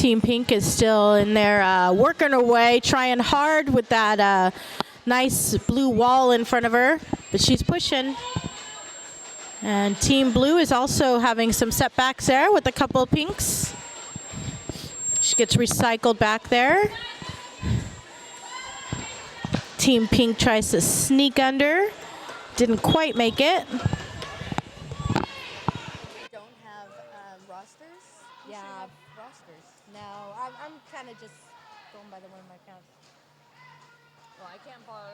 Team Pink is still in there working her way, trying hard with that nice blue wall in front of her, but she's pushing. And Team Blue is also having some setbacks there with a couple of pinks. She gets recycled back there. Team Pink tries to sneak under. Didn't quite make it. Don't have rosters? Yeah, rosters. No, I'm kind of just going by the one of my counts. Well, I can't bother.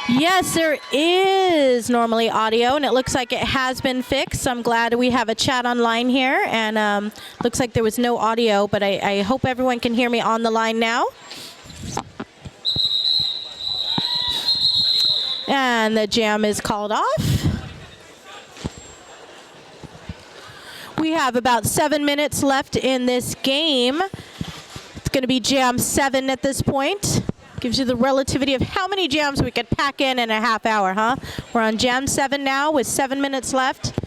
Yes, there is normally audio, and it looks like it has been fixed. So I'm glad we have a chat online here, and looks like there was no audio, but I hope everyone can hear me on the line now. And the jam is called off. We have about 7 minutes left in this game. It's going to be jam 7 at this point. Gives you the relativity of how many jams we could pack in a half hour, huh? We're on jam 7 now with 7 minutes left.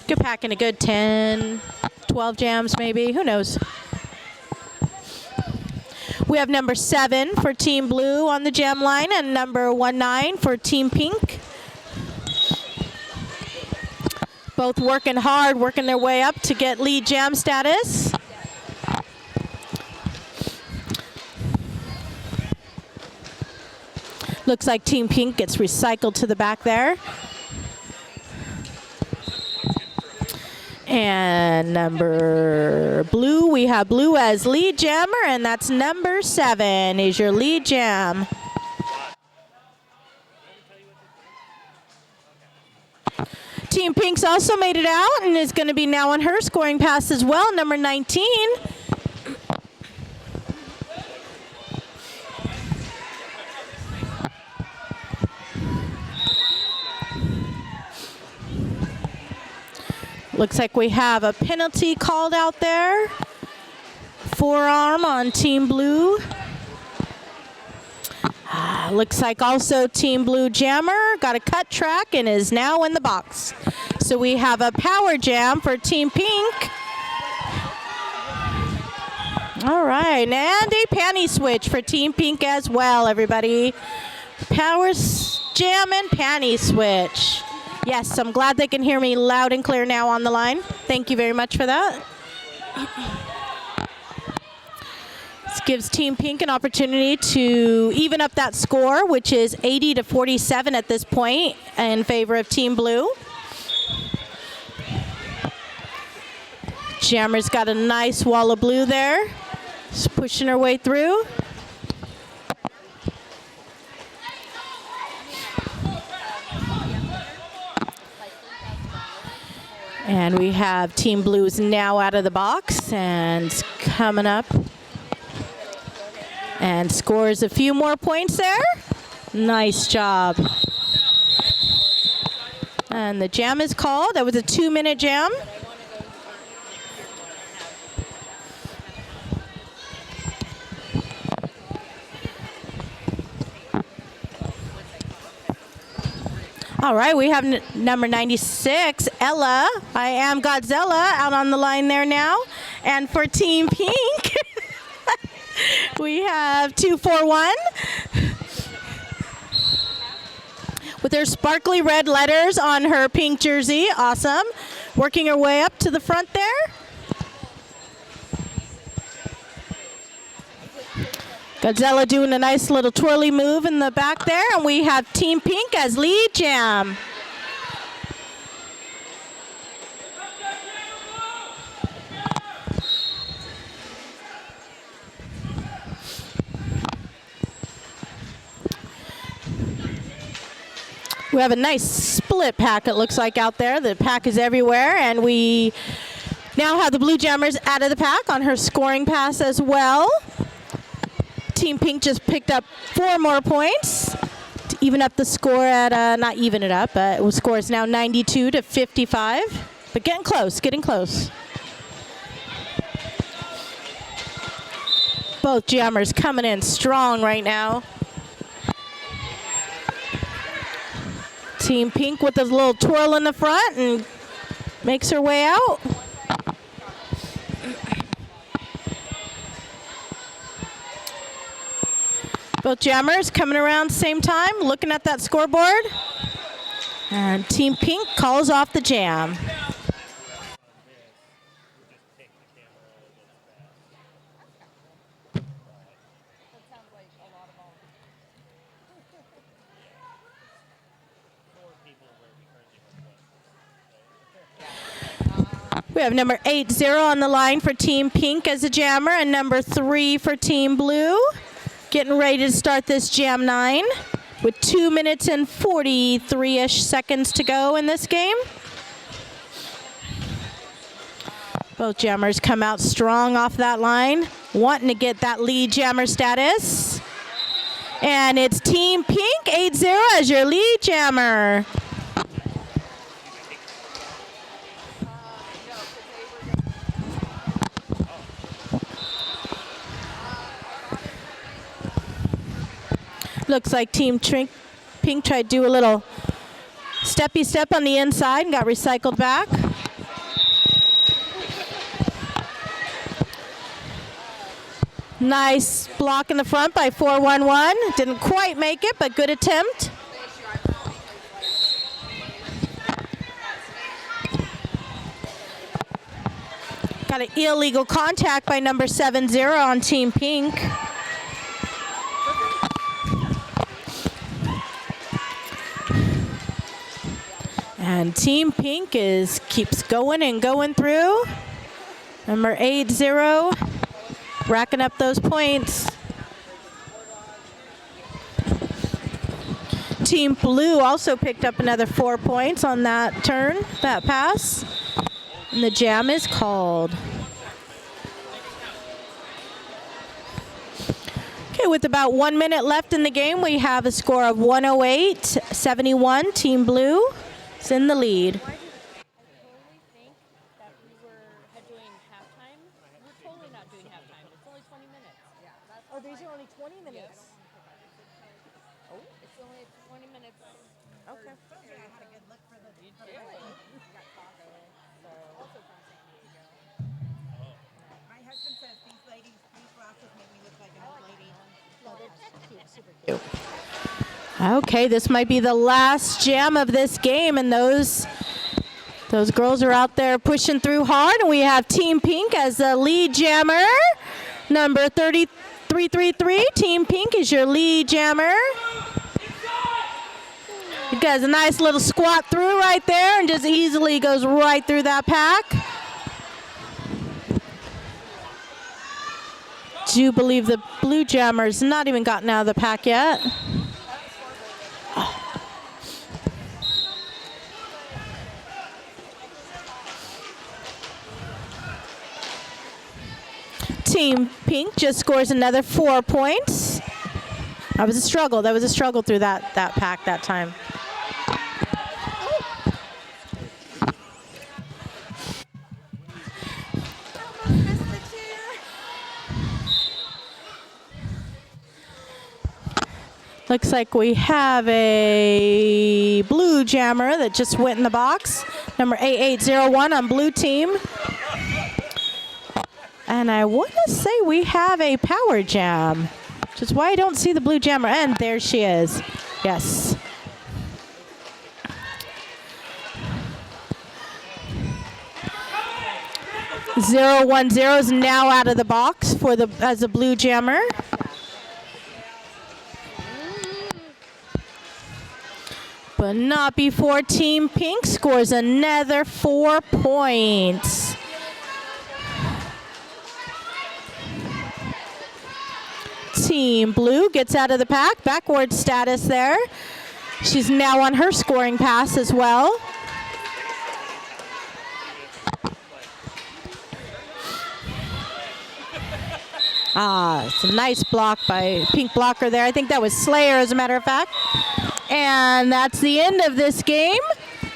Could pack in a good 10, 12 jams maybe, who knows? We have number 7 for Team Blue on the jam line and number 19 for Team Pink. Both working hard, working their way up to get lead jam status. Looks like Team Pink gets recycled to the back there. And number Blue, we have Blue as lead jammer, and that's number 7 is your lead jam. Team Pink's also made it out and is going to be now on her scoring pass as well, number 19. Looks like we have a penalty called out there. Forearm on Team Blue. Looks like also Team Blue jammer got a cut track and is now in the box. So we have a power jam for Team Pink. All right, and a panty switch for Team Pink as well, everybody. Power jam and panty switch. Yes, I'm glad they can hear me loud and clear now on the line. Thank you very much for that. This gives Team Pink an opportunity to even up that score, which is 80-47 at this point in favor of Team Blue. Jammer's got a nice wall of blue there. Just pushing her way through. And we have Team Blues now out of the box and coming up. And scores a few more points there. Nice job. And the jam is called. That was a 2-minute jam. All right, we have number 96, Ella, I Am Godzilla, out on the line there now. And for Team Pink, we have 241 with her sparkly red letters on her pink jersey. Awesome. Working her way up to the front there. Godzilla doing a nice little twirly move in the back there, and we have Team Pink as lead jam. We have a nice split pack, it looks like, out there. The pack is everywhere, and we now have the Blue Jammers out of the pack on her scoring pass as well. Team Pink just picked up 4 more points to even up the score at, not even it up, but the score is now 92-55. But getting close, getting close. Both jammers coming in strong right now. Team Pink with a little twirl in the front and makes her way out. Both jammers coming around same time, looking at that scoreboard. And Team Pink calls off the jam. We have number 80 on the line for Team Pink as a jammer and number 3 for Team Blue. Getting ready to start this Jam 9 with 2 minutes and 43-ish seconds to go in this game. Both jammers come out strong off that line, wanting to get that lead jammer status. And it's Team Pink 80 as your lead jammer. Looks like Team Pink tried to do a little steppy step on the inside and got recycled back. Nice block in the front by 411. Didn't quite make it, but good attempt. Got an illegal contact by number 70 on Team Pink. And Team Pink keeps going and going through. Number 80, racking up those points. Team Blue also picked up another 4 points on that turn, that pass. And the jam is called. Okay, with about 1 minute left in the game, we have a score of 108-71. Team Blue is in the lead. I totally think that we were doing halftime. We're totally not doing halftime. It's only 20 minutes. Yeah. Oh, these are only 20 minutes. Yes. Oh, it's only 20 minutes. Okay. Yeah, I had a good look for the. You do. Got taco. So. Also from San Diego. My husband says these ladies, these glasses make me look like an old lady. No, they're cute, super cute. Okay, this might be the last jam of this game, and those girls are out there pushing through hard. And we have Team Pink as the lead jammer, number 3333. Team Pink is your lead jammer. He does a nice little squat through right there and just easily goes right through that pack. Do believe the blue jammer's not even gotten out of the pack yet. Team Pink just scores another 4 points. That was a struggle. That was a struggle through that pack that time. Looks like we have a blue jammer that just went in the box. Number 8801 on blue team. And I want to say we have a power jam, which is why I don't see the blue jammer. And there she is. Yes. (010) is now out of the box as a blue jammer. But not before Team Pink scores another 4 points. Team Blue gets out of the pack. Backward status there. She's now on her scoring pass as well. It's a nice block by Pink blocker there. I think that was Slayer, as a matter of fact. And that's the end of this game.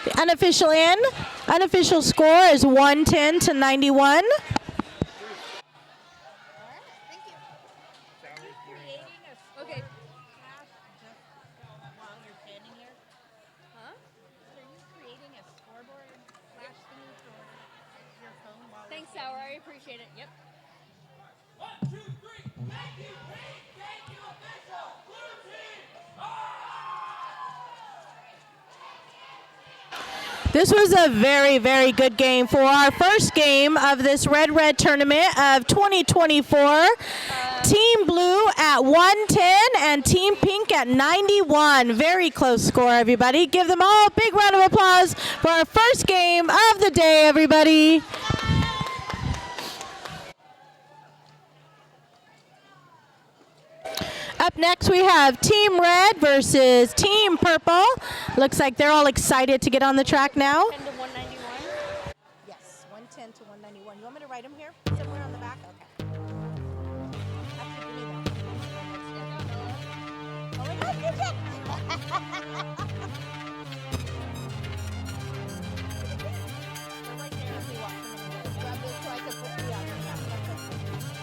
The unofficial end. Unofficial score is 110-91. Appreciate it. Yep. This was a very, very good game for our first game of this Red tournament of 2024. Team Blue at 110 and Team Pink at 91. Very close score, everybody. Give them all a big round of applause for our first game of the day, everybody. Up next, we have Team Red versus Team Purple. Looks like they're all excited to get on the track now. 10 to 191. Yes, 110 to 191. You want me to write them here? Somewhere on the back? Okay. Actually, give me that. Oh my God, you did!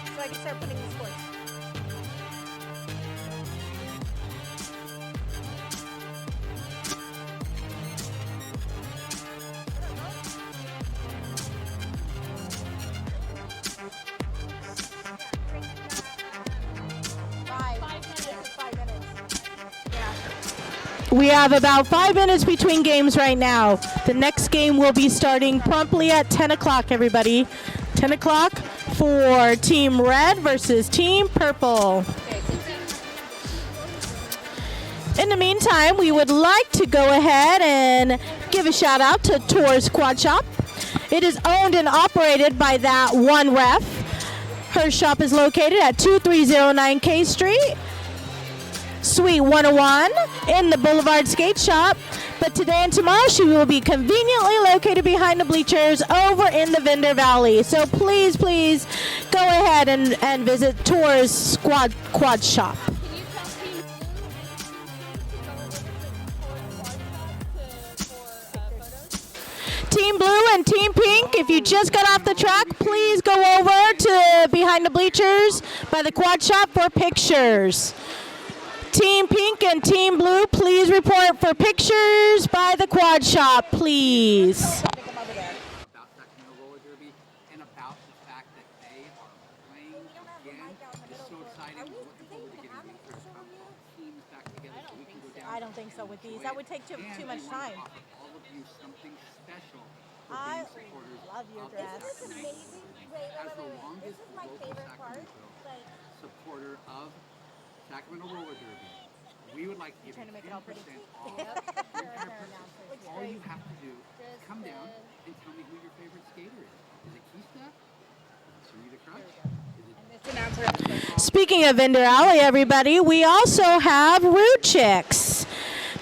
So I can start putting the scores. We have about 5 minutes between games right now. The next game will be starting promptly at 10 o'clock, everybody. 10 o'clock for Team Red versus Team Purple. In the meantime, we would like to go ahead and give a shout out to Tours Quad Shop. It is owned and operated by that one ref. Her shop is located at 2309 K Street. Suite 101 in the Boulevard Skate Shop. But today and tomorrow she will be conveniently located behind the bleachers over in the Vendor Valley. So please, please go ahead and visit Tours Quad Shop. Can you tell Team Blue Team Blue and Team Pink, if you just got off the track, please go over to behind the bleachers by the Quad Shop for pictures. Team Pink and Team Blue, please report for pictures by the Quad Shop, please. About Sacramento Roller Derby and about the fact that they are playing again. It's so exciting. We're looking forward to getting these teams back together so we can go down. I don't think so with these. That would take too much time. All of you something special for I being supporters love your of dress. the Sacramento. As the longest local Sacramento supporter of Sacramento Roller Derby, we would like to give you 10% off your entire purchase. All you have to do is come down and tell me who your favorite skater is. Is it Keista? Is it Sarita Crutch? Is it Speaking of Vendor Alley, everybody, we also have Root Chicks.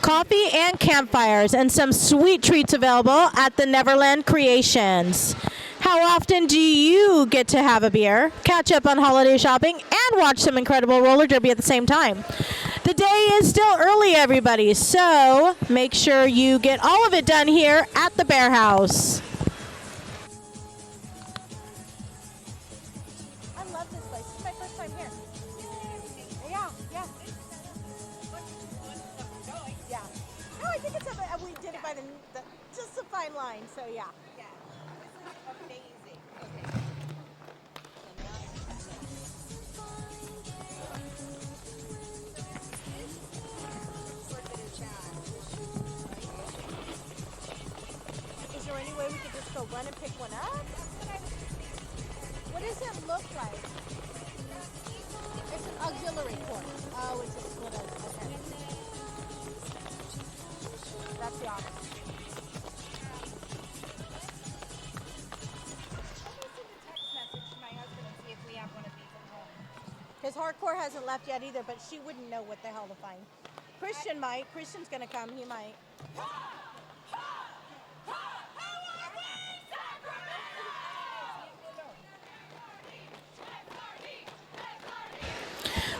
Coffee and campfires and some sweet treats available at the Neverland Creations. How often do you get to have a beer, catch up on holiday shopping, and watch some incredible roller derby at the same time? The day is still early, everybody, so make sure you get all of it done here at the Bear House. I love this place. This is my first time here. Yeah. Yeah. No, I think it's we did it by the just a fine line, so yeah. Is there any way we could just go run and pick one up? What does it look like? It's an auxiliary port. Oh, it's a split out. Okay. That's the option. Because Hardcore hasn't left yet either, but she wouldn't know what the hell to find. Christian might. Christian's going to come. He might.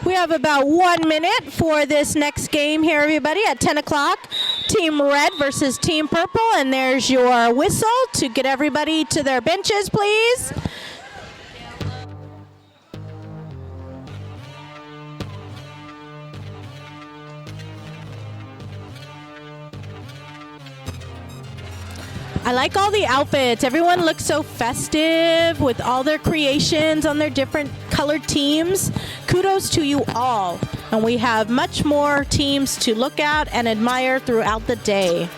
We have about 1 minute for this next game here, everybody, at 10 o'clock. Team Red versus Team Purple, and there's your whistle to get everybody to their benches, please. I like all the outfits. Everyone looks so festive with all their creations on their different colored teams. Kudos to you all. And we have much more teams to look at and admire throughout the day.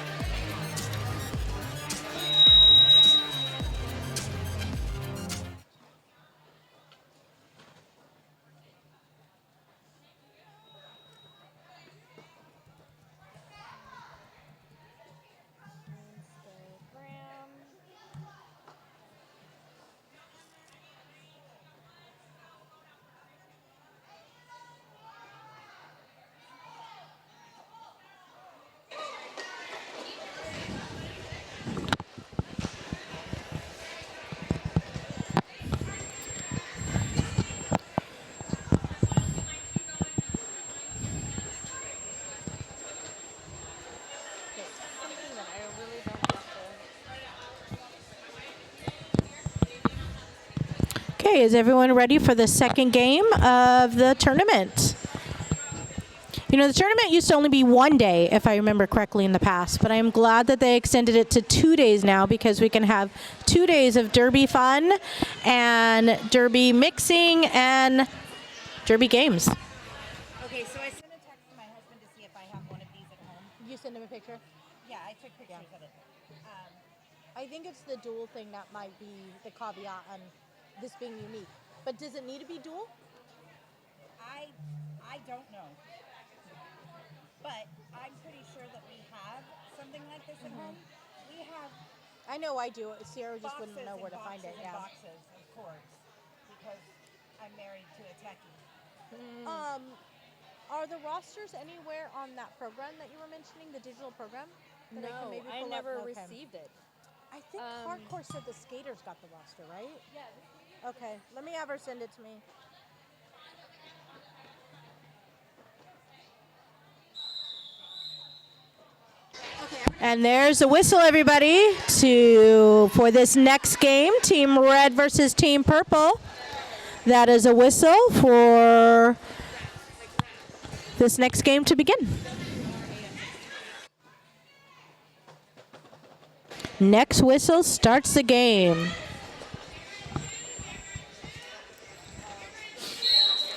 Okay, is everyone ready for the second game of the tournament? You know, the tournament used to only be one day, if I remember correctly in the past, but I am glad that they extended it to 2 days now because we can have 2 days of derby fun and derby mixing and derby games. Okay, so I sent a text to my husband to see if I have one of these at home. You send him a picture? Yeah, I took pictures of it. I think it's the dual thing that might be the caveat on this being unique. But does it need to be dual? I don't know. But I'm pretty sure that we have something like this at home. We have I know I do. Sierra just wouldn't boxes know where and to find it. boxes and Yeah. boxes of cords because I'm married to a techie. Are the rosters anywhere on that program that you were mentioning, the digital program? That No, can maybe I pull up? never Okay. received it. I think Hardcore said the skaters got the roster, right? Yeah. Okay, let me have her send it to me. And there's a whistle, everybody, for this next game, Team Red versus Team Purple. That is a whistle for this next game to begin. Next whistle starts the game.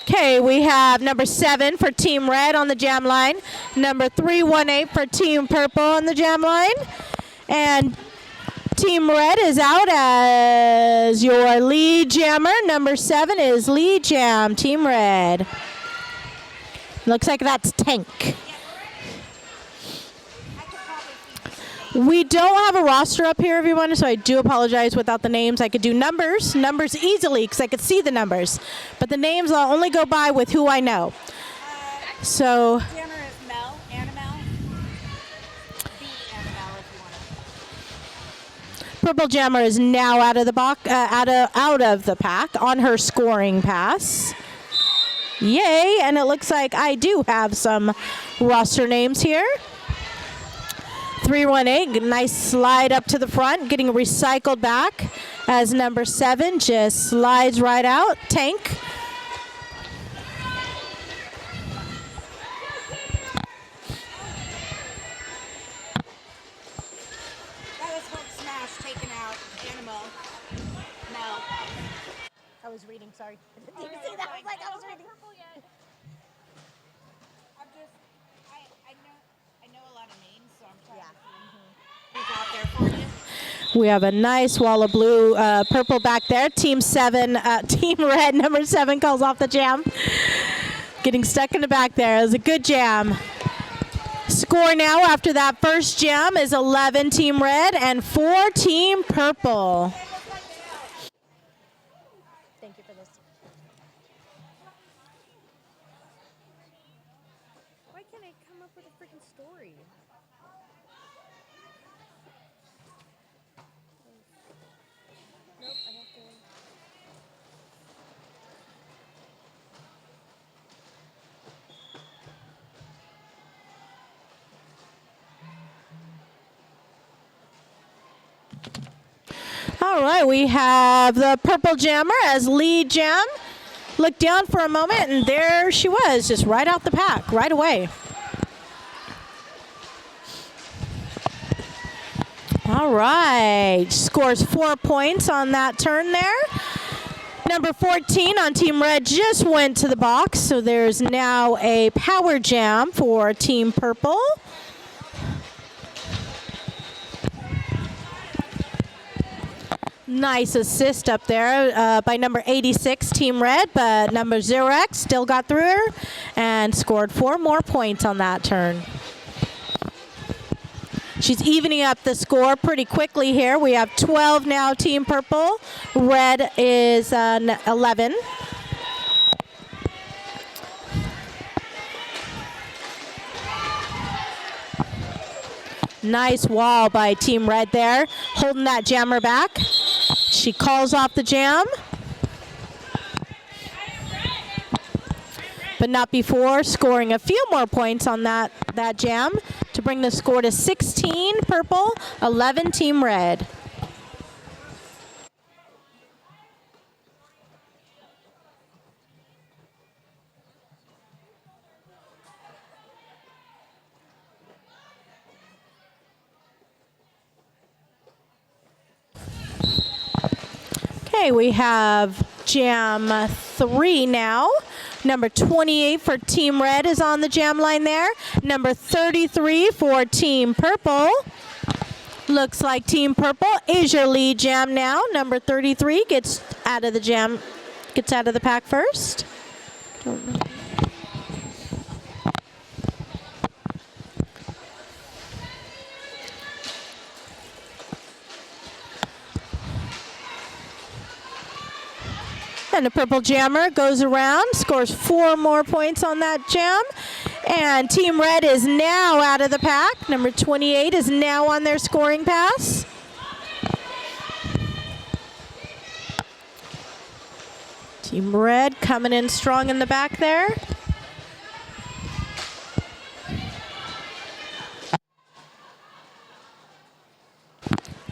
Okay, we have number 7 for Team Red on the jam line, number 318 for Team Purple on the jam line, and Team Red is out as your lead jammer. Number 7 is lead jam, Team Red. Looks like that's Tank. We don't have a roster up here, everyone, so I do apologize without the names. I could do numbers easily because I could see the numbers. But the names I'll only go by with who I know. So Jammer is Mel, Annabelle. B Annabelle if you want to. Purple Jammer is now out of the out of the pack on her scoring pass. Yay, and it looks like I do have some roster names here. 318, nice slide up to the front, getting recycled back as number 7 just slides right out. Tank. That was Hulk Smash taken out. Animal. Mel. I was reading, sorry. Did you see that? I was reading. I'm just, I know a lot of names, so I'm trying to see who's out there for you. We have a nice wall of blue, purple back there. Team 7, Team Red, number 7 calls off the jam. Getting stuck in the back there. It was a good jam. Score now after that first jam is 11 Team Red and 4 Team Purple. Thank you for this. Why can't I come up with a freaking story? Nope, I have to. All right, we have the Purple Jammer as lead jam. Looked down for a moment, and there she was, just right out the pack, right away. All right. Scores 4 points on that turn there. Number 14 on Team Red just went to the box, so there's now a power jam for Team Purple. Nice assist up there by number 86, Team Red, but number 0X still got through her and scored 4 more points on that turn. She's evening up the score pretty quickly here. We have 12 now, Team Purple. Red is 11. Nice wall by Team Red there, holding that jammer back. She calls off the jam, but not before scoring a few more points on that jam to bring the score to 16 Purple, 11 Team Red. Okay, we have jam 3 now. Number 28 for Team Red is on the jam line there. Number 33 for Team Purple. Looks like Team Purple is your lead jam now. Number 33 gets out of the pack first. Don't know. And the purple jammer goes around, scores 4 more points on that jam. And Team Red is now out of the pack. Number 28 is now on their scoring pass. Team Red coming in strong in the back there.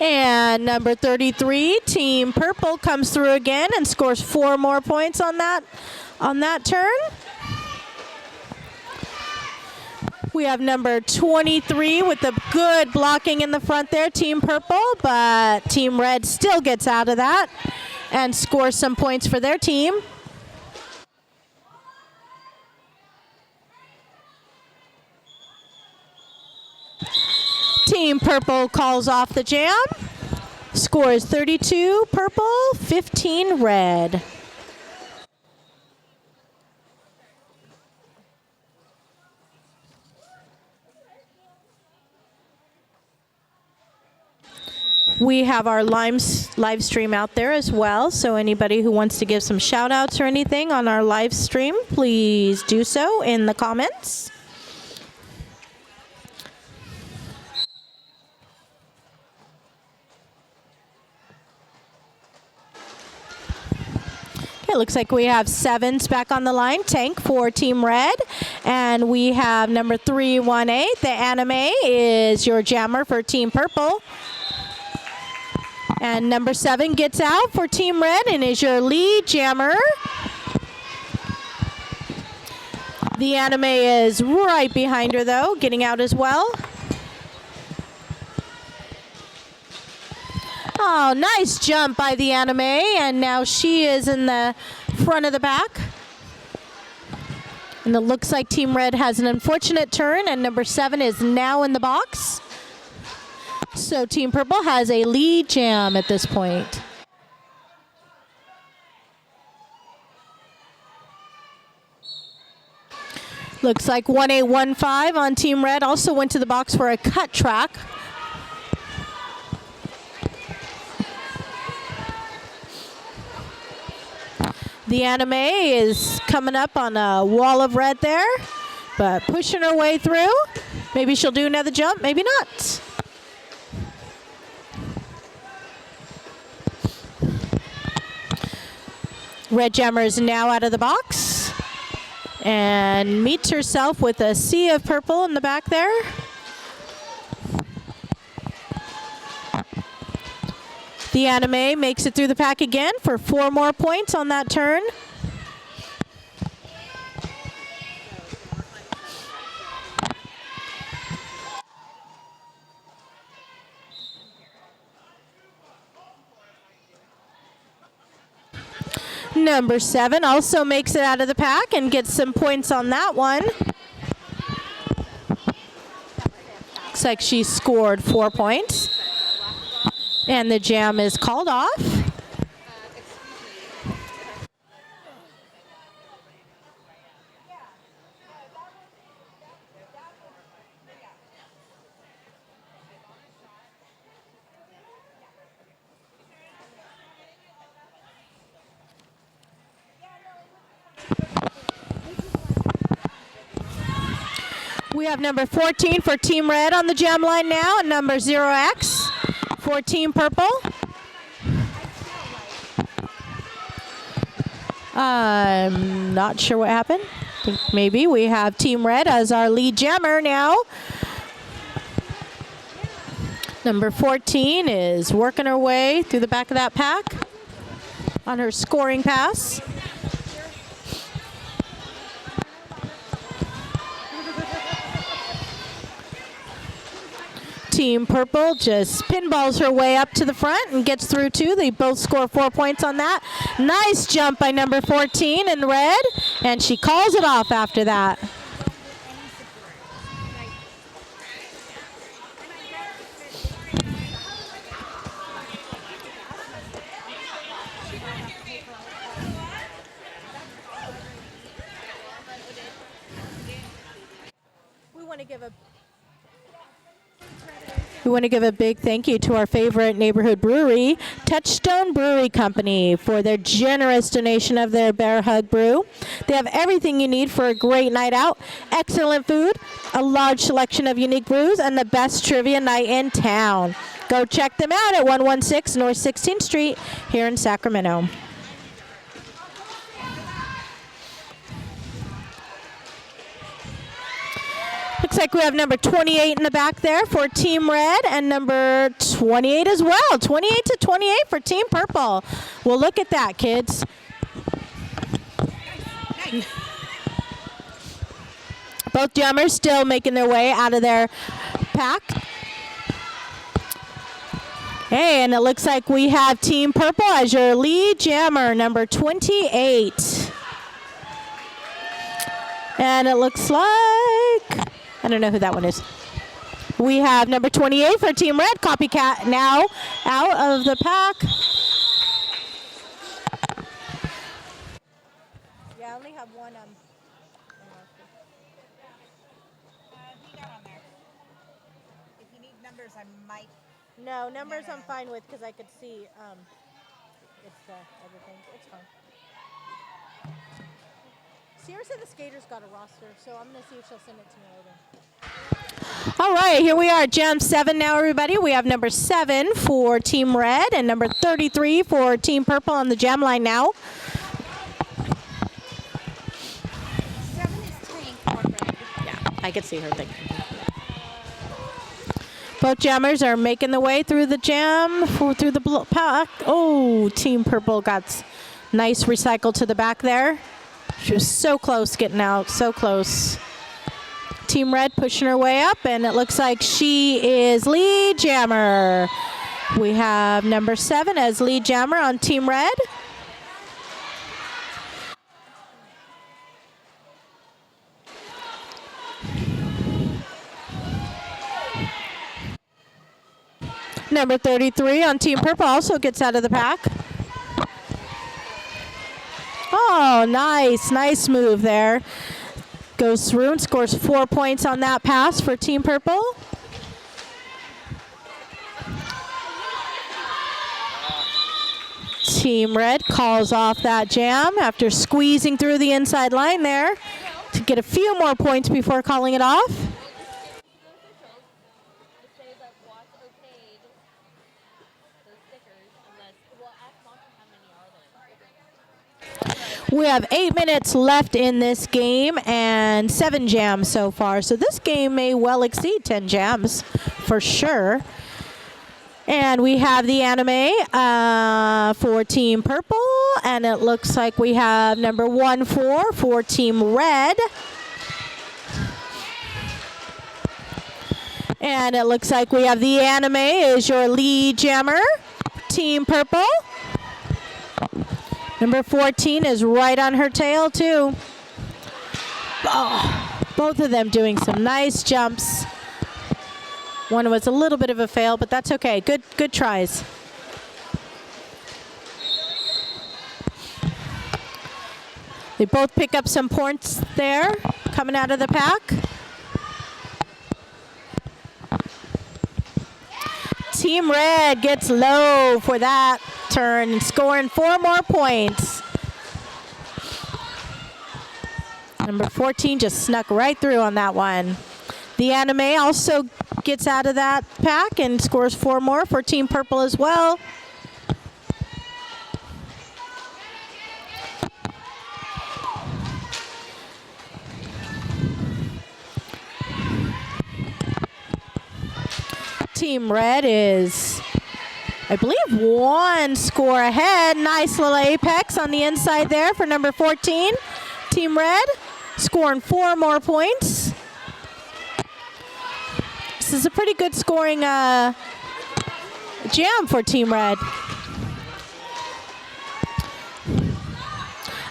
And number 33, Team Purple, comes through again and scores 4 more points on that turn. We have number 23 with the good blocking in the front there, Team Purple, but Team Red still gets out of that and scores some points for their team. Team Purple calls off the jam. Scores 32 Purple, 15 Red. We have our live stream out there as well, so anybody who wants to give some shout outs or anything on our live stream, please do so in the comments. It looks like we have 7s back on the line. Tank for Team Red. And we have number 318. The anime is your jammer for Team Purple. And number 7 gets out for Team Red and is your lead jammer. The anime is right behind her, though, getting out as well. Oh, nice jump by the anime, and now she is in the front of the back. And it looks like Team Red has an unfortunate turn, and number 7 is now in the box. So Team Purple has a lead jam at this point. Looks like 1815 on Team Red also went to the box for a cut track. The anime is coming up on a wall of red there, but pushing her way through. Maybe she'll do another jump, maybe not. Red jammer is now out of the box and meets herself with a sea of purple in the back there. The anime makes it through the pack again for 4 more points on that turn. Number 7 also makes it out of the pack and gets some points on that one. Looks like she scored 4 points. And the jam is called off. We have number 14 for Team Red on the jam line now, and number 0X for Team Purple. I'm not sure what happened. I think maybe we have Team Red as our lead jammer now. Number 14 is working her way through the back of that pack on her scoring pass. Team Purple just pinballs her way up to the front and gets through too. They both score 4 points on that. Nice jump by number 14 in red, and she calls it off after that. We want to give a big thank you to our favorite neighborhood brewery, Touchstone Brewery Company, for their generous donation of their Bear Hug brew. They have everything you need for a great night out, excellent food, a large selection of unique brews, and the best trivia night in town. Go check them out at 116 North 16th Street here in Sacramento. Looks like we have number 28 in the back there for Team Red and number 28 as well. 28 to 28 for Team Purple. Well, look at that, kids. Both jammers still making their way out of their pack. Hey, and it looks like we have Team Purple as your lead jammer, number 28. And it looks like... I don't know who that one is. We have number 28 for Team Red. Copycat now out of the pack. Yeah, I only have one. He got on there. If you need numbers, I might. No, numbers I'm fine with because I could see it's the other thing. It's fine. Sierra said the skaters got a roster, so I'm going to see if she'll send it to me later. All right, here we are, Jam 7 now, everybody. We have number 7 for Team Red and number 33 for Team Purple on the jam line now. 7 is Tank. Yeah, I could see her thinking. Both jammers are making the way through the jam, through the pack. Oh, Team Purple got nice recycle to the back there. She was so close getting out, so close. Team Red pushing her way up, and it looks like she is lead jammer. We have number 7 as lead jammer on Team Red. Number 33 on Team Purple also gets out of the pack. Oh, nice move there. Goes through and scores 4 points on that pass for Team Purple. Team Red calls off that jam after squeezing through the inside line there to get a few more points before calling it off. We have 8 minutes left in this game and 7 jams so far. So this game may well exceed 10 jams for sure. And we have the anime for Team Purple. And it looks like we have number 1-4 for Team Red. And it looks like we have the anime is your lead jammer, Team Purple. Number 14 is right on her tail, too. Oh, both of them doing some nice jumps. One was a little bit of a fail, but that's okay. Good tries. They both pick up some points there coming out of the pack. Team Red gets low for that turn and scoring 4 more points. Number 14 just snuck right through on that one. The Anime also gets out of that pack and scores 4 more for Team Purple as well. Team Red is, I believe, 1 score ahead. Nice little apex on the inside there for number 14. Team Red scoring 4 more points. This is a pretty good scoring jam for Team Red.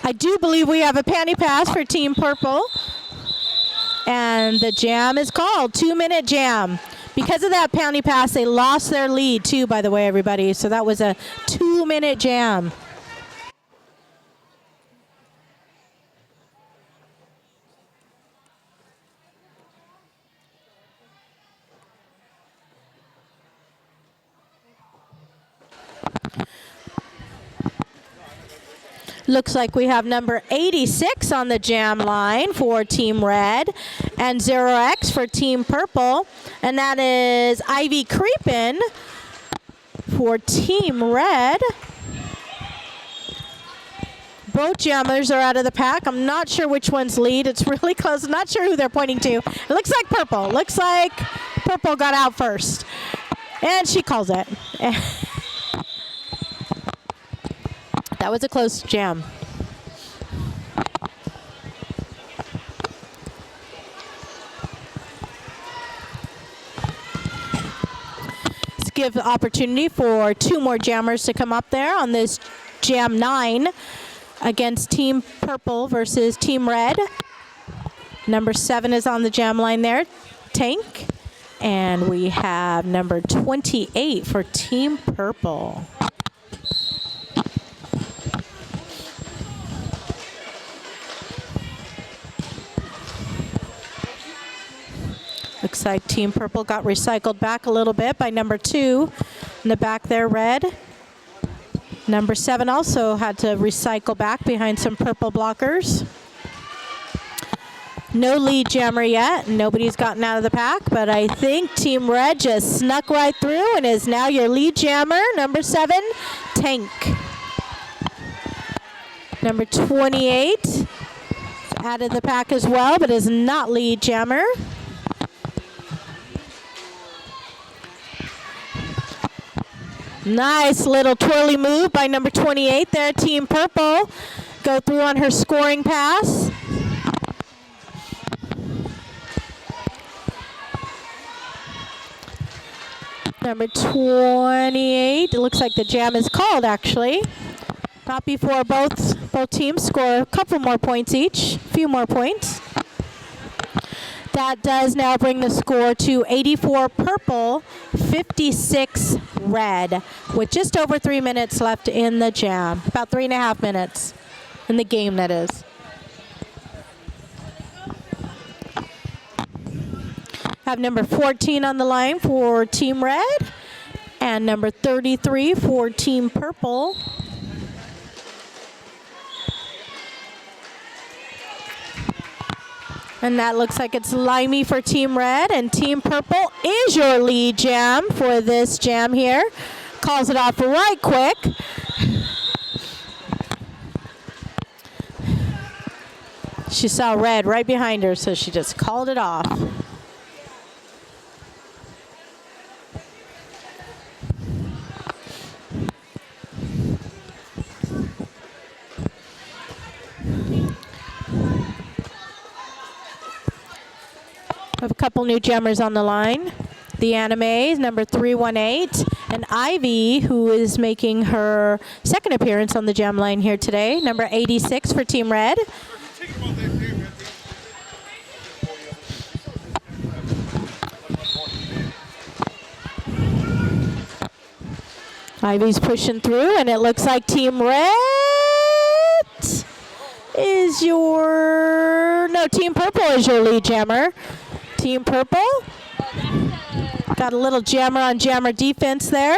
I do believe we have a panty pass for Team Purple. And the jam is called 2-minute jam. Because of that panty pass, they lost their lead too, by the way, everybody. So that was a 2-minute jam. Looks like we have number 86 on the jam line for Team Red and 0X for Team Purple. And that is Ivy Creepin for Team Red. Both jammers are out of the pack. I'm not sure which one's lead. It's really close. I'm not sure who they're pointing to. It looks like Purple. Looks like Purple got out first. And she calls it. That was a close jam. Let's give the opportunity for 2 more jammers to come up there on this Jam 9 against Team Purple versus Team Red. Number 7 is on the jam line there, Tank. And we have number 28 for Team Purple. Looks like Team Purple got recycled back a little bit by number 2 in the back there, Red. Number 7 also had to recycle back behind some purple blockers. No lead jammer yet. Nobody's gotten out of the pack, but I think Team Red just snuck right through and is now your lead jammer. Number 7, Tank. Number 28 is out of the pack as well, but is not lead jammer. Nice little twirly move by number 28 there, Team Purple. Go through on her scoring pass. Number 28, it looks like the jam is called actually. Not before both teams score a couple more points each, a few more points. That does now bring the score to 84 Purple, 56 Red, with just over 3 minutes left in the jam. About 3.5 minutes in the game, that is. Have number 14 on the line for Team Red and number 33 for Team Purple. And that looks like it's Limey for Team Red, and Team Purple is your lead jam for this jam here. Calls it off right quick. She saw Red right behind her, so she just called it off. We have a couple new jammers on the line. The Anime is number 318 And Ivy, who is making her second appearance on the jam line here today, number 86 for Team Red. Ivy's pushing through, and it looks like Team Red is Team Purple is your lead jammer. Team Purple got a little jammer on jammer defense there.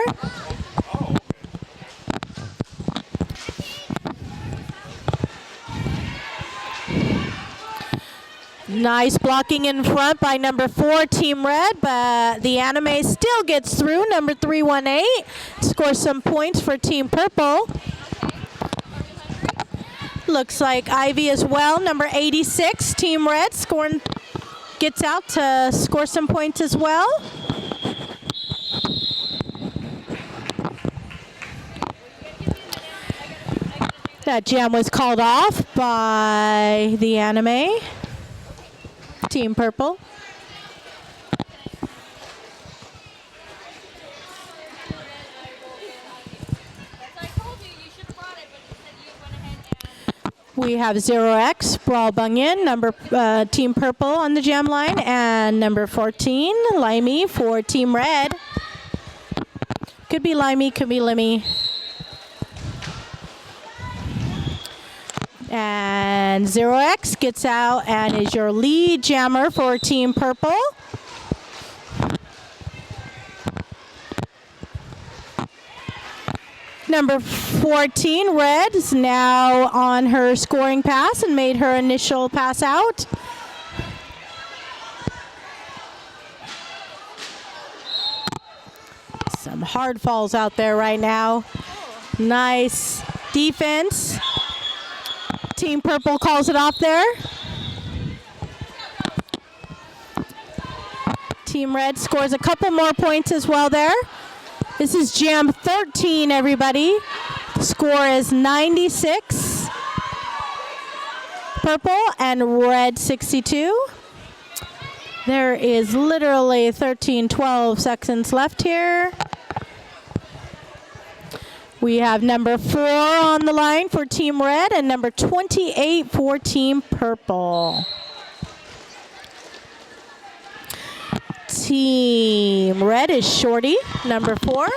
Nice blocking in front by number 4, Team Red, but the anime still gets through. Number 318 scores some points for Team Purple. Looks like Ivy as well, number 86, Team Red, gets out to score some points as well. That jam was called off by the anime. Team Purple. We have 0X, Brawl Bunyan, Team Purple on the jam line, and number 14, Limey for Team Red. Could be Limey, could be Limmy. And 0X gets out and is your lead jammer for Team Purple. Number 14, Red, is now on her scoring pass and made her initial pass out. Some hard falls out there right now. Nice defense. Team Purple calls it off there. Team Red scores a couple more points as well there. This is Jam 13, everybody. Score is 96. Purple and Red 62. There is literally 12 seconds left here. We have number 4 on the line for Team Red and number 28 for Team Purple. Team Red is Shorty, number 4.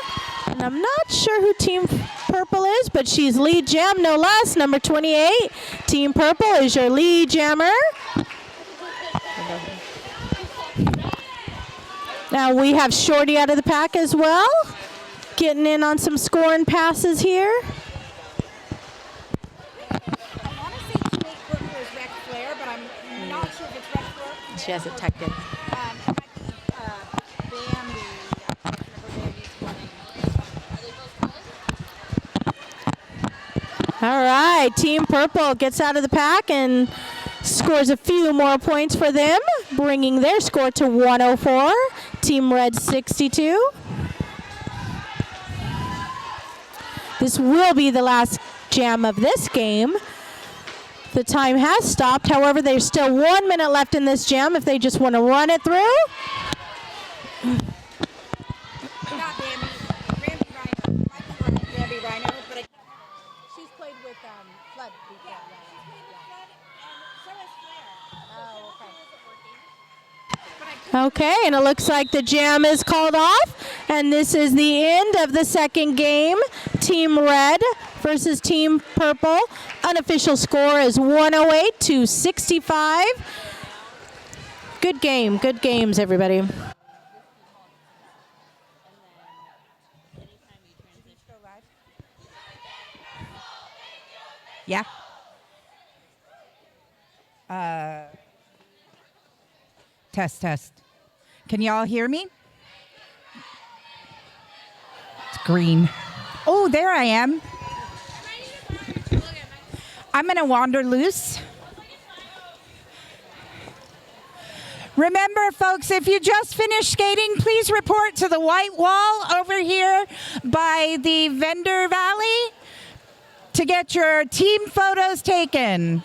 And I'm not sure who Team Purple is, but she's lead jam, no less, number 28. Team Purple is your lead jammer. Now we have Shorty out of the pack as well. Getting in on some scoring passes here. I want to say teammate Purple is Rex Flair, but I'm not sure if it's Rex Flair. She hasn't tucked in. It might be Bambi. I can't remember All right, Team Purple gets out of the pack and scores a few more points for them, bringing their score to 104. Team Red 62. This will be the last jam of this game. The time has stopped. However, there's still 1 minute left in this jam if they just want to run it through. Not Bambi. Bambi Rhino. Might be Bambi Rhino, but she's played with Flood before. Yeah. So is Flair. Oh, okay. Okay, and it looks like the jam is called off. And this is the end of the second game. Team Red versus Team Purple. Unofficial score is 108 to 65. Good game. Good games, everybody. Yeah. Test. Can y'all hear me? It's green. Oh, there I am. I'm going to wander loose. Remember, folks, if you just finished skating, please report to the white wall over here by the vendor valley to get your team photos taken.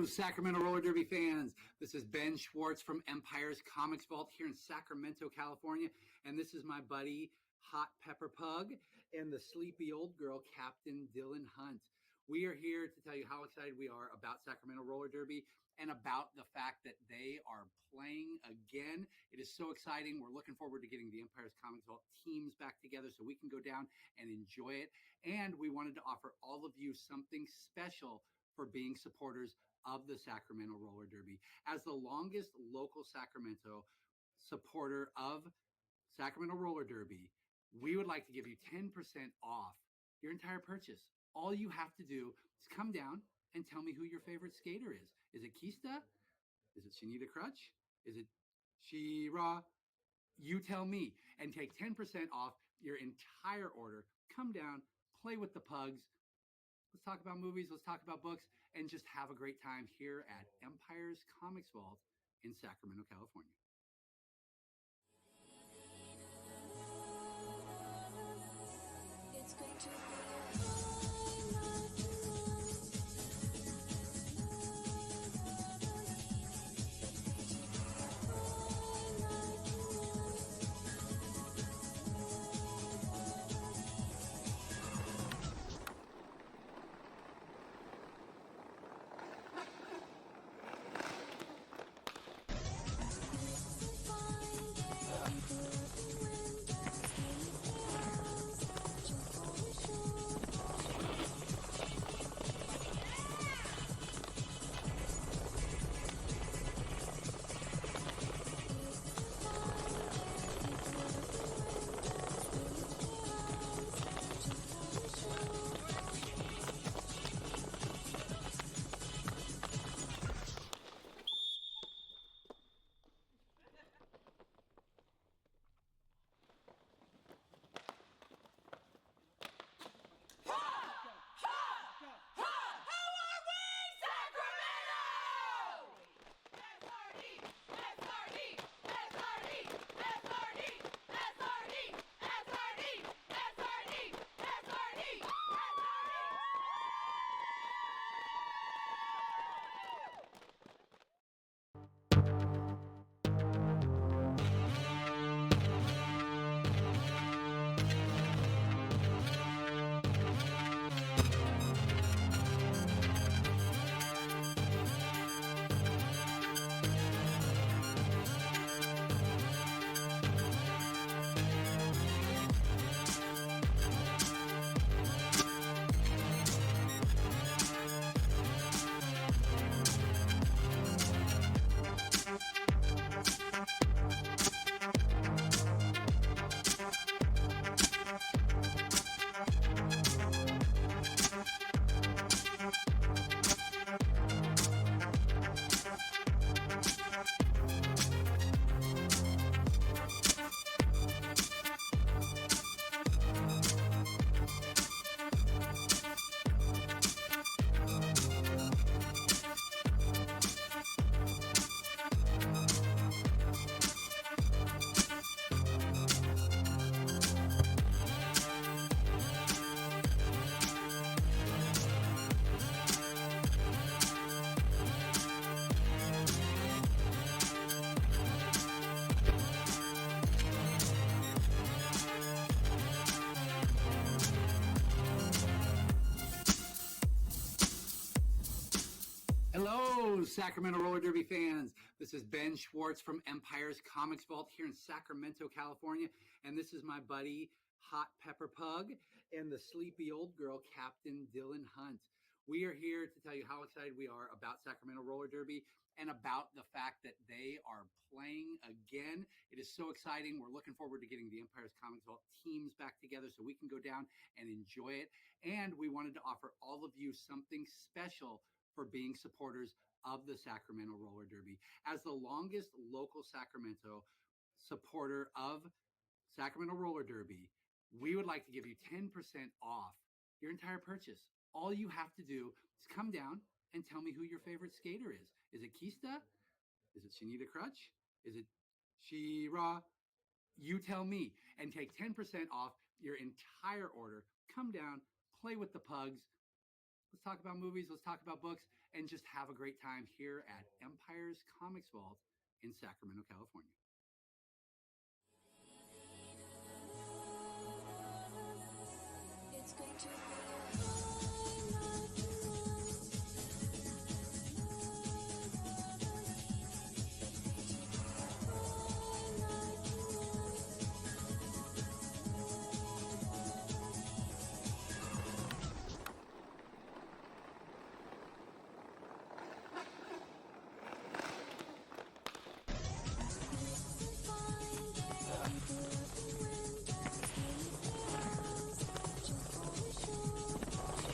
Sacramento Roller Derby fans. This is Ben Schwartz from Empire's Comics Vault here in Sacramento, California. And this is my buddy, Hot Pepper Pug, and the sleepy old girl, Captain Dylan Hunt. We are here to tell you how excited we are about Sacramento Roller Derby and about the fact that they are playing again. It is so exciting. We're looking forward to getting the Empire's Comics Vault teams back together so we can go down and enjoy it. And we wanted to offer all of you something special for being supporters of the Sacramento Roller Derby. As the longest local Sacramento supporter of Sacramento Roller Derby, we would like to give you 10% off your entire purchase. All you have to do is come down and tell me who your favorite skater is. Is it Kista? Is it Shanita Crutch? Is it She-Ra? You tell me, and take 10% off your entire order. Come down, play with the pugs. Let's talk about movies, let's talk about books, and just have a great time here at Empire's Comics Vault in Sacramento, California. It's going to be a Hello, Sacramento Roller Derby fans. This is Ben Schwartz from Empire's Comics Vault here in Sacramento, California. And this is my buddy, Hot Pepper Pug, and the sleepy old girl, Captain Dylan Hunt. We are here to tell you how excited we are about Sacramento Roller Derby and about the fact that they are playing again. It is so exciting. We're looking forward to getting the Empire's Comics Vault teams back together so we can go down and enjoy it. And we wanted to offer all of you something special for being supporters of the Sacramento Roller Derby. As the longest local Sacramento supporter of Sacramento Roller Derby, we would like to give you 10% off your entire purchase. All you have to do is come down and tell me who your favorite skater is. Is it Kista? Is it Shanita Crutch? Is it She-Ra? You tell me, and take 10% off your entire order. Come down, play with the pugs. Let's talk about movies, let's talk about books, and just have a great time here at Empire's Comics Vault in Sacramento, California. It's going to be a highlight tonight. Highlight tonight. Just for the show.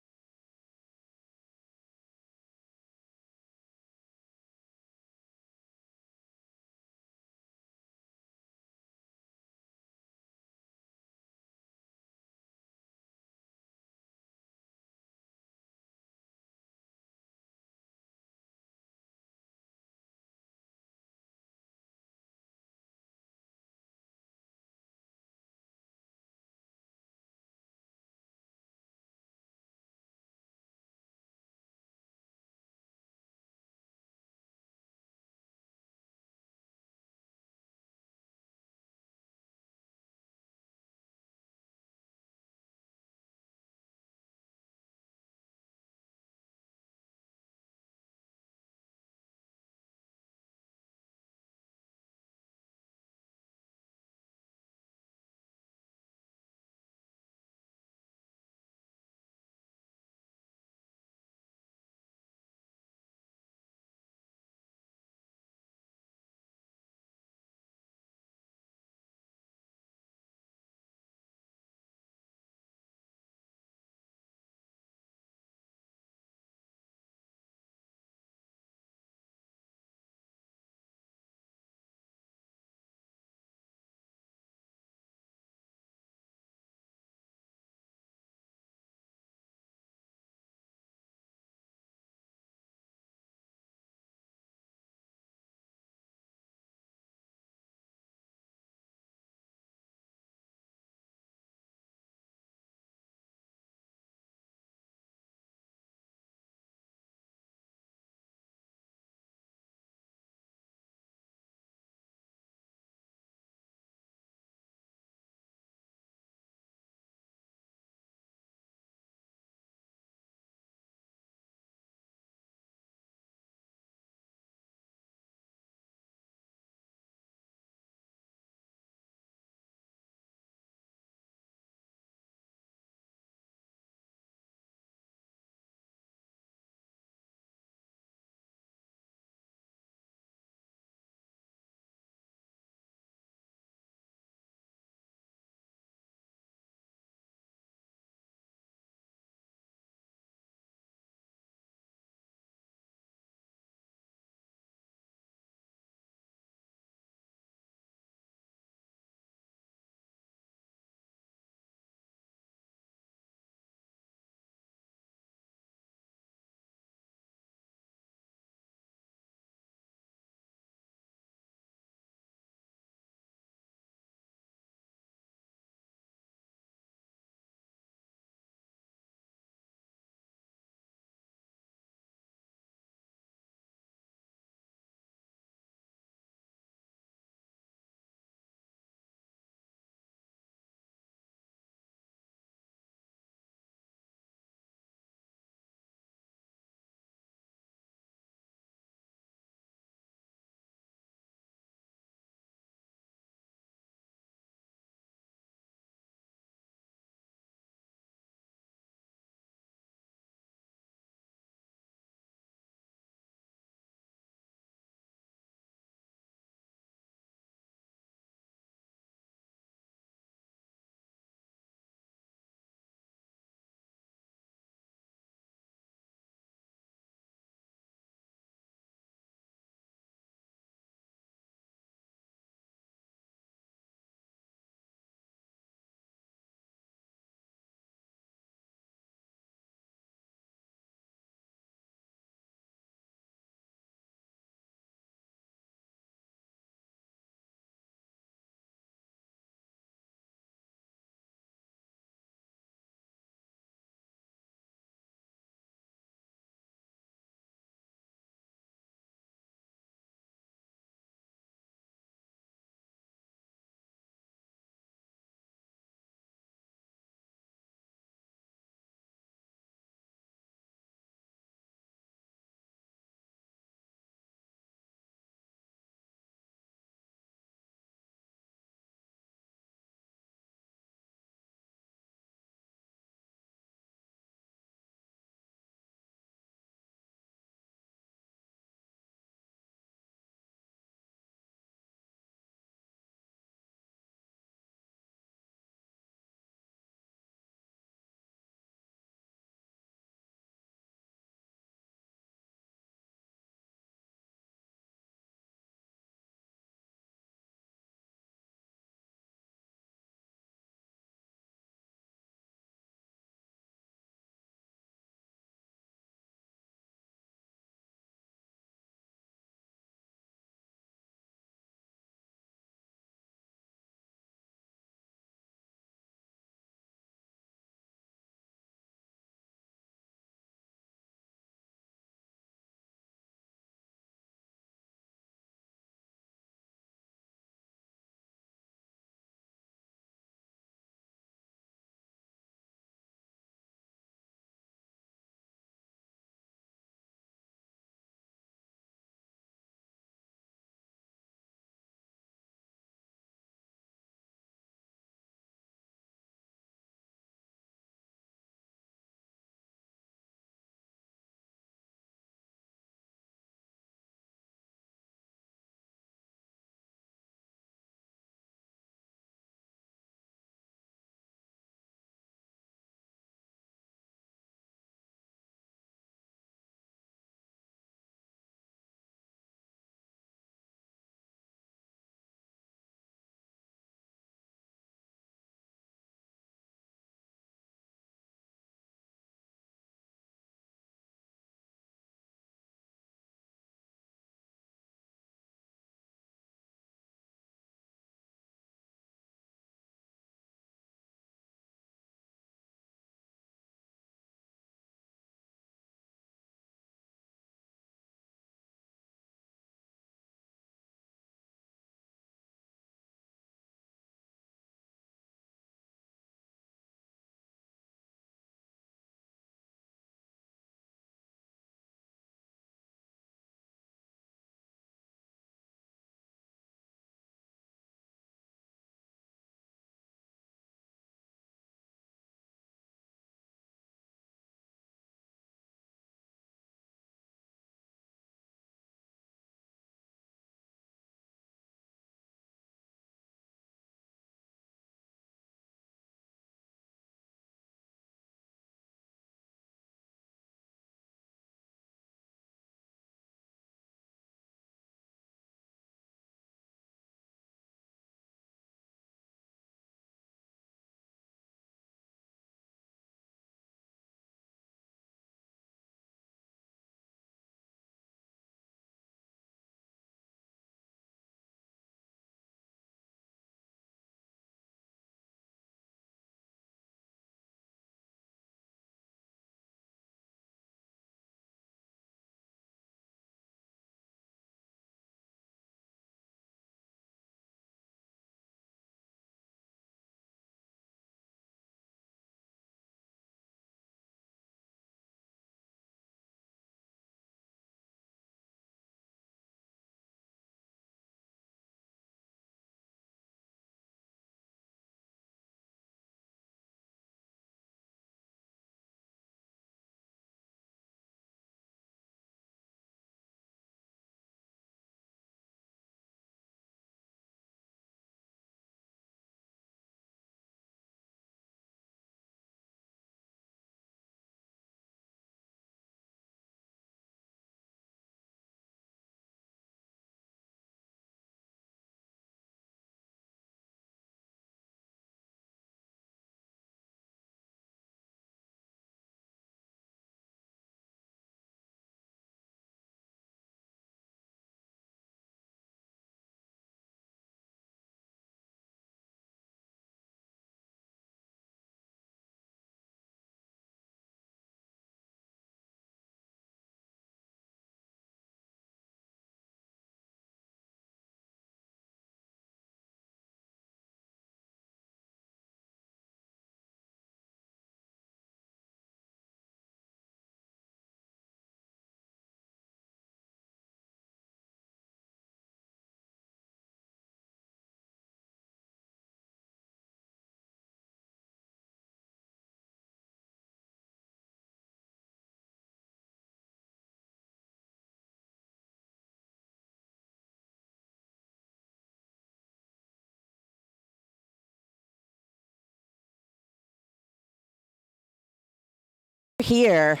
here.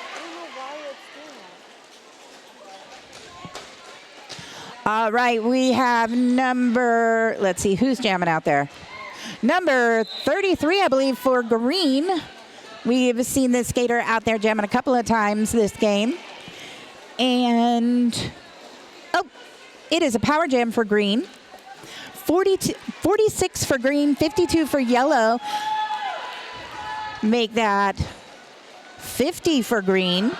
I don't know why it's doing that. All right, we have let's see, who's jamming out there? Number 33, I believe, for green. We've seen this skater out there jamming a couple of times this game. And, it is a power jam for green. 46 for green, 52 for yellow. Make that 50 for green.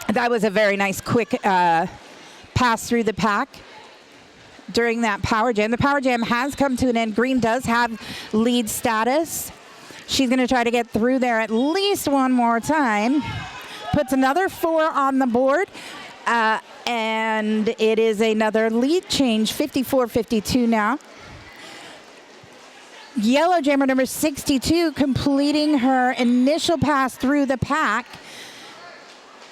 That was a very nice, quick pass through the pack during that power jam. The power jam has come to an end. Green does have lead status. She's going to try to get through there at least one more time. Puts another 4 on the board. And it is another lead change, 54-52 now. Yellow jammer number 62 completing her initial pass through the pack.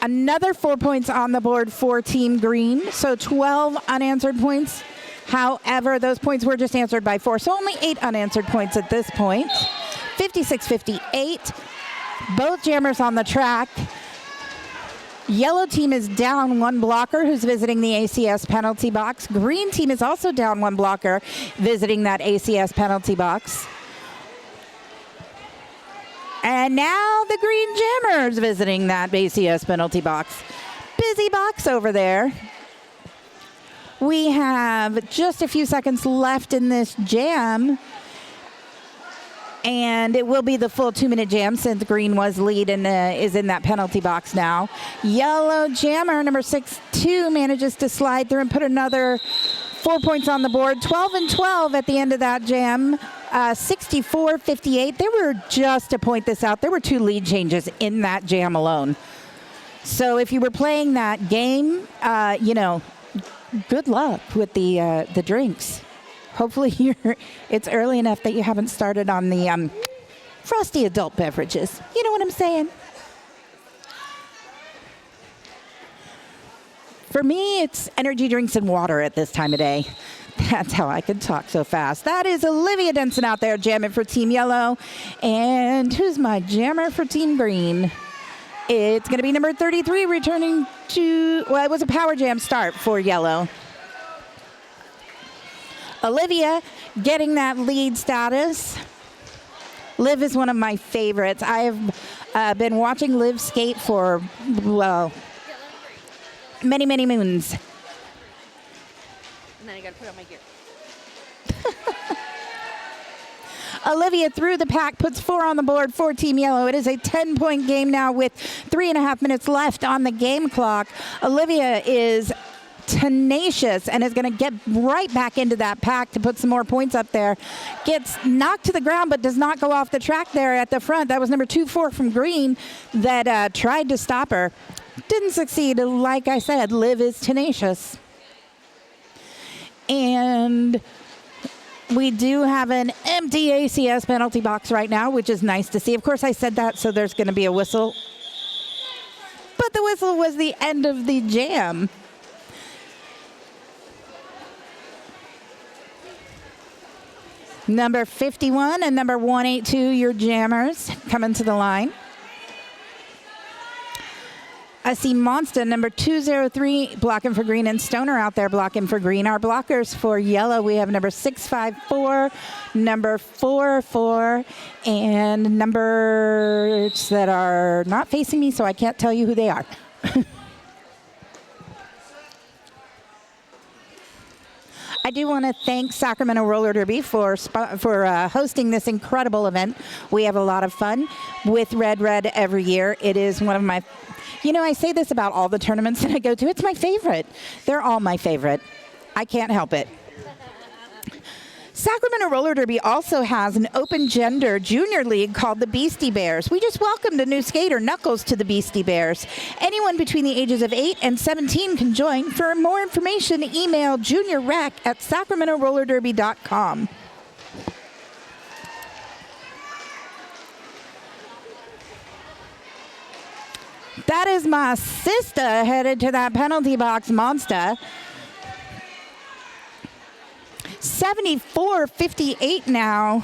Another 4 points on the board for Team Green, so 12 unanswered points. However, those points were just answered by 4, so only 8 unanswered points at this point. 56-58. Both jammers on the track. Yellow team is down 1 blocker who's visiting the ACS penalty box. Green team is also down 1 blocker visiting that ACS penalty box. And now the Green Jammers visiting that ACS penalty box. Busy box over there. We have just a few seconds left in this jam. And it will be the full 2-minute jam since Green was lead and is in that penalty box now. Yellow jammer number 62 manages to slide through and put another 4 points on the board. 12-12 at the end of that jam. 64-58. They were, just to point this out, there were 2 lead changes in that jam alone. So if you were playing that game, good luck with the drinks. Hopefully it's early enough that you haven't started on the frosty adult beverages. You know what I'm saying? For me, it's energy drinks and water at this time of day. That's how I can talk so fast. That is Olivia Denson out there jamming for Team Yellow. And who's my jammer for Team Green? It's going to be number 33 returning to, well, it was a power jam start for Yellow. Olivia getting that lead status. Liv is one of my favorites. I've been watching Liv skate for, well, many, many moons. And then I got to put on my gear. Olivia through the pack, puts 4 on the board for Team Yellow. It is a 10-point game now with 3.5 minutes left on the game clock. Olivia is tenacious and is going to get right back into that pack to put some more points up there. Gets knocked to the ground but does not go off the track there at the front. That was number 2-4 from Green that tried to stop her. Didn't succeed. Like I said, Liv is tenacious. And we do have an empty ACS penalty box right now, which is nice to see. Of course, I said that, so there's going to be a whistle. But the whistle was the end of the jam. Number 51 and number 182, your jammers, coming to the line. I see Monster, number 203, blocking for Green, and Stoner out there blocking for Green. Our blockers for Yellow, we have number 654, number 44, and numbers that are not facing me, so I can't tell you who they are. I do want to thank Sacramento Roller Derby for hosting this incredible event. We have a lot of fun with Red every year. It is one of my, I say this about all the tournaments that I go to. It's my favorite. They're all my favorite. I can't help it. Sacramento Roller Derby also has an open gender junior league called the Beastie Bears. We just welcomed a new skater, Knuckles, to the Beastie Bears. Anyone between the ages of 8 and 17 can join. For more information, email juniorrec@sacramentorollerderby.com. That is my sister headed to that penalty box, Monster. 74-58 now.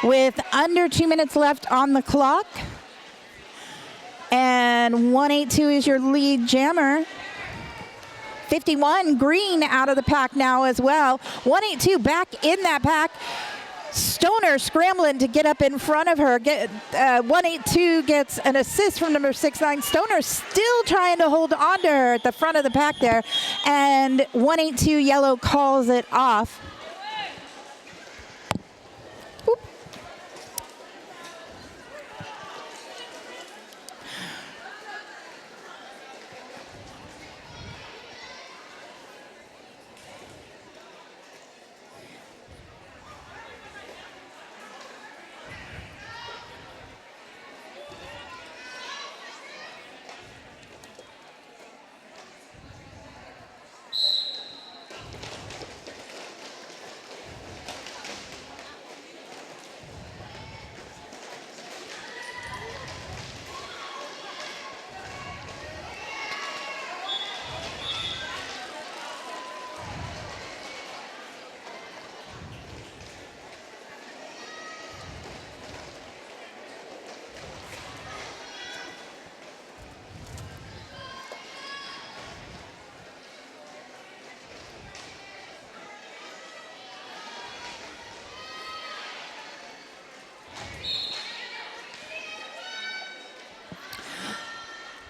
with under 2 minutes left on the clock. And 182 is your lead jammer. 51, Green out of the pack now as well. 182 back in that pack. Stoner scrambling to get up in front of her. 182 gets an assist from number 69. Stoner still trying to hold on to her at the front of the pack there. And 182 yellow calls it off. Whoop.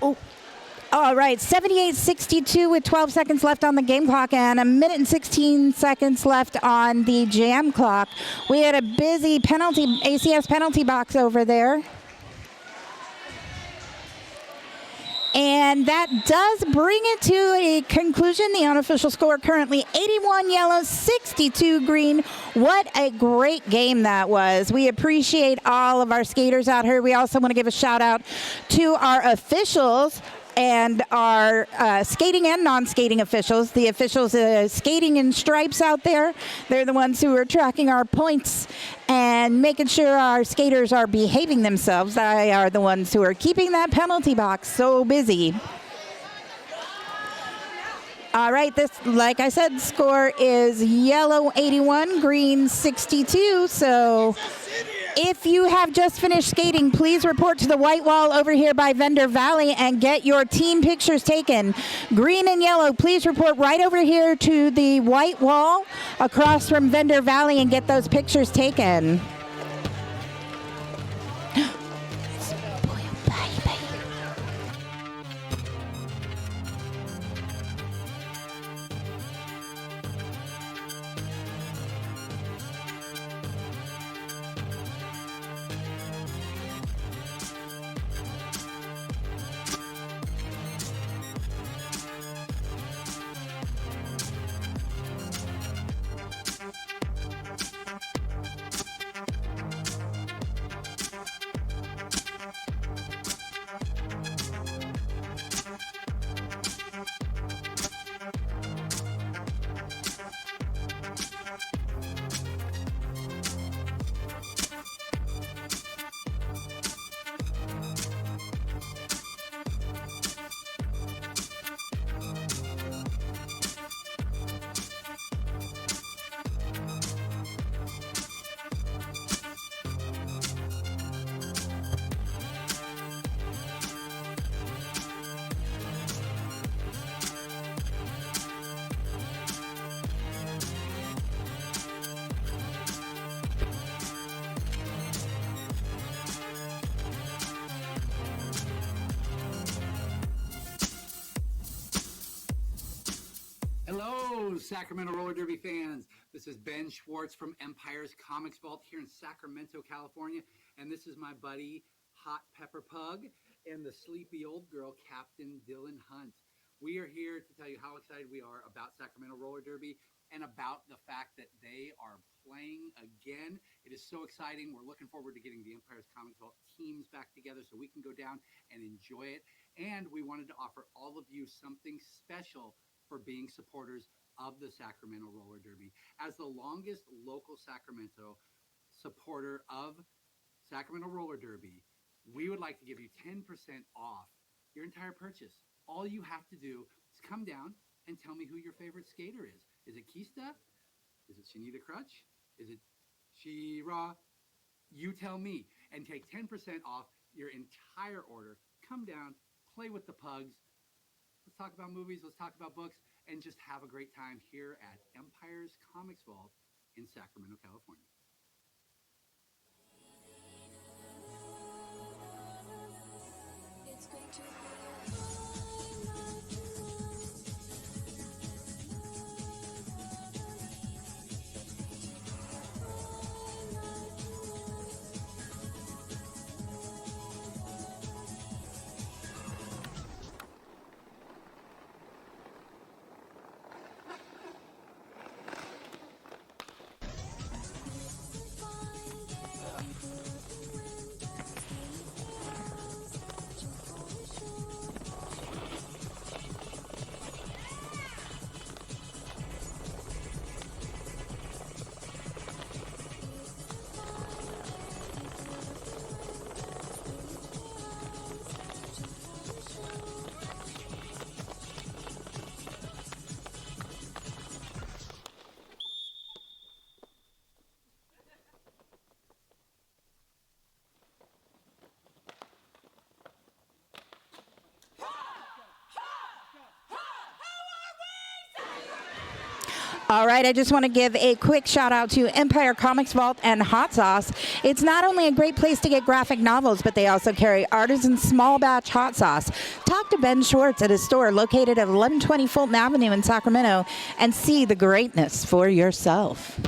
Oh, all right, 78-62 with 12 seconds left on the game clock and a minute and 16 seconds left on the jam clock. We had a busy ACS penalty box over there. And that does bring it to a conclusion. The unofficial score currently 81 yellow, 62 green. What a great game that was. We appreciate all of our skaters out here. We also want to give a shout out to our officials and our skating and non-skating officials. The officials skating in stripes out there, they're the ones who are tracking our points and making sure our skaters are behaving themselves. They are the ones who are keeping that penalty box so busy. All right, this, like I said, score is yellow 81, green 62. So if you have just finished skating, please report to the white wall over here by Vendor Valley and get your team pictures taken. Green and yellow, please report right over here to the white wall across from Vendor Valley and get those pictures taken. Hello, Sacramento Roller Derby fans. This is Ben Schwartz from Empire's Comics Vault here in Sacramento, California. And this is my buddy, Hot Pepper Pug, and the sleepy old girl, Captain Dylan Hunt. We are here to tell you how excited we are about Sacramento Roller Derby and about the fact that they are playing again. It is so exciting. We're looking forward to getting the Empire's Comics Vault teams back together so we can go down and enjoy it. And we wanted to offer all of you something special for being supporters of the Sacramento Roller Derby. As the longest local Sacramento supporter of Sacramento Roller Derby, we would like to give you 10% off your entire purchase. All you have to do is come down and tell me who your favorite skater is. Is it Kista? Is it Shanita Crutch? Is it She-Ra? You tell me, and take 10% off your entire order. Come down, play with the pugs. Let's talk about movies, let's talk about books, and just have a great time here at Empire's Comics Vault in Sacramento, California. It's going to be a highlight tonight. All right, I just want to give a quick shout out to Empire Comics Vault and Hot Sauce. It's not only a great place to get graphic novels, but they also carry artisan small batch hot sauce. Talk to Ben Schwartz at his store located at 1120 Fulton Avenue in Sacramento and see the greatness for yourself.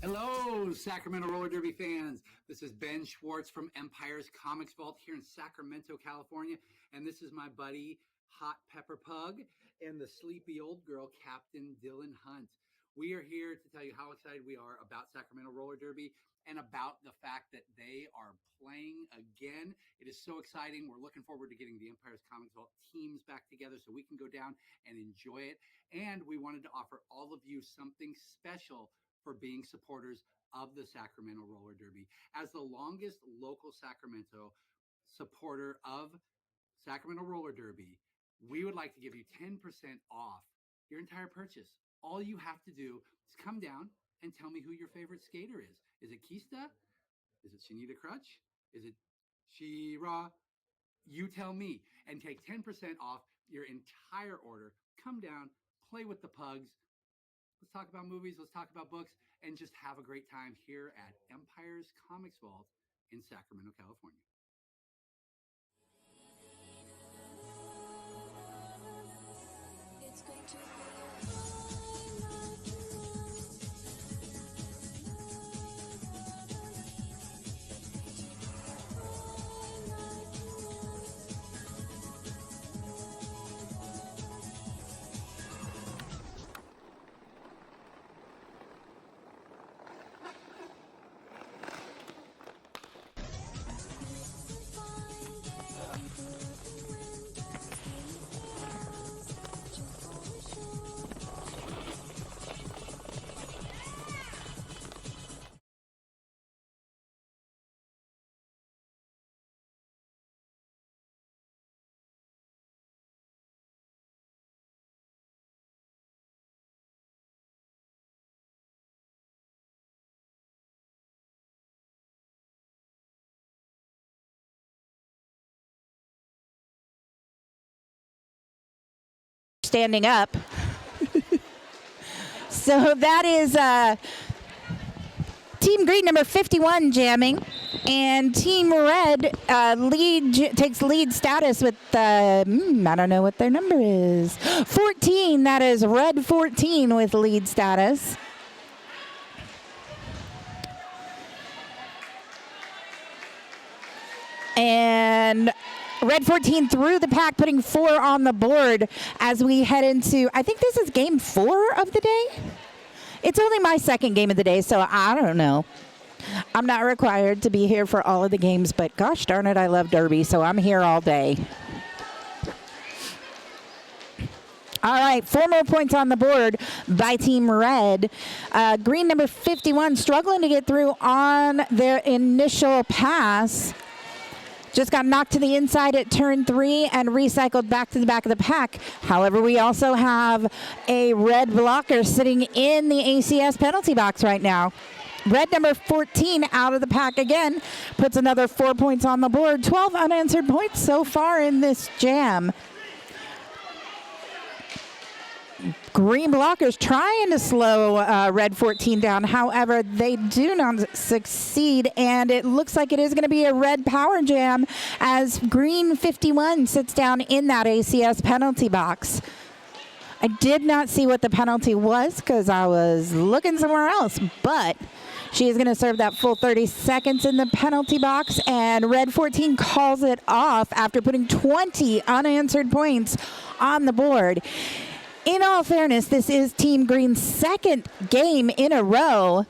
Hello, Sacramento Roller Derby fans. This is Ben Schwartz from Empire's Comics Vault here in Sacramento, California. And this is my buddy, Hot Pepper Pug, and the sleepy old girl, Captain Dylan Hunt. We are here to tell you how excited we are about Sacramento Roller Derby and about the fact that they are playing again. It is so exciting. We're looking forward to getting the Empire's Comics Vault teams back together so we can go down and enjoy it. And we wanted to offer all of you something special for being supporters of the Sacramento Roller Derby. As the longest local Sacramento supporter of Sacramento Roller Derby, we would like to give you 10% off your entire purchase. All you have to do is come down and tell me who your favorite skater is. Is it Kista? Is it Shanita Crutch? Is it She-Ra? You tell me, and take 10% off your entire order. Come down, play with the pugs. Let's talk about movies, let's talk about books, and just have a great time here at Empire's Comics Vault in Sacramento, California. It's going to be a highlight tonight. Fine day, people looking windows, in the house, searching for a show. standing up. So that is Team Green number 51 jamming, and Team Red takes lead status with I don't know what their number is. 14. That is Red 14 with lead status. And Red 14 through the pack, putting 4 on the board as we head into, I think this is game 4 of the day. It's only my second game of the day, so I don't know. I'm not required to be here for all of the games, but gosh darn it, I love Derby, so I'm here all day. All right, 4 more points on the board by Team Red. Green number 51 struggling to get through on their initial pass. Just got knocked to the inside at turn 3 and recycled back to the back of the pack. However, we also have a red blocker sitting in the ACS penalty box right now. Red number 14 out of the pack again, puts another 4 points on the board. 12 unanswered points so far in this jam. Green blockers trying to slow Red 14 down. However, they do not succeed, and it looks like it is going to be a red power jam as Green 51 sits down in that ACS penalty box. I did not see what the penalty was because I was looking somewhere else, but she is going to serve that full 30 seconds in the penalty box, and Red 14 calls it off after putting 20 unanswered points on the board. In all fairness, this is Team Green's second game in a row.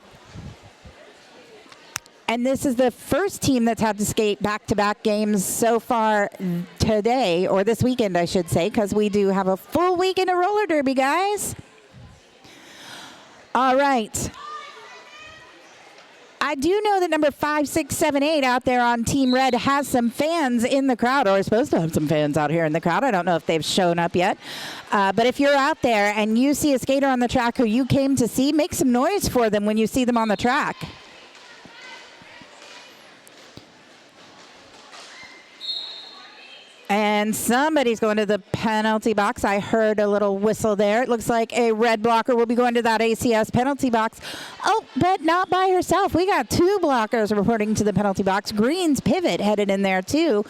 And this is the first team that's had to skate back-to-back games so far today, or this weekend, I should say, because we do have a full weekend of roller derby, guys. All right. I do know that number 5, 6, 7, 8 out there on Team Red has some fans in the crowd, or is supposed to have some fans out here in the crowd. I don't know if they've shown up yet. But if you're out there and you see a skater on the track who you came to see, make some noise for them when you see them on the track. And somebody's going to the penalty box. I heard a little whistle there. It looks like a red blocker will be going to that ACS penalty box. Oh, but not by herself. We got 2 blockers reporting to the penalty box. Green's pivot headed in there too.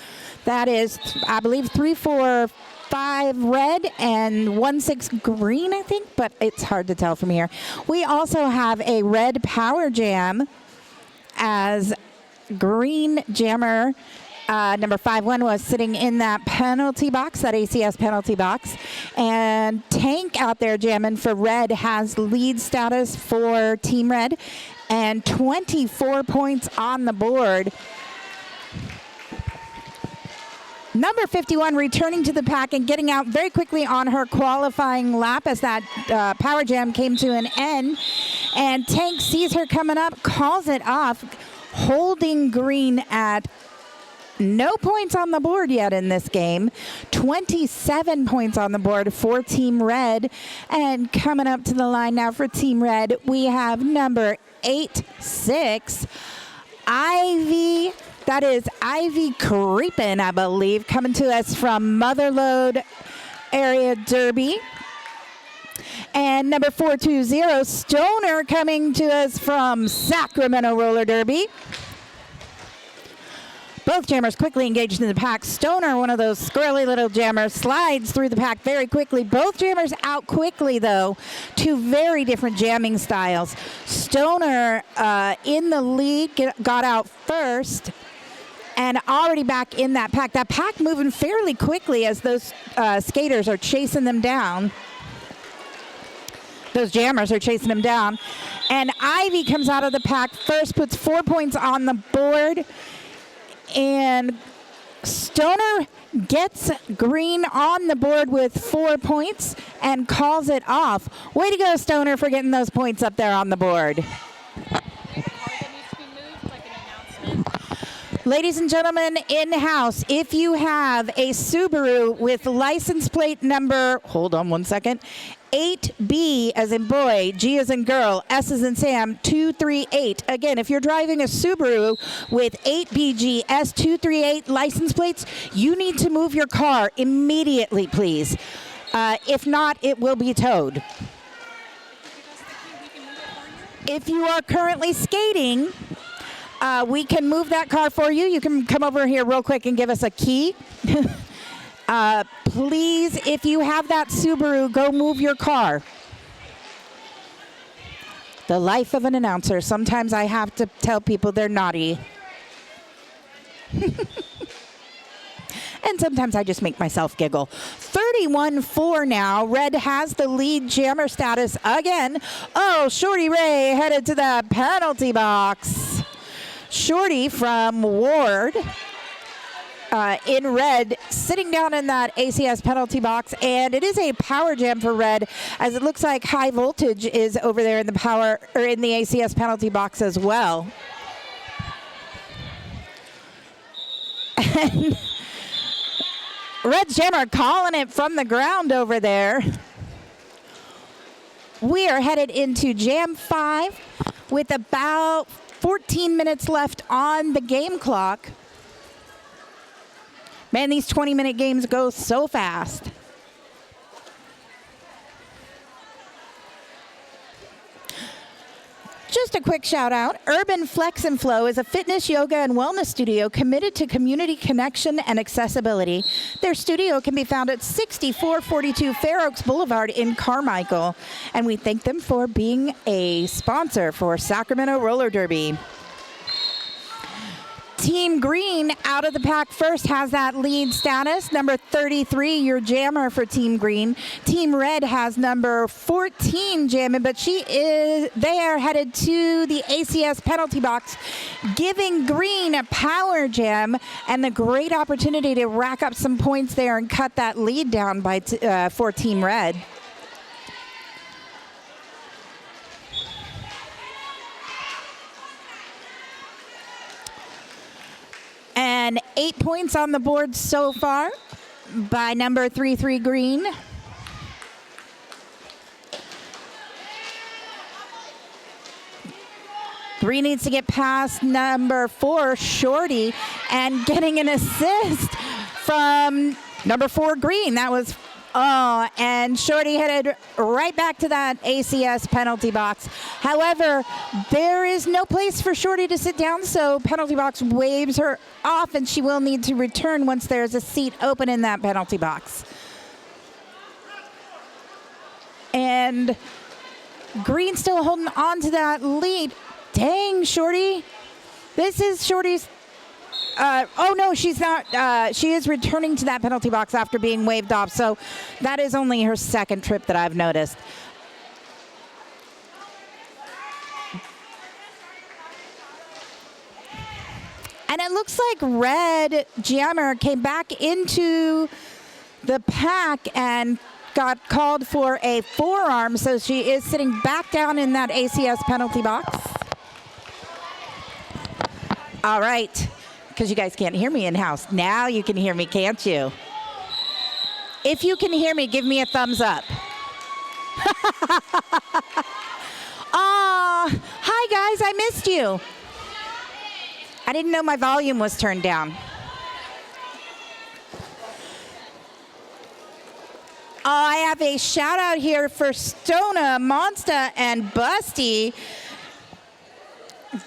That is, I believe, 3, 4, 5 red and 1, 6 green, I think, but it's hard to tell from here. We also have a red power jam as Green jammer number 5-1 was sitting in that penalty box, that ACS penalty box. And Tank out there jamming for Red has lead status for Team Red and 24 points on the board. Number 51 returning to the pack and getting out very quickly on her qualifying lap as that power jam came to an end. And Tank sees her coming up, calls it off, holding Green at no points on the board yet in this game. 27 points on the board for Team Red. And coming up to the line now for Team Red, we have number 8-6, Ivy. That is Ivy Creepin, I believe, coming to us from Motherlode Area Derby. And number 420, Stoner, coming to us from Sacramento Roller Derby. Both jammers quickly engaged in the pack. Stoner, one of those squirrely little jammers, slides through the pack very quickly. Both jammers out quickly, though. 2 very different jamming styles. Stoner in the lead, got out first and already back in that pack. That pack moving fairly quickly as those skaters are chasing them down. Those jammers are chasing them down. And Ivy comes out of the pack first, puts 4 points on the board. And Stoner gets Green on the board with 4 points and calls it off. Way to go, Stoner, for getting those points up there on the board. Ladies and gentlemen, in-house, if you have a Subaru with license plate number, hold on one second, 8B as in boy, G as in girl, S as in Sam, 238. Again, if you're driving a Subaru with 8BG S238 license plates, you need to move your car immediately, please. If not, it will be towed. If you are currently skating, we can move that car for you. You can come over here real quick and give us a key. Please, if you have that Subaru, go move your car. The life of an announcer. Sometimes I have to tell people they're naughty. And sometimes I just make myself giggle. 31-4 now. Red has the lead jammer status again. Oh, Shorty Ray headed to the penalty box. Shorty from Ward in red, sitting down in that ACS penalty box, and it is a power jam for Red, as it looks like high voltage is over there in the power or in the ACS penalty box as well. And Red's jammer calling it from the ground over there. We are headed into Jam 5 with about 14 minutes left on the game clock. Man, these 20-minute games go so fast. Just a quick shout out. Urban Flex and Flow is a fitness, yoga, and wellness studio committed to community connection and accessibility. Their studio can be found at 6442 Fair Oaks Boulevard in Carmichael. And we thank them for being a sponsor for Sacramento Roller Derby. Team Green out of the pack first has that lead status. Number 33, your jammer for Team Green. Team Red has number 14 jamming, but they are headed to the ACS penalty box, giving Green a power jam and the great opportunity to rack up some points there and cut that lead down by for Team Red. And 8 points on the board so far by number 33 Green. Green needs to get past number 4 Shorty and getting an assist from number 4 Green. That was and Shorty headed right back to that ACS penalty box. However, there is no place for Shorty to sit down, so penalty box waves her off, and she will need to return once there's a seat open in that penalty box. And Green still holding on to that lead. Dang, Shorty. This is Shorty's. Oh, no, she's not. She is returning to that penalty box after being waved off. So that is only her second trip that I've noticed. And it looks like Red Jammer came back into the pack and got called for a forearm. So she is sitting back down in that ACS penalty box. All right. Because you guys can't hear me in-house. Now you can hear me, can't you? If you can hear me, give me a thumbs up. Hi guys, I missed you. I didn't know my volume was turned down. I have a shout out here for Stona, Monsta, and Busty.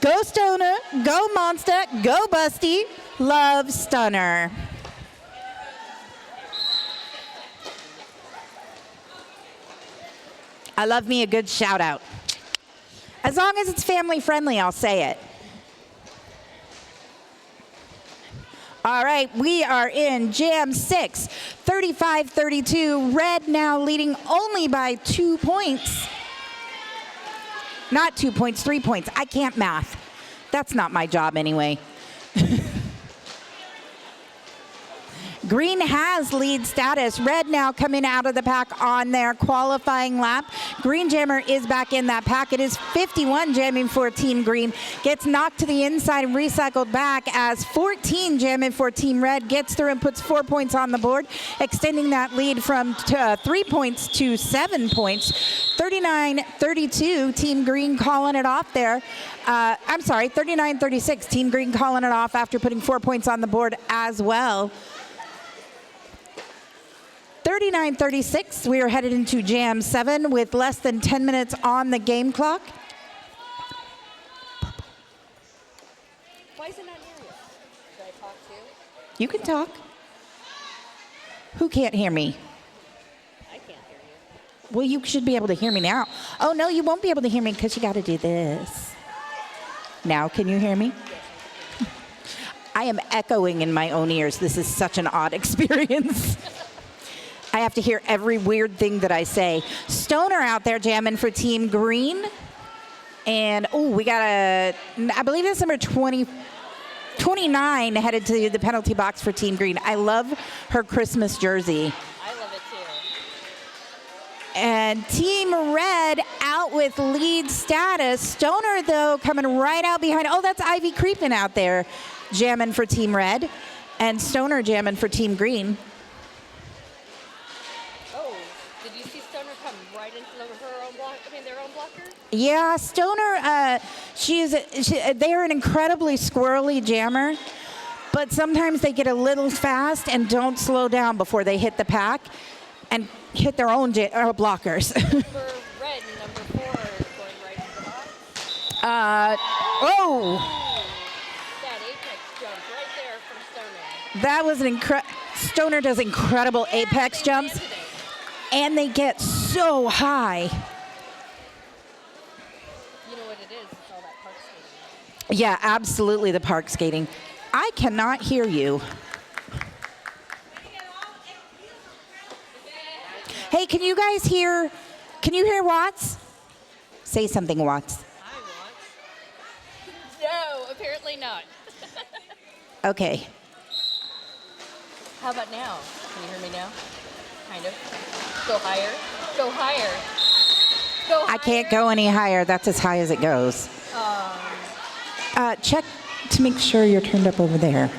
Go Stona, go Monster, go Busty, love Stunner. I love me a good shout out. As long as it's family friendly, I'll say it. All right, we are in Jam 6, 35-32. Red now leading only by 2 points. Not 2 points, 3 points. I can't math. That's not my job anyway. Green has lead status. Red now coming out of the pack on their qualifying lap. Green Jammer is back in that pack. It is 51 jamming for Team Green. Gets knocked to the inside and recycled back as 14 jamming for Team Red. Gets through and puts 4 points on the board, extending that lead from 3 points to 7 points. 39-32, Team Green calling it off there. I'm sorry, 39-36, Team Green calling it off after putting 4 points on the board as well. 39-36. We are headed into Jam 7 with less than 10 minutes on the game clock. Why is it not near you? Should I talk too? You can talk. Who can't hear me? I can't hear you. Well, you should be able to hear me now. Oh, no, you won't be able to hear me because you got to do this. Now, can you hear me? I am echoing in my own ears. This is such an odd experience. I have to hear every weird thing that I say. Stoner out there jamming for Team Green. And, oh, we got I believe that's number 29 headed to the penalty box for Team Green. I love her Christmas jersey. I love it too. And Team Red out with lead status. Stoner, though, coming right out behind. Oh, that's Ivy Creepin out there jamming for Team Red. And Stoner jamming for Team Green. Oh, did you see Stoner come right into their own blocker? Yeah, Stoner, they're an incredibly squirrely jammer, but sometimes they get a little fast and don't slow down before they hit the pack and hit their own blockers. For Red, number 4 is going right into the box. Oh, That apex jump right there from Stoner. that was Stoner does incredible apex They jumps, landed it. and they get so high. You know what it is? It's all that park skating. Yeah, absolutely, the park skating. I cannot hear you. Hey, can you guys hear? Can you hear Watts? Say something, Watts. I want. No, apparently not. Okay. How about now? Can you hear me now? Kind of. Go higher. Go higher. Go higher. I can't go any higher. That's as high as it goes. Check to make sure you're turned up over there.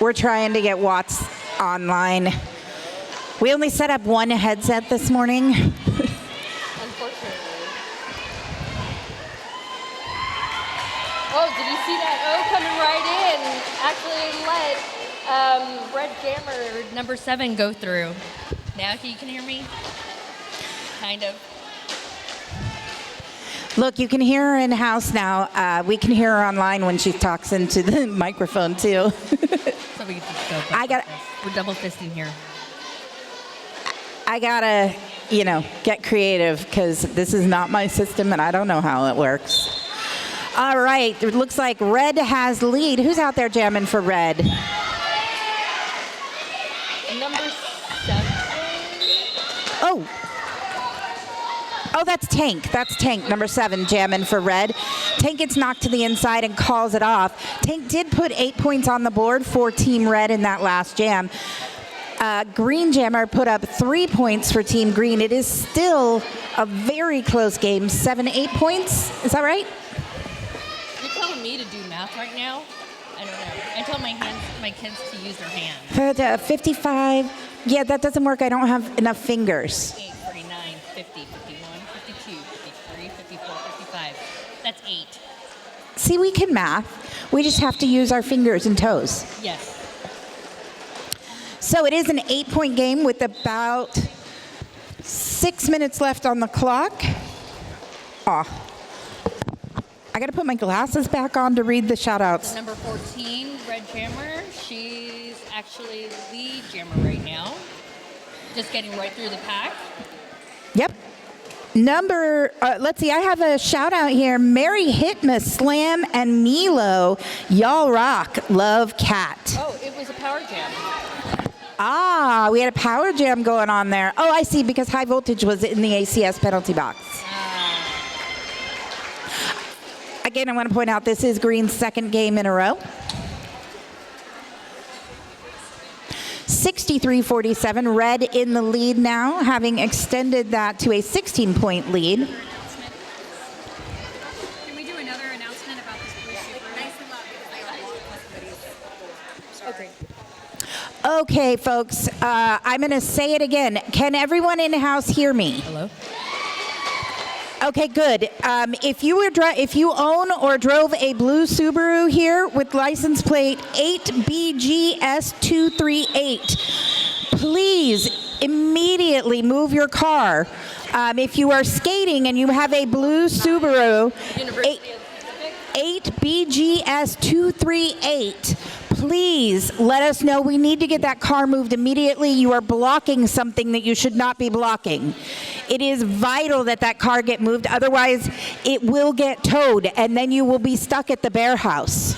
We're trying to get Watts online. We only set up one headset this morning. Unfortunately. Oh, did you see that? Oh, coming right in. Actually let Red Jammer number 7 go through. Now you can hear me? Kind of. Look, you can hear her in house now. We can hear her online when she talks into the microphone too. So we can just go. We're double fisting here. I gotta, get creative because this is not my system and I don't know how it works. All right, it looks like Red has lead. Who's out there jamming for Red? Number 7. Oh, that's Tank. That's Tank, number 7, jamming for Red. Tank gets knocked to the inside and calls it off. Tank did put 8 points on the board for Team Red in that last jam. Green Jammer put up 3 points for Team Green. It is still a very close game, 7-8 points. Is that right? You're telling me to do math right now? I don't know. I tell my kids to use their hands. But, 55. Yeah, that doesn't work. I don't have enough fingers. 8, 49, 50, 51, 52, 53, 54, 55. That's 8. See, we can math. We just have to use our fingers and toes. Yes. So it is an 8-point game with about 6 minutes left on the clock. Aw. I got to put my glasses back on to read the shout-outs. Number 14, Red Jammer. She's actually the lead jammer right now. Just getting right through the pack. Yep. Let's see, I have a shout-out here. Mary Hitma, Slam, and Milo. Y'all rock. Love Cat. Oh, it was a power jam. Ah, we had a power jam going on there. Oh, I see, because High Voltage was in the ACS penalty box. Again, I want to point out this is Green's second game in a row. 63-47, Red in the lead now, having extended that to a 16-point lead. Can we do another announcement about this blue super? Nice and loud because I Okay. Okay, folks, I'm going to say it again. Can everyone in the house hear me? Hello? Okay, good. If you own or drove a blue Subaru here with license plate 8BGS238, please immediately move your car. If you are skating and you have a blue Subaru 8BGS238, please let us know. We need to get that car moved immediately. You are blocking something that you should not be blocking. It is vital that that car get moved. Otherwise, it will get towed, and then you will be stuck at the bear house.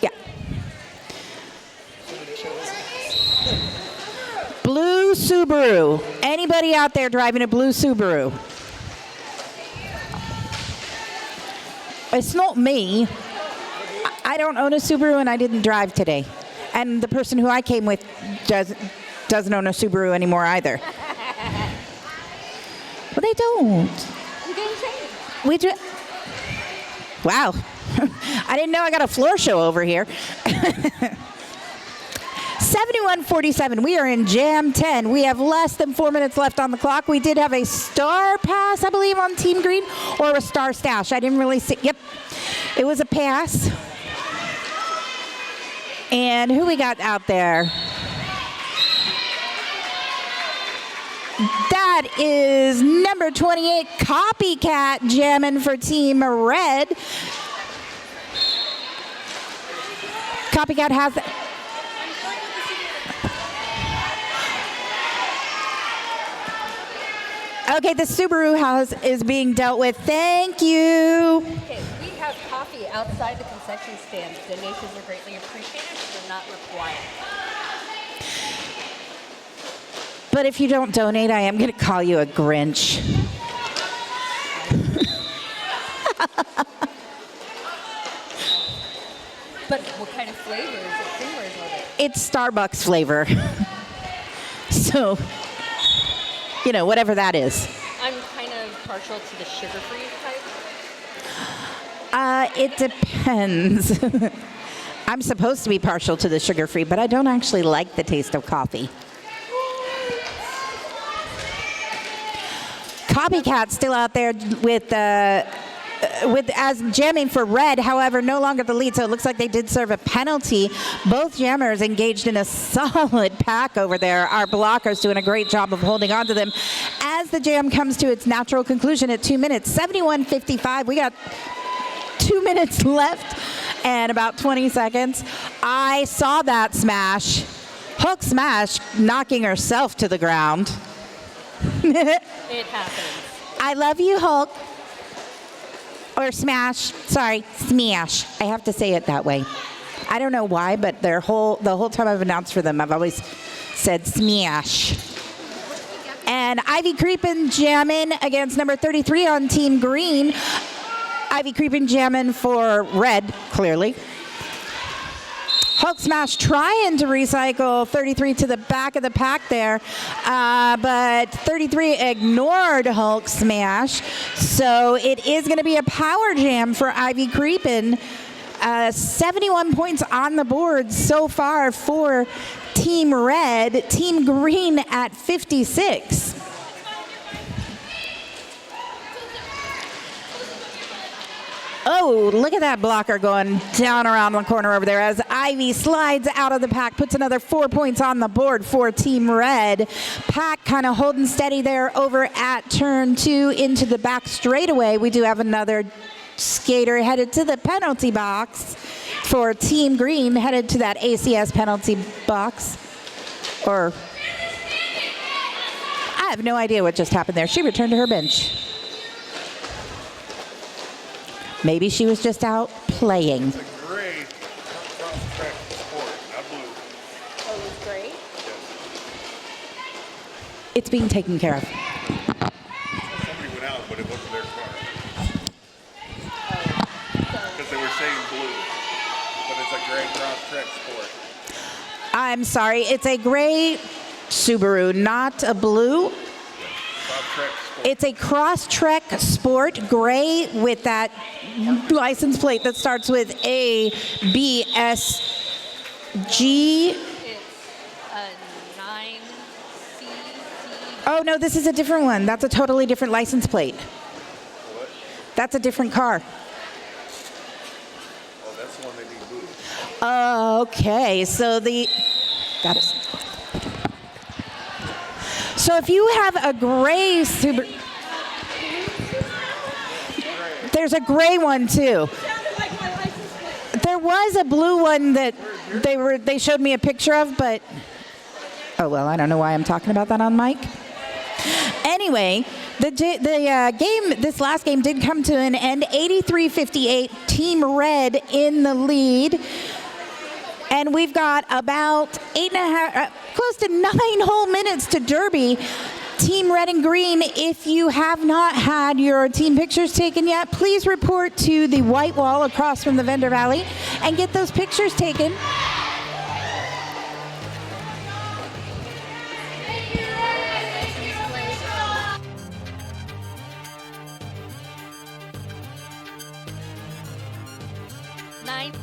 Yeah. Blue Subaru. Anybody out there driving a blue Subaru? It's not me. I don't own a Subaru, and I didn't drive today. And the person who I came with doesn't own a Subaru anymore either. Well, they don't. You didn't say it. Wow. I didn't know I got a floor show over here. 71:47. We are in Jam 10. We have less than 4 minutes left on the clock. We did have a star pass, I believe, on Team Green, or a star stash. I didn't really see. Yep. It was a pass. And who we got out there? That is number 28, Copycat, jamming for Team Red. Copycat has... Okay, the Subaru house is being dealt with. Thank you. Okay, we have coffee outside the concession stand. Donations are greatly appreciated, but they're not required. But if you don't donate, I am going to call you a Grinch. But what kind of flavor is it? Flavors of it? It's Starbucks flavor. So, you know, whatever that is. I'm kind of partial to the sugar-free type. It depends. I'm supposed to be partial to the sugar-free, but I don't actually like the taste of coffee. Copycat still out there with as jamming for Red, however, no longer the lead, so it looks like they did serve a penalty. Both jammers engaged in a solid pack over there. Our blockers doing a great job of holding on to them as the jam comes to its natural conclusion at 2 minutes. 71:55. We got 2 minutes left and about 20 seconds. I saw that smash. Hook smash, knocking herself to the ground. It happens. I love you, Hulk. Or smash. Sorry, smash. I have to say it that way. I don't know why, but the whole time I've announced for them, I've always said smash. And Ivy Creepin jamming against number 33 on Team Green. Ivy Creepin jamming for Red, clearly. Hulk Smash trying to recycle 33 to the back of the pack there, but 33 ignored Hulk Smash. So it is going to be a power jam for Ivy Creepin. 71 points on the board so far for Team Red. Team Green at 56. Oh, look at that blocker going down around the corner over there as Ivy slides out of the pack, puts another 4 points on the board for Team Red. Pack kind of holding steady there over at turn 2 into the back straightaway. We do have another skater headed to the penalty box for Team Green, headed to that ACS penalty box. Or, I have no idea what just happened there. She returned to her bench. Maybe she was just out playing. It's a gray cross-track sport, not blue. Oh, it was great. It's being taken care of. Somebody went out, but it wasn't their car. Because they were saying blue. But it's a gray cross-track sport. I'm sorry, it's a gray Subaru, not a blue. Cross-track sport. It's a cross-trek sport, gray with that license plate that starts with A, B, S, G. It's a 9C. Oh, no, this is a different one. That's a totally different license plate. What? That's a different car. Oh, that's the one they need moved. Okay, so got it. So if you have a gray Subaru, there's a gray one too. There was a blue one that they showed me a picture of, but oh well, I don't know why I'm talking about that on mic. Anyway, the game, this last game did come to an end. 83-58, Team Red in the lead. And we've got about 8.5, close to 9 whole minutes to Derby. Team Red and Green, if you have not had your team pictures taken yet, please report to the white wall across from the vendor valley and get those pictures taken. Nine.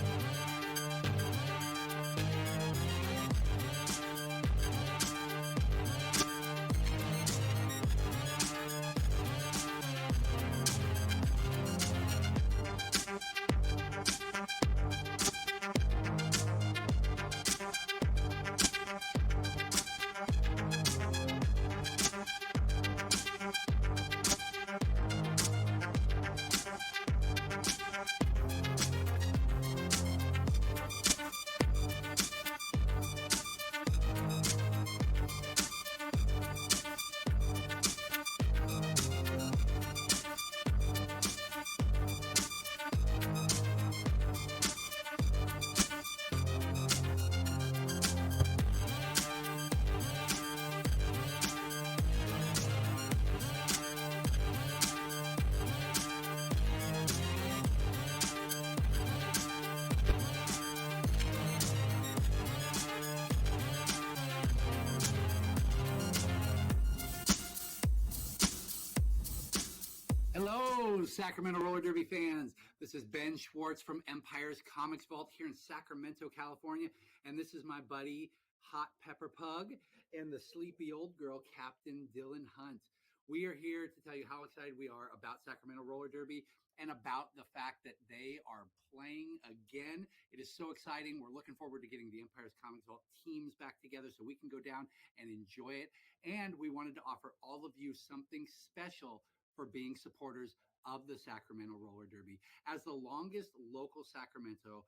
Hello, Sacramento Roller Derby fans. This is Ben Schwartz from Empire's Comics Vault here in Sacramento, California. And this is my buddy, Hot Pepper Pug, and the sleepy old girl, Captain Dylan Hunt. We are here to tell you how excited we are about Sacramento Roller Derby and about the fact that they are playing again. It is so exciting. We're looking forward to getting the Empire's Comics Vault teams back together so we can go down and enjoy it. And we wanted to offer all of you something special for being supporters of the Sacramento Roller Derby. As the longest local Sacramento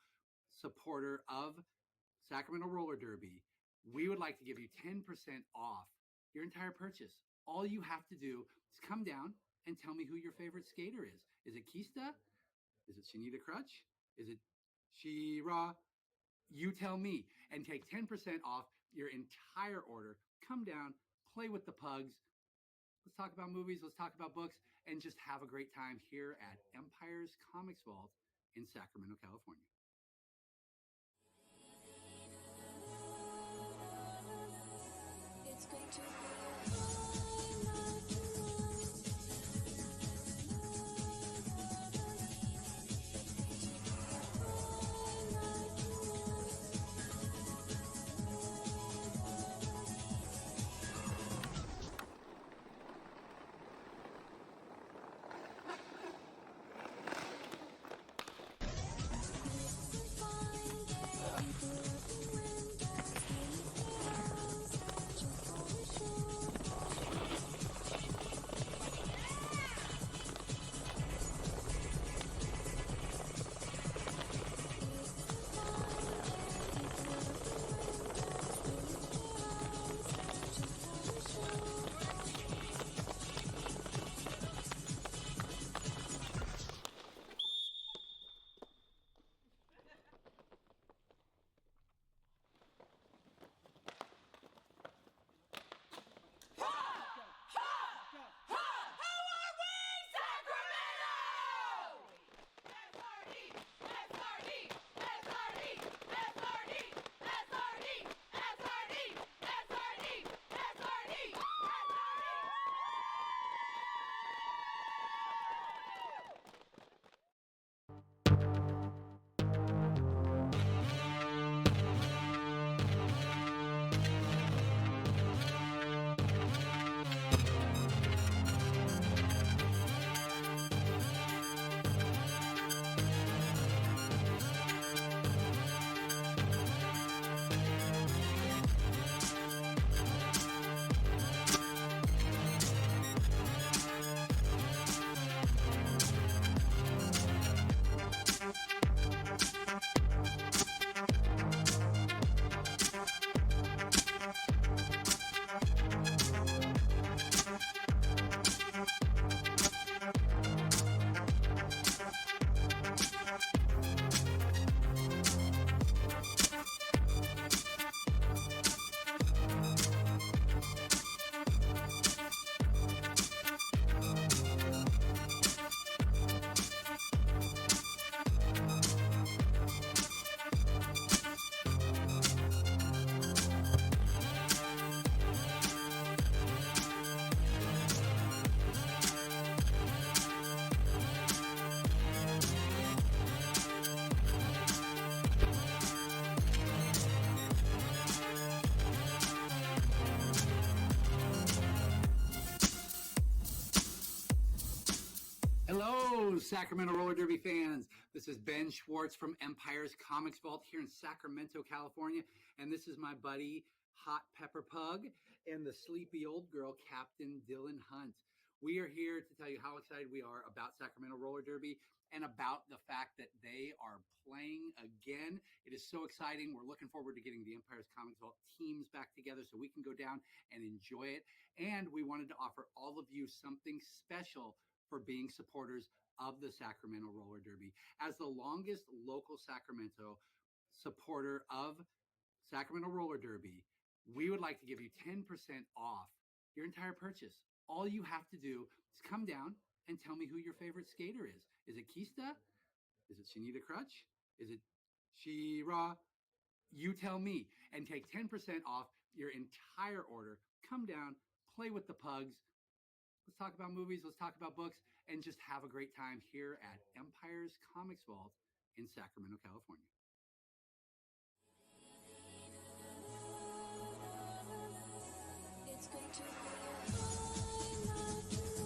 supporter of Sacramento Roller Derby, we would like to give you 10% off your entire purchase. All you have to do is come down and tell me who your favorite skater is. Is it Kista? Is it Shanita Crutch? Is it She-Ra? You tell me, and take 10% off your entire order. Come down, play with the pugs. Let's talk about movies, let's talk about books, and just have a great time here at Empire's Comics Vault in Sacramento, California. It's going to be a highlight tonight. Find it, when that's in the house, just for the show. Sacramento Roller Derby fans. This is Ben Schwartz from Empire's Comics Vault here in Sacramento, California. And this is my buddy, Hot Pepper Pug, and the sleepy old girl, Captain Dylan Hunt. We are here to tell you how excited we are about Sacramento Roller Derby and about the fact that they are playing again. It is so exciting. We're looking forward to getting the Empire's Comics Vault teams back together so we can go down and enjoy it. And we wanted to offer all of you something special for being supporters of the Sacramento Roller Derby. As the longest local Sacramento supporter of Sacramento Roller Derby, we would like to give you 10% off your entire purchase. All you have to do is come down and tell me who your favorite skater is. Is it Kista? Is it Shanita Crutch? Is it She-Ra? You tell me, and take 10% off your entire order. Come down, play with the pugs. Let's talk about movies, let's talk about books, and just have a great time here at Empire's Comics Vault in Sacramento, California. It's going to be a fine night tonight.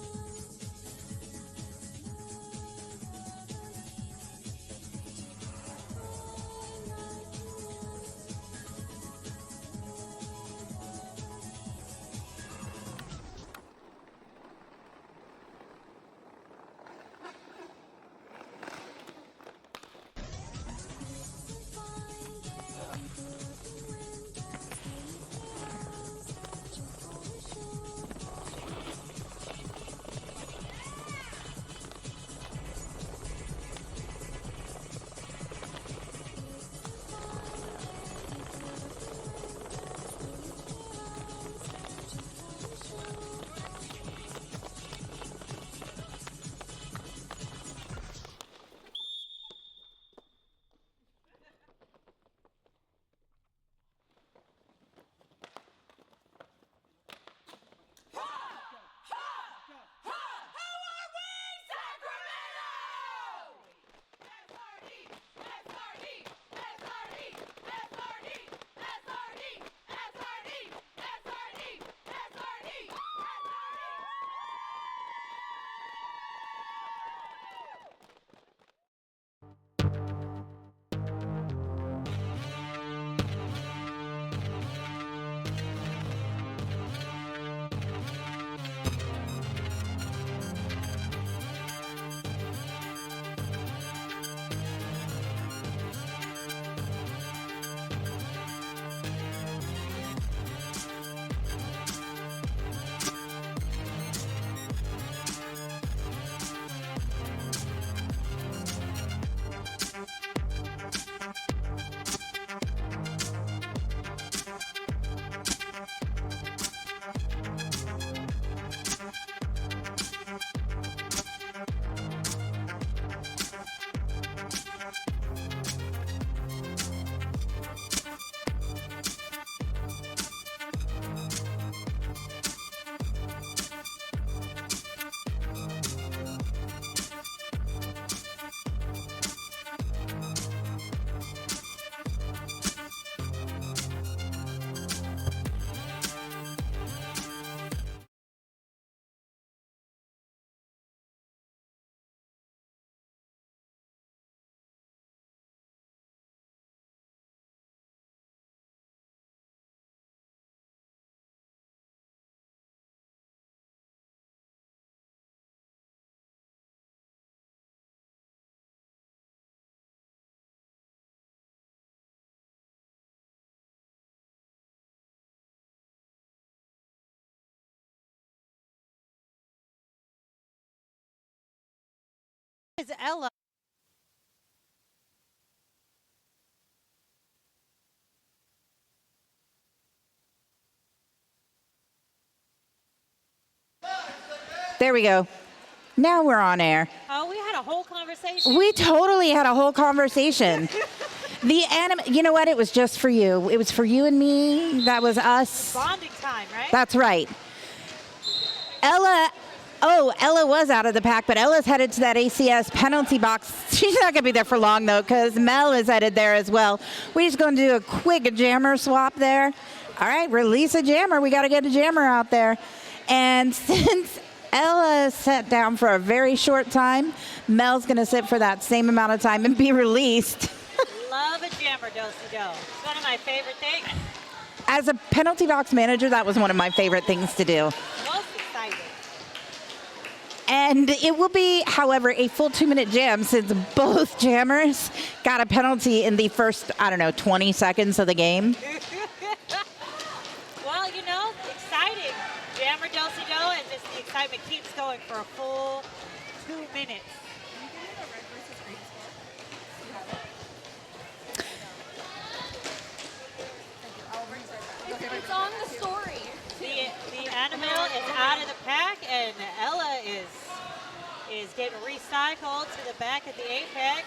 Is Ella. There we go. Now we're on air. Oh, we had a whole conversation. We totally had a whole conversation. The you know what? It was just for you. It was for you and me. That was us. Bonding time, right? That's right. Ella was out of the pack, but Ella's headed to that ACS penalty box. She's not going to be there for long, though, because Mel is headed there as well. We're just going to do a quick jammer swap there. All right, release a jammer. We got to get a jammer out there. And since Ella sat down for a very short time. Mel's going to sit for that same amount of time and be released. Love a jammer do-si-do. It's one of my favorite things. As a penalty box manager, that was one of my favorite things to do. Most exciting. And it will be, however, a full 2-minute jam since both jammers got a penalty in the first, 20 seconds of the game. Well, exciting. Jammer do-si-do, and just the excitement keeps going for a full 2 minutes. It's on the story. The animal is out of the pack, and Ella is getting recycled to the back at the apex.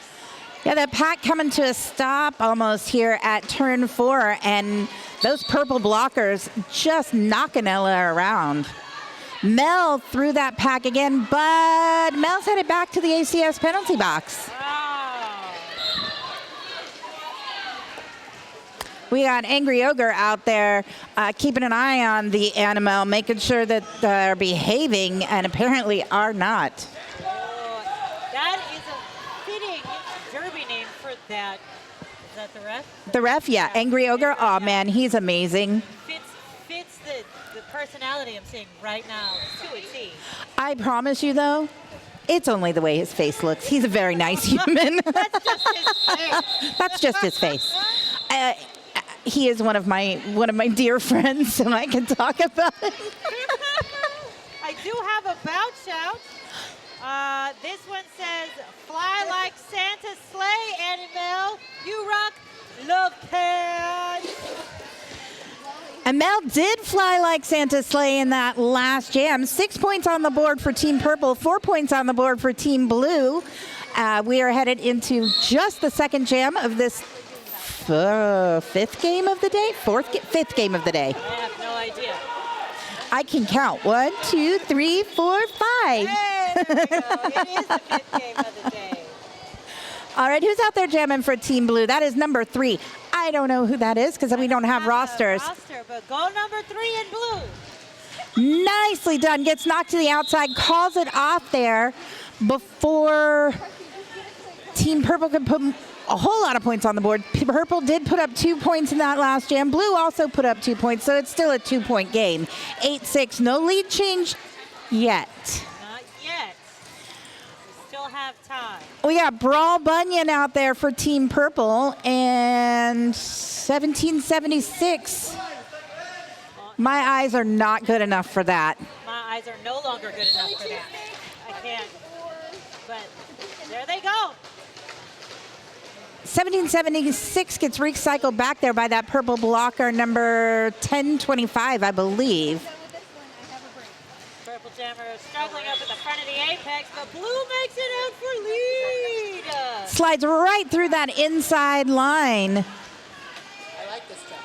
Yeah, the pack coming to a stop almost here at turn 4, and those purple blockers just knocking Ella around. Mel threw that pack again, but Mel's headed back to the ACS penalty box. We got Angry Ogre out there keeping an eye on the animal, making sure that they're behaving, and apparently are not. That is a fitting derby name for that. Is that the ref? The ref, yeah. Angry Ogre, oh man, he's amazing. Fits the personality I'm seeing right now to a T. I promise you though, it's only the way his face looks. He's a very nice human. That's just his face. That's just his face. He is one of my dear friends, so I can talk about it. I do have a bout shout. This one says, "Fly like Santa sleigh, Annabelle. You rock, love cats." And Mel did fly like Santa's sleigh in that last jam. 6 points on the board for Team Purple, 4 points on the board for Team Blue. We are headed into just the second jam of this fifth game of the day? Fifth game of the day. I have no idea. I can count. 1, 2, 3, 4, 5. Hey, there we go. It is the fifth game of the day. All right, who's out there jamming for Team Blue? That is number 3. I don't know who that is because we don't have rosters. But go number 3 in blue. Nicely done. Gets knocked to the outside, calls it off there before Team Purple could put a whole lot of points on the board. Purple did put up 2 points in that last jam. Blue also put up 2 points, so it's still a 2-point game. 8-6, no lead change yet. Not yet. We still have time. We got Brawl Bunyan out there for Team Purple and 1776. My eyes are not good enough for that. My eyes are no longer good enough for that. I can't. But there they go. 1776 gets recycled back there by that purple blocker, number 1025, I believe. Purple Jammer is struggling up at the front of the apex, but Blue makes it out for lead. Slides right through that inside line. I like this job.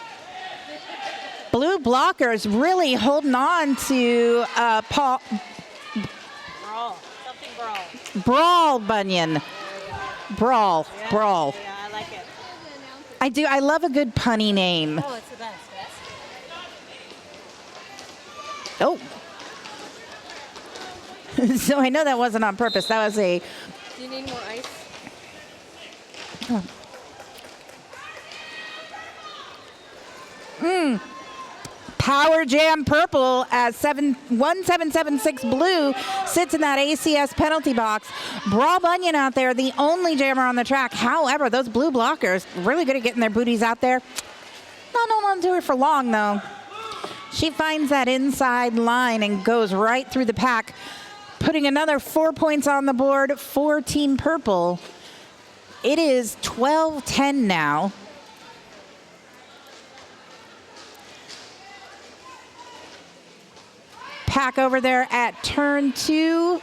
Blue blockers really holding on to Brawl. Something brawl. Brawl Bunyan. Brawl. Yeah, Brawl. Yeah, I like it. I do. I love a good punny name. Oh, it's the best. Oh. So I know that wasn't on purpose. That was a... Do you need more ice? Power Jam Purple as 1776 Blue sits in that ACS penalty box. Brawl Bunyan out there, the only jammer on the track. However, those blue blockers really good at getting their booties out there. Not on to her for long, though. She finds that inside line and goes right through the pack, putting another 4 points on the board for Team Purple. It is 12-10 now. Pack over there at turn 2,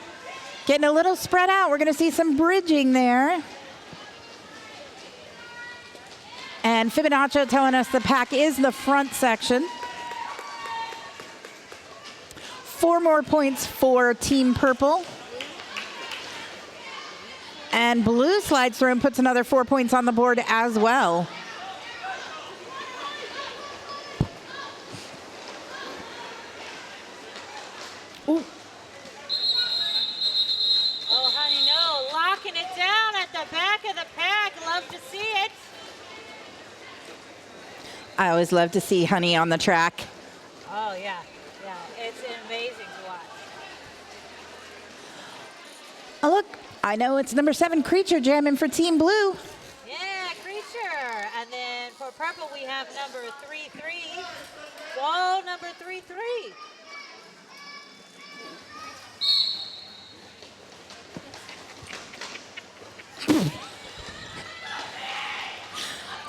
getting a little spread out. We're going to see some bridging there. And Fibonacci telling us the pack is the front section. 4 more points for Team Purple. And Blue slides through and puts another 4 points on the board as well. Ooh. love to see it. I always love to see Honey on the track. Oh, yeah. Yeah, it's amazing to watch. Oh, look, I know it's number 7 Creature jamming for Team Blue. Yeah, Creature. And then for purple, we have number 3-3. Whoa, number 3-3.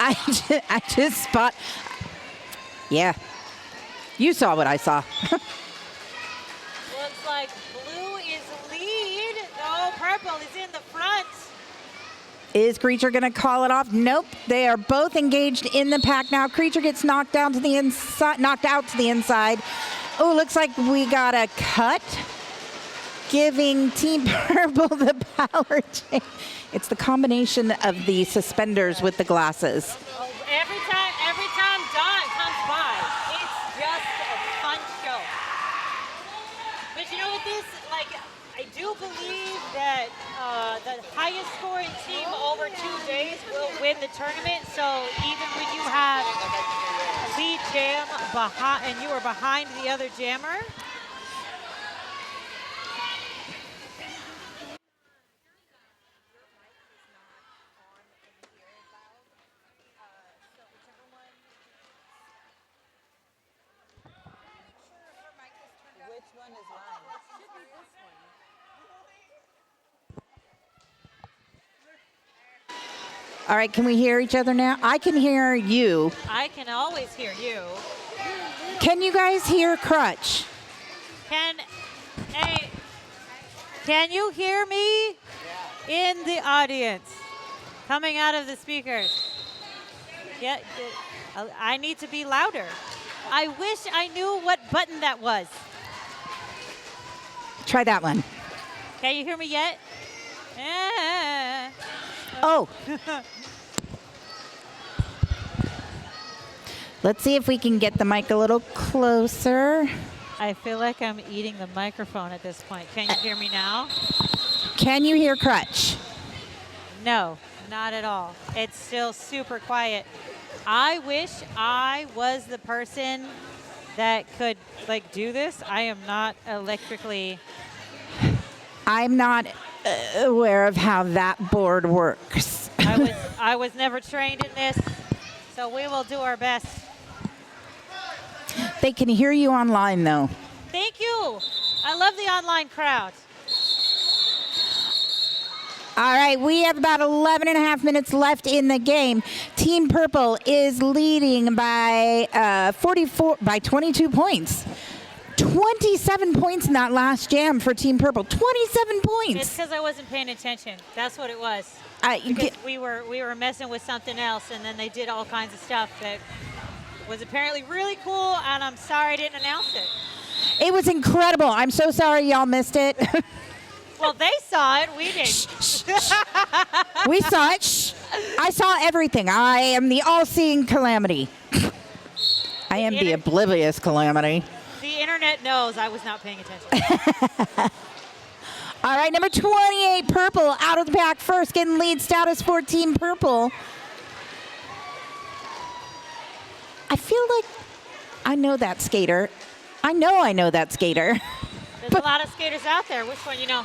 I just spot. Yeah, you saw what I saw. Looks like blue is lead. No, purple is in the front. Is Creature going to call it off? Nope. They are both engaged in the pack now. Creature gets knocked down to the inside, knocked out to the inside. Oh, looks like we got a cut, giving Team Purple the power change. It's the combination of the suspenders with the glasses. Oh, every time Dawn comes by, it's just a fun show. But you know what this, like, I do believe that the highest scoring team over 2 days will win the tournament. So even when you have a lead jam behind, and you are behind the other jammer, All right, can we hear each other now? I can hear you. I can always hear you. Can you guys hear Crutch? Can you hear me in the audience coming out of the speakers? Yeah, I need to be louder. I wish I knew what button that was. Try that one. Can you hear me yet? Oh. Let's see if we can get the mic a little closer. I feel like I'm eating the microphone at this point. Can you hear me now? Can you hear Crutch? No, not at all. It's still super quiet. I wish I was the person that could like do this. I am not electrically. I'm not aware of how that board works. I was never trained in this, so we will do our best. They can hear you online, though. Thank you. I love the online crowd. All right, we have about 11 and a half minutes left in the game. Team Purple is leading by 22 points. 27 points in that last jam for Team Purple. 27 points. It's because I wasn't paying attention. That's what it was. Because we were messing with something else, and then they did all kinds of stuff that was apparently really cool, and I'm sorry I didn't announce it. It was incredible. I'm so sorry y'all missed it. Well, they saw it. We didn't. We saw it. Shh. I saw everything. I am the all-seeing calamity. I am the oblivious calamity. The internet knows I was not paying attention. All right, number 28, Purple, out of the pack first, getting lead status for Team Purple. I feel like I know that skater. I know that skater. There's a lot of skaters out there. Which one you know?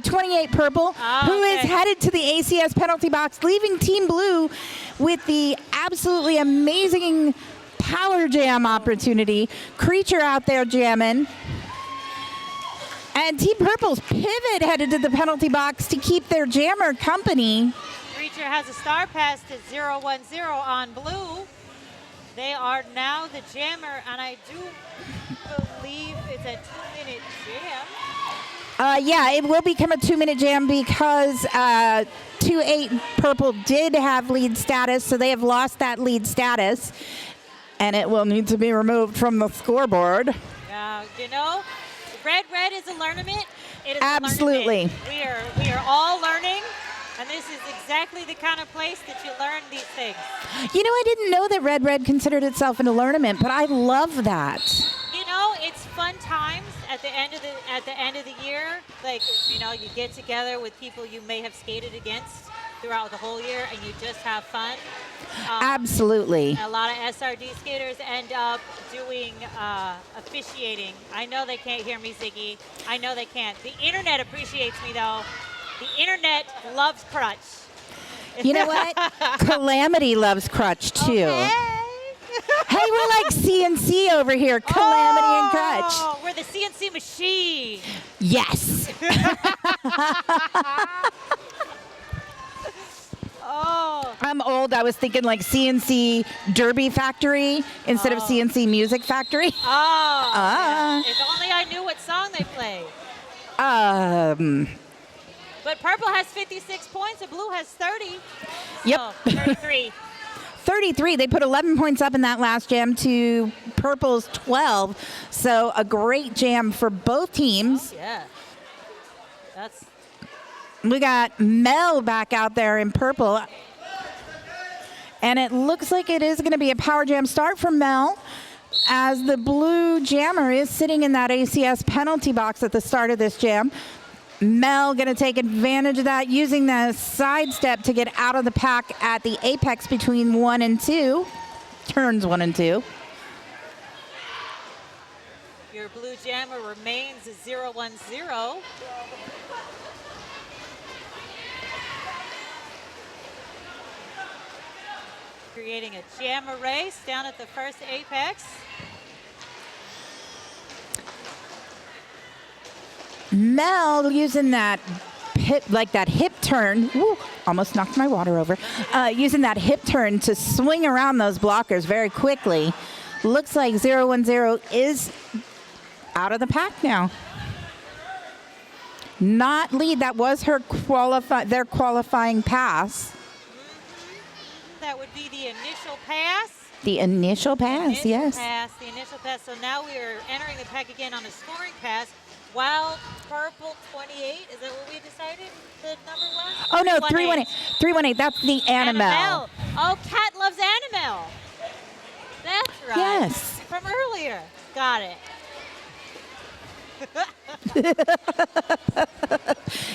28 Purple, who is headed to the ACS penalty box, leaving Team Blue with the absolutely amazing power jam opportunity. Creature out there jamming. And Team Purple's Pivot headed to the penalty box to keep their jammer company. Creature has a star pass to 0-1-0 on blue. They are now the jammer, and I do believe it's a 2-minute jam. Yeah, it will become a 2-minute jam because 2-8 Purple did have lead status, so they have lost that lead status, and it will need to be removed from the scoreboard. You know, red is a learnment. It is absolutely. A learnment. We are all learning, and this is exactly the kind of place that you learn these things. You know, I didn't know that Red considered itself an learnament, but I love that. You know, it's fun times at the end of the year. Like, you know, you get together with people you may have skated against, throughout the whole year and you just have fun. Absolutely. A lot of SRD skaters end up doing officiating. I know they can't hear me, Ziggy. I know they can't. The internet appreciates me, though. The internet loves Crutch. You know what? Calamity loves Crutch, too. Okay. Hey, we're like CNC over here. Calamity and Crutch. Oh, we're the CNC machine. Yes. Oh. I'm old. I was thinking like CNC Derby Factory instead of CNC Music Factory. Oh. Ah. Yeah. If only I knew what song they play. But purple has 56 points and blue has 30. Yep. So 33. 33. They put 11 points up in that last jam to purple's 12. So a great jam for both teams. Yeah. That's. We got Mel back out there in purple. And it looks like it is going to be a power jam start for Mel, as the blue jammer is sitting in that ACS penalty box at the start of this jam. Mel going to take advantage of that, using the sidestep to get out of the pack at the apex between 1 and 2. Turns 1 and 2. Your blue jammer remains 0-1-0. Creating a jammer race down at the first apex. Mel using that hip turn. Woo, almost knocked my water over. Using that hip turn to swing around those blockers very quickly. Looks like 0-1-0 is out of the pack now. Not lead. That was her their qualifying pass. That would be the initial pass. The initial pass, yes. The initial pass. So now we are entering the pack again on a scoring pass. While purple 28, is that what we decided the number was? Oh no, 318. 318, that's the Animal. Oh, Kat loves Animal. That's right. Yes. From earlier. Got it.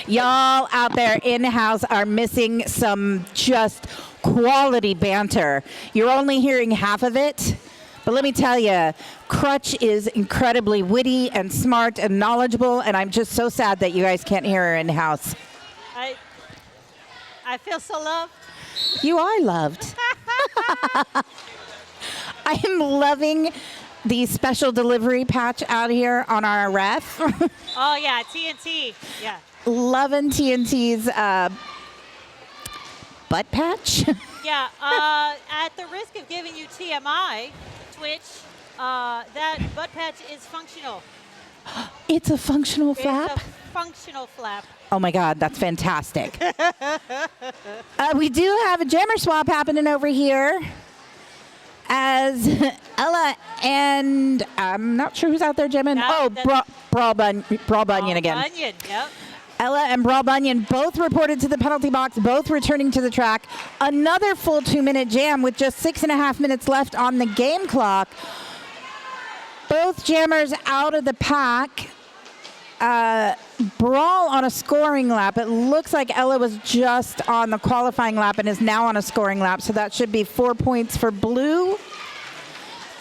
Y'all out there in-house are missing some just quality banter. You're only hearing half of it, but let me tell you, Crutch is incredibly witty and smart and knowledgeable, and I'm just so sad that you guys can't hear her in-house. I feel so loved. You are loved. I am loving the special delivery patch out here on our ref. Oh, yeah, TNT. Yeah. Loving TNT's butt patch. Yeah, at the risk of giving you TMI, Twitch, that butt patch is functional. It's a functional flap? It's a functional flap. Oh my God, that's fantastic. We do have a jammer swap happening over here, as Ella and I'm not sure who's out there jamming. Brawl Bunyan again. Bunyan, yep. Ella and Brawl Bunyan both reported to the penalty box, both returning to the track. Another full 2-minute jam with just 6.5 minutes left on the game clock. Both jammers out of the pack. Brawl on a scoring lap. It looks like Ella was just on the qualifying lap and is now on a scoring lap, so that should be 4 points for blue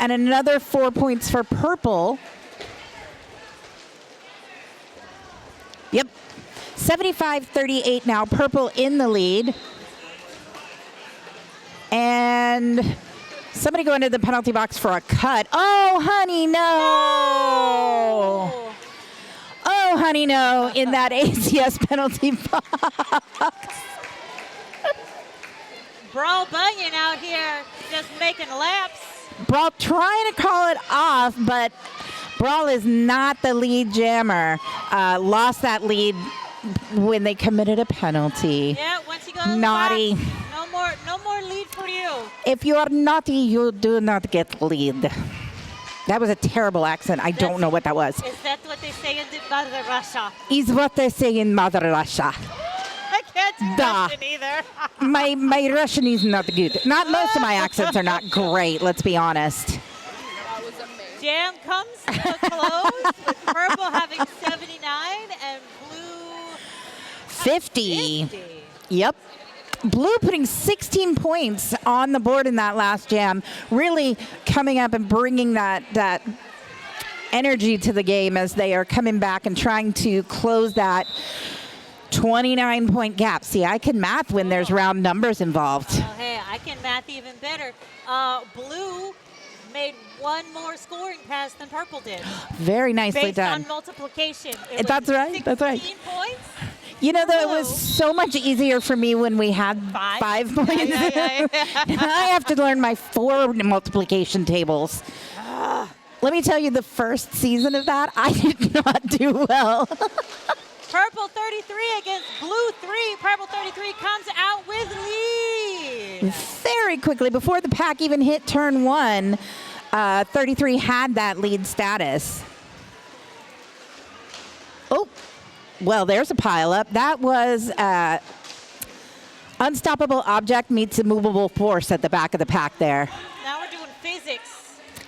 and another 4 points for purple. Yep. 75-38 now. Purple in the lead. And somebody going to the penalty box for a cut. Oh, honey, no. Oh, honey, no, in that ACS penalty box. Brawl Bunyan out here just making laps. Brawl trying to call it off, but Brawl is not the lead jammer. Lost that lead when they committed a penalty. Yeah, once you go to the Naughty. box, no more lead for you. If you are naughty, you do not get lead. That was a terrible accent. I don't know what that was. Is that what they say in Mother Russia? Is what they say in Mother Russia. I can't do Russian either. My Russian is not good. Not most of my accents are not great, let's be honest. Jam comes to a close with purple having 79 and blue 50. 50. Yep. Blue putting 16 points on the board in that last jam, really coming up and bringing that energy to the game as they are coming back and trying to close that 29-point gap. See, I can math when there's round numbers involved. Oh, hey, I can math even better. Blue made one more scoring pass than purple did. Very nicely Based done. on multiplication. It was That's right. That's right. 16 points. You know, though, it Blue. was so much easier for me when we had 5 points. Yeah. Now I have to learn my 4 multiplication tables. Let me tell you, the first season of that, I did not do well. Purple 33 against blue 3. Purple 33 comes out with lead. Very quickly, before the pack even hit turn 1, 33 had that lead status. Oh, well, there's a pileup. That was unstoppable object meets immovable force at the back of the pack there. Now we're doing physics.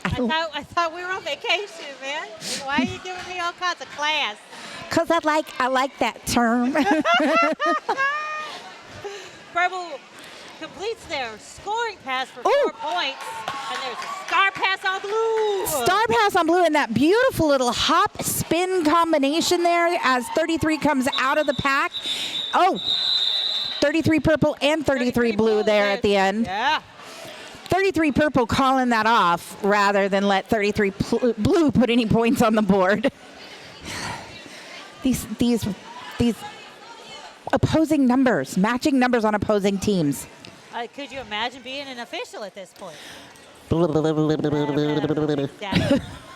I thought we were on vacation, man. Why are you giving me all kinds of class? Because I like that term. Purple completes their scoring pass for Ooh. 4 points. And there's a star pass on blue. Star pass on blue and that beautiful little hop spin combination there as 33 comes out of the pack. Oh, 33 purple and 33 blue there at the end. Yeah. 33 purple calling that off rather than let 33 blue put any points on the board. These opposing numbers, matching numbers on opposing teams. Could you imagine being an official at this point?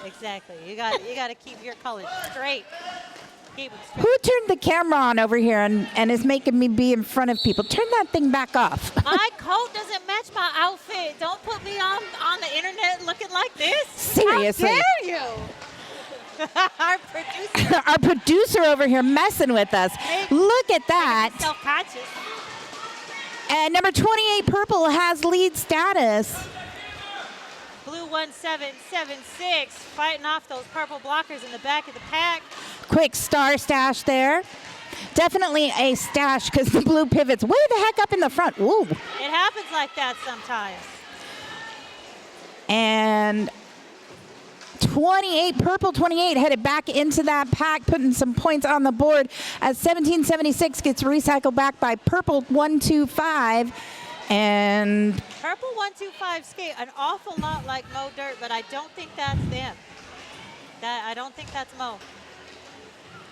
Exactly. You got to keep your colors straight. Keep it straight. Who turned the camera on over here and is making me be in front of people? Turn that thing back off. My coat doesn't match my outfit. Don't put me on the internet looking like this. Seriously. How dare you? Our producer. Our producer over here messing with us. Look at that. Self-conscious. And number 28 purple has lead status. Blue 1776 fighting off those purple blockers in the back of the pack. Quick star stash there. Definitely a stash because the blue pivots way the heck up in the front. Woo. It happens like that sometimes. And 28, purple 28 headed back into that pack, putting some points on the board as 1776 gets recycled back by purple 125. And Purple 125 skate an awful lot like Mo Dirt, but I don't think that's them. I don't think that's Mo.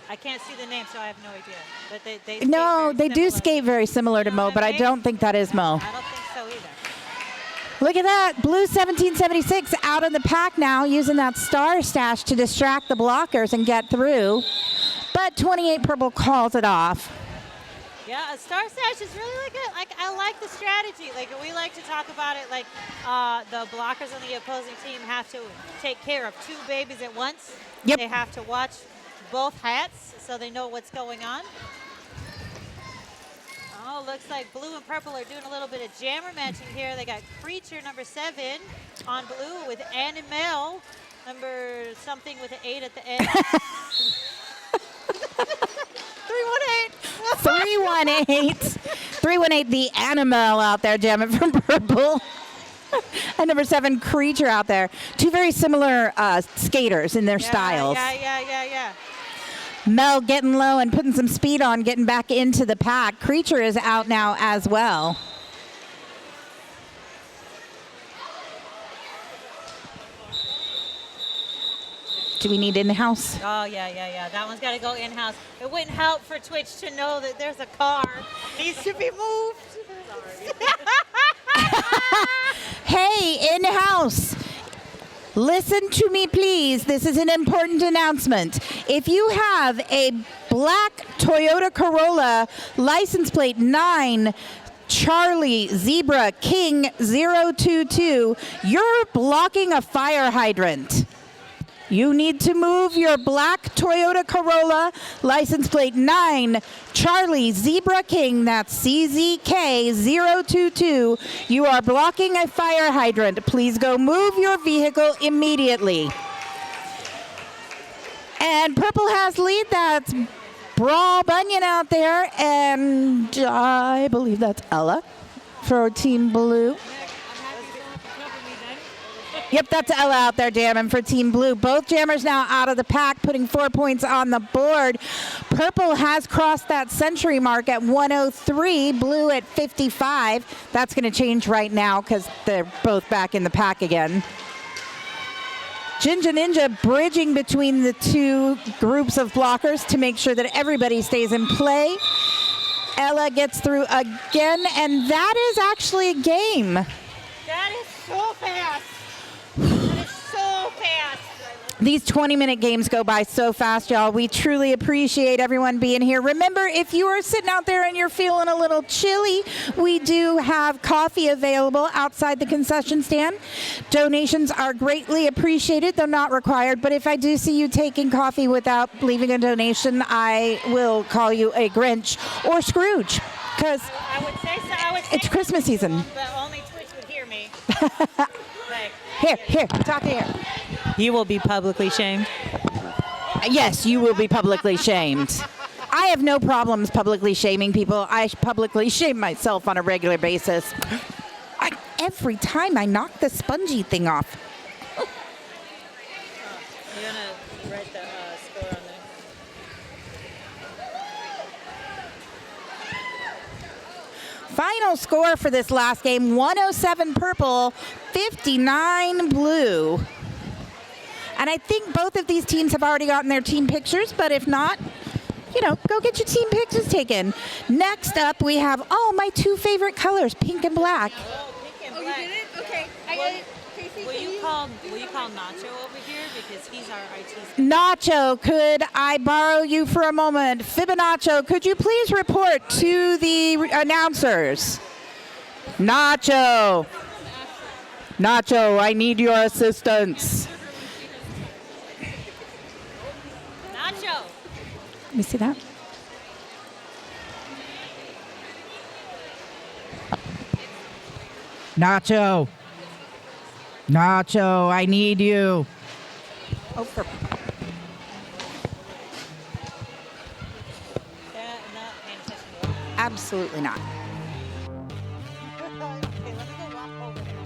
I can't see the name, so I have no idea. But they skate no, very they do similar. skate very similar to You know Mo, what but I I mean? don't think that is Mo. I don't think so either. Look at that. Blue 1776 out of the pack now, using that star stash to distract the blockers and get through. But 28 purple calls it off. Yeah, a star stash is really like I like the strategy. Like we like to talk about it like the blockers on the opposing team have to take care of 2 babies at once. Yep. They have to watch both hats so they know what's going on. Oh, looks like blue and purple are doing a little bit of jammer matching here. They got Creature number 7 on blue with Animal number something with an 8 at the end. 318. 318, the animal out there jamming from purple. And number 7, Creature out there. 2 very similar skaters in their styles. Yeah. Mel getting low and putting some speed on, getting back into the pack. Creature is out now as well. Do we need in-house? Oh, yeah. That one's got to go in-house. It wouldn't help for Twitch to know that there's a car needs to be moved. Hey, in-house. Listen to me, please. This is an important announcement. If you have a black Toyota Corolla license plate 9 Charlie Zebra King 022, you're blocking a fire hydrant. You need to move your black Toyota Corolla license plate 9 Charlie Zebra King, that's CZK 022. You are blocking a fire hydrant. Please go move your vehicle immediately. And purple has lead. That's Brawl Bunyan out there, and I believe that's Ella for Team Blue. Yep, that's Ella out there jamming for Team Blue. Both jammers now out of the pack, putting 4 points on the board. Purple has crossed that century mark at 103, blue at 55. That's going to change right now because they're both back in the pack again. Jinja Ninja bridging between the two groups of blockers to make sure that everybody stays in play. Ella gets through again, and that is actually a game. That is so fast. That is so fast. These 20-minute games go by so fast, y'all. We truly appreciate everyone being here. Remember, if you are sitting out there and you're feeling a little chilly, we do have coffee available outside the concession stand. Donations are greatly appreciated, though not required. But if I do see you taking coffee without leaving a donation, I will call you a Grinch or Scrooge, because I would say so. I would say it's Christmas season. but only Twitch would hear me. Like, Here, talk to here. you will be publicly shamed. Yes, you will be publicly shamed. I have no problems publicly shaming people. I publicly shame myself on a regular basis. Every time I knock the spongy thing off. You're gonna write the score on there. Final score for this last game, 107 purple, 59 blue. And I think both of these teams have already gotten their team pictures, but if not, you know, go get your team pictures taken. Next up, we have, my two favorite colors, pink and black. Oh, pink and Oh, black. you did it? Okay. Casey, Will can you call Nacho over here because he's our IT. Nacho, could I borrow you for a moment? Fibonaccio, could you please report to the announcers? Nacho, I need your assistance. Nacho. Let me see that. Nacho, I need you. Oh, for Not paying attention to that. absolutely not. Okay, let me go walk over there.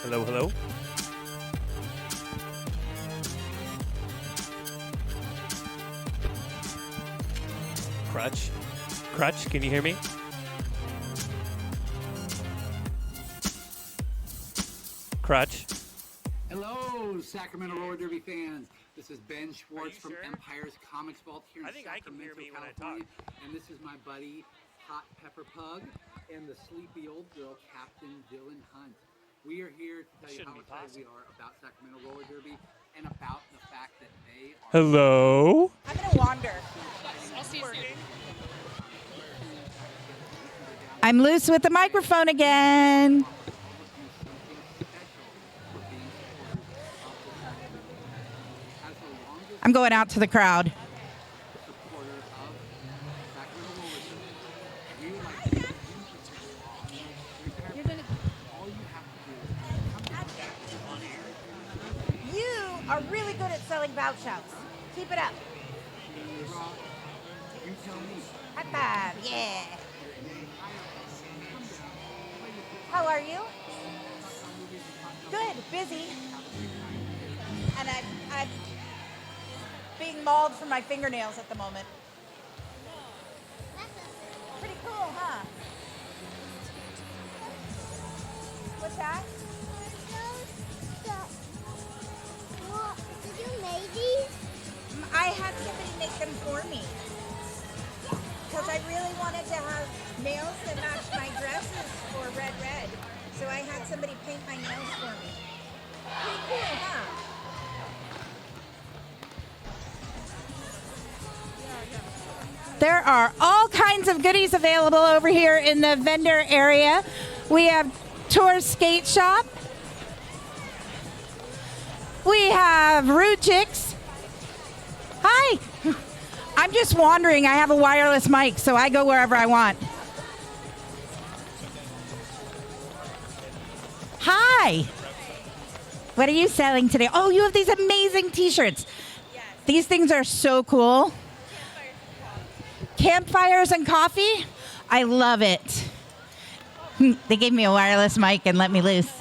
Hello. Crutch, can you hear me? Crutch. Hello, Sacramento Roller Derby fans. This is Ben Schwartz from sure? Empire's Comics Vault here in I think I can hear Sacramento, me when I California. And this is my buddy, Hot Pepper Pug, and the sleepy old girl, Captain Dylan Hunt. We are here to tell you Shouldn't how be excited we are about Sacramento Roller Derby and about the fact that they are Hello. I'm going to wander. I'll see you soon. I'm loose with the microphone again. I'm going out to the crowd. supporter of Sacramento Roller Derby. We would like to give you all you have to do is come down on air. You are really good at selling vouch shouts. Keep it up. You tell me. High five, yeah. How are you? Good, busy. and I'm being mauled for my fingernails at the moment. Pretty cool, huh? What's that? Did you make these? I had somebody make them for me. Because I really wanted to have nails that matched my dresses for Red Red. So I had somebody paint my nails for me. Pretty cool, huh? There are all kinds of goodies available over here in the vendor area. We have Tour Skate Shop. We have Rude Chicks. Hi. I'm just wandering. I have a wireless mic, so I go wherever I want. Hi. What are you selling today? Oh, you have these amazing t-shirts. These things are so cool. Campfires and coffee? I love it. They gave me a wireless mic and let me loose.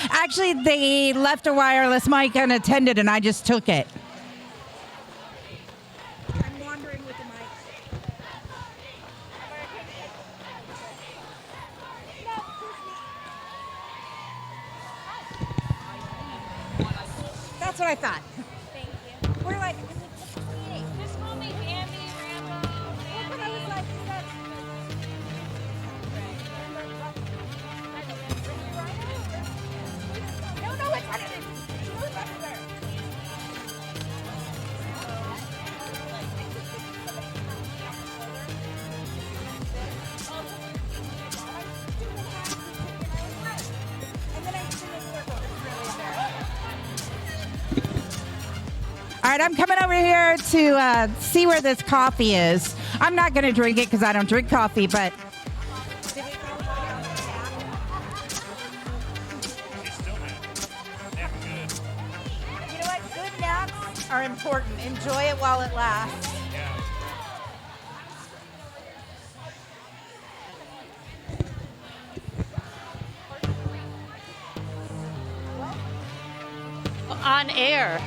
Actually, they left a wireless mic unattended and I just took it. I'm wandering with the mic. That's what I thought. Thank you. We're like, Just call me Andy Rambo. but I was like, no, it's not. It's everywhere. All right, I'm coming over here to see where this coffee is. I'm not going to drink it because I don't drink coffee, but... You know what? Good naps are important. Enjoy it while it lasts. On air.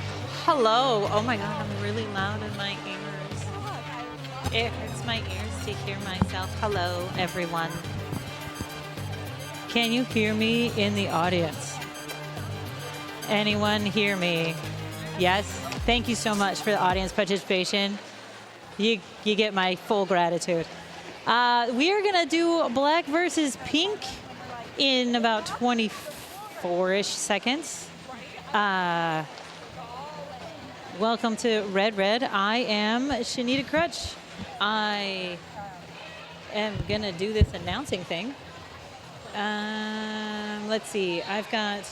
Hello. Oh my God, I'm really loud in my ears. It hurts my ears to hear myself. Hello, everyone. Can you hear me in the audience? Anyone hear me? Yes? Thank you so much for the audience participation. You get my full gratitude. We are gonna do black versus pink in about 24-ish seconds. Welcome to Red Red. I am Shanita Crutch. I am gonna do this announcing thing. Let's see. I've got.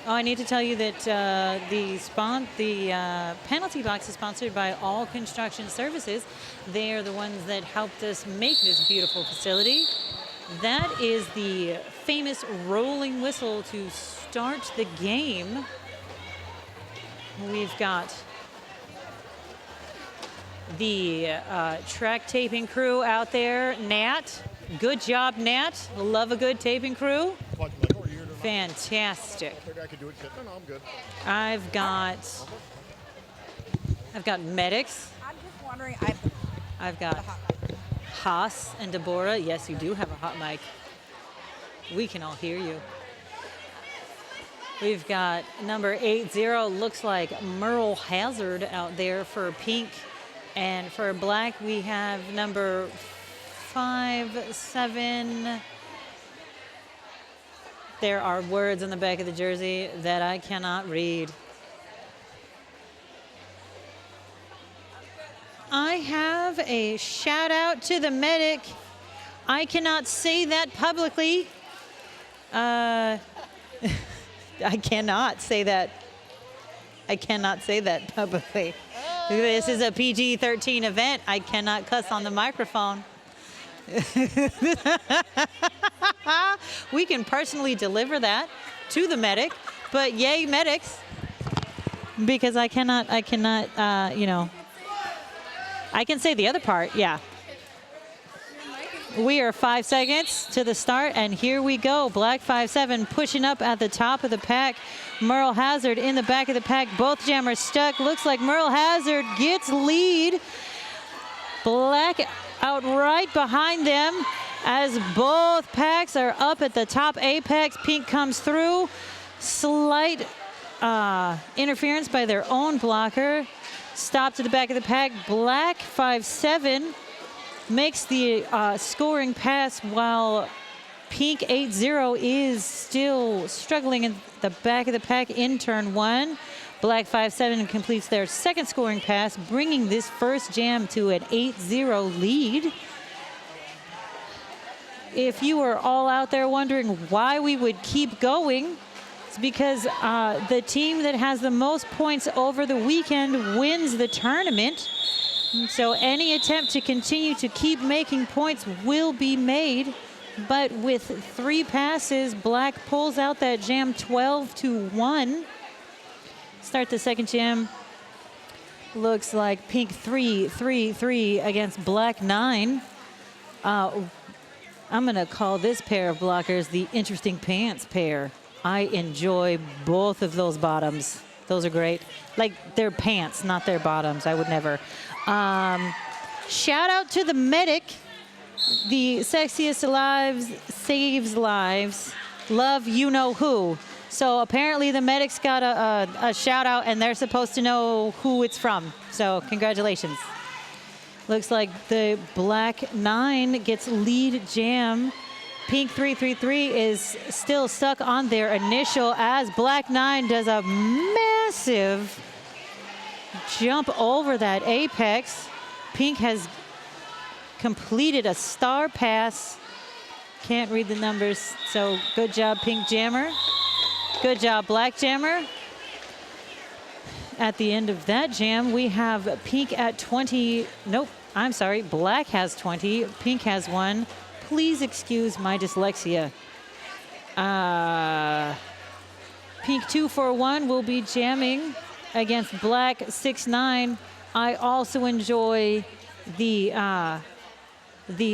Oh, I need to tell you that the penalty box is sponsored by All Construction Services. They are the ones that helped us make this beautiful facility. That is the famous rolling whistle to start the game. We've got the track taping crew out there. Nat, good job, Nat. Love a good taping crew. Fantastic. I could do it. No, I'm good. I've got medics. I'm just wondering, I've got Haas and Deborah. Yes, you do have a hot mic. We can all hear you. We've got number 80, looks like Merle Hazard out there for pink. And for black, we have number 57. There are words on the back of the jersey that I cannot read. I have a shout out to the medic. I cannot say that publicly. I cannot say that. I cannot say that publicly. This is a PG-13 event. I cannot cuss on the microphone. We can personally deliver that to the medic, but yay medics, because I cannot, you know, I can say the other part, yeah. We are 5 seconds to the start, and here we go. Black 5-7 pushing up at the top of the pack. Merle Hazard in the back of the pack. Both jammers stuck. Looks like Merle Hazard gets lead. Black out right behind them as both packs are up at the top apex. Pink comes through. Slight interference by their own blocker. Stop to the back of the pack. Black 5-7 makes the scoring pass while Pink 8-0 is still struggling in the back of the pack in turn one. Black 5-7 completes their second scoring pass, bringing this first jam to an 8-0 lead. If you are all out there wondering why we would keep going, it's because the team that has the most points over the weekend wins the tournament. So any attempt to continue to keep making points will be made. But with 3 passes, Black pulls out that jam 12-1. Start the second jam. Looks like Pink 3-3-3 against Black 9. I'm going to call this pair of blockers the interesting pants pair. I enjoy both of those bottoms. Those are great. Like, they're pants, not their bottoms. I would never. Shout out to the medic. The sexiest lives saves lives. Love you know who. So apparently the medics got a shout out, and they're supposed to know who it's from. So congratulations. Looks like the Black 9 gets lead jam. Pink 3-3-3 is still stuck on their initial as Black 9 does a massive jump over that apex. Pink has completed a star pass. Can't read the numbers, so good job, Pink Jammer. Good job, Black Jammer. At the end of that jam, we have Pink at 20. Nope, I'm sorry. Black has 20. Pink has 1. Please excuse my dyslexia. Pink 2-4-1 will be jamming against Black 6-9. I also enjoy the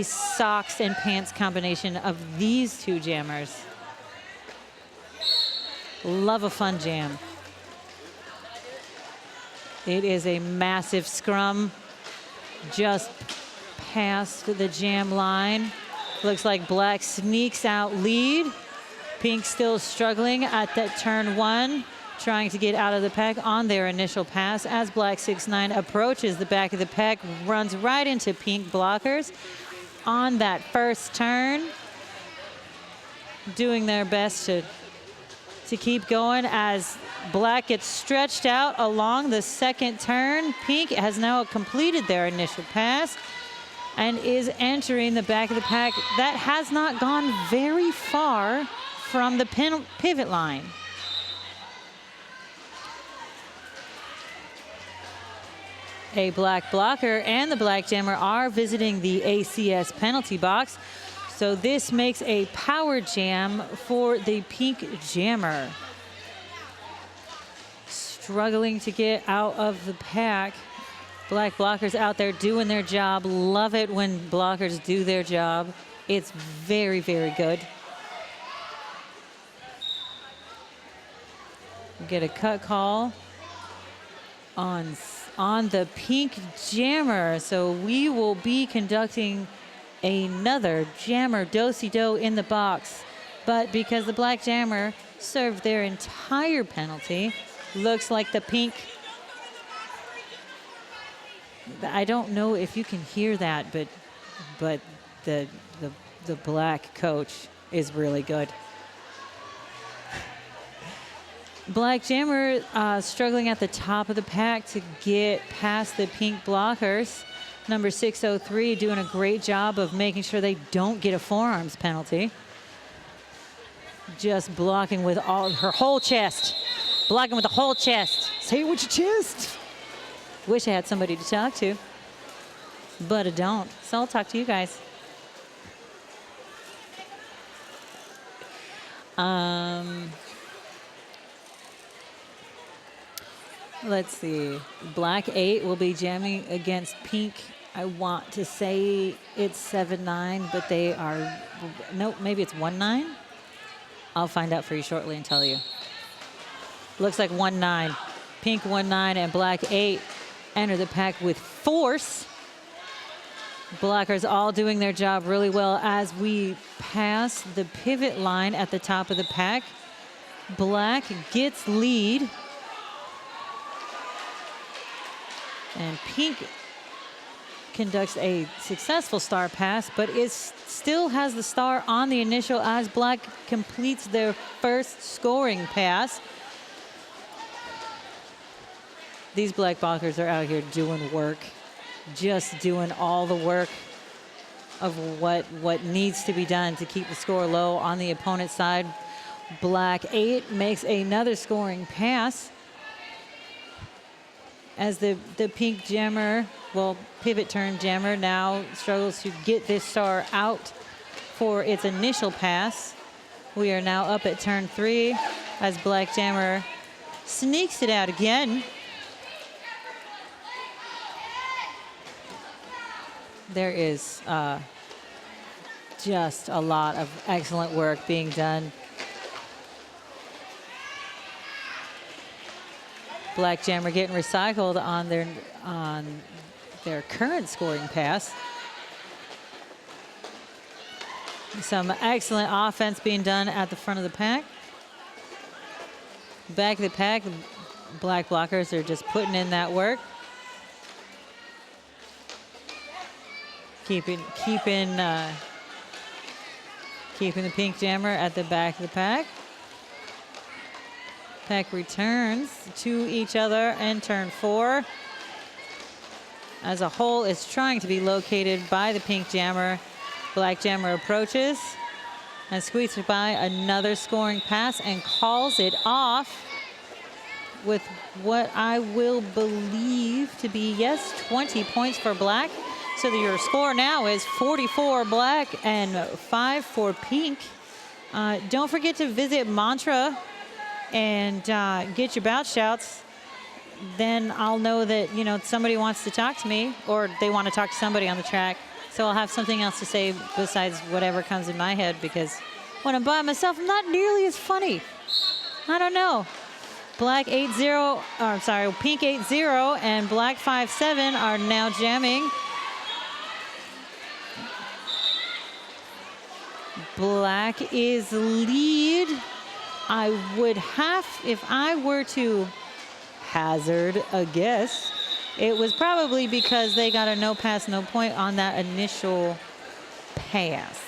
socks and pants combination of these two jammers. Love a fun jam. It is a massive scrum just past the jam line. Looks like Black sneaks out lead. Pink still struggling at that turn one, trying to get out of the pack on their initial pass as Black 6-9 approaches the back of the pack, runs right into Pink blockers on that first turn, doing their best to keep going as Black gets stretched out along the second turn. Pink has now completed their initial pass and is entering the back of the pack. That has not gone very far from the pivot line. A Black blocker and the Black jammer are visiting the ACS penalty box. So this makes a power jam for the Pink jammer. Struggling to get out of the pack. Black blockers out there doing their job. Love it when blockers do their job. It's very, very good. Get a cut call on the Pink jammer. So we will be conducting another jammer do-si-do in the box. But because the Black jammer served their entire penalty, looks like the Pink, I don't know if you can hear that, but the Black coach is really good. Black jammer struggling at the top of the pack to get past the Pink blockers. Number 603 doing a great job of making sure they don't get a forearms penalty. Just blocking with all her whole chest. Blocking with the whole chest. Say it with your chest. Wish I had somebody to talk to, but I don't. So I'll talk to you guys. Let's see. Black 8 will be jamming against Pink I want to say it's 7-9, but they are, nope, maybe it's 1-9. I'll find out for you shortly and tell you. Looks like 1-9. Pink 1-9 and black 8 enter the pack with force. Blockers all doing their job really well as we pass the pivot line at the top of the pack. Black gets lead. And pink conducts a successful star pass, but still has the star on the initial as black completes their first scoring pass. These black blockers are out here doing work, just doing all the work of what needs to be done to keep the score low on the opponent's side. Black 8 makes another scoring pass as the pink jammer, well, pivot turn jammer now struggles to get this star out for its initial pass. We are now up at turn 3 as black jammer sneaks it out again. There is just a lot of excellent work being done. Black jammer getting recycled on their current scoring pass. Some excellent offense being done at the front of the pack. Back of the pack, black blockers are just putting in that work. Keeping the pink jammer at the back of the pack. Pack returns to each other in turn 4. As a whole is trying to be located by the pink jammer. Black jammer approaches and squeezes by another scoring pass and calls it off with what I will believe to be, yes, 20 points for black. So your score now is 44 black and 5 for pink. Don't forget to visit Mantra and get your bout shouts. Then I'll know that, you know, somebody wants to talk to me or they want to talk to somebody on the track. So I'll have something else to say besides whatever comes in my head, because when I'm by myself, I'm not nearly as funny. I don't know. Black 8-0, or I'm sorry, pink 8-0 and black 5-7 are now jamming. Black is lead. I would have, if I were to hazard a guess, it was probably because they got a no pass, no point on that initial pass.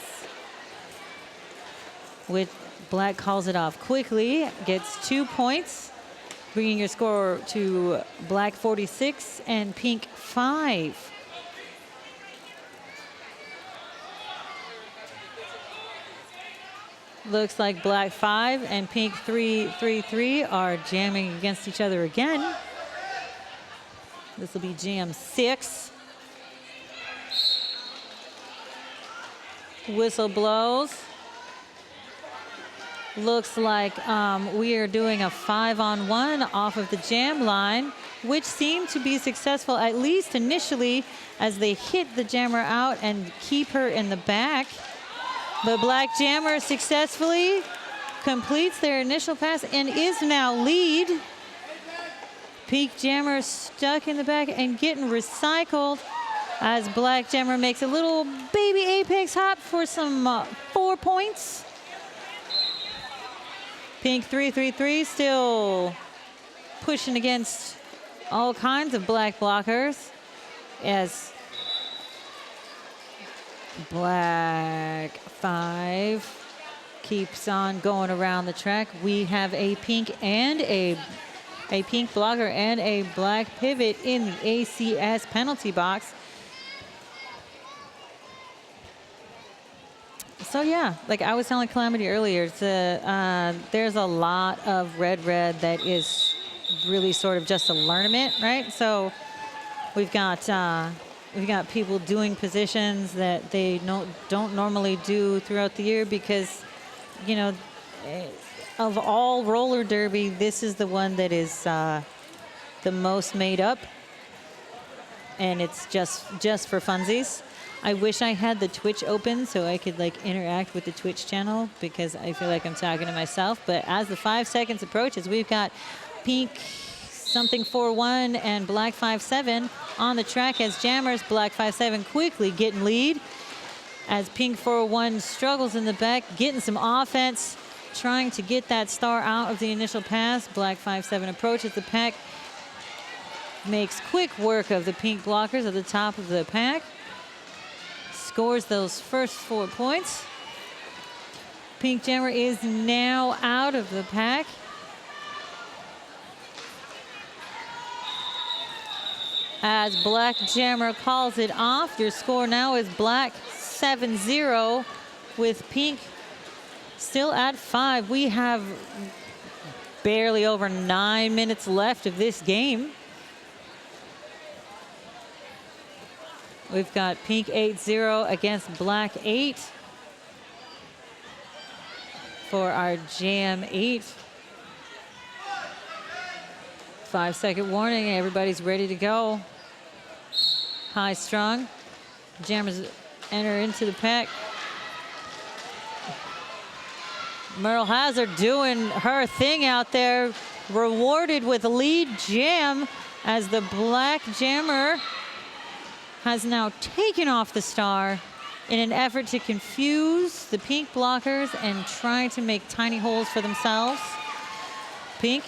With black calls it off quickly, gets 2 points, bringing your score to black 46 and pink 5. Looks like black 5 and pink 3-3-3 are jamming against each other again. This will be jam 6. Whistle blows. Looks like we are doing a 5-on-1 off of the jam line, which seemed to be successful, at least initially, as they hit the jammer out and keep her in the back. But black jammer successfully completes their initial pass and is now lead. Pink jammer stuck in the back and getting recycled as black jammer makes a little baby apex hop for some 4 points. Pink 3-3-3 still pushing against all kinds of black blockers as black 5 keeps on going around the track. We have a pink and a pink blocker and a black pivot in the ACS penalty box. So yeah, like I was telling Calamity earlier, there's a lot of red that is really sort of just a learnment, right? So we've got people doing positions that they don't normally do throughout the year because, you know, of all roller derby, this is the one that is the most made up. and it's just for funsies. I wish I had the Twitch open so I could like interact with the Twitch channel because I feel like I'm talking to myself. But as the 5 seconds approaches, we've got pink something 4-1 and black 5-7 on the track as jammers. Black 5-7 quickly getting lead as pink 4-1 struggles in the back, getting some offense, trying to get that star out of the initial pass. Black 5-7 approaches the pack, makes quick work of the pink blockers at the top of the pack, scores those first 4 points. Pink jammer is now out of the pack. As black jammer calls it off, your score now is black 7-0 with pink still at 5. We have barely over 9 minutes left of this game. We've got pink 8-0 against black 8 for our jam 8. 5-second warning, everybody's ready to go. High strong. Jammers enter into the pack. Merle Hazard doing her thing out there, rewarded with lead jam as the black jammer has now taken off the star in an effort to confuse the pink blockers and try to make tiny holes for themselves. Pink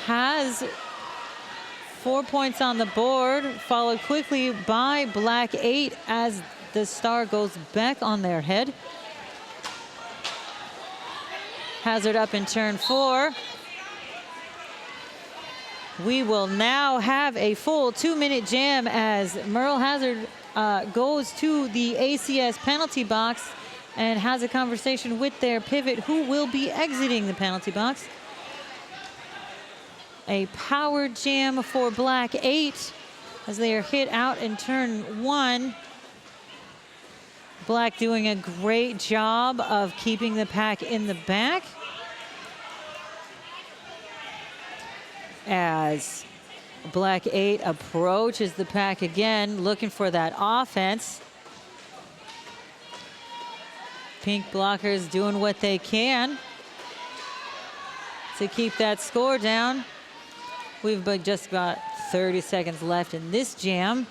has 4 points on the board, followed quickly by black 8 as the star goes back on their head. Hazard up in turn 4. We will now have a full 2-minute jam as Merle Hazard goes to the ACS penalty box and has a conversation with their pivot who will be exiting the penalty box. A power jam for black 8 as they are hit out in turn 1. Black doing a great job of keeping the pack in the back. As black 8 approaches the pack again, looking for that offense. Pink blockers doing what they can to keep that score down. We've just got 30 seconds left in this jam.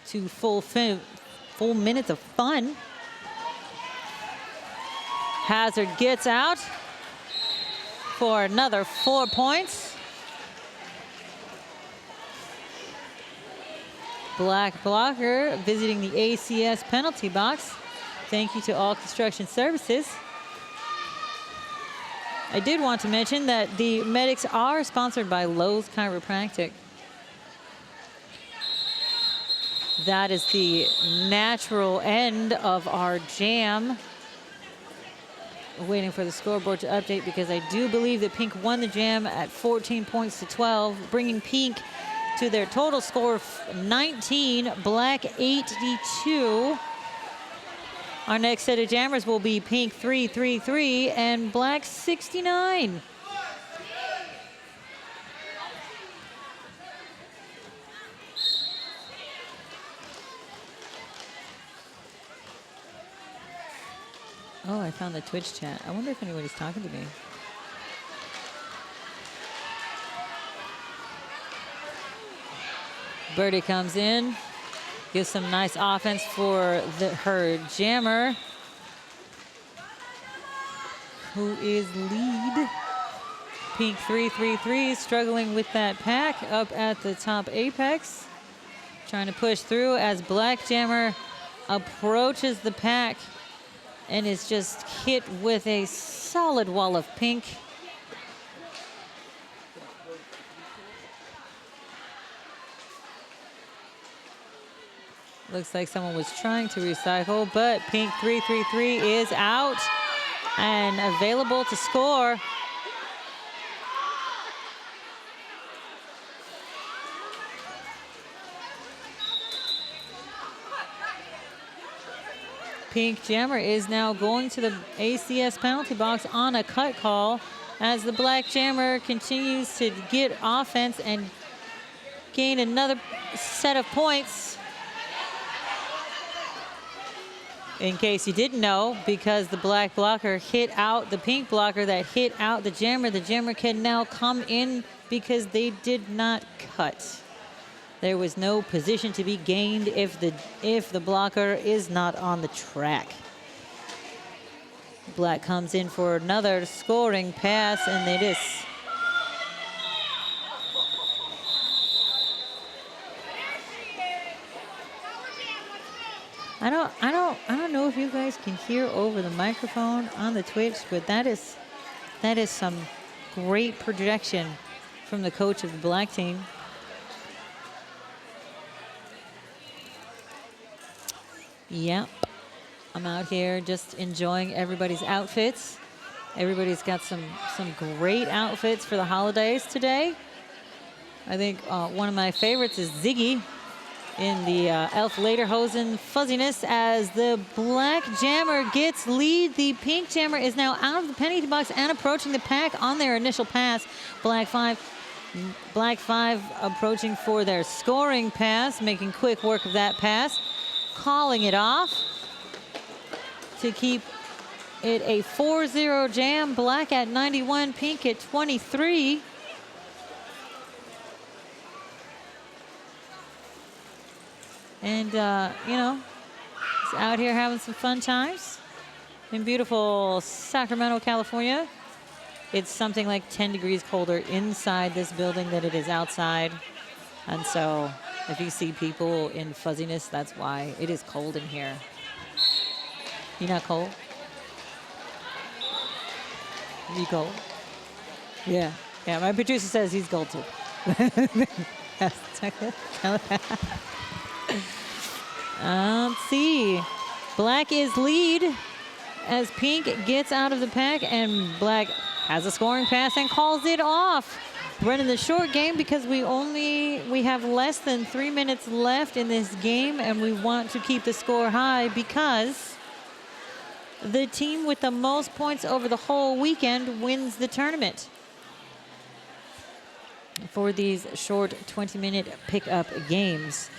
2 full minutes of fun. Hazard gets out for another 4 points. Black blocker visiting the ACS penalty box. Thank you to All Construction Services. I did want to mention that the medics are sponsored by Lowe's Chiropractic. That is the natural end of our jam. Waiting for the scoreboard to update because I do believe that pink won the jam at 14 points to 12, bringing pink to their total score of 19, black 82. Our next set of jammers will be pink 333 and black 69. Oh, I found the Twitch chat. I wonder if anybody's talking to me. Birdie comes in, gives some nice offense for her jammer, who is lead. Pink 333 struggling with that pack up at the top apex. Trying to push through as black jammer approaches the pack and is just hit with a solid wall of pink. Looks like someone was trying to recycle, but pink 333 is out and available to score. Pink jammer is now going to the ACS penalty box on a cut call as the black jammer continues to get offense and gain another set of points. In case you didn't know, because the black blocker hit out the pink blocker that hit out the jammer can now come in because they did not cut. There was no position to be gained if the blocker is not on the track. Black comes in for another scoring pass, and they just I don't know if you guys can hear over the microphone on the Twitch, but that is some great projection from the coach of the black team. Yep. I'm out here just enjoying everybody's outfits. Everybody's got some great outfits for the holidays today. I think one of my favorites is Ziggy in the Elf Lederhosen fuzziness as the black jammer gets lead. The pink jammer is now out of the penalty box and approaching the pack on their initial pass. Black five approaching for their scoring pass, making quick work of that pass, calling it off to keep it a 4-0 jam. Black at 91, pink at 23. And, you know, it's out here having some fun times in beautiful Sacramento, California. It's something like 10 degrees colder inside this building than it is outside. And so if you see people in fuzziness, that's why it is cold in here. You not cold? You cold? Yeah. Yeah, my producer says he's cold too. Yes, let's see. Black is lead as pink gets out of the pack, and black has a scoring pass and calls it off. Running the short game because we have less than 3 minutes left in this game, and we want to keep the score high because the team with the most points over the whole weekend wins the tournament. For these short 20-minute pickup games.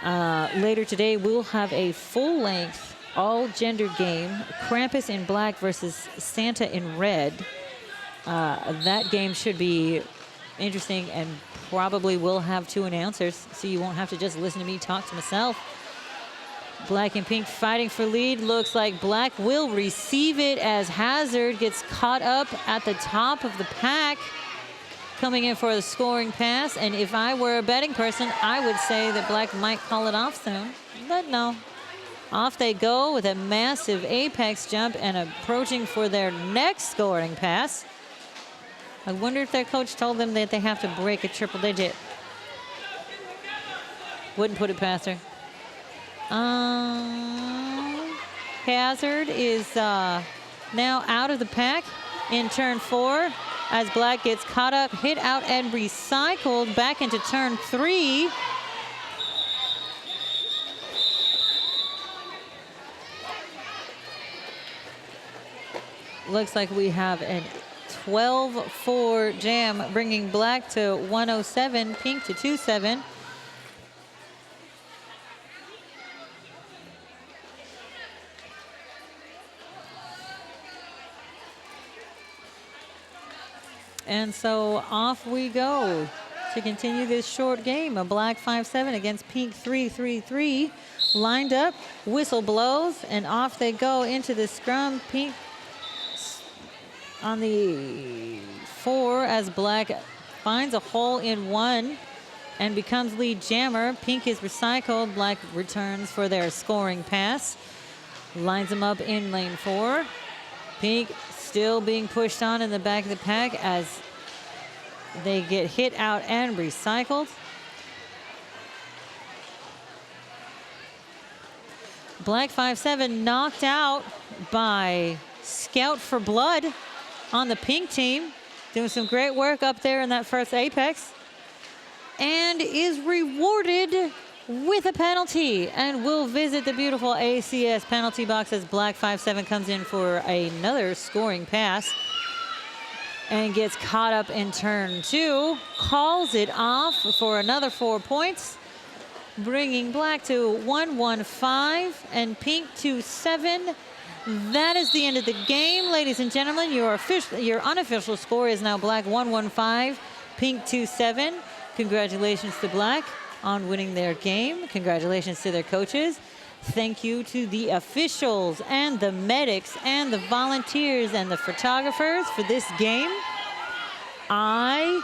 Later today, we'll have a full-length, all-gender game, Krampus in black versus Santa in red. That game should be interesting and probably will have 2 announcers, so you won't have to just listen to me talk to myself. Black and pink fighting for lead. Looks like black will receive it as Hazard gets caught up at the top of the pack, coming in for the scoring pass. And if I were a betting person, I would say that black might call it off soon, but no. Off they go with a massive apex jump and approaching for their next scoring pass. I wonder if their coach told them that they have to break a triple digit. Wouldn't put it past her. Hazard is now out of the pack in turn 4 as black gets caught up, hit out, and recycled back into turn 3. Looks like we have a 12-4 jam, bringing black to 107, pink to 27. And so off we go to continue this short game. A black 5-7 against pink 3-3-3. Lined up, whistle blows, and off they go into the scrum. Pink on the 4 as black finds a hole in 1 and becomes lead jammer. Pink is recycled. Black returns for their scoring pass. Lines them up in lane 4. Pink still being pushed on in the back of the pack as they get hit out and recycled. Black 5-7 knocked out by Scout for Blood on the pink team, doing some great work up there in that first apex, and is rewarded with a penalty, and will visit the beautiful ACS penalty box as black 5-7 comes in for another scoring pass. and gets caught up in turn 2. Calls it off for another 4 points, bringing black to 1-1-5 and pink to 7. That is the end of the game, ladies and gentlemen. Your unofficial score is now black 1-1-5, pink 2-7. Congratulations to black on winning their game. Congratulations to their coaches. Thank you to the officials and the medics and the volunteers and the photographers for this game. I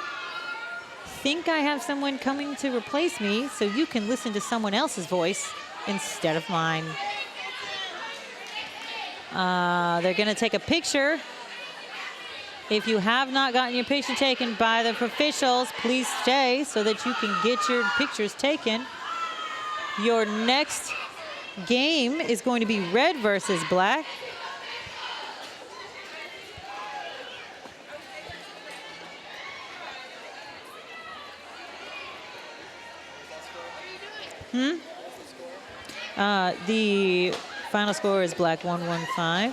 think I have someone coming to replace me, so you can listen to someone else's voice instead of mine. They're going to take a picture. If you have not gotten your picture taken by the officials, please stay so that you can get your pictures taken. Your next game is going to be red versus black. The final score is black 1-1-5.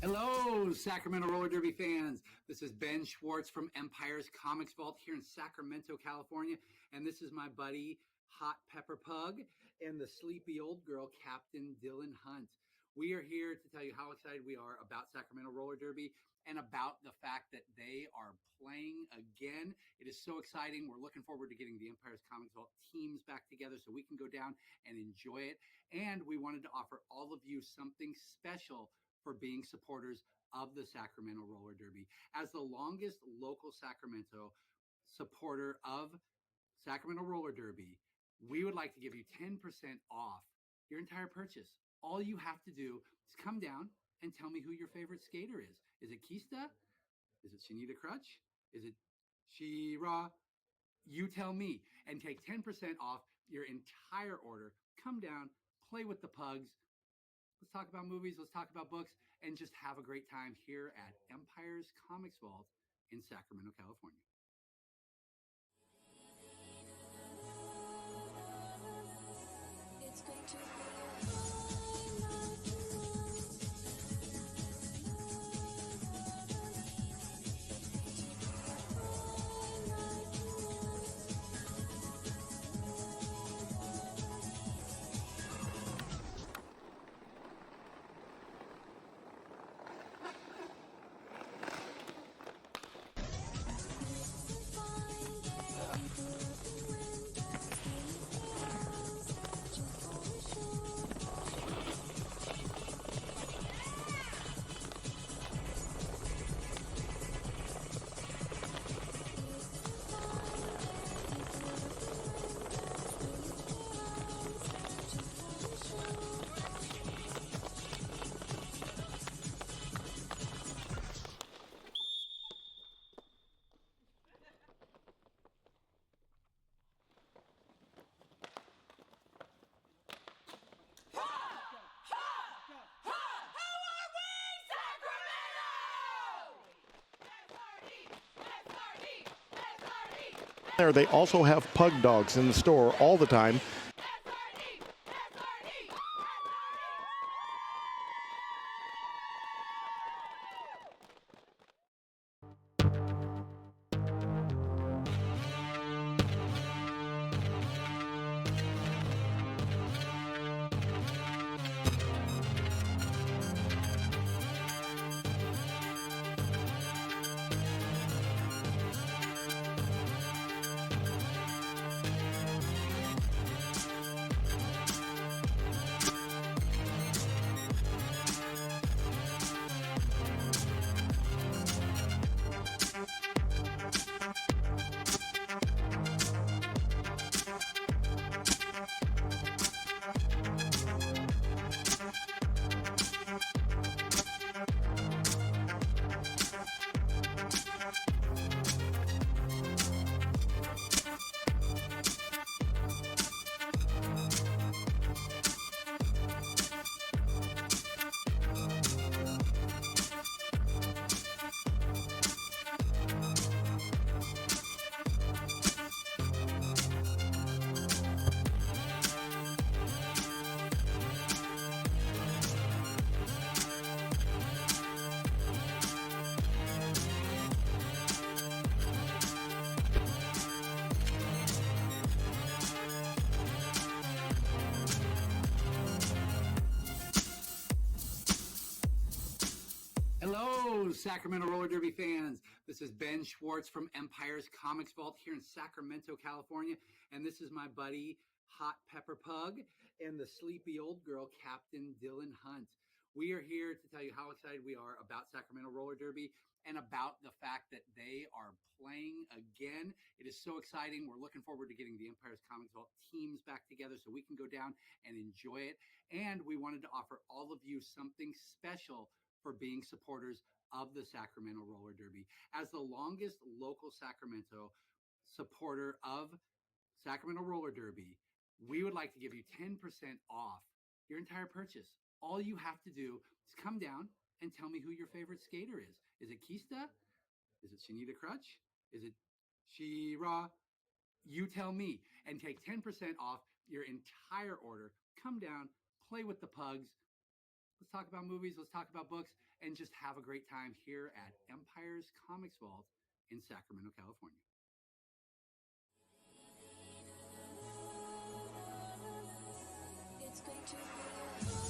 Hello, Sacramento Roller Derby fans. This is Ben Schwartz from Empire's Comics Vault here in Sacramento, California. And this is my buddy, Hot Pepper Pug, and the sleepy old girl, Captain Dylan Hunt. We are here to tell you how excited we are about Sacramento Roller Derby and about the fact that they are playing again. It is so exciting. We're looking forward to getting the Empire's Comics Vault teams back together so we can go down and enjoy it. And we wanted to offer all of you something special for being supporters of the Sacramento Roller Derby. As the longest local Sacramento supporter of Sacramento Roller Derby, we would like to give you 10% off your entire purchase. All you have to do is come down and tell me who your favorite skater is. Is it Kista? Is it Shanita Crutch? Is it She-Ra? You tell me, and take 10% off your entire order. Come down, play with the pugs. Let's talk about movies, let's talk about books, and just have a great time here at Empire's Comics Vault in Sacramento, California. It's going to be a highlight tonight. Find it, There, they also have pug dogs in the store all the time. Hello, Sacramento Roller Derby fans. This is Ben Schwartz from Empire's Comics Vault here in Sacramento, California. And this is my buddy, Hot Pepper Pug, and the sleepy old girl, Captain Dylan Hunt. We are here to tell you how excited we are about Sacramento Roller Derby and about the fact that they are playing again. It is so exciting. We're looking forward to getting the Empire's Comics Vault teams back together so we can go down and enjoy it. And we wanted to offer all of you something special for being supporters of the Sacramento Roller Derby. As the longest local Sacramento supporter of Sacramento Roller Derby, we would like to give you 10% off your entire purchase. All you have to do is come down and tell me who your favorite skater is. Is it Kista? Is it Shanita Crutch? Is it She-Ra? You tell me, and take 10% off your entire order. Come down, play with the pugs. Let's talk about movies, let's talk about books, and just have a great time here at Empire's Comics Vault in Sacramento, California. It's going to be a highlight tonight.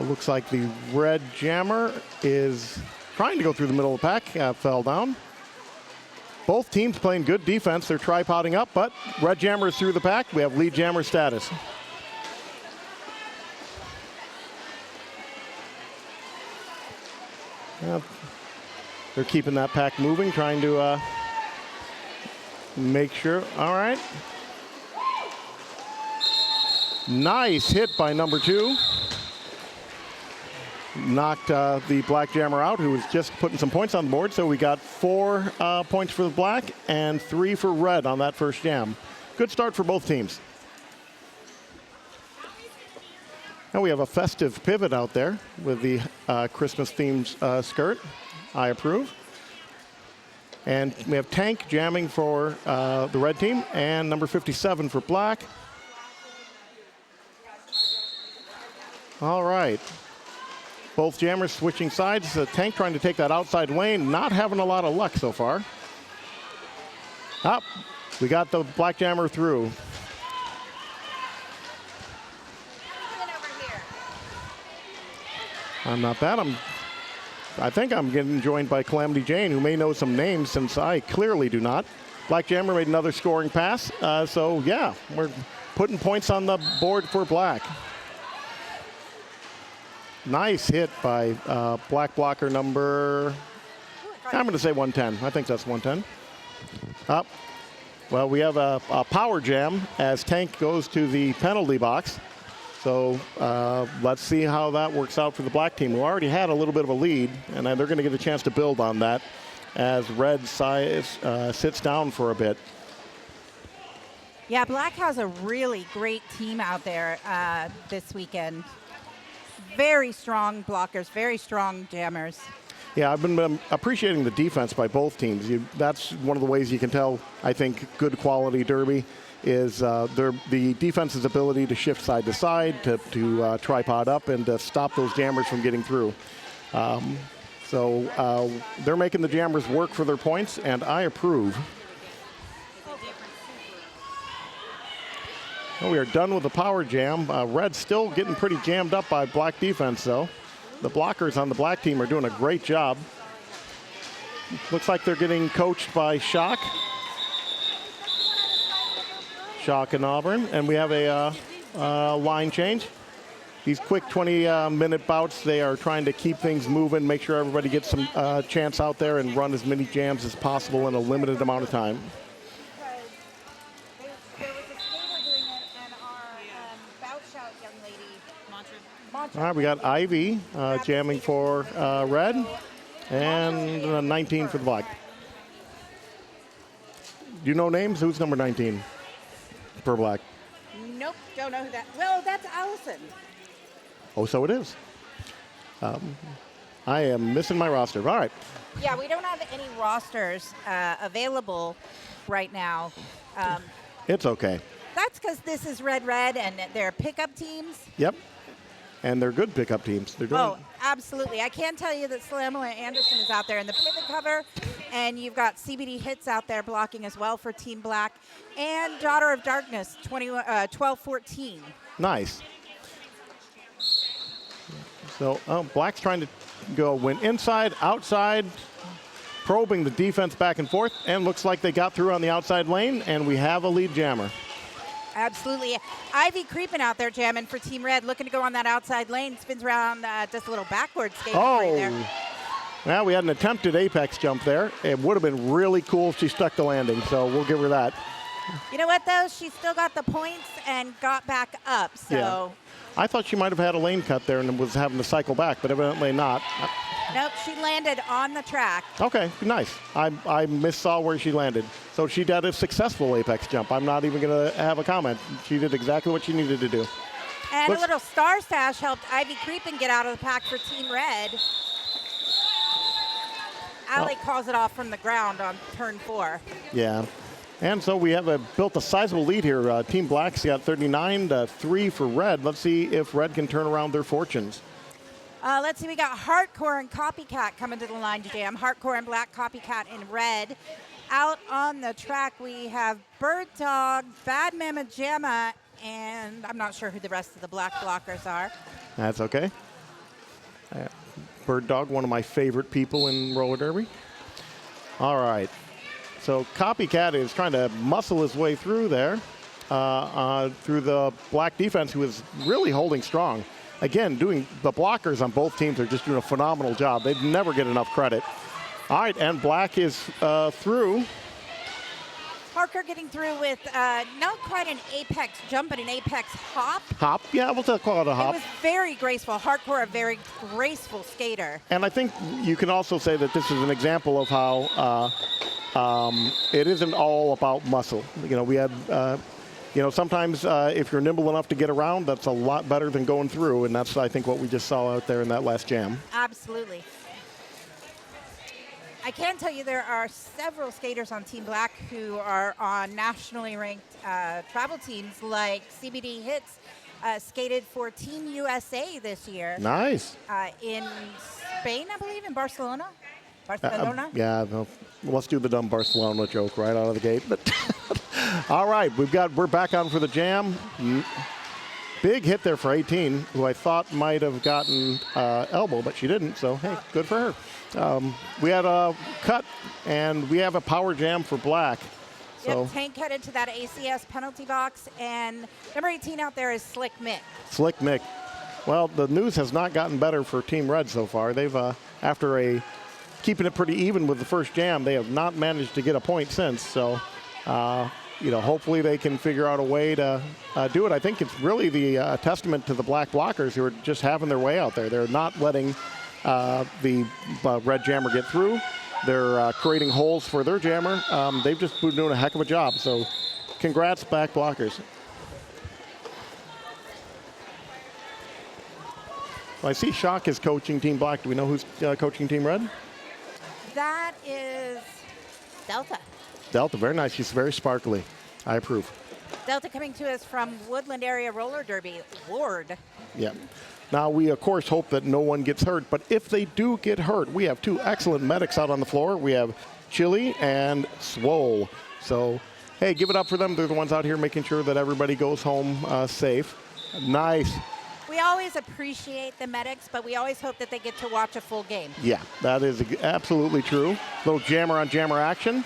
Looks like the red jammer is trying to go through the middle of the pack, fell down. Both teams playing good defense. They're tripoding up, but red jammer is through the pack. We have lead jammer status. They're keeping that pack moving, trying to make sure. All right. Nice hit by number 2. Knocked the black jammer out, who was just putting some points on the board. So we got 4 points for the black and 3 for red on that first jam. Good start for both teams. Now we have a festive pivot out there with the Christmas-themed skirt. I approve. And we have Tank jamming for the red team and number 57 for black. All right. Both jammers switching sides. Tank trying to take that outside lane, not having a lot of luck so far. Up, we got the black jammer through. I'm not bad. I think I'm getting joined by Calamity Jane, who may know some names since I clearly do not. Black jammer made another scoring pass. So yeah, we're putting points on the board for black. Nice hit by black blocker number, I'm going to say 110. I think that's 110. Up. Well, we have a power jam as Tank goes to the penalty box. So let's see how that works out for the black team, who already had a little bit of a lead, and they're going to get a chance to build on that as red sits down for a bit. Yeah, black has a really great team out there this weekend. Very strong blockers, very strong jammers. Yeah, I've been appreciating the defense by both teams. That's one of the ways you can tell, I think, good quality derby is the defense's ability to shift side to side, to tripod up, and to stop those jammers from getting through. So they're making the jammers work for their points, and I approve. Well, we are done with the power jam. Red still getting pretty jammed up by black defense, though. The blockers on the black team are doing a great job. Looks like they're getting coached by Shock. Shock and Auburn. And we have a line change. These quick 20-minute bouts, they are trying to keep things moving, make sure everybody gets some chance out there and run as many jams as possible in a limited amount of time. All right, we got Ivy jamming for red and 19 for the black. Do you know names? Who's number 19 for black? Nope, don't know who that. Well, that's Allison. Oh, so it is. I am missing my roster. All right. Yeah, we don't have any rosters available right now. It's okay. That's because this is red, and they're pickup teams. Yep. And they're good pickup teams. They're doing. Oh, absolutely. I can tell you that Salamala Anderson is out there in the pivot cover, and you've got CBD Hits out there blocking as well for Team Black, and Daughter of Darkness, 12-14. Nice. So Black's trying to go win inside, outside, probing the defense back and forth, and looks like they got through on the outside lane, and we have a lead jammer. Absolutely. Ivy creeping out there jamming for Team Red, looking to go on that outside lane, spins around just a little backward skate right there. Well, we had an attempted apex jump there. It would have been really cool if she stuck the landing, so we'll give her that. You know what, though? She still got the points and got back up, so. Yeah. I thought she might have had a lane cut there and was having to cycle back, but evidently not. Nope, she landed on the track. Okay, nice. I missaw where she landed. So she did a successful apex jump. I'm not even going to have a comment. She did exactly what she needed to do. And a little star stash helped Ivy Creepin get out of the pack for Team Red. Allie calls it off from the ground on turn 4. Yeah. And so we have built a sizable lead here. Team Black's got 39-3 for Red. Let's see if Red can turn around their fortunes. Let's see, we got Hardcore and Copycat coming to the line to jam. Hardcore and Black, Copycat in red. Out on the track, we have Bird Dog, Bad Mama Jamma, and I'm not sure who the rest of the black blockers are. That's okay. Bird Dog, one of my favorite people in roller derby. All right. So Copycat is trying to muscle his way through there, through the black defense, who is really holding strong. Again, the blockers on both teams are just doing a phenomenal job. They never get enough credit. All right, and Black is through. Parker getting through with not quite an apex jump, but an apex hop. Hop, yeah, we'll call it a hop. It was very graceful. Hardcore, a very graceful skater. And I think you can also say that this is an example of how it isn't all about muscle. You know, we had, sometimes if you're nimble enough to get around, that's a lot better than going through, and that's, I think, what we just saw out there in that last jam. Absolutely. I can tell you there are several skaters on Team Black who are on nationally ranked travel teams like CBD Hits skated for Team USA this year. Nice. In Spain, I believe, in Barcelona. Barcelona? Yeah, no, let's do the dumb Barcelona joke right out of the gate. But all right, we're back on for the jam. Big hit there for 18, who I thought might have gotten elbow, but she didn't. So hey, good for her. We had a cut, and we have a power jam for black. So Yep, Tank headed to that ACS penalty box, and number 18 out there is Slick Mick. Slick Mick. Well, the news has not gotten better for Team Red so far. They've, after keeping it pretty even with the first jam, they have not managed to get a point since. So, hopefully they can figure out a way to do it. I think it's really the testament to the black blockers who are just having their way out there. They're not letting the red jammer get through. They're creating holes for their jammer. They've just been doing a heck of a job. So congrats, back blockers. Well, I see Shock is coaching Team Black. Do we know who's coaching Team Red? That is Delta. Delta, very nice. She's very sparkly. I approve. Delta coming to us from Woodland Area Roller Derby. Lord. Yeah. Now, we, of course, hope that no one gets hurt. But if they do get hurt, we have two excellent medics out on the floor. We have Chili and Swole. So, hey, give it up for them. They're the ones out here making sure that everybody goes home safe. Nice. We always appreciate the medics, but we always hope that they get to watch a full game. Yeah, that is absolutely true. Little jammer on jammer action.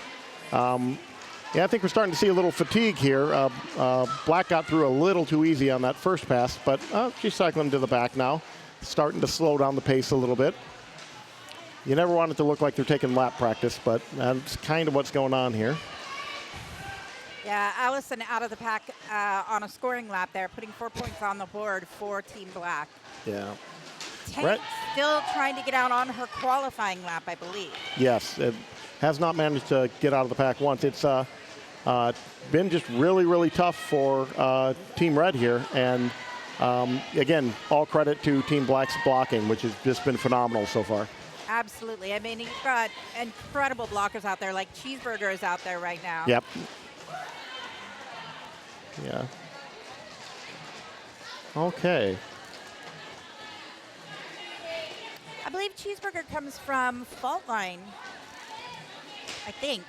Yeah, I think we're starting to see a little fatigue here. Black got through a little too easy on that first pass, but she's cycling to the back now, starting to slow down the pace a little bit. You never want it to look like they're taking lap practice, but that's kind of what's going on here. Yeah, Allison out of the pack on a scoring lap there, putting 4 points on the board for Team Black. Yeah. Tank still trying to get out on her qualifying lap, I believe. Yes, it has not managed to get out of the pack once. It's been just really, really tough for Team Red here. And again, all credit to Team Black's blocking, which has just been phenomenal so far. Absolutely. I mean, you've got incredible blockers out there, like Cheeseburger is out there right now. Yep. Yeah. Okay. I believe Cheeseburger comes from Fault Line, I think.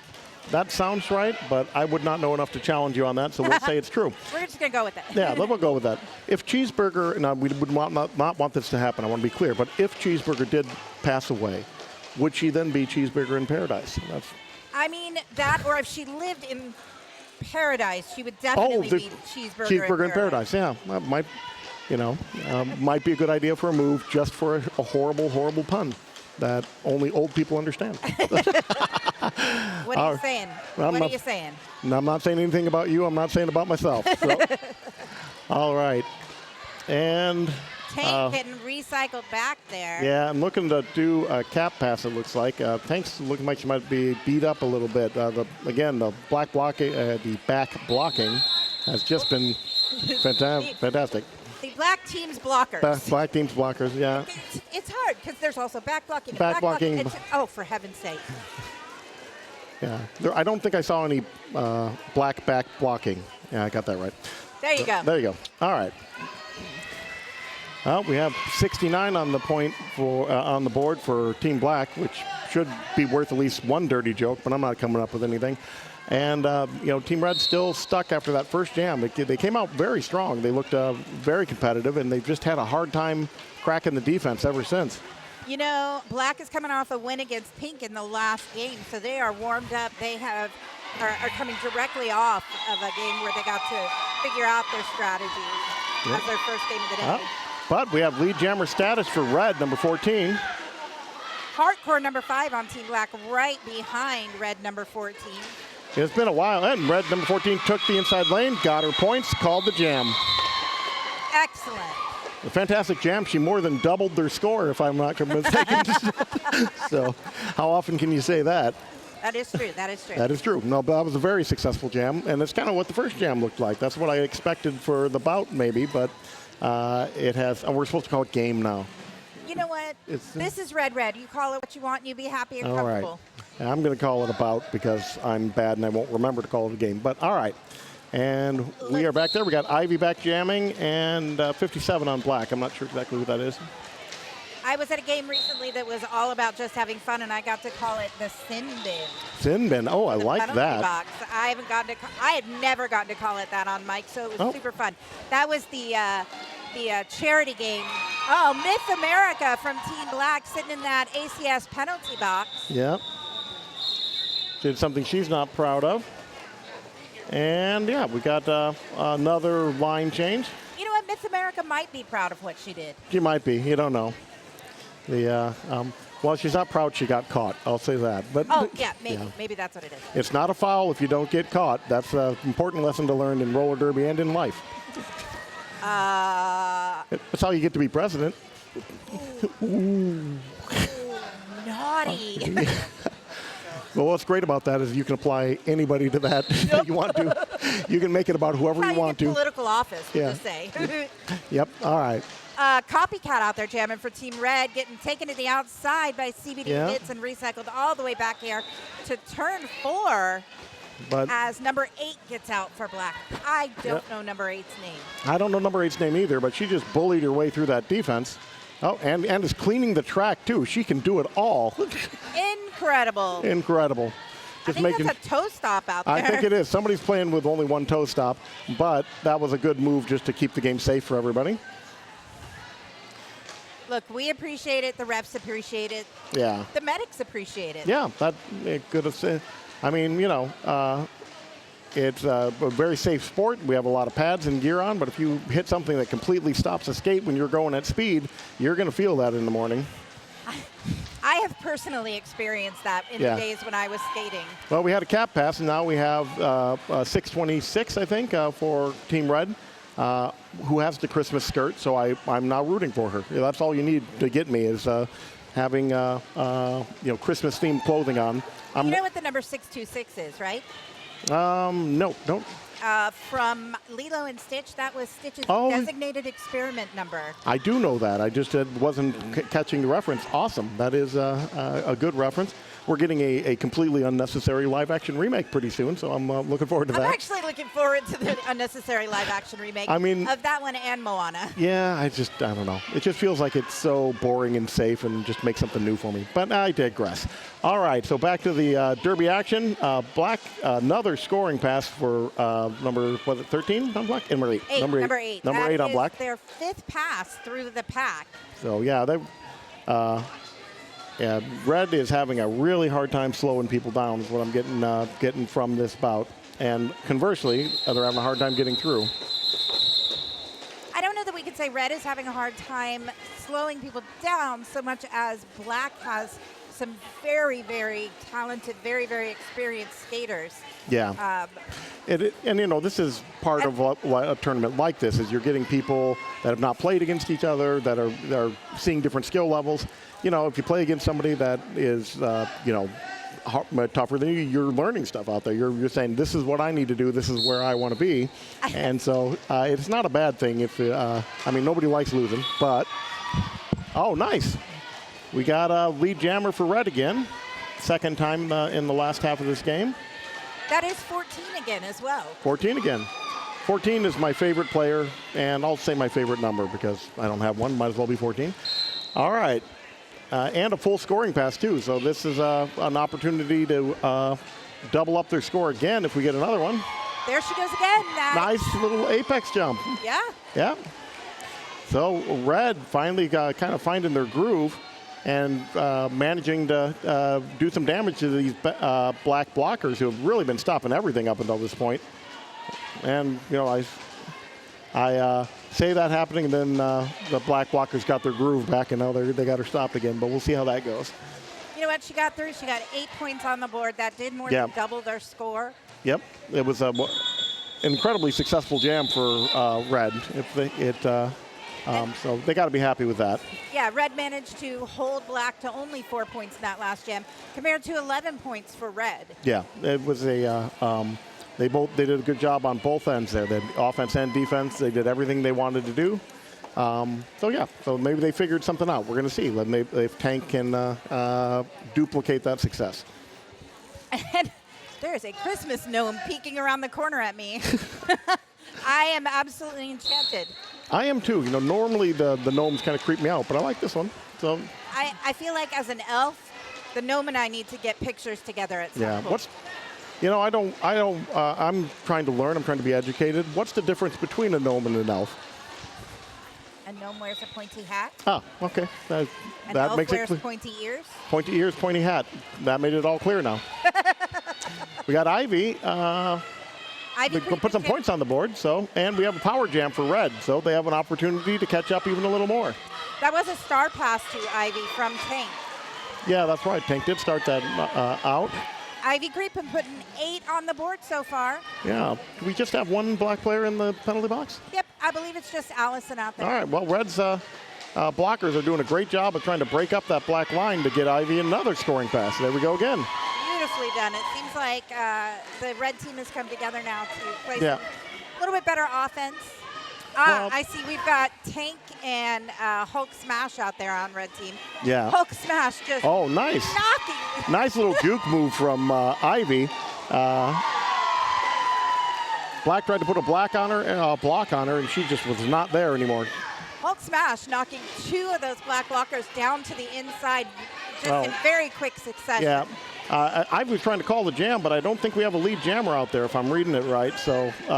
That sounds right, but I would not know enough to challenge you on that, so we'll say it's true. We're just going to go with it. Yeah, we'll go with that. If Cheeseburger, and we would not want this to happen, I want to be clear, but if Cheeseburger did pass away, would she then be Cheeseburger in Paradise? I mean, that, or if she lived in Paradise, she would definitely be Cheeseburger in Paradise. Yeah, that might, might be a good idea for a move, just for a horrible, horrible pun that only old people understand. What are you saying? What are you saying? I'm not saying anything about you. I'm not saying about myself. So. All right. And Tank getting recycled back there. Yeah, I'm looking to do a cap pass, it looks like. Tank's looking like she might be beat up a little bit. Again, the black blocking, the back blocking has just been fantastic. The black team's blockers. Black team's blockers, yeah. It's hard because there's also back blocking. Back blocking. Oh, for heaven's sake. Yeah, I don't think I saw any black back blocking. Yeah, I got that right. There you go. There you go. All right. Well, we have 69 on the point for on the board for Team Black, which should be worth at least one dirty joke, but I'm not coming up with anything. And Team Red still stuck after that first jam. They came out very strong. They looked very competitive, and they've just had a hard time cracking the defense ever since. Black is coming off a win against Pink in the last game, so they are warmed up. They are coming directly off of a game where they got to figure out their strategies as their first game of the day. But we have lead jammer status for Red, number 14. Hardcore number 5 on Team Black, right behind Red number 14. It's been a while, and Red number 14 took the inside lane, got her points, called the jam. Excellent. A fantastic jam. She more than doubled their score, if I'm not mistaken. So how often can you say that? That is true. That is true. That is true. No, but that was a very successful jam, and it's kind of what the first jam looked like. That's what I expected for the bout, maybe, but it has. We're supposed to call it game now. You know what? This is Red. You call it what you want, and you be happy and all comfortable. Right. I'm going to call it a bout because I'm bad and I won't remember to call it a game. But all right. And we are back there. We got Ivy back jamming and 57 on black. I'm not sure exactly what that is. I was at a game recently that was all about just having fun, and I got to call it the Sin Bin. Sin bin. Oh, I The like penalty that. Box. I had never gotten to call it that on mic, so it was super fun. That was the charity game. Oh, Myth America from Team Black sitting in that ACS penalty box. Yep. Did something she's not proud of. And yeah, we got another line change. You know what? Myth America might be proud of what she did. She might be. You don't know. Well, she's not proud she got caught. I'll say that. But Oh, yeah, maybe that's what it is. it's not a foul if you don't get caught. That's an important lesson to learn in roller derby and in life. That's how you get to be president. Naughty. Well, what's great about that is you can apply anybody to that that you want to. You can make it about whoever How you want to. Political office, we'll Yeah. just say. Yep. All right. Copycat out there jamming for Team Red, getting taken to the outside by CBD Yeah. hits and recycled all the way back here to turn 4 But as number 8 gets out for Black. I don't know number 8's name. I don't know number 8's name either, but she just bullied her way through that defense. Oh, and is cleaning the track too. She can do it all. Incredible. Incredible. I think that's a toe stop out there. I think it is. Somebody's playing with only one toe stop, but that was a good move just to keep the game safe for everybody. Look, we appreciate it. The refs appreciate it. Yeah. The medics appreciate it. Yeah, that could have said. I mean, it's a very safe sport. We have a lot of pads and gear on, but if you hit something that completely stops a skate when you're going at speed, you're going to feel that in the morning. I have personally experienced that in Yeah. the days when I was skating. Well, we had a cap pass, and now we have 626, I think, for Team Red, who has the Christmas skirt. So I'm now rooting for her. Yeah, that's all you need to get me is having Christmas-themed clothing on. You know what the number 626 is, right? No, don't. From Lilo and Stitch, that was Stitch's Oh. designated experiment number. I do know that. I just wasn't catching the reference. Awesome. That is a good reference. We're getting a completely unnecessary live-action remake pretty soon, so I'm looking forward to I'm that. actually looking forward to the unnecessary live-action remake I mean- of that one and Moana. Yeah, I don't know. It just feels like it's so boring and safe and just make something new for me. But I digress. All right, so back to the Derby action. Black, another scoring pass for number, was it 13 on Black? Number 8. Number 8. Number That 8 on is Black. their 5th pass through the pack. So, yeah, Red is having a really hard time slowing people down is what I'm getting from this bout. And conversely, they're having a hard time getting through. I don't know that we could say Red is having a hard time slowing people down so much as Black has some very, very talented, very, very experienced skaters. Yeah. This is part of what a tournament like this is. You're getting people that have not played against each other, that are seeing different skill levels. If you play against somebody that is, tougher than you, you're learning stuff out there. You're saying, this is what I need to do. This is where I want to be. And so it's not a bad thing if, nobody likes losing, but, oh, nice. We got a lead jammer for Red again. Second time in the last half of this game. That is 14 again as well. 14 again. 14 is my favorite player, and I'll say my favorite number because I don't have one. Might as well be 14. All right. And a full scoring pass, too. So this is an opportunity to double up their score again if we get another one. There she goes again. Nice little apex jump. Yeah. Yeah. So Red finally kind of finding their groove and managing to do some damage to these black blockers who have really been stopping everything up until this point. And, I say that happening, and then the black blockers got their groove back, and now they got her stopped again. But we'll see how that goes. You know what she got through? She got 8 points on the board. That did more than double their score. Yep. It was an incredibly successful jam for Red. So they got to be happy with that. Yeah, Red managed to hold Black to only 4 points in that last jam, compared to 11 points for Red. Yeah, it was they did a good job on both ends there. They had offense and defense. They did everything they wanted to do. So maybe they figured something out. We're going to see if Tank can duplicate that success. And There is a Christmas gnome peeking around the corner at me. I am absolutely enchanted. I am too. You know, normally the gnomes kind of creep me out, but I like this one. So I feel like as an elf, the gnome and I need to get pictures together at some yeah, point. I'm trying to learn. I'm trying to be educated. What's the difference between a gnome and an elf? A gnome wears a pointy hat. Ah, okay. That elf makes it wears clear. pointy ears. Pointy ears, pointy hat. That made it all clear now. We got Ivy. Ivy We can put some points on the board. And we have a power jam for Red, so they have an opportunity to catch up even a little more. That was a star pass to Ivy from Tank. Yeah, that's right. Tank did start that out. Ivy Creep and putting 8 on the board so far. Yeah. Do we just have one black player in the penalty box? Yep, I believe it's just Allison out there. All right. Well, Red's blockers are doing a great job of trying to break up that black line to get Ivy another scoring pass. There we go again. Beautifully done. It seems like the red team has come together now to play Yeah. a little bit better offense. Well- I see we've got Tank and Hulk Smash out there on red team. Yeah. Hulk Smash just Oh, nice. knocking. Nice little juke move from Ivy. Black tried to put a block on her, and she just was not there anymore. Hulk Smash knocking 2 of those black blockers down to the inside just in very quick succession. Yeah. I was trying to call the jam, but I don't think we have a lead jammer out there if I'm reading it right. So, Do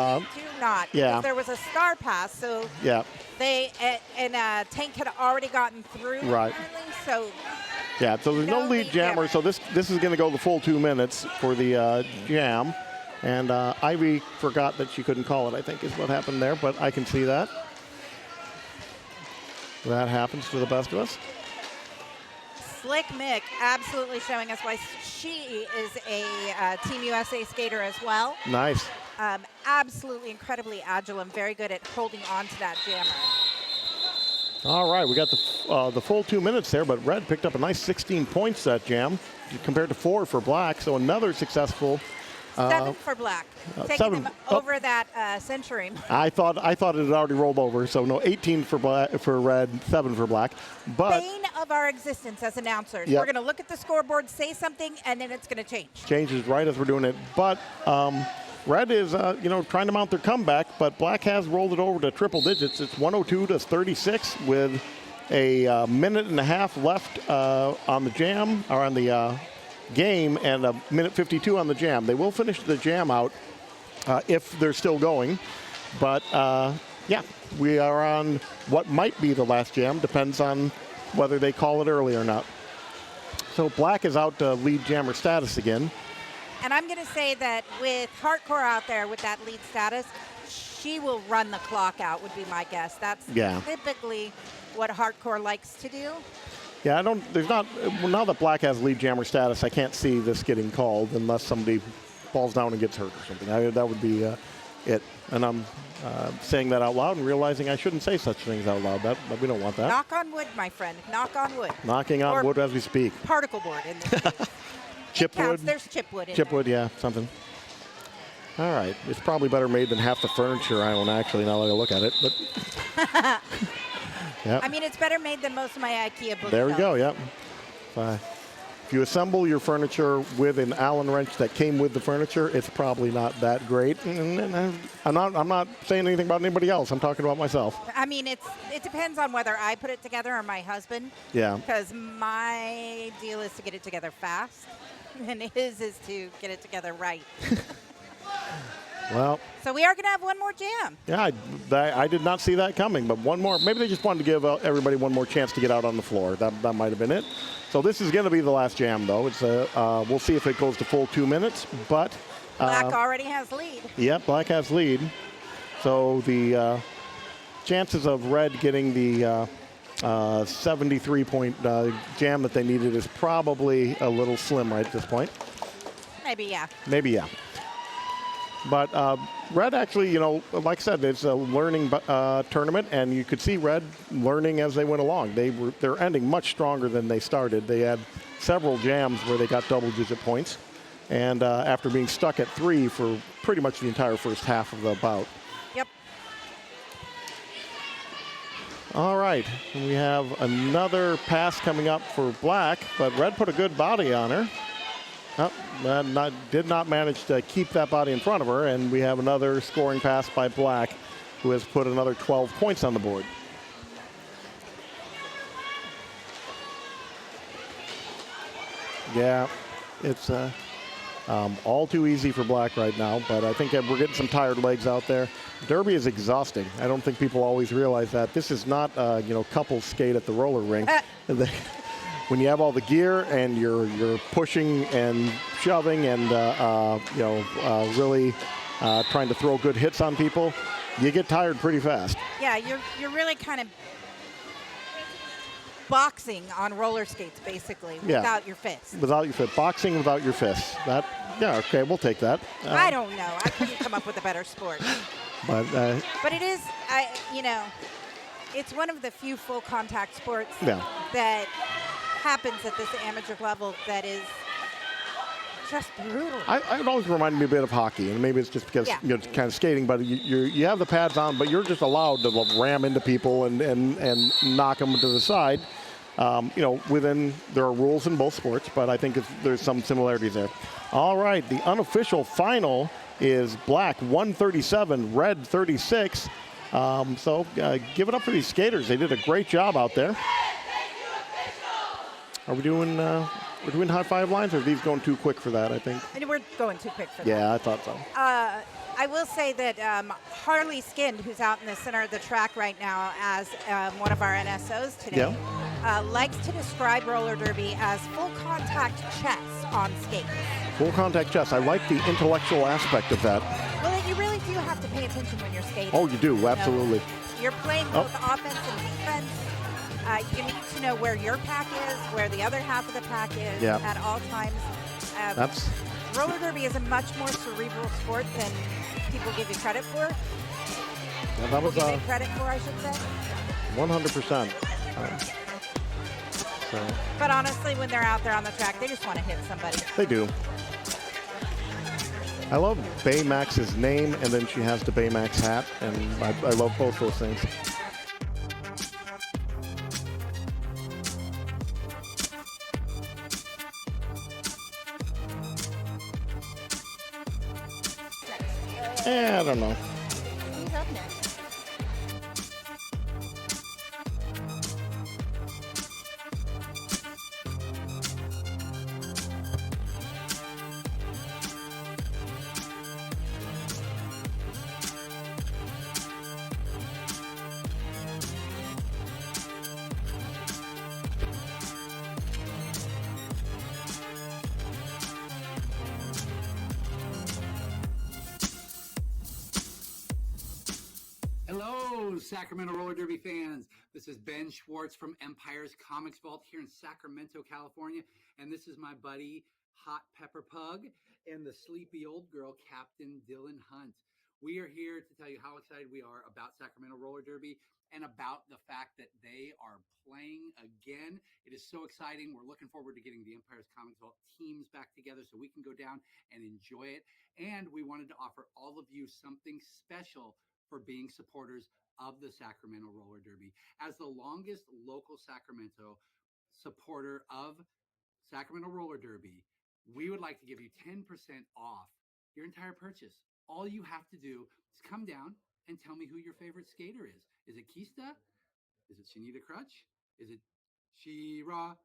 not. yeah. Because there was a star pass, so yeah. they Tank had already gotten through. Right. Apparently, so Yeah, so there's no No lead lead jammer, jammer. so this is going to go the full 2 minutes for the jam. And Ivy forgot that she couldn't call it, I think is what happened there, but I can see that. That happens to the best of us. Slick Mick absolutely showing us why she is a Team USA skater as well. Nice. Absolutely incredibly agile and very good at holding on to that jammer. All right, we got the full 2 minutes there, but Red picked up a nice 16 points that jam compared to 4 for Black, so another successful. 7 for Black, taking 7. them over that century. I thought it had already rolled over, so no, 18 for Red, 7 for Black. But Bane of our existence as announcers. Yep. We're going to look at the scoreboard, say something, and then it's going to change. changes right as we're doing it. But Red is, trying to mount their comeback, but Black has rolled it over to triple digits. It's 102 to 36 with a minute and a half left on the jam, or on the game, and a minute 52 on the jam. They will finish the jam out if they're still going. But, yeah, we are on what might be the last jam. Depends on whether they call it early or not. So Black is out to lead jammer status again. And I'm going to say that with Hardcore out there with that lead status, she will run the clock out, would be my guess. That's typically what Hardcore likes to do. Yeah, now that Black has lead jammer status, I can't see this getting called unless somebody falls down and gets hurt or something. That would be it. And I'm saying that out loud and realizing I shouldn't say such things out loud. But we don't want that. Knock on wood, my friend. Knock on wood. Knocking on wood as we speak. Particle board in this case. Chipwood. There's chipwood in Chipwood, yeah, something. All right. It's probably better made than half the furniture I own, actually, now that I look at it. But yep. I mean, it's better made than most of my IKEA bookshelves. There we go, yep. If you assemble your furniture with an Allen wrench that came with the furniture, it's probably not that great. I'm not saying anything about anybody else. I'm talking about myself. I mean, it depends on whether I put it together or my husband. Yeah. Because my deal is to get it together fast, and his is to get it together right. Well. So we are going to have one more jam. Yeah, I did not see that coming, but one more. Maybe they just wanted to give everybody one more chance to get out on the floor. That might have been it. So this is going to be the last jam, though. It's we'll see if it goes to full 2 minutes, but Black already has lead. Yep, Black has lead. So the chances of Red getting the 73-point jam that they needed is probably a little slim right at this point. Maybe, yeah. Maybe, yeah. But Red actually, like I said, it's a learning tournament, and you could see Red learning as they went along. They're ending much stronger than they started. They had several jams where they got double-digit points, and after being stuck at 3 for pretty much the entire first half of the bout. Yep. All right, we have another pass coming up for Black, but Red put a good body on her. Oh, did not manage to keep that body in front of her, and we have another scoring pass by Black, who has put another 12 points on the board. Yeah, it's all too easy for Black right now, but I think we're getting some tired legs out there. Derby is exhausting. I don't think people always realize that. This is not, couples skate at the roller rink. When you have all the gear and you're pushing and shoving and really trying to throw good hits on people, you get tired pretty fast. Yeah, you're really kind of boxing on roller skates, basically, without your fists. Without your fists. Boxing without your fists. Okay, we'll take that. I don't know. I couldn't come up with a better sport. But it is, it's one of the few full contact sports that happens at this amateur level that is just brutal. It always reminded me a bit of hockey, and maybe it's just because it's kind of skating, but you have the pads on, but you're just allowed to ram into people and knock them to the side. There are rules in both sports, but I think there's some similarities there. All right, the unofficial final is Black 137, Red 36. Give it up for these skaters. They did a great job out there. Are we doing we're doing high five lines, or are these going too quick for that, I think? We're going too quick for that. Yeah, I thought so. I will say that Harley Skinned, who's out in the center of the track right now as one of our NSOs today, likes to describe roller derby as full contact chess on skates. Full contact chess. I like the intellectual aspect of that. Well, you really do have to pay attention when you're skating. Oh, you do, absolutely. You're playing both offense and defense. You need to know where your pack is, where the other half of the pack is at all times. Roller derby is a much more cerebral sport than people give you credit for. Yeah, that was give you credit for, I should say. 100%. But honestly, when they're out there on the track, they just want to hit somebody. They do. I love Baymax's name, and then she has the Baymax hat, and I love both those things. I don't know. Who's up next? Hello, Sacramento Roller Derby fans. This is Ben Schwartz from Empire's Comics Vault here in Sacramento, California. And this is my buddy, Hot Pepper Pug, and the sleepy old girl, Captain Dylan Hunt. We are here to tell you how excited we are about Sacramento Roller Derby and about the fact that they are playing again. It is so exciting. We're looking forward to getting the Empire's Comics Vault teams back together so we can go down and enjoy it. And we wanted to offer all of you something special for being supporters of the Sacramento Roller Derby. As the longest local Sacramento supporter of Sacramento Roller Derby, we would like to give you 10% off your entire purchase. All you have to do is come down and tell me who your favorite skater is. Is it Kista? Is it Shanita Crutch? Is it She-Ra?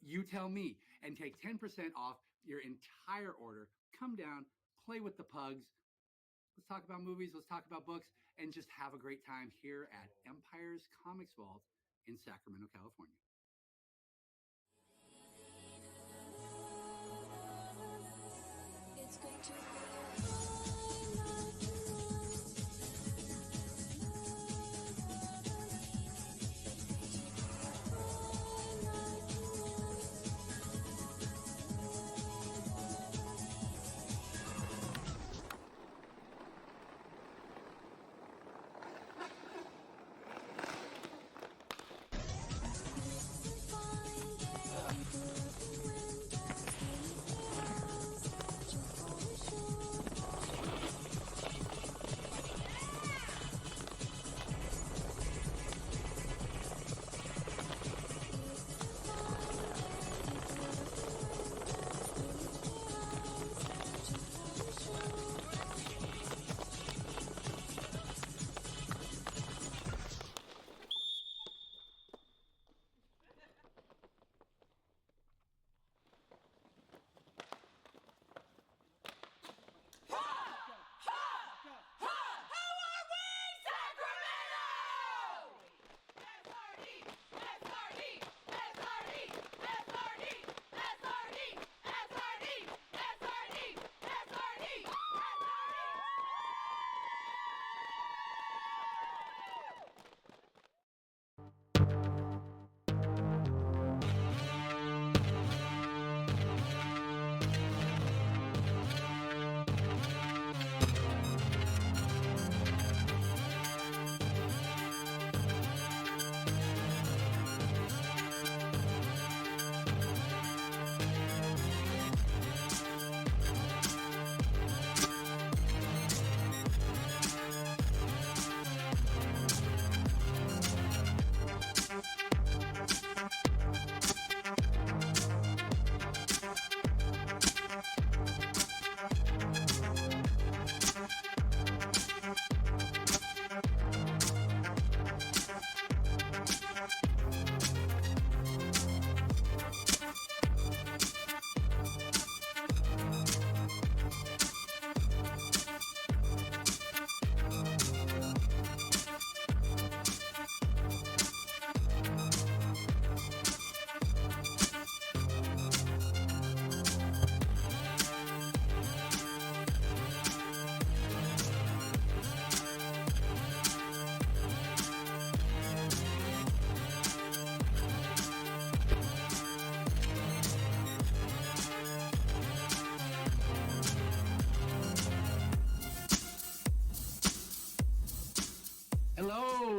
You tell me, and take 10% off your entire order. Come down, play with the pugs. Let's talk about movies, let's talk about books, and just have a great time here at Empire's Comics Vault in Sacramento, California. It's going to be a highlight tonight.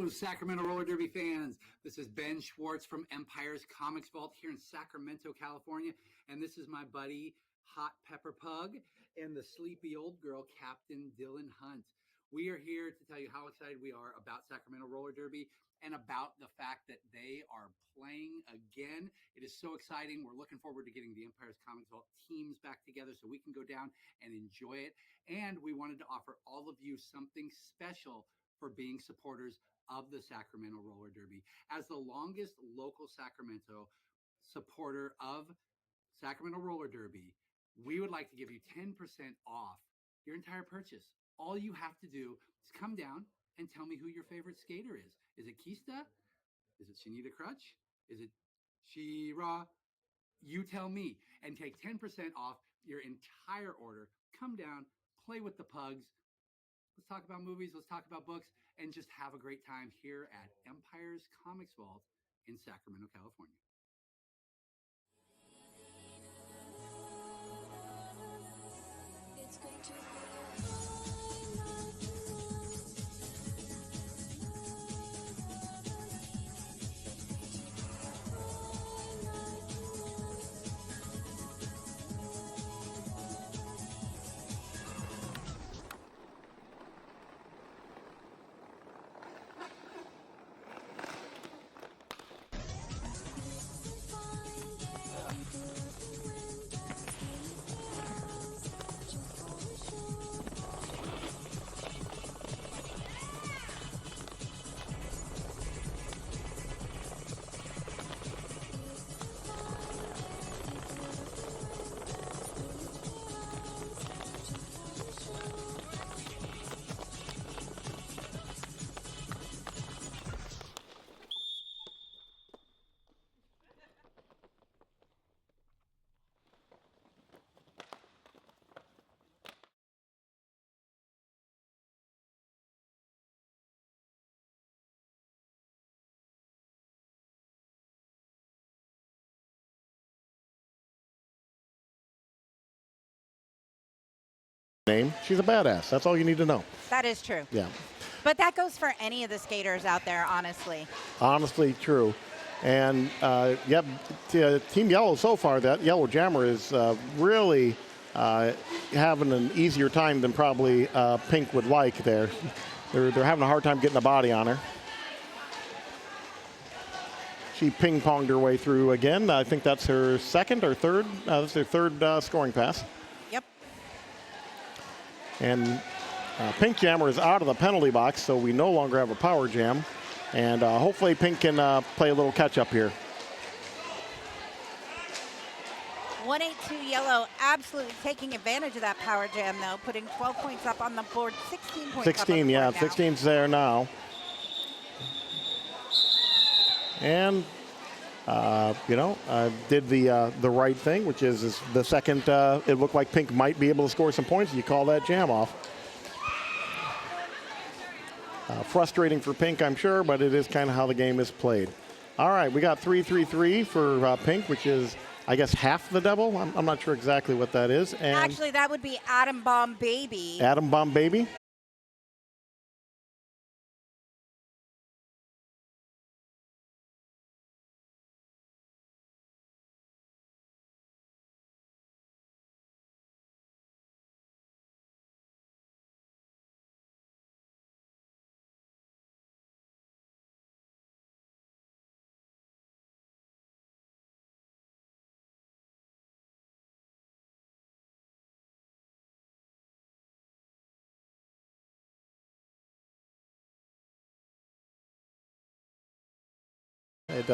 Hello, Sacramento Roller Derby fans. This is Ben Schwartz from Empire's Comics Vault here in Sacramento, California. And this is my buddy, Hot Pepper Pug, and the sleepy old girl, Captain Dylan Hunt. We are here to tell you how excited we are about Sacramento Roller Derby and about the fact that they are playing again. It is so exciting. We're looking forward to getting the Empire's Comics Vault teams back together so we can go down and enjoy it. And we wanted to offer all of you something special for being supporters of the Sacramento Roller Derby. As the longest local Sacramento supporter of Sacramento Roller Derby, we would like to give you 10% off your entire purchase. All you have to do is come down and tell me who your favorite skater is. Is it Kista? Is it Shanita Crutch? Is it She-Ra? You tell me, and take 10% off your entire order. Come down, play with the pugs. Let's talk about movies, let's talk about books, and just have a great time here at Empire's Comics Vault in Sacramento, California. It's going to be a highlight tonight. Name. She's a badass. That's all you need to know. That is true. Yeah. But that goes for any of the skaters out there, honestly. Honestly, true. And yep, Team Yellow so far, that Yellow Jammer is really having an easier time than probably Pink would like there. They're having a hard time getting a body on her. She ping-ponged her way through again. I think that's her second or third. That's her third scoring pass. Yep. And Pink Jammer is out of the penalty box, so we no longer have a power jam. And hopefully Pink can play a little catch-up here. 182 Yellow absolutely taking advantage of that power jam, though, putting 12 points up on the board, 16 points 16, up on the yeah, board now. 16's there now. And, did the right thing, which is the second it looked like Pink might be able to score some points. You call that jam off. Frustrating for Pink, I'm sure, but it is kind of how the game is played. All right, we got 3-3-3 for Pink, which is, I guess, half the double. I'm not sure exactly what that is. And actually, that would be Atom Bomb Baby. Atom Bomb Baby. It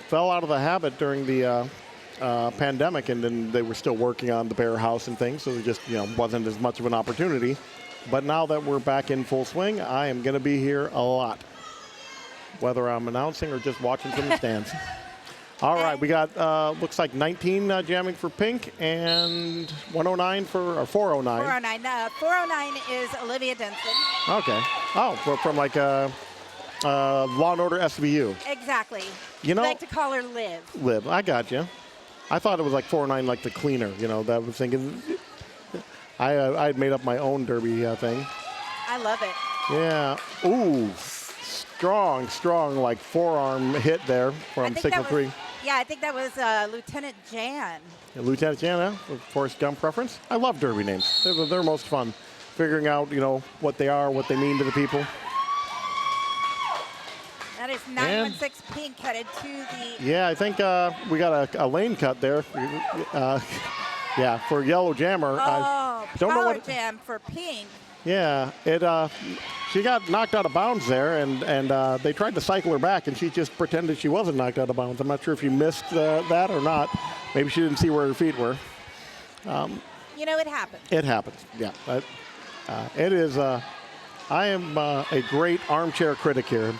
fell out of the habit during the pandemic, and then they were still working on the Bear House and things, so there just wasn't as much of an opportunity. But now that we're back in full swing, I am going to be here a lot, whether I'm announcing or just watching from the stands. All right, we got looks like 19 jamming for Pink and 109 for or 409. 409. 409 is Olivia Denson. Okay. Oh, from like Law and Order SVU. Exactly. You know, I like to call her Liv. Liv, I got you. I thought it was like 409, like the cleaner. That I was thinking. I had made up my own derby thing. I love it. Yeah. Ooh. strong, like forearm hit there from 603. Yeah, I think that was Lieutenant Jan. Yeah, Lieutenant Jan, Forrest Gump reference. I love Derby names. They're most fun. Figuring out, what they are, what they mean to the people. That is 916 Pink headed to the. Yeah, I think we got a lane cut there. Yeah, for Yellow Jammer. Oh, don't know power what. jam for Pink. Yeah, she got knocked out of bounds there, and they tried to cycle her back, and she just pretended she wasn't knocked out of bounds. I'm not sure if you missed that or not. Maybe she didn't see where her feet were. It happens. It happens, yeah. It is. I am a great armchair critic here.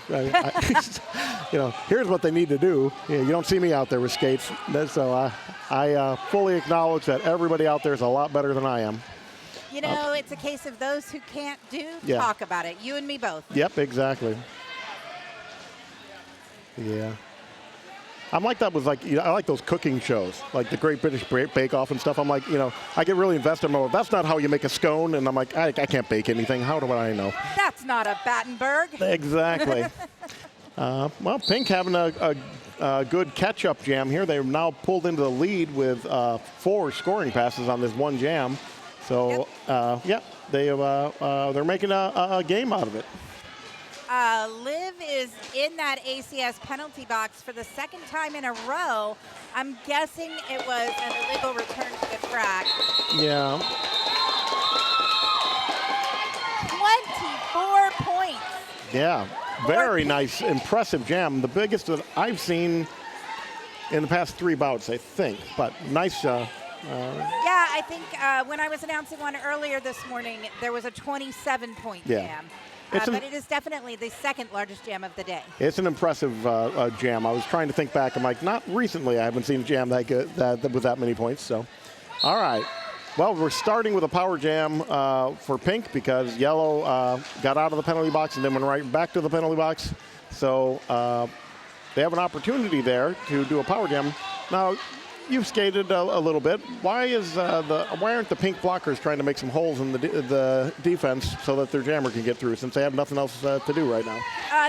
Here's what they need to do. You don't see me out there with skates, so I fully acknowledge that everybody out there is a lot better than I am. It's a case of those who can't talk about it. You and me both. Yep, exactly. Yeah. I'm like that with I like those cooking shows, like the Great British Bake Off and stuff. I'm like, I get really invested. That's not how you make a scone, and I'm like, I can't bake anything. How do I know? That's not a Battenberg. Exactly. Well, Pink having a good catch-up jam here. They've now pulled into the lead with 4 scoring passes on this one jam. So, they're making a game out of it. Liv is in that ACS penalty box for the second time in a row. I'm guessing it was an illegal return to the track. Yeah. 24 points. Yeah, very nice, impressive jam. The biggest that I've seen in the past 3 bouts, I think. But nice. Yeah, I think when I was announcing one earlier this morning, there was a 27-point jam. But it is definitely the second largest jam of the day. It's an impressive jam. I was trying to think back. I'm like, not recently. I haven't seen a jam that good with that many points. So, all right. Well, we're starting with a power jam for Pink because Yellow got out of the penalty box and then went right back to the penalty box. So they have an opportunity there to do a power jam. Now, you've skated a little bit. Why aren't the Pink blockers trying to make some holes in the defense so that their jammer can get through, since they have nothing else to do right now?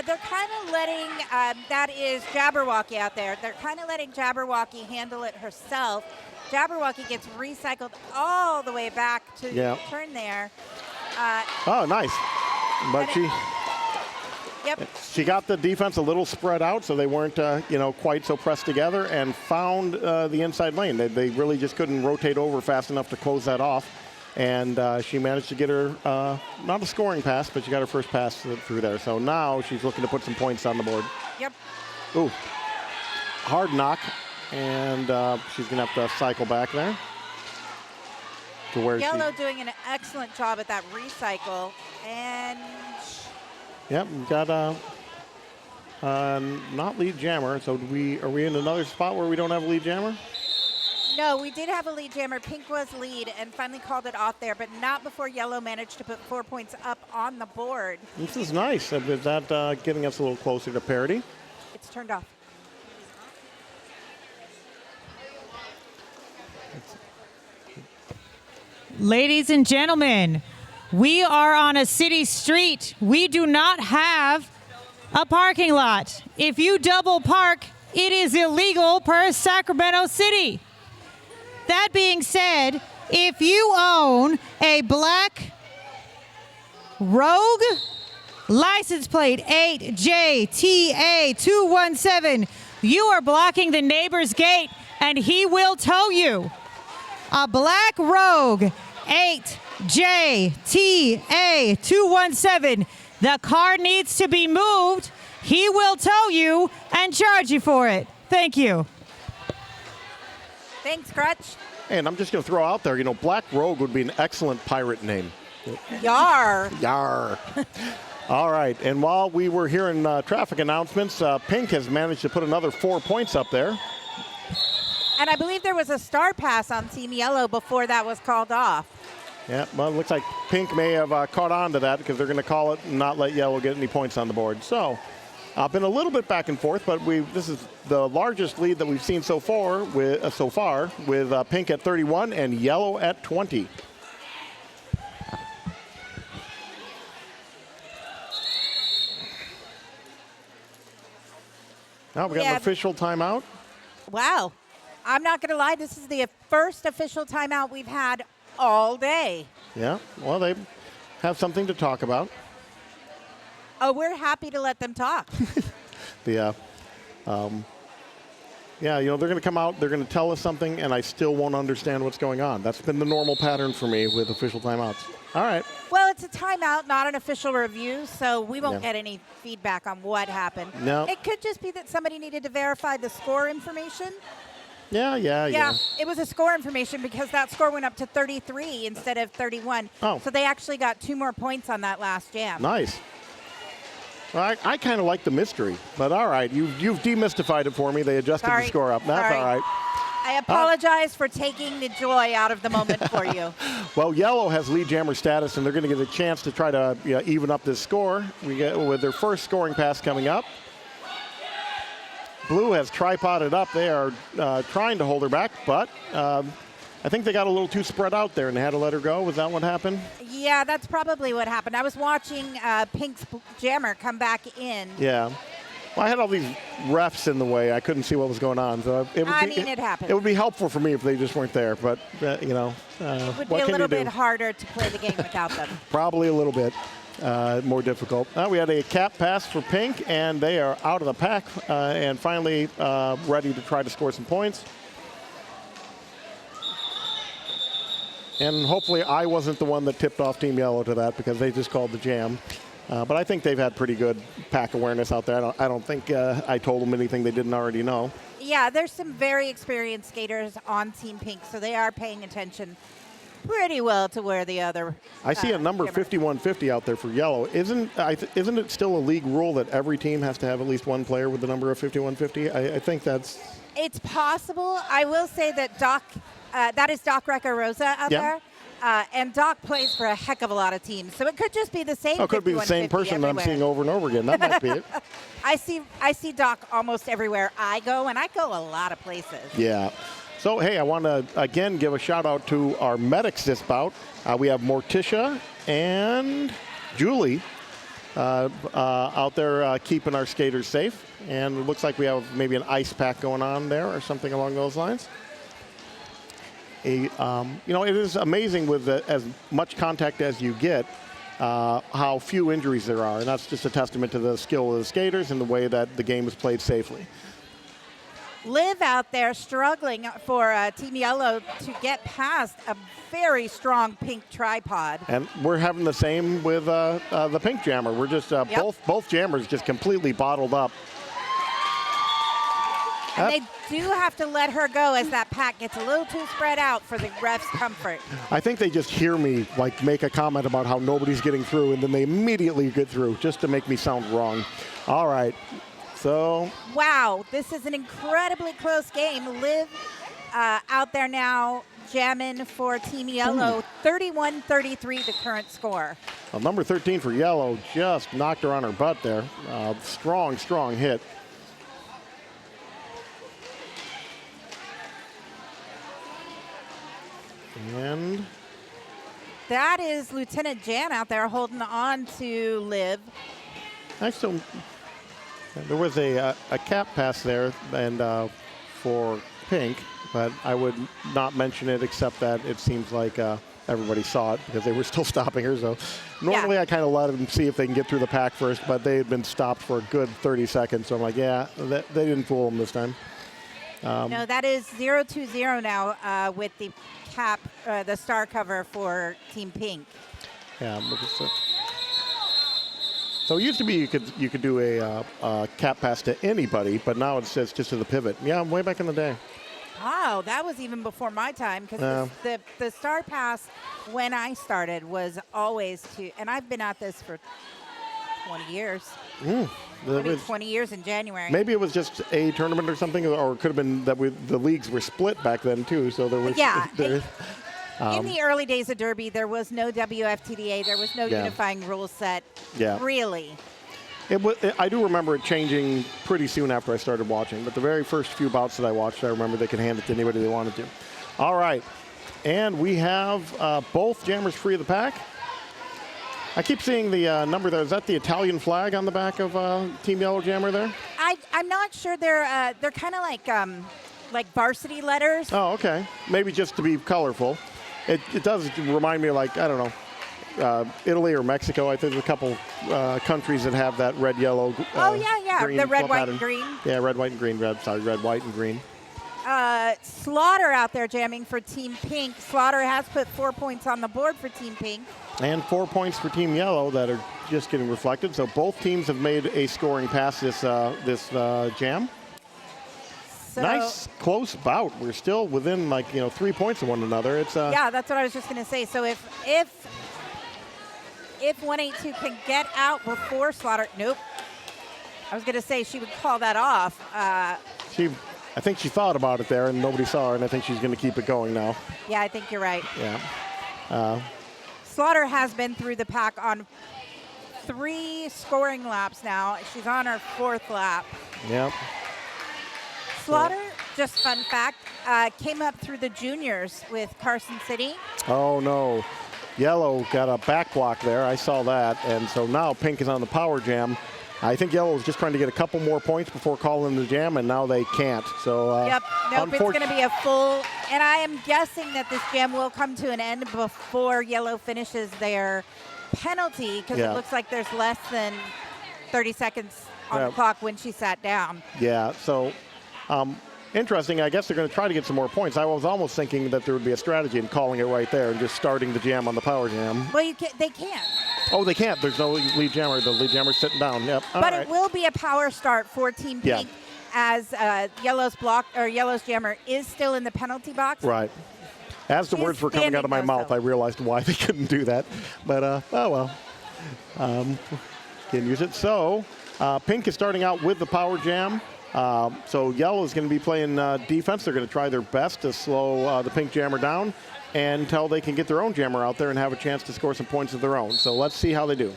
They're kind of letting that is Jabberwocky out there. They're kind of letting Jabberwocky handle it herself. Jabberwocky gets recycled all the way back to the turn there. Oh, nice. But she got the defense a little spread out, so they weren't, quite so pressed together, and found the inside lane. They really just couldn't rotate over fast enough to close that off, and she managed to get her not a scoring pass, but she got her first pass through there. So now she's looking to put some points on the board. Yep. Ooh, hard knock, and she's gonna have to cycle back there to where Yellow doing an excellent job at that recycle, and. Yep, got not lead jammer. So are we in another spot where we don't have a lead jammer? No, we did have a lead jammer. Pink was lead and finally called it off there, but not before Yellow managed to put 4 points up on the board. This is nice. Is that getting us a little closer to parity? It's turned off. Ladies and gentlemen, we are on a city street. We do not have a parking lot. If you double park, it is illegal per Sacramento City. That being said, if you own a black Rogue license plate 8JTA217, you are blocking the neighbor's gate and he will tow you. A black Rogue 8JTA217. The car needs to be moved. He will tow you and charge you for it. Thank you. Thanks, Crutch. And I'm just going to throw out there, Black Rogue would be an excellent pirate name. Yar. Yar. All right, and while we were hearing traffic announcements, Pink has managed to put another 4 points up there. And I believe there was a star pass on Team Yellow before that was called off. Yeah, well, it looks like Pink may have caught on to that because they're going to call it and not let Yellow get any points on the board. So, been a little bit back and forth, but this is the largest lead that we've seen so far with Pink at 31 and Yellow at 20. Now we got an official timeout. Wow. I'm not going to lie. This is the first official timeout we've had all day. Yeah. Well, they have something to talk about. Oh, we're happy to let them talk. Yeah, they're going to come out, they're going to tell us something, and I still won't understand what's going on. That's been the normal pattern for me with official timeouts. All right. Well, it's a timeout, not an official review, so we won't get any feedback on what happened. No. It could just be that somebody needed to verify the score information. Yeah. It was a score information because that score went up to 33 instead of 31. Oh. So they actually got 2 more points on that last jam. Nice. Well, I kind of like the mystery, but all right, you've demystified it for me. They adjusted the score up. That's all right. I apologize for taking the joy out of the moment for you. Well, yellow has lead jammer status, and they're going to get a chance to try to even up this score. We get with their first scoring pass coming up. Blue has tripoded up. They are trying to hold her back, but I think they got a little too spread out there and they had to let her go. Was that what happened? Yeah, that's probably what happened. I was watching Pink's jammer come back in. Yeah. Well, I had all these refs in the way. I couldn't see what was going on. So it happens. It would be helpful for me if they just weren't there. But, it would be a little bit harder to play the game without them. Probably a little bit more difficult. We had a cap pass for Pink, and they are out of the pack and finally ready to try to score some points. And hopefully I wasn't the one that tipped off Team Yellow to that because they just called the jam. But I think they've had pretty good pack awareness out there. I don't think I told them anything they didn't already know. Yeah, there's some very experienced skaters on Team Pink, so they are paying attention pretty well to where the other. I see a number 5150 out there for Yellow. Isn't it still a league rule that every team has to have at least one player with the number of 5150? I think that's. It's possible. I will say that that is Doc Recca-Rosa out there. And Doc plays for a heck of a lot of teams, so it could just be the same. Oh, it could be the same person everywhere. that I'm seeing over and over again. That might be it. I see Doc almost everywhere I go, and I go a lot of places. Yeah. So, hey, I want to, again, give a shout-out to our medics this bout. We have Morticia and Julie out there keeping our skaters safe. And it looks like we have maybe an ice pack going on there or something along those lines. It is amazing with as much contact as you get, how few injuries there are. And that's just a testament to the skill of the skaters and the way that the game is played safely. Liv out there struggling for Team Yellow to get past a very strong Pink tripod. And we're having the same with the Pink jammer. We're just both jammers just completely bottled up. And they do have to let her go as that pack gets a little too spread out for the ref's comfort. I think they just hear me make a comment about how nobody's getting through, and then they immediately get through just to make me sound wrong. All right. So. Wow, this is an incredibly close game. Liv out there now jamming for Team Yellow. 31-33 the current score. Well, number 13 for Yellow just knocked her on her butt there. Strong hit. And that is Lieutenant Jan out there holding on to Liv. There was a cap pass there and for Pink, but I would not mention it except that it seems like everybody saw it because they were still stopping her. So normally I kind of let them see if they can get through the pack first, but they had been stopped for a good 30 seconds. So I'm like, yeah, they didn't fool them this time. No, that is 0-2-0 now with the cap, the star cover for Team Pink. Yeah. So it used to be you could do a cap pass to anybody, but now it's just to the pivot. Yeah, way back in the day. Wow, that was even before my time because the star pass when I started was always to, and I've been at this for 20 years. 20 years in January. Maybe it was just a tournament or something, or it could have been that the leagues were split back then too. So there was. Yeah. In the early days of Derby, there was no WFTDA. There was no unifying rule set. Yeah. Really. I do remember it changing pretty soon after I started watching, but the very first few bouts that I watched, I remember they could hand it to anybody they wanted to. All right. And we have both jammers free of the pack. I keep seeing the number there. Is that the Italian flag on the back of Team Yellow Jammer there? I'm not sure. They're kind of like varsity letters. Oh, okay. Maybe just to be colorful. It does remind me of, like, I don't know, Italy or Mexico. I think there's a couple countries that have that red, yellow, green the red, white, pattern. and green. Yeah, red, white, and green. Red, white, and green. Slaughter out there jamming for Team Pink. Slaughter has put 4 points on the board for Team Pink. And 4 points for Team Yellow that are just getting reflected. So both teams have made a scoring pass this jam. So Nice close bout. We're still within 3 points of one another. It's yeah, that's what I was just going to say. So if 182 can get out before Slaughter, nope. I was going to say she would call that off. I think she thought about it there and nobody saw her, and I think she's going to keep it going now. Yeah, I think you're right. Yeah. Slaughter has been through the pack on 3 scoring laps now. She's on her 4th lap. Yep. Slaughter, just fun fact, came up through the juniors with Carson City. Oh, no. Yellow got a back block there. I saw that. And so now Pink is on the power jam. I think Yellow is just trying to get a couple more points before calling the jam, and now they can't. So yep. Nope, it's going to be a full. And I am guessing that this jam will come to an end before Yellow finishes their penalty, because it looks like there's less than 30 seconds on the clock when she sat down. Yeah, so interesting. I guess they're going to try to get some more points. I was almost thinking that there would be a strategy in calling it right there and just starting the jam on the power jam. Well, they can't. Oh, they can't. There's no lead jammer. The lead jammer's sitting down. Yep. But it will be a power start for Team Pink, as Yellow's jammer is still in the penalty box. Right. As the words were coming out of my mouth, I realized why they couldn't do that. But oh well. Can use it. So Pink is starting out with the power jam. So Yellow is going to be playing defense. They're going to try their best to slow the Pink jammer down until they can get their own jammer out there and have a chance to score some points of their own. So let's see how they do.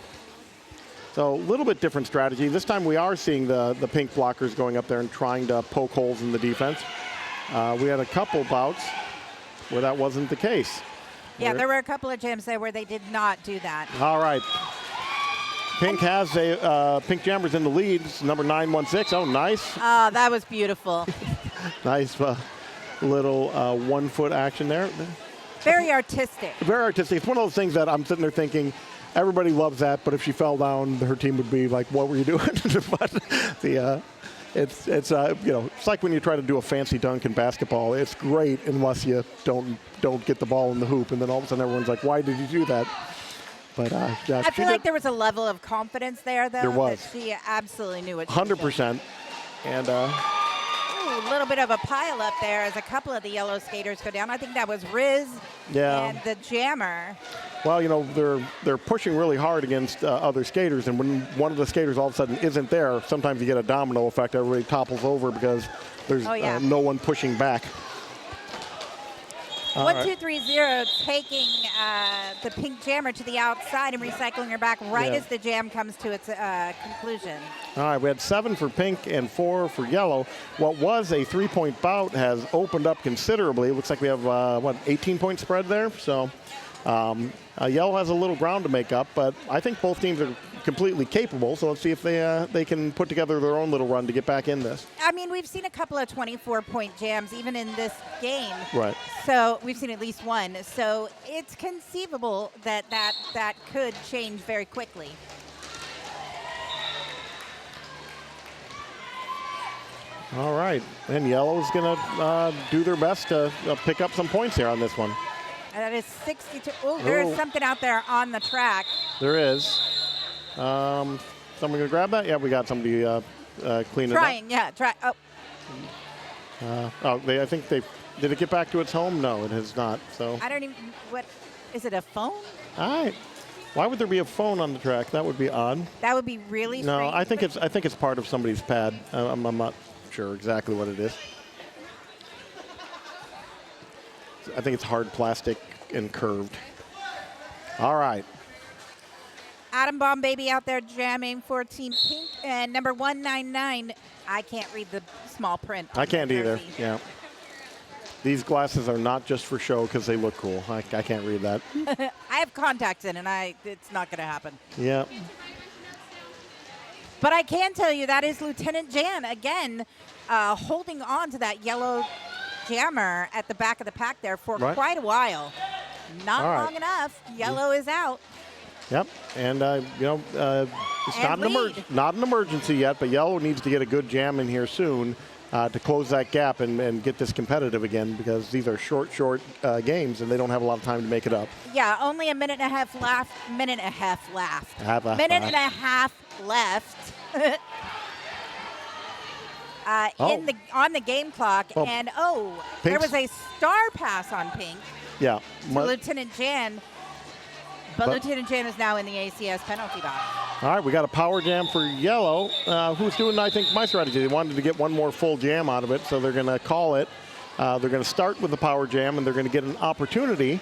So a little bit different strategy. This time we are seeing the Pink blockers going up there and trying to poke holes in the defense. We had a couple bouts where that wasn't the case. Yeah, there were a couple of jams there where they did not do that. All right. Pink has Pink Jammer's in the lead. It's number 916. Oh, nice. Oh, that was beautiful. Nice little 1 foot action there. Very artistic. Very artistic. It's one of those things that I'm sitting there thinking, everybody loves that, but if she fell down, her team would be like, "What were you doing?" But it's like when you try to do a fancy dunk in basketball. It's great unless you don't get the ball in the hoop, and then all of a sudden everyone's like, "Why did you do that?" But I feel like there was a level of confidence there, though. There was. That she absolutely knew what she 100%. And a little bit of a pile up there as a couple of the Yellow skaters go down. I think that was Riz and the jammer. Well, they're pushing really hard against other skaters, and when one of the skaters all of a sudden isn't there, sometimes you get a domino effect. Everybody topples over because there's no one pushing back. 1230 taking the Pink jammer to the outside and recycling her back as the jam comes to its conclusion. All right, we had 7 for Pink and 4 for Yellow. What was a 3-point bout has opened up considerably. It looks like we have 18-point spread there. So Yellow has a little ground to make up, but I think both teams are completely capable. So let's see if they can put together their own little run to get back in this. I mean, we've seen a couple of 24-point jams even in this game. Right. So we've seen at least one. So it's conceivable that could change very quickly. All right, and Yellow's going to do their best to pick up some points here on this one. That is 62. Oh, there is something out there on the track. There is. Someone going to grab that? Yeah, we got somebody cleaning it up. Try. Oh. I think did it get back to its home? No, it has not. So I don't even, is it a phone? All right. Why would there be a phone on the track? That would be odd. That would be really strange. No, I think it's part of somebody's pad. I'm not sure exactly what it is. I think it's hard plastic and curved. All right. Atom Bomb Baby out there jamming for Team Pink. And number 199, I can't read the small print. I can't either, yeah. These glasses are not just for show because they look cool. I can't read that. I have contacts in, and it's not going to happen. Yeah. But I can tell you that is Lieutenant Jan, again, holding on to that yellow jammer at the back of the pack there for Right. quite a while. Not All right. long enough. Yellow is out. Yep. And, it's And not an emergency yet, but yellow needs to get a good jam in here soon to close that gap and get this competitive again, because these are short games and they don't have a lot of time to make it up. Yeah, only a minute and a half left. Minute and a half left. On the game clock. Oh, And, there was a star pass on Pink Yeah. to Lieutenant Jan. But Lieutenant Jan is now in the ACS penalty box. All right, we got a power jam for yellow. Who's doing, I think, my strategy? They wanted to get one more full jam out of it, so they're going to call it. They're going to start with the power jam, and they're going to get an opportunity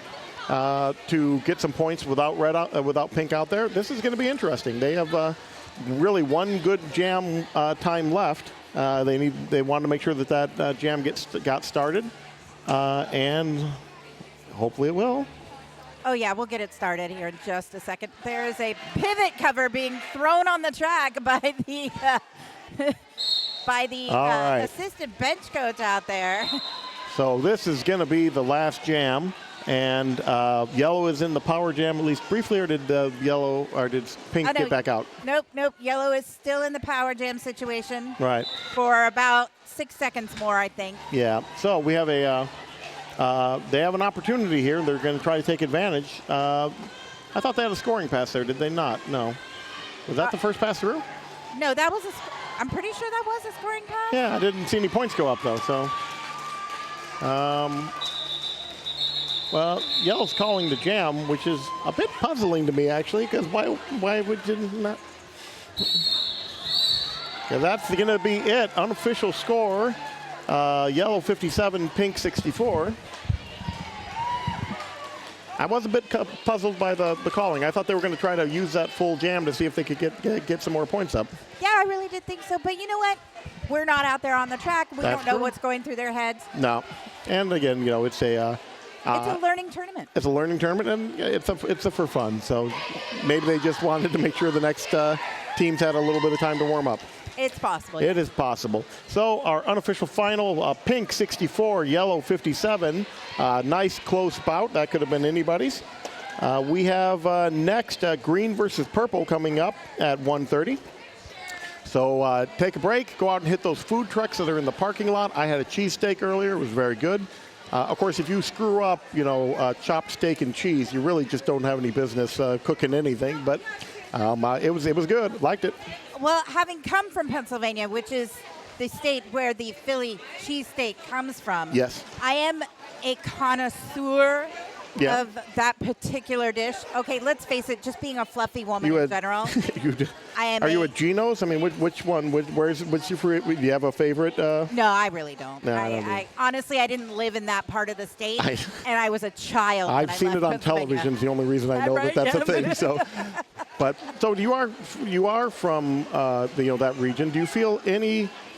to get some points without Pink out there. This is going to be interesting. They have really one good jam time left. They want to make sure that jam got started, and hopefully it will. Oh, yeah, we'll get it started here in just a second. There is a pivot cover being thrown on the track by the right. assistant bench coach out there. So this is going to be the last jam, and yellow is in the power jam at least briefly, or did Pink get back out? Nope. Yellow is still in the power jam situation. Right. For about 6 seconds more, I think. Yeah. So we have they have an opportunity here. They're going to try to take advantage. I thought they had a scoring pass there. Did they not? No. Was that the first pass through? No, that was I'm pretty sure that was a scoring pass. Yeah, I didn't see any points go up, though. So, well, yellow's calling the jam, which is a bit puzzling to me, actually, because why would you not? Yeah, that's going to be it. Unofficial score. Yellow 57, Pink 64. I was a bit puzzled by the calling. I thought they were going to try to use that full jam to see if they could get some more points up. Yeah, I really did think so. But you know what? We're not out there on the track. We don't know what's going through their heads. No. And again, it's a learning tournament. It's a learning tournament, and it's a for fun. So maybe they just wanted to make sure the next teams had a little bit of time to warm up. It's possible. It is possible. So our unofficial final, Pink 64, Yellow 57. Nice close bout. That could have been anybody's. We have next Green versus Purple coming up at 1:30. So take a break. Go out and hit those food trucks that are in the parking lot. I had a cheesesteak earlier. It was very good. Of course, if you screw up, chopped steak and cheese, you really just don't have any business cooking anything. But it was good. Liked it. Well, having come from Pennsylvania, which is the state where the Philly cheesesteak comes from, yes, I am a connoisseur of that particular dish. Okay, let's face it, just being a fluffy woman in general. Are you at Geno's? I mean, which one? What's your favorite? Do you have a favorite? No, I really don't. No, I honestly, I didn't live in that part of the state, and I was a child. I've seen it on television. Is the only reason I know that's a thing. So, so you are from that region. Do you feel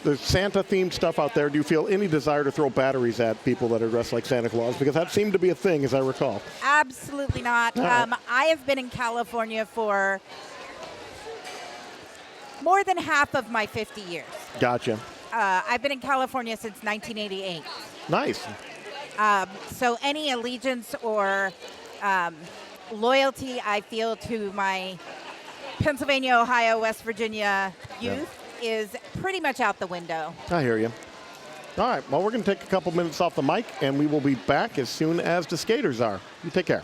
the Santa-themed stuff out there, do you feel any desire to throw batteries at people that are dressed like Santa Claus? Because that seemed to be a thing, as I recall. Absolutely not. I have been in California for more than half of my 50 years. Gotcha. I've been in California since 1988. Nice. So any allegiance or loyalty I feel to my Pennsylvania, Ohio, West Virginia youth is pretty much out the window. I hear you. All right, well, we're going to take a couple minutes off the mic, and we will be back as soon as the skaters are. You take care.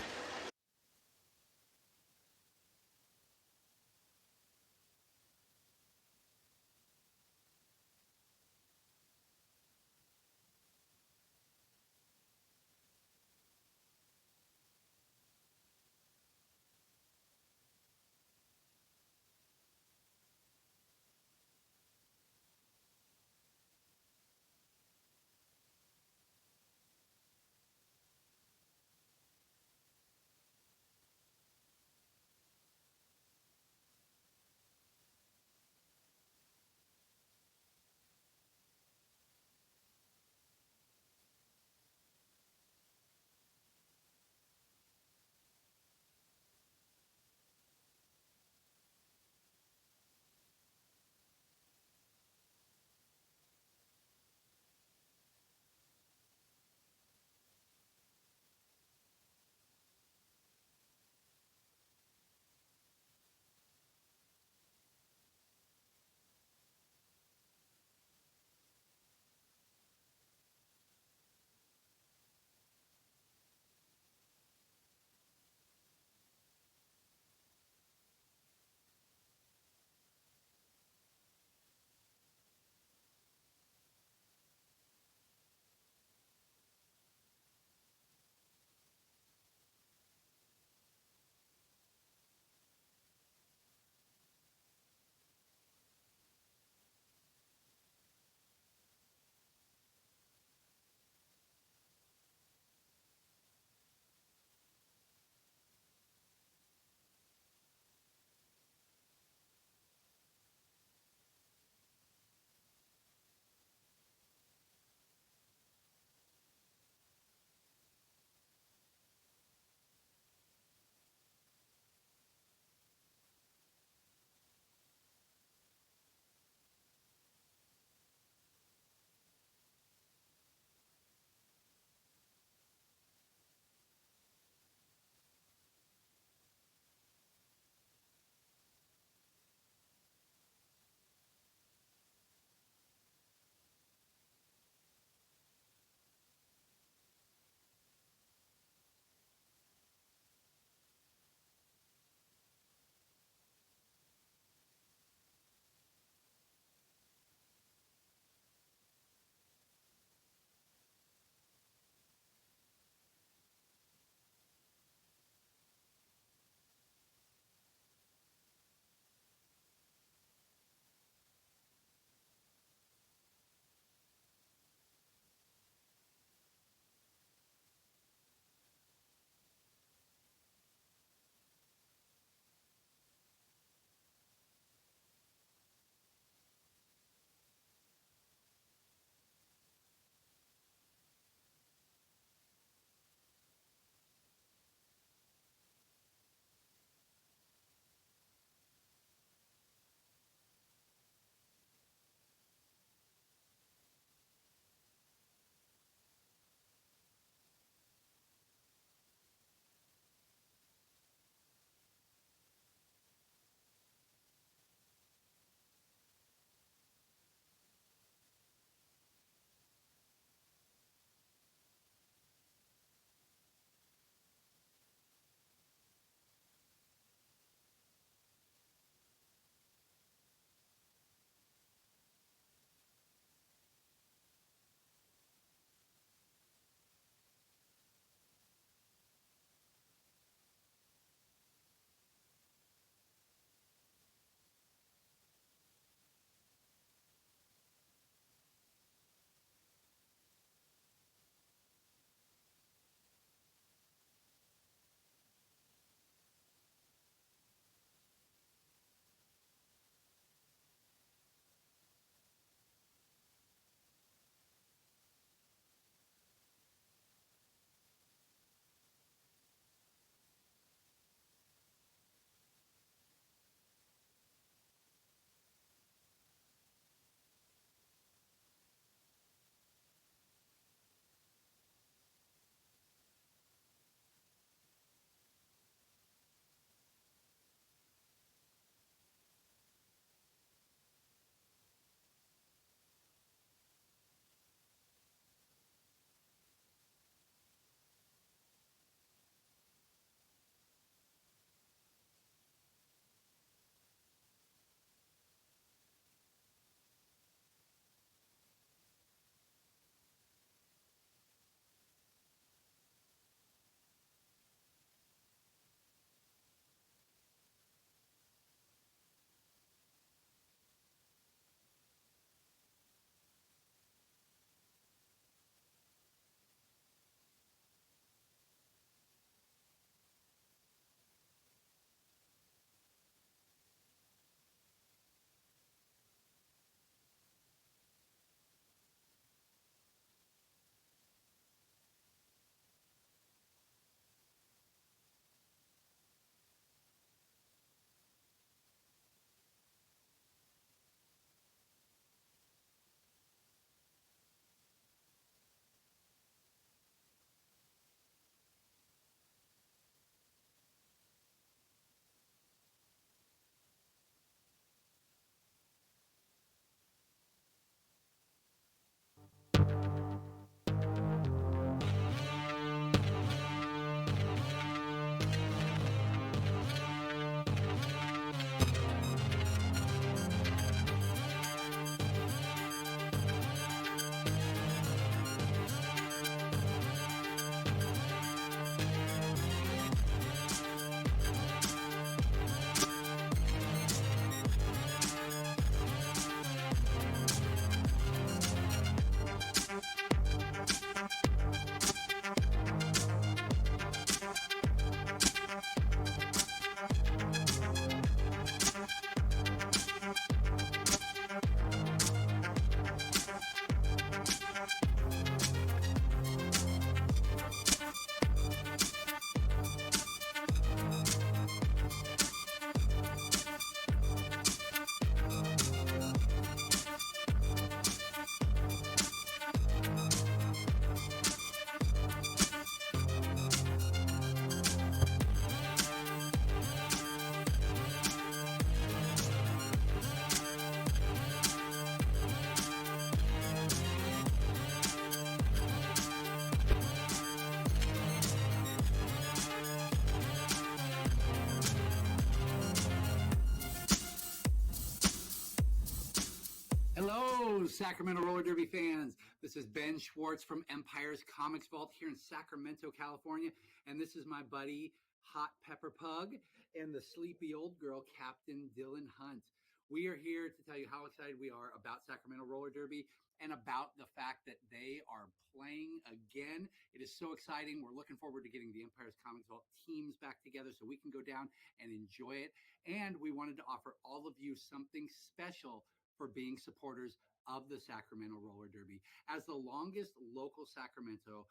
Sacramento Roller Derby fans. This is Ben Schwartz from Empire's Comics Vault here in Sacramento, California. And this is my buddy, Hot Pepper Pug, and the sleepy old girl, Captain Dylan Hunt. We are here to tell you how excited we are about Sacramento Roller Derby and about the fact that they are playing again. It is so exciting. We're looking forward to getting the Empire's Comics Vault teams back together so we can go down and enjoy it. And we wanted to offer all of you something special for being supporters of the Sacramento Roller Derby. As the longest local Sacramento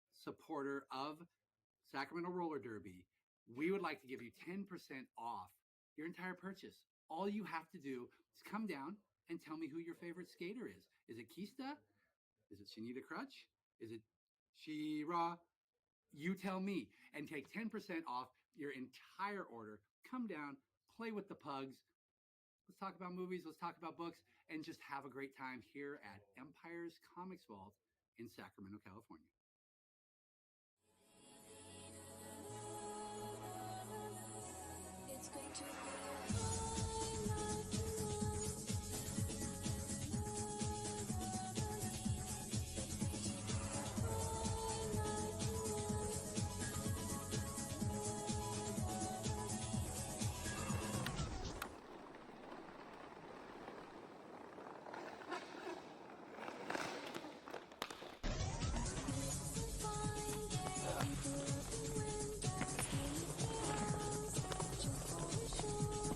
supporter of Sacramento Roller Derby, we would like to give you 10% off your entire purchase. All you have to do is come down and tell me who your favorite skater is. Is it Kista? Is it Shanita Crutch? Is it She-Ra? You tell me, and take 10% off your entire order. Come down, play with the pugs. Let's talk about movies, let's talk about books, and just have a great time here at Empire's Comics Vault in Sacramento, California. It's going to be a highlight tonight. Just for the show.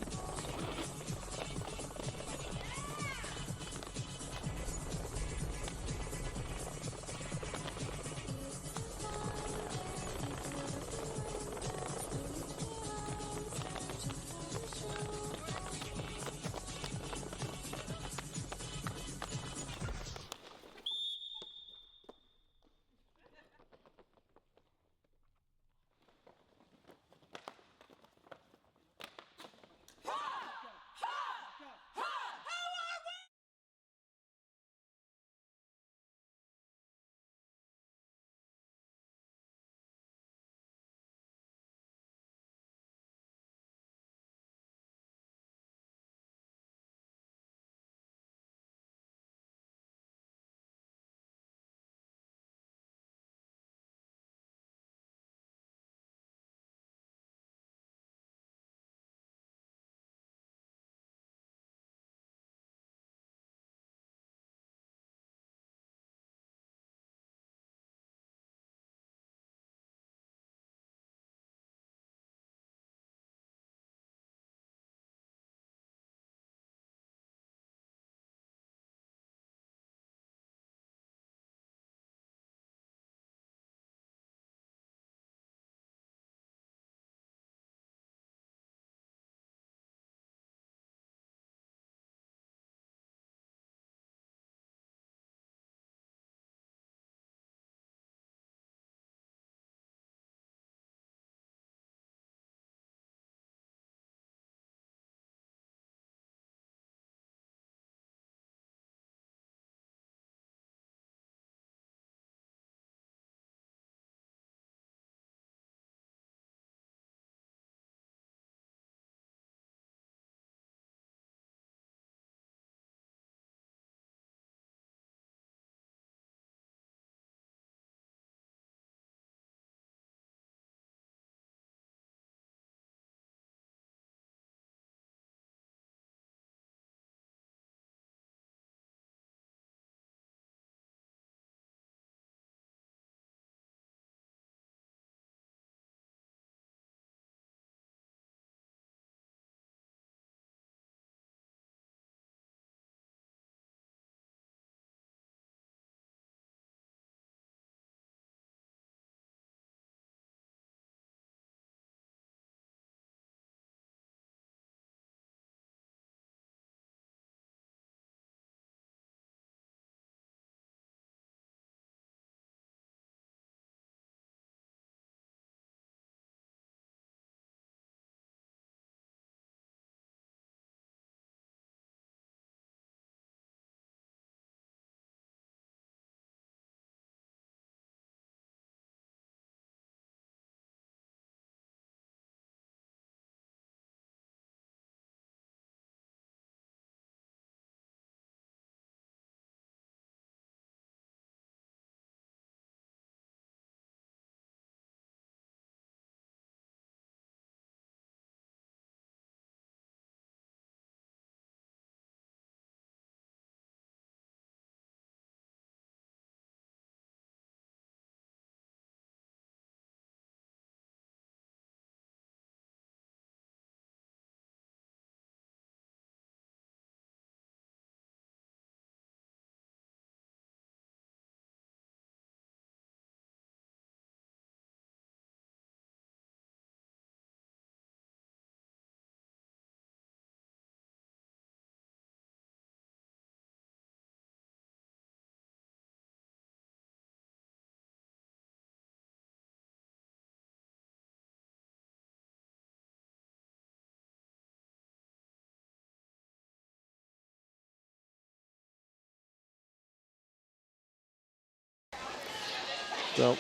So,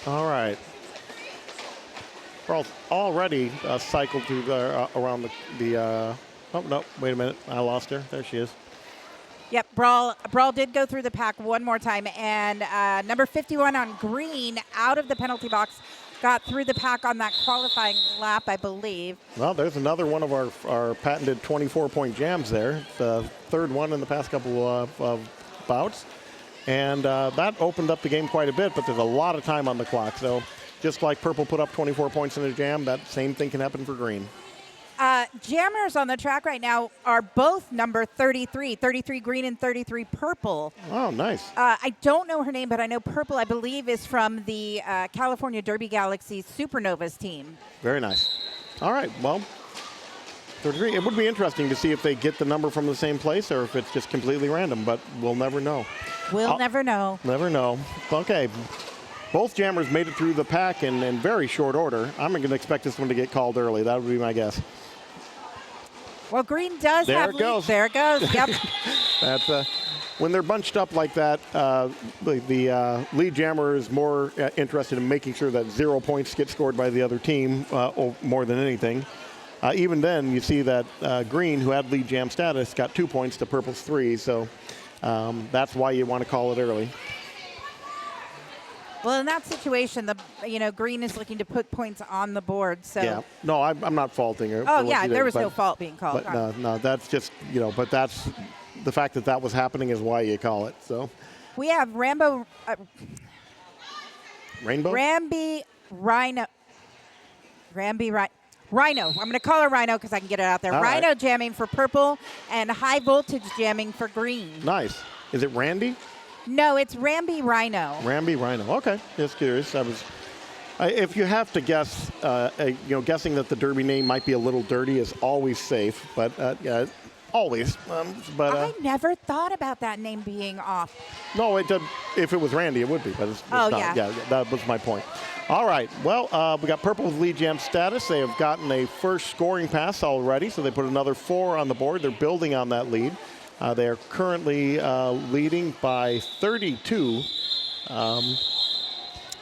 all right. Brawl's already cycled through the, around the oh, no, wait a minute. I lost her. There she is. Yep, Brawl did go through the pack one more time, and number 51 on green out of the penalty box got through the pack on that qualifying lap, I believe. Well, there's another one of our patented 24-point jams there. The third one in the past couple of bouts. And that opened up the game quite a bit, but there's a lot of time on the clock. So just like Purple put up 24 points in a jam, that same thing can happen for green. Jammers on the track right now are both number 33 green and 33 purple. Oh, nice. I don't know her name, but I know purple, I believe, is from the California Derby Galaxy Supernovas team. Very nice. All right, well, 33. It would be interesting to see if they get the number from the same place or if it's just completely random, but we'll never know. We'll never know. Never know. Okay. Both jammers made it through the pack in very short order. I'm going to expect this one to get called early. That would be my guess. Well, green does There have it goes. There it goes. Yep. That's when they're bunched up like that, the lead jammer is more interested in making sure that 0 points get scored by the other team more than anything. Even then, you see that green, who had lead jam status, got 2 points to purple's 3. So that's why you want to call it early. Well, in that situation, green is looking to put points on the board. So yeah, no, I'm not faulting her. Oh yeah, there was no fault being called. But no, that's just but that's the fact that that was happening is why you call it. So we have Rainbow. Rainbow. Ramby Rhino. Rhino. I'm going to call her Rhino because I can get it out there. All Rhino right. jamming for purple and high voltage jamming for green. Nice. Is it Randy? No, it's Ramby Rhino. Ramby Rhino. Okay, just curious. If you have to guess, guessing that the Derby name might be a little dirty is always safe, but yeah, always. I never thought about that name being off. No, if it was Randy, it would be, but it's Oh, not. yeah. Yeah, that was my point. All right. Well, we got purple with lead jam status. They have gotten a first scoring pass already, so they put another 4 on the board. They're building on that lead. They are currently leading by 32.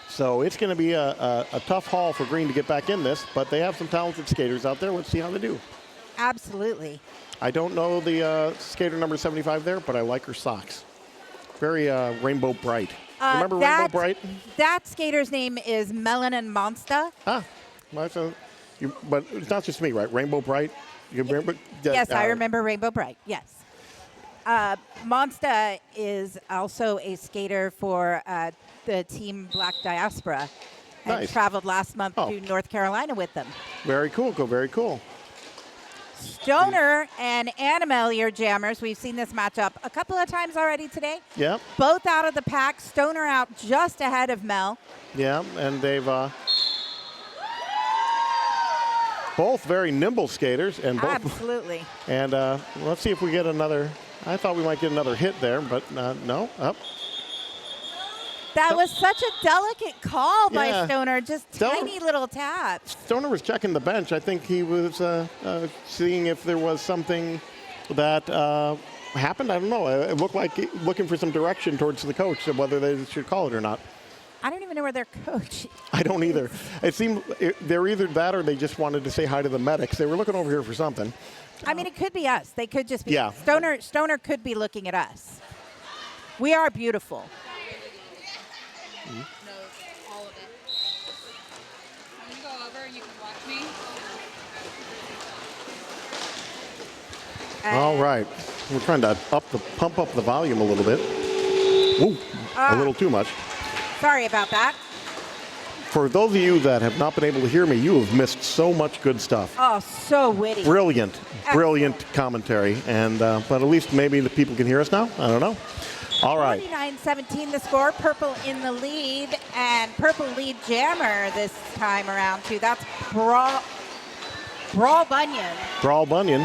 So it's going to be a tough haul for green to get back in this, but they have some talented skaters out there. Let's see how they do. Absolutely. I don't know the skater number 75 there, but I like her socks. Very rainbow bright. Remember Rainbow Bright? That skater's name is Melanin Monster. But it's not just me, right? Rainbow Bright? You remember? Yes, I remember Rainbow Bright. Yes. Monsta is also a skater for the team Black Diaspora and Nice. traveled last month Oh. to North Carolina with them. Very cool. Very cool. Stoner and Animal, your jammers. We've seen this matchup a couple of times already today. Yeah. Both out of the pack. Stoner out just ahead of Mel. Yeah, and they've both very nimble skaters, and both. Absolutely. And let's see if we get another. I thought we might get another hit there, but no. Up. That was such a delicate call by Yeah. Stoner. Just tiny little taps. Stoner was checking the bench. I think he was seeing if there was something that happened. I don't know. It looked like looking for some direction towards the coach of whether they should call it or not. I don't even know where their coach. I don't either. It seemed they're either that or they just wanted to say hi to the medics. They were looking over here for something. I mean, it could be us. They could just be. Yeah. Stoner could be looking at us. We are beautiful. No, all of it. You can go over and you can watch me. All right. We're trying to pump up the volume a little bit. Woo, a little too much. Sorry about that. For those of you that have not been able to hear me, you have missed so much good stuff. Oh, so witty. Brilliant commentary. And but at least maybe the people can hear us now. I don't know. All right. 49-17 the score. Purple in the lead, and purple lead jammer this time around too. That's Brawl Bunyan. Brawl Bunyan.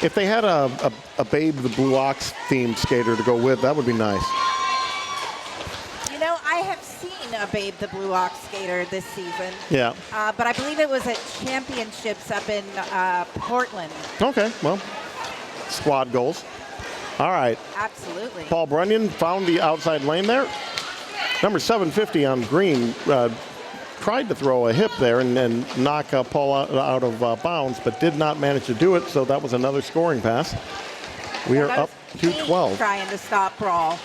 If they had a Babe the Blue Ox themed skater to go with, that would be nice. You know, I have seen a Babe the Blue Ox skater this season. Yeah. But I believe it was at championships up in Portland. Okay. Well, squad goals. All right. Absolutely. Paul Brunyon found the outside lane there. Number 750 on green tried to throw a hip there and knock Paul out of bounds, but did not manage to do it, so that was another scoring pass. We are up to 12. Trying to stop Brawl.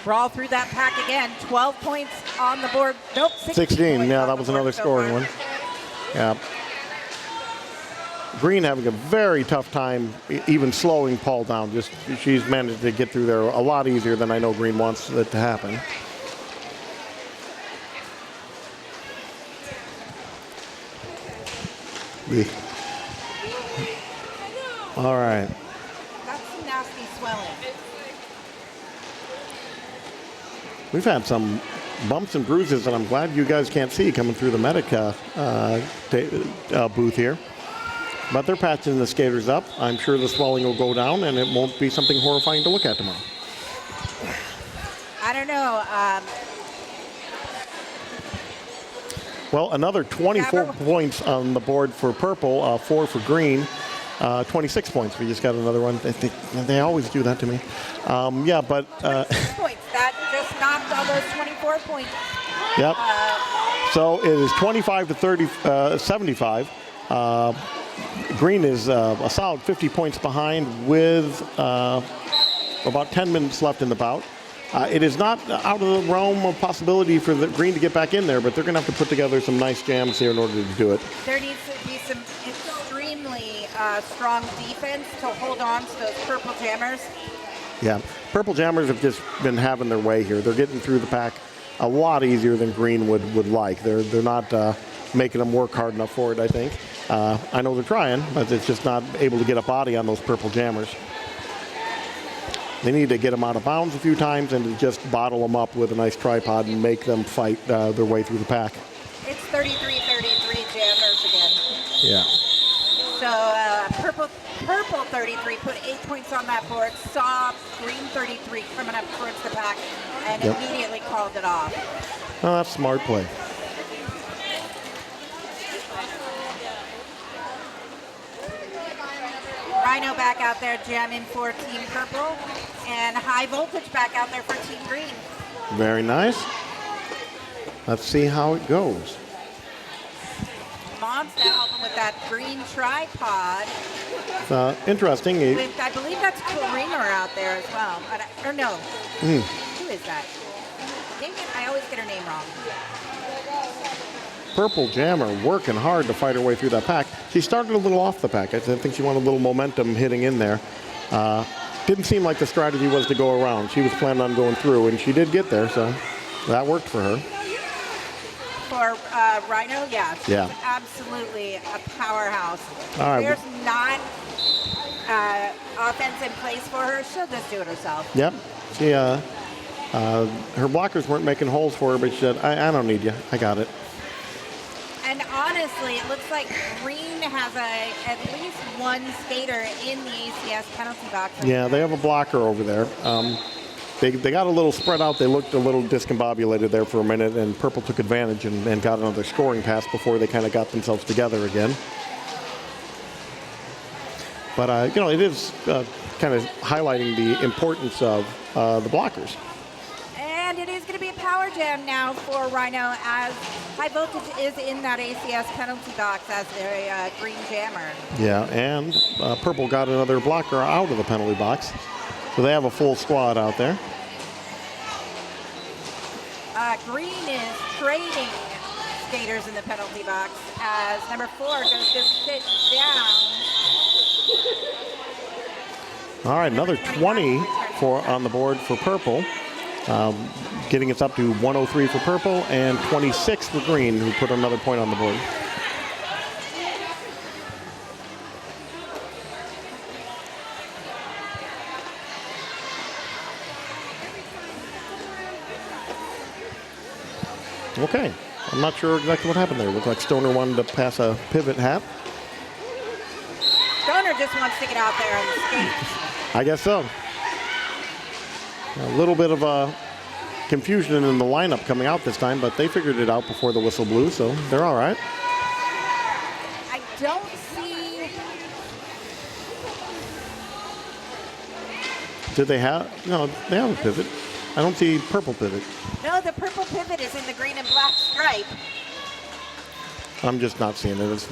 Brawl through that pack again. 12 points on the board. Nope, 16. points Yeah, on that the was board another so scoring far. one. Yeah. Green having a very tough time even slowing Paul down. Just she's managed to get through there a lot easier than I know Green wants it to happen. All right. That's some nasty swelling. We've had some bumps and bruises, and I'm glad you guys can't see coming through the medic booth here. But they're patching the skaters up. I'm sure the swelling will go down, and it won't be something horrifying to look at tomorrow. I don't know. Well, another 24 points on the board for purple, 4 for green, 26 points. We just got another one. They always do that to me. Yeah, but... 26 points. That just knocked all those 24 points. Yep. So it is 25 to 75. Green is a solid 50 points behind with about 10 minutes left in the bout. It is not out of the realm of possibility for the Green to get back in there, but they're going to have to put together some nice jams here in order to do it. There needs to be some extremely strong defense to hold on to those purple jammers. Yeah, Purple Jammers have just been having their way here. They're getting through the pack a lot easier than Green would like. They're not making them work hard enough for it, I think. I know they're trying, but it's just not able to get a body on those Purple Jammers. They need to get them out of bounds a few times and to just bottle them up with a nice tripod and make them fight their way through the pack. It's 33-33 jammers again. Yeah. So purple 33 put 8 points on that board. Saw green 33 coming up towards the pack and immediately called it off. Oh, that's smart play. Rhino back out there jamming for Team Purple, and High Voltage back out there for Team Green. Very nice. Let's see how it goes. Mom's now helping with that green tripod. Interesting. With, I believe that's Karina out there as well. Or no. Who is that? Dang it, I always get her name wrong. Purple Jammer working hard to fight her way through that pack. She started a little off the pack. I think she wanted a little momentum hitting in there. Didn't seem like the strategy was to go around. She was planning on going through, and she did get there, so that worked for her. For Rhino, yeah. She's absolutely a powerhouse. All right. There's not offense in place for her. She'll just do it herself. Yep. She, her blockers weren't making holes for her, but she said, I don't need you. I got it. And honestly, it looks like Green has at least one skater in the ACS penalty box. Yeah, they have a blocker over there. They got a little spread out. They looked a little discombobulated there for a minute, and Purple took advantage and got another scoring pass before they kind of got themselves together again. But, it is kind of highlighting the importance of the blockers. And it is going to be a power jam now for Rhino as High Voltage is in that ACS penalty box as a green jammer. Yeah, and Purple got another blocker out of the penalty box. So they have a full squad out there. Green is trading skaters in the penalty box as number 4 goes to sit down. All right, another 20 on the board for Purple. Getting us up to 103 for Purple and 26 for Green, who put another point on the board. Okay, I'm not sure exactly what happened there. Looked like Stoner wanted to pass a pivot hat. Stoner just wants to get out there and skate. I guess so. A little bit of a confusion in the lineup coming out this time, but they figured it out before the whistle blew, so they're all right. I don't Did they have? No, they have a pivot. I don't see purple pivot. No, the purple pivot is in the green and black stripe. I'm just not seeing it.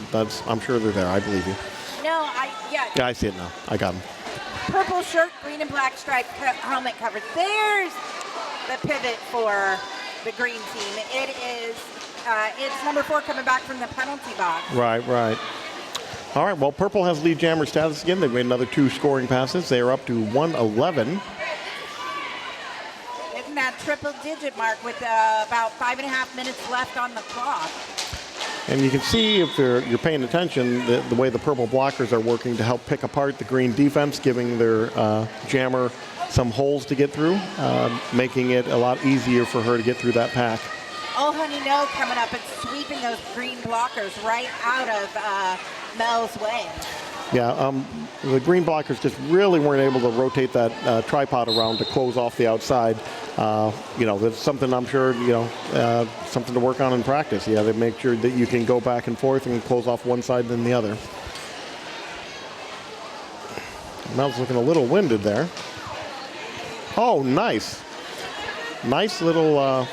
I'm sure they're there. I believe you. No, Yeah, I see it now. I got them. Purple shirt, green and black stripe helmet cover. There's the pivot for the green team. It is, it's number 4 coming back from the penalty box. Right. All right, well, purple has lead jammer status again. They've made another 2 scoring passes. They are up to 111. Hitting that triple-digit mark with about 5.5 minutes left on the clock. And you can see, if you're paying attention, the way the purple blockers are working to help pick apart the green defense, giving their jammer some holes to get through, making it a lot easier for her to get through that pack. Oh, honey, no, coming up and sweeping those green blockers right out of Mel's way. Yeah, the green blockers just really weren't able to rotate that tripod around to close off the outside. That's something I'm sure, something to work on in practice. Yeah, they make sure that you can go back and forth and close off one side than the other. Mel's looking a little winded there. Oh, nice. Nice little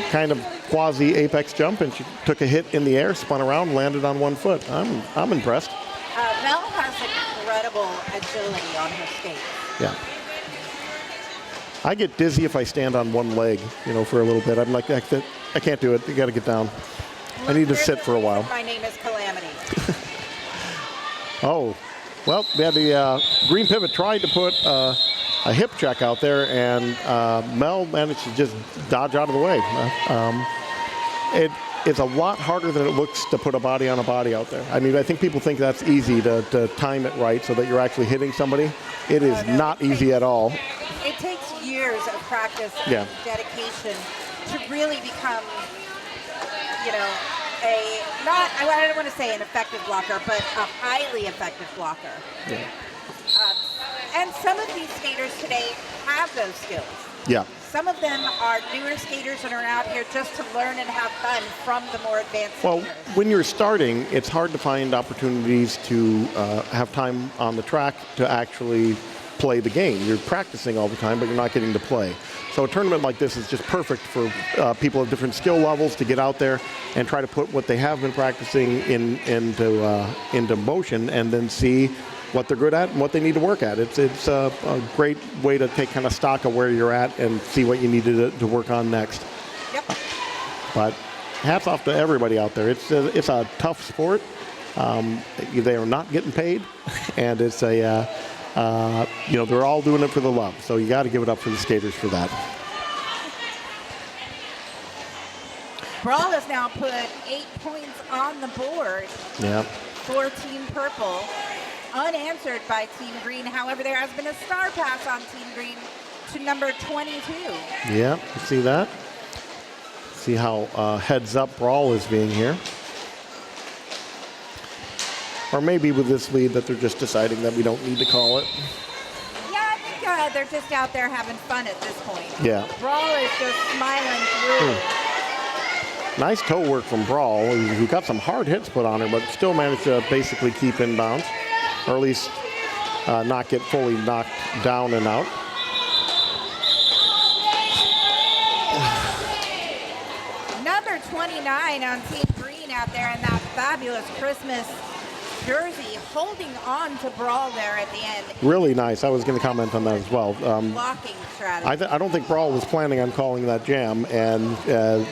kind of quasi apex jump, and she took a hit in the air, spun around, landed on one foot. I'm impressed. Mel has incredible agility on her skates. Yeah. I get dizzy if I stand on one leg, for a little bit. I'm like, I can't do it. You got to get down. I need to sit for a while. My name is Calamity. Oh, well, the green pivot tried to put a hip check out there, and Mel managed to just dodge out of the way. It's a lot harder than it looks to put a body on a body out there. I mean, I think people think that's easy to time it right so that you're actually hitting somebody. It is not easy at all. It takes years of practice and dedication to really become, I don't want to say an effective blocker, but a highly effective blocker. Yeah. And some of these skaters today have those skills. Yeah. Some of them are newer skaters and are out here just to learn and have fun from the more advanced Well, skaters. when you're starting, it's hard to find opportunities to have time on the track to actually play the game. You're practicing all the time, but you're not getting to play. So a tournament like this is just perfect for people of different skill levels to get out there and try to put what they have been practicing into motion, and then see what they're good at and what they need to work at. It's a great way to take kind of stock of where you're at and see what you need to work on next. Yep. But hats off to everybody out there. It's a tough sport. They are not getting paid, and it's they're all doing it for the love. So you got to give it up for the skaters for that. Brawl has now put 8 points on the board Yeah. for Team Purple, unanswered by Team Green. However, there has been a star pass on Team Green to number 22. Yeah, you see that? See how heads up Brawl is being here. Or maybe with this lead that they're just deciding that we don't need to call it. Yeah, I think they're just out there having fun at this point. Yeah. Brawl is just smiling through. Nice toe work from Brawl, who got some hard hits put on her, but still managed to basically keep in bounds, or at least not get fully knocked down and out. Number 29 on Team Green out there in that fabulous Christmas jersey, holding on to Brawl there at the end. Really nice. I was going to comment on that as well. Blocking strategy. I don't think Brawl was planning on calling that jam, and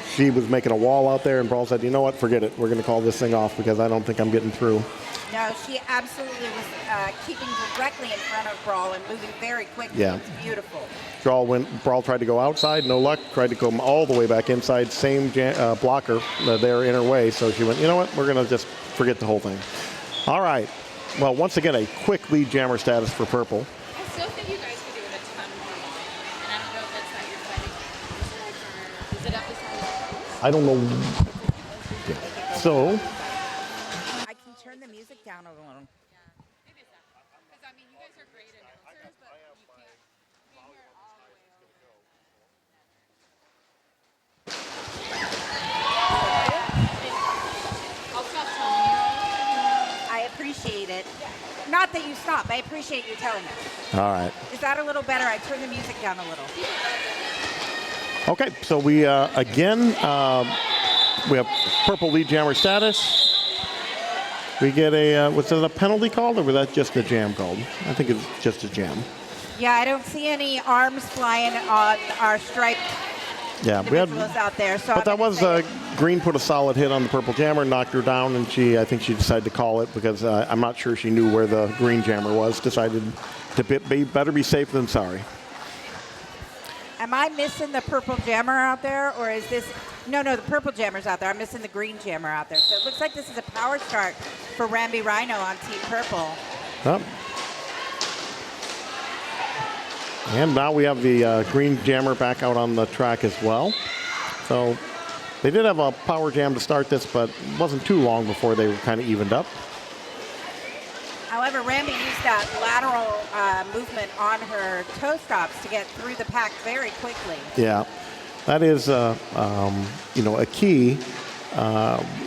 she was making a wall out there, and Brawl said, you know what, forget it. We're going to call this thing off because I don't think I'm getting through. No, she absolutely was keeping directly in front of Brawl and moving very quickly. Yeah. It's beautiful. Brawl tried to go outside, no luck. Tried to come all the way back inside, same blocker there in her way. So she went, you know what, we're going to just forget the whole thing. All right. Well, once again, a quick lead jammer status for Purple. I still think you guys could do it a ton more. And I don't know if it's that you're fighting or is it emphasized? I don't know. So, I can turn the music down a little. Maybe it's that. Because, I mean, you guys are great announcers, but you can't be here all the way over. I'll stop telling you. I appreciate it. Not that you stop. I appreciate you telling me. All right. Is that a little better? I turned the music down a little. Okay, so we again we have purple lead jammer status. We get a was it a penalty called or was that just a jam called? I think it's just a jam. Yeah, I don't see any arms flying on our striped Yeah, we had. individuals out there. So But that was Green put a solid hit on the purple jammer, knocked her down, and I think she decided to call it because I'm not sure she knew where the green jammer was. Decided to better be safe than sorry. Am I missing the purple jammer out there, or is this? No, the purple jammer's out there. I'm missing the green jammer out there. So it looks like this is a power start for Ramby Rhino on Team Purple. Yep. And now we have the green jammer back out on the track as well. So they did have a power jam to start this, but it wasn't too long before they were kind of evened up. However, Ramby used that lateral movement on her toe stops to get through the pack very quickly. Yeah, that is a key.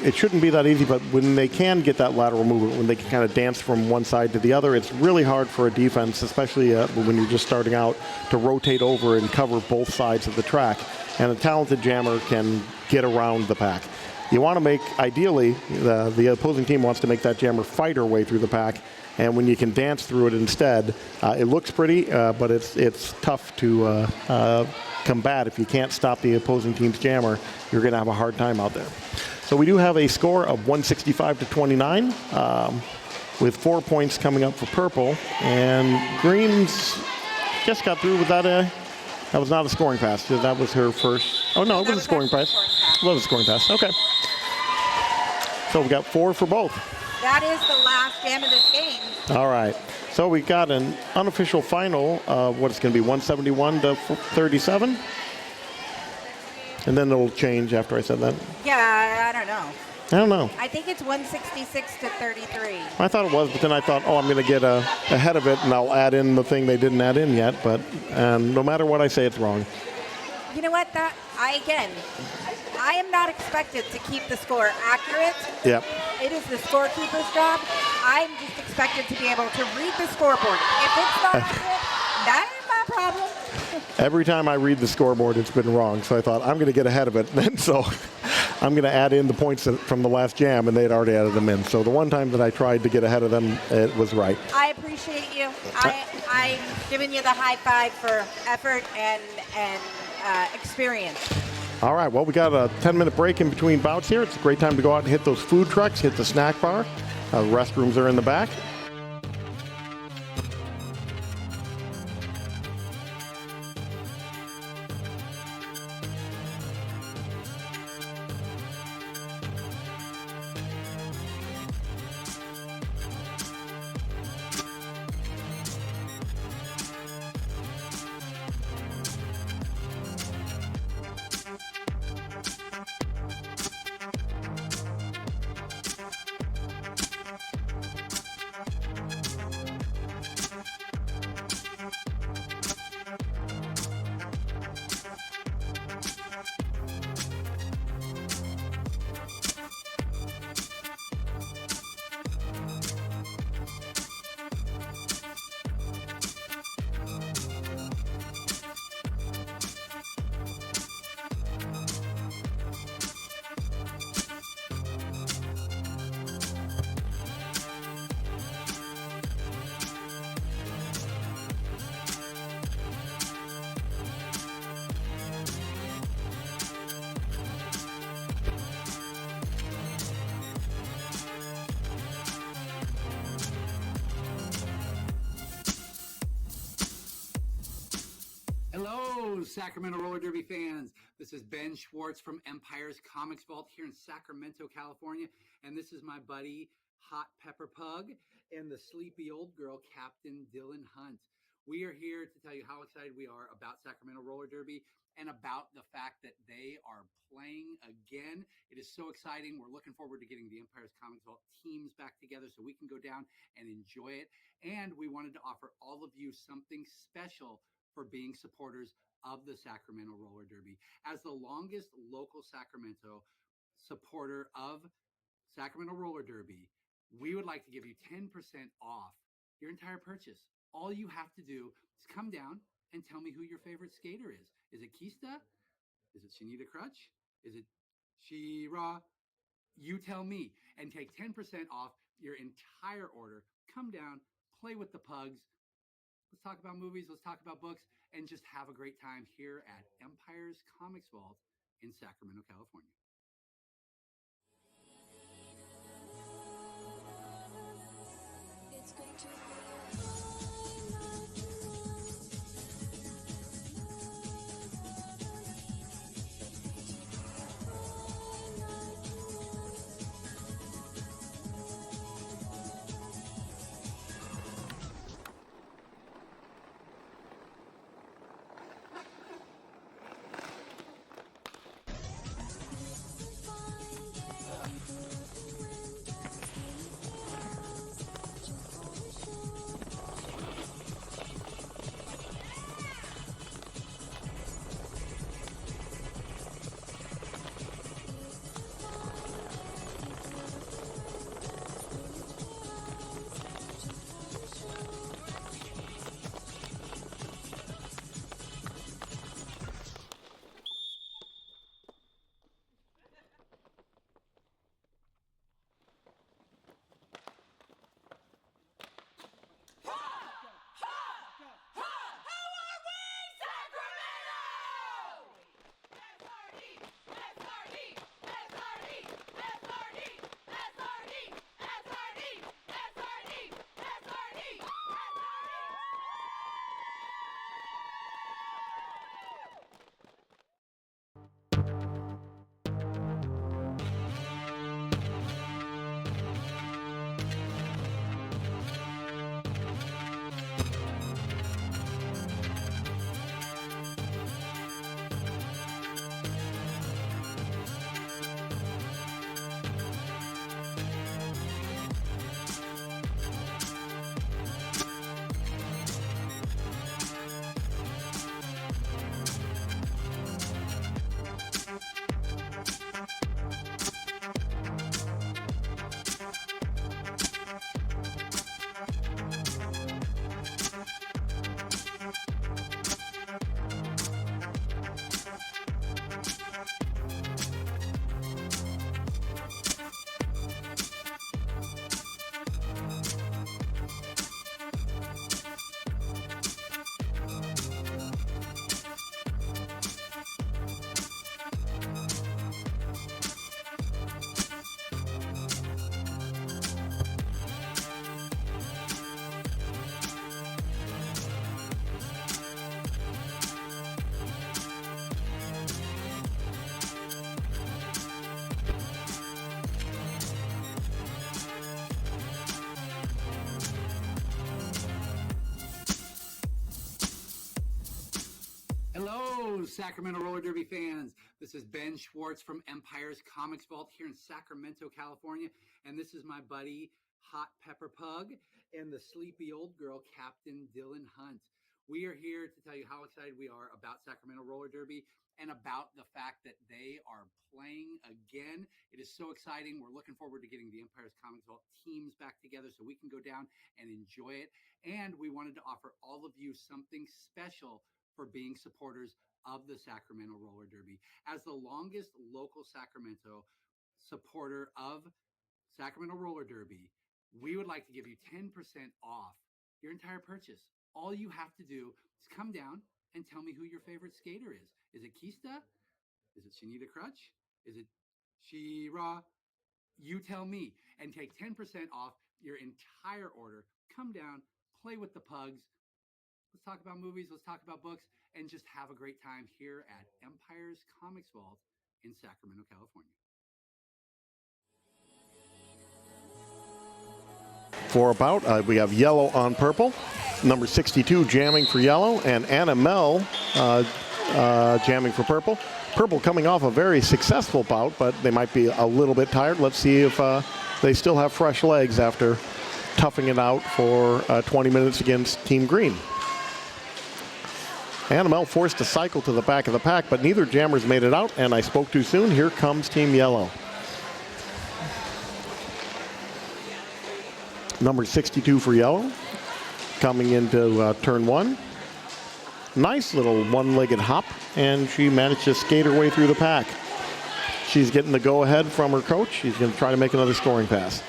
It shouldn't be that easy, but when they can get that lateral movement, when they can kind of dance from one side to the other, it's really hard for a defense, especially when you're just starting out, to rotate over and cover both sides of the track. And a talented jammer can get around the pack. You want to make, ideally, the opposing team wants to make that jammer fight her way through the pack. And when you can dance through it instead, it looks pretty, but it's tough to combat. If you can't stop the opposing team's jammer, you're going to have a hard time out there. So we do have a score of 165 to 29, with 4 points coming up for purple. And Green's just got through without that was not a scoring pass. That was her first. Oh, no, it was a scoring pass. It was a scoring pass. Okay. So we got 4 for both. That is the last jam of this game. All right. So we got an unofficial final of what's going to be 171 to 37. And then it'll change after I said that. Yeah, I don't know. I don't know. I think it's 166 to 33. I thought it was, but then I thought, I'm going to get ahead of it, and I'll add in the thing they didn't add in yet. But no matter what I say, it's wrong. You know what? I am not expected to keep the score accurate. Yep. It is the scorekeeper's job. I'm just expected to be able to read the scoreboard. If it's not accurate, that ain't my problem. Every time I read the scoreboard, it's been wrong. So I thought, I'm going to get ahead of it. And so I'm going to add in the points from the last jam, and they'd already added them in. So the one time that I tried to get ahead of them, it was right. I appreciate you. I'm giving you the high five for effort and experience. All right, well, we got a 10-minute break in between bouts here. It's a great time to go out and hit those food trucks, hit the snack bar. Restrooms are in the back. Hello, Sacramento Roller Derby fans. This is Ben Schwartz from Empire's Comics Vault here in Sacramento, California. And this is my buddy, Hot Pepper Pug, and the sleepy old girl, Captain Dylan Hunt. We are here to tell you how excited we are about Sacramento Roller Derby and about the fact that they are playing again. It is so exciting. We're looking forward to getting the Empire's Comics Vault teams back together so we can go down and enjoy it. And we wanted to offer all of you something special for being supporters of the Sacramento Roller Derby. As the longest local Sacramento supporter of Sacramento Roller Derby, we would like to give you 10% off your entire purchase. All you have to do is come down and tell me who your favorite skater is. Is it Kista? Is it Shanita Crutch? Is it She-Ra? You tell me, and take 10% off your entire order. Come down, play with the pugs. Let's talk about movies, let's talk about books, and just have a great time here at Empire's Comics Vault in Sacramento, California. It's going to be a highlight tonight. Hello, Sacramento Roller Derby fans. This is Ben Schwartz from Empire's Comics Vault here in Sacramento, California. And this is my buddy, Hot Pepper Pug, and the sleepy old girl, Captain Dylan Hunt. We are here to tell you how excited we are about Sacramento Roller Derby and about the fact that they are playing again. It is so exciting. We're looking forward to getting the Empire's Comics Vault teams back together so we can go down and enjoy it. And we wanted to offer all of you something special for being supporters of the Sacramento Roller Derby. As the longest local Sacramento supporter of Sacramento Roller Derby, we would like to give you 10% off your entire purchase. All you have to do is come down and tell me who your favorite skater is. Is it Kista? Is it Shanita Crutch? Is it She-Ra? You tell me, and take 10% off your entire order. Come down, play with the pugs. Let's talk about movies, let's talk about books, and just have a great time here at Empire's Comics Vault in Sacramento, California. For about, we have yellow on purple. Number 62 jamming for yellow, and Anna Mel jamming for purple. Purple coming off a very successful bout, but they might be a little bit tired. Let's see if they still have fresh legs after toughing it out for 20 minutes against Team Green. Annabelle forced to cycle to the back of the pack, but neither jammers made it out, and I spoke too soon. Here comes Team Yellow. Number 62 for Yellow, coming into turn one. Nice little one-legged hop, and she managed to skate her way through the pack. She's getting the go-ahead from her coach. She's going to try to make another scoring pass.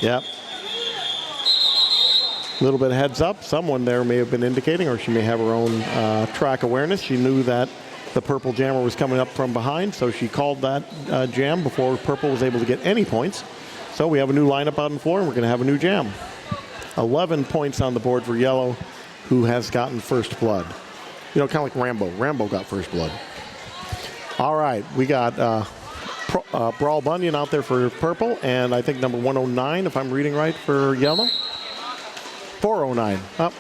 Yep. A little bit of heads up. Someone there may have been indicating, or she may have her own track awareness. She knew that the purple jammer was coming up from behind, so she called that jam before purple was able to get any points. So we have a new lineup out on the floor, and we're going to have a new jam. 11 points on the board for yellow, who has gotten first blood. You know, kind of like Rambo. Rambo got first blood. All right, we got Brawl Bunyan out there for purple, and I think number 109, if I'm reading right, for yellow. 409. Up.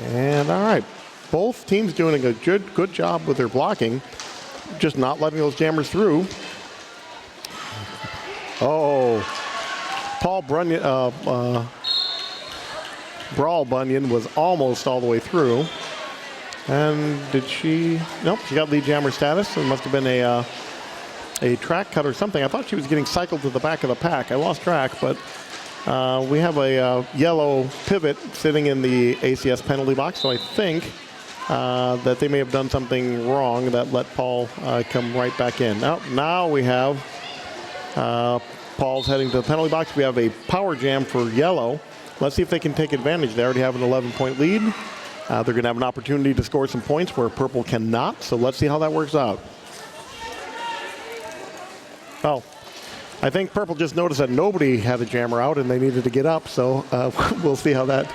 And all right, both teams doing a good job with their blocking, just not letting those jammers through. Oh, Brawl Bunyan was almost all the way through. And did she? Nope, she got lead jammer status. It must have been a track cut or something. I thought she was getting cycled to the back of the pack. I lost track, but we have a yellow pivot sitting in the ACS penalty box, so I think that they may have done something wrong that let Paul come right back in. Now we have Paul's heading to the penalty box. We have a power jam for yellow. Let's see if they can take advantage. They already have an 11-point lead. They're going to have an opportunity to score some points where purple cannot, so let's see how that works out. Oh, I think purple just noticed that nobody had a jammer out and they needed to get up, so we'll see how that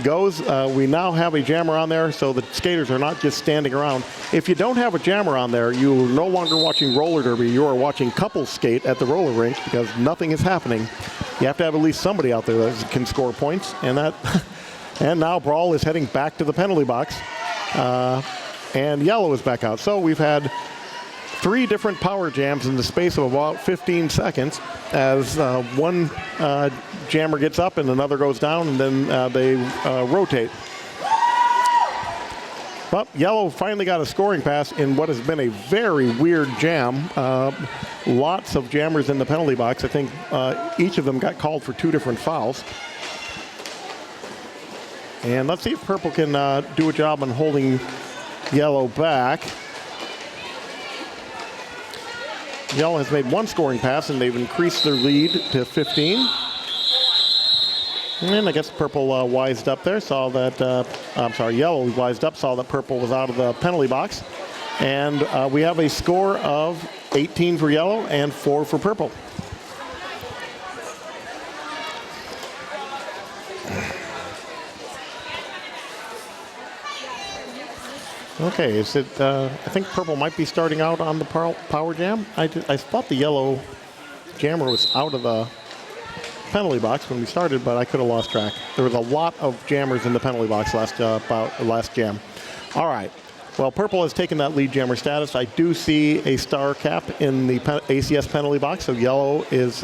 goes. We now have a jammer on there, so the skaters are not just standing around. If you don't have a jammer on there, you're no longer watching roller derby. You are watching couples skate at the roller rink because nothing is happening. You have to have at least somebody out there that can score points, and and now Brawl is heading back to the penalty box, and yellow is back out. So we've had 3 different power jams in the space of about 15 seconds as one jammer gets up and another goes down, and then they rotate. Well, yellow finally got a scoring pass in what has been a very weird jam. Lots of jammers in the penalty box. I think each of them got called for 2 different fouls. And let's see if purple can do a job on holding yellow back. Yellow has made 1 scoring pass, and they've increased their lead to 15. And I guess purple wised up there, saw that, yellow wised up, saw that purple was out of the penalty box. And we have a score of 18 for yellow and 4 for purple. Okay, is it, I think purple might be starting out on the power jam. I thought the yellow jammer was out of the penalty box when we started, but I could have lost track. There was a lot of jammers in the penalty box last jam. All right, well, purple has taken that lead jammer status. I do see a star cap in the ACS penalty box, so yellow is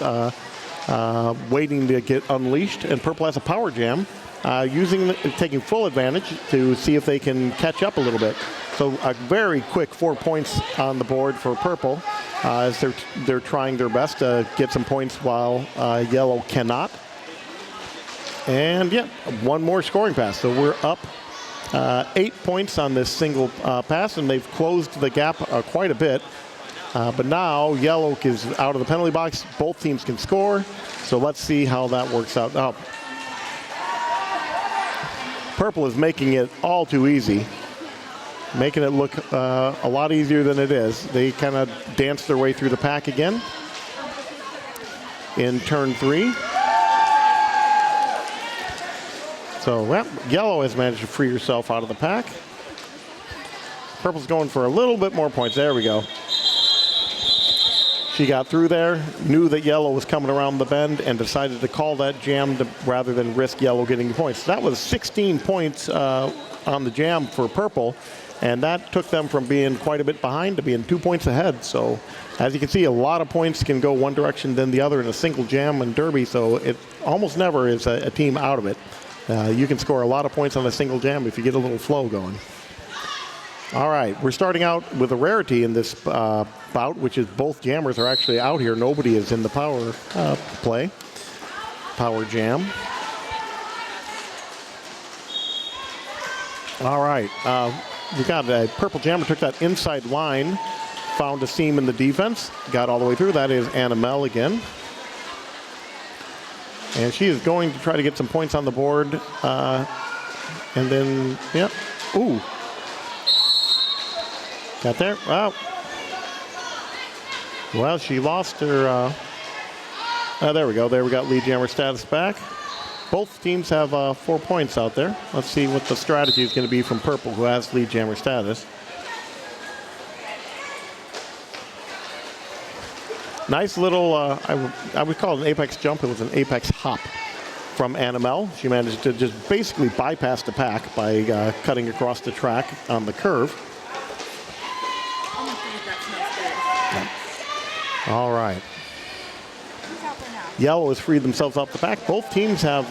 waiting to get unleashed, and purple has a power jam. Taking full advantage to see if they can catch up a little bit. So a very quick 4 points on the board for purple as they're trying their best to get some points while yellow cannot. And yeah, 1 more scoring pass. So we're up 8 points on this single pass, and they've closed the gap quite a bit. But now yellow is out of the penalty box. Both teams can score. So let's see how that works out. Purple is making it all too easy, making it look a lot easier than it is. They kind of danced their way through the pack again in turn 3. So yellow has managed to free herself out of the pack. Purple's going for a little bit more points. There we go. She got through there, knew that yellow was coming around the bend, and decided to call that jam rather than risk yellow getting points. That was 16 points on the jam for purple, and that took them from being quite a bit behind to being 2 points ahead. So as you can see, a lot of points can go one direction then the other in a single jam and derby, so it almost never is a team out of it. You can score a lot of points on a single jam if you get a little flow going. All right, we're starting out with a rarity in this bout, which is both jammers are actually out here. Nobody is in the power play, power jam. All right, we got a purple jammer, took that inside line, found a seam in the defense, got all the way through. That is Annamelle again. And she is going to try to get some points on the board. And then, yep, ooh. Got there? Wow. Well, she lost her. There we go. There we got lead jammer status back. Both teams have 4 points out there. Let's see what the strategy is going to be from purple, who has lead jammer status. Nice little, I would call it an apex jump. It was an apex hop from Annamelle. She managed to just basically bypass the pack by cutting across the track on the curve. All right. Yellow has freed themselves off the pack. Both teams have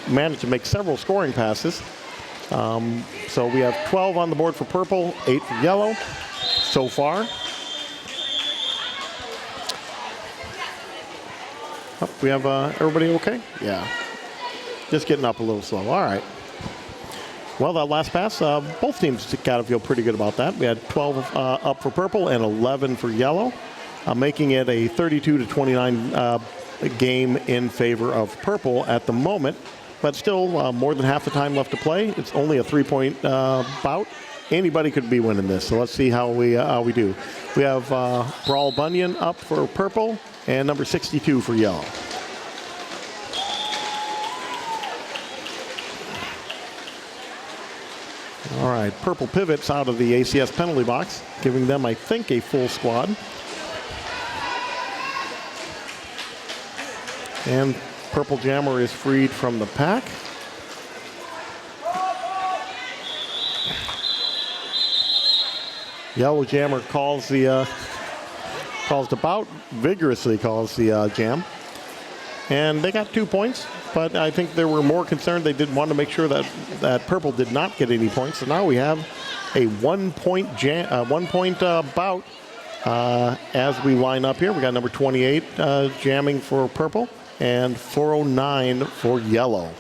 managed to make several scoring passes. So we have 12 on the board for purple, 8 for yellow so far. Oh, we have everybody okay? Yeah. Just getting up a little slow. All right. Well, that last pass, both teams got to feel pretty good about that. We had 12 up for purple and 11 for yellow, making it a 32-29 game in favor of purple at the moment. But still, more than half the time left to play. It's only a 3-point bout. Anybody could be winning this, so let's see how we do. We have Brawl Bunyan up for purple and number 62 for yellow. All right, purple pivots out of the ACS penalty box, giving them, I think, a full squad. And purple jammer is freed from the pack. Yellow jammer calls the bout, vigorously calls the jam. And they got 2 points, but I think they were more concerned. They didn't want to make sure that purple did not get any points. So now we have a 1 point bout as we line up here. We got number 28 jamming for purple and 409 for yellow.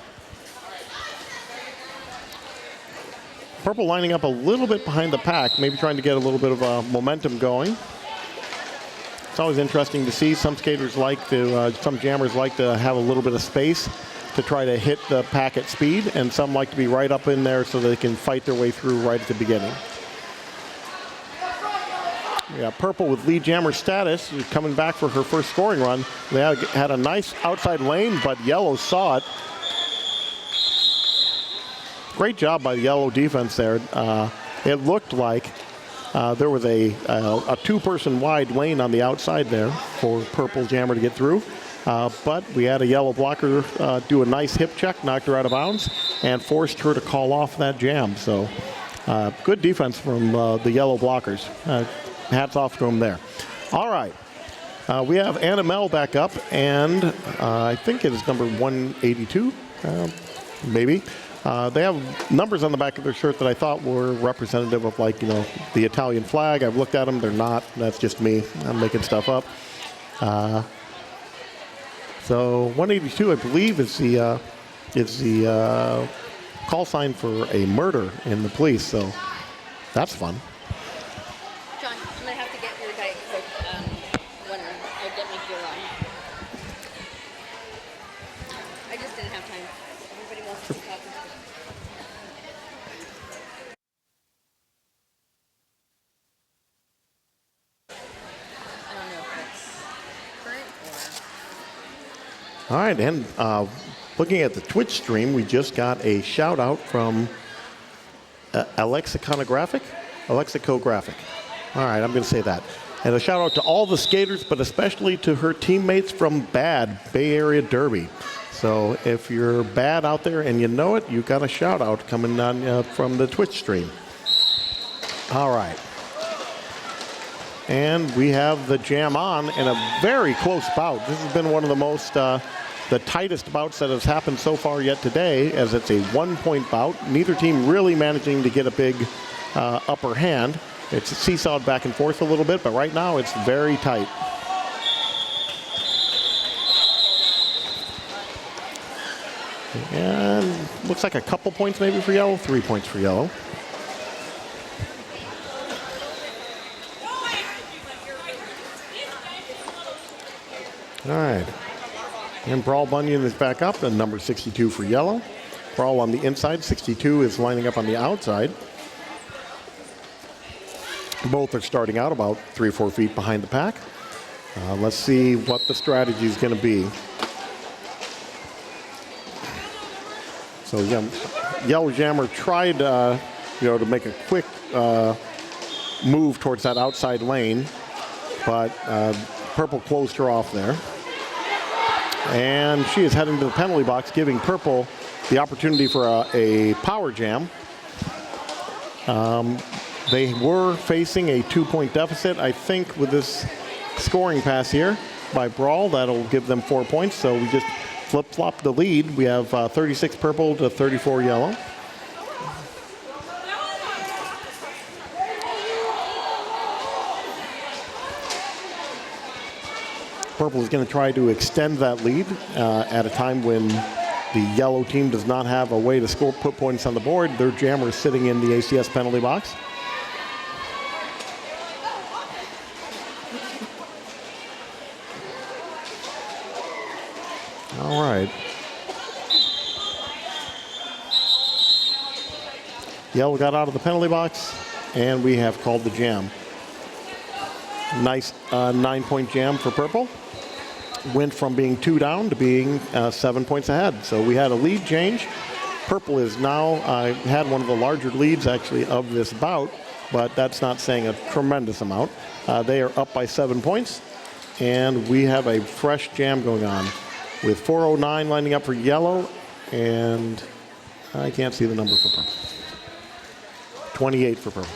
Purple lining up a little bit behind the pack, maybe trying to get a little bit of momentum going. It's always interesting to see. Some skaters like to, some jammers like to have a little bit of space to try to hit the pack at speed, and some like to be right up in there so they can fight their way through right at the beginning. We got purple with lead jammer status, coming back for her first scoring run. They had a nice outside lane, but yellow saw it. Great job by the yellow defense there. It looked like there was a two-person wide lane on the outside there for purple jammer to get through. But we had a yellow blocker do a nice hip check, knocked her out of bounds, and forced her to call off that jam. So good defense from the yellow blockers. Hats off to them there. All right. We have Annamelle back up, and I think it is number 182, maybe. They have numbers on the back of their shirt that I thought were representative of, like, you know, the Italian flag. I've looked at them. They're not. That's just me. I'm making stuff up. So 182, I believe, is the call sign for a murder in the police. So that's fun. John, I'm going to have to get your Diet Coke when I get my gear on. I just didn't have time. Everybody wants to talk. I don't know if it's current or... All right, and looking at the Twitch stream, we just got a shout out from Alexicographic. All right, I'm going to say that. And a shout out to all the skaters, but especially to her teammates from BAD, Bay Area Derby. So if you're bad out there and you know it, you got a shout out coming on from the Twitch stream. All right. And we have the jam on in a very close bout. This has been one of the most the tightest bouts that has happened so far yet today, as it's a 1-point bout. Neither team really managing to get a big upper hand. It's seesawed back and forth a little bit, but right now it's very tight. And looks like a couple points maybe for yellow, 3 points for yellow. All right. And Brawl Bunyan is back up, and number 62 for yellow. Brawl on the inside, 62 is lining up on the outside. Both are starting out about 3 or 4 feet behind the pack. Let's see what the strategy is going to be. So Yellow Jammer tried, to make a quick move towards that outside lane, but Purple closed her off there. And she is heading to the penalty box, giving Purple the opportunity for a power jam. They were facing a 2-point deficit. I think with this scoring pass here by Brawl, that'll give them 4 points. So we just flip-flop the lead. We have 36 Purple to 34 yellow. Purple is going to try to extend that lead at a time when the yellow team does not have a way to put points on the board. Their jammer is sitting in the ACS penalty box. All right. Yellow got out of the penalty box, and we have called the jam. Nice 9-point jam for Purple. Went from being 2 down to being 7 points ahead. So we had a lead change. Purple is now had one of the larger leads actually of this bout, but that's not saying a tremendous amount. They are up by 7 points, and we have a fresh jam going on with 409 lining up for yellow, and I can't see the number for Purple. 28 for Purple.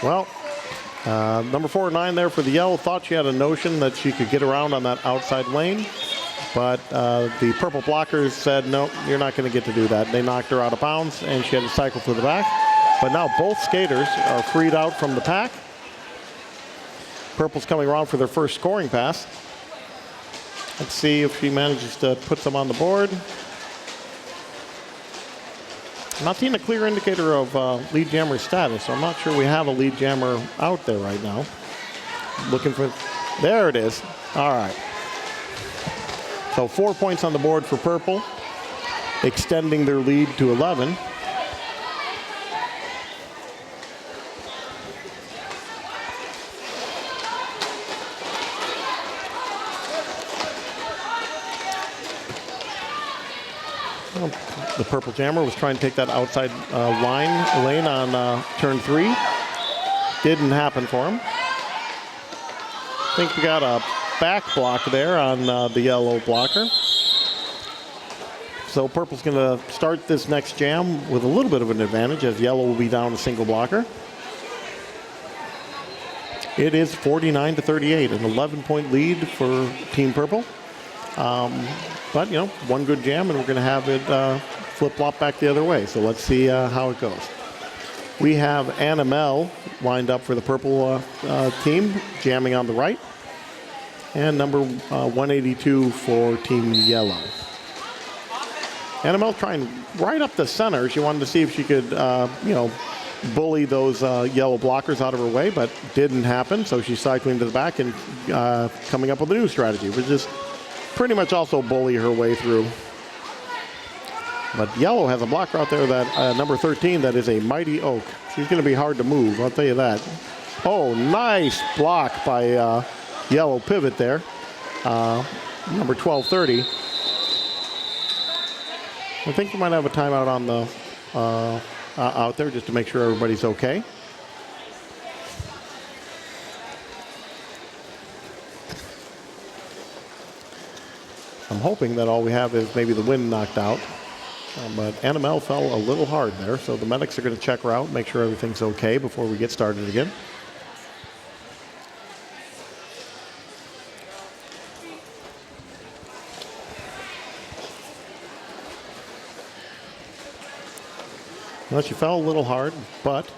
Well, number 409 there for the yellow. Thought she had a notion that she could get around on that outside lane, but the Purple blockers said, no, you're not going to get to do that. They knocked her out of bounds, and she had to cycle to the back. But now both skaters are freed out from the pack. Purple's coming around for their first scoring pass. Let's see if she manages to put some on the board. I'm not seeing a clear indicator of lead jammer status, so I'm not sure we have a lead jammer out there right now. Looking for, there it is. All right. So 4 points on the board for Purple, extending their lead to 11. The Purple jammer was trying to take that outside lane on turn 3. Didn't happen for him. I think we got a back block there on the yellow blocker. So Purple's going to start this next jam with a little bit of an advantage, as yellow will be down a single blocker. It is 49 to 38, an 11-point lead for Team Purple. But, one good jam, and we're going to have it flip-flop back the other way. So let's see how it goes. We have Anna Mel lined up for the Purple team, jamming on the right. And number 182 for Team Yellow. Anna Mel trying right up the center. She wanted to see if she could, bully those yellow blockers out of her way, but didn't happen. So she's cycling to the back and coming up with a new strategy, which is pretty much also bully her way through. But yellow has a blocker out there, that number 13, that is a Mighty Oak. She's going to be hard to move, I'll tell you that. Oh, nice block by yellow pivot there. Number 1230. I think we might have a timeout on the out there just to make sure everybody's okay. I'm hoping that all we have is maybe the wind knocked out. But Anna Mel fell a little hard there, so the medics are going to check her out, make sure everything's okay before we get started again. Well, she fell a little hard, but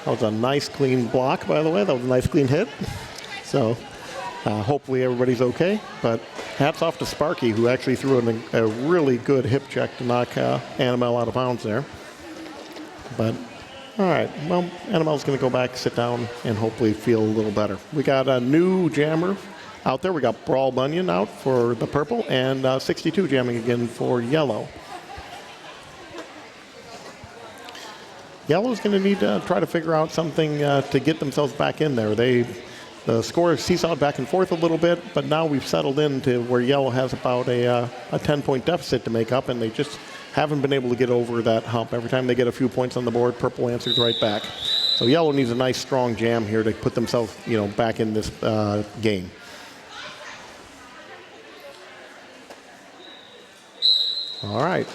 that was a nice clean block, by the way. That was a nice clean hit. So hopefully everybody's okay. But hats off to Sparky, who actually threw in a really good hip check to knock Annabelle out of bounds there. But all right, well, Annabelle's going to go back, sit down, and hopefully feel a little better. We got a new jammer out there. We got Brawl Bunyan out for the purple and 62 jamming again for yellow. Yellow's going to need to try to figure out something to get themselves back in there. The score seesawed back and forth a little bit, but now we've settled into where yellow has about a 10-point deficit to make up, and they just haven't been able to get over that hump. Every time they get a few points on the board, purple answers right back. So yellow needs a nice strong jam here to put themselves, back in this game. All right.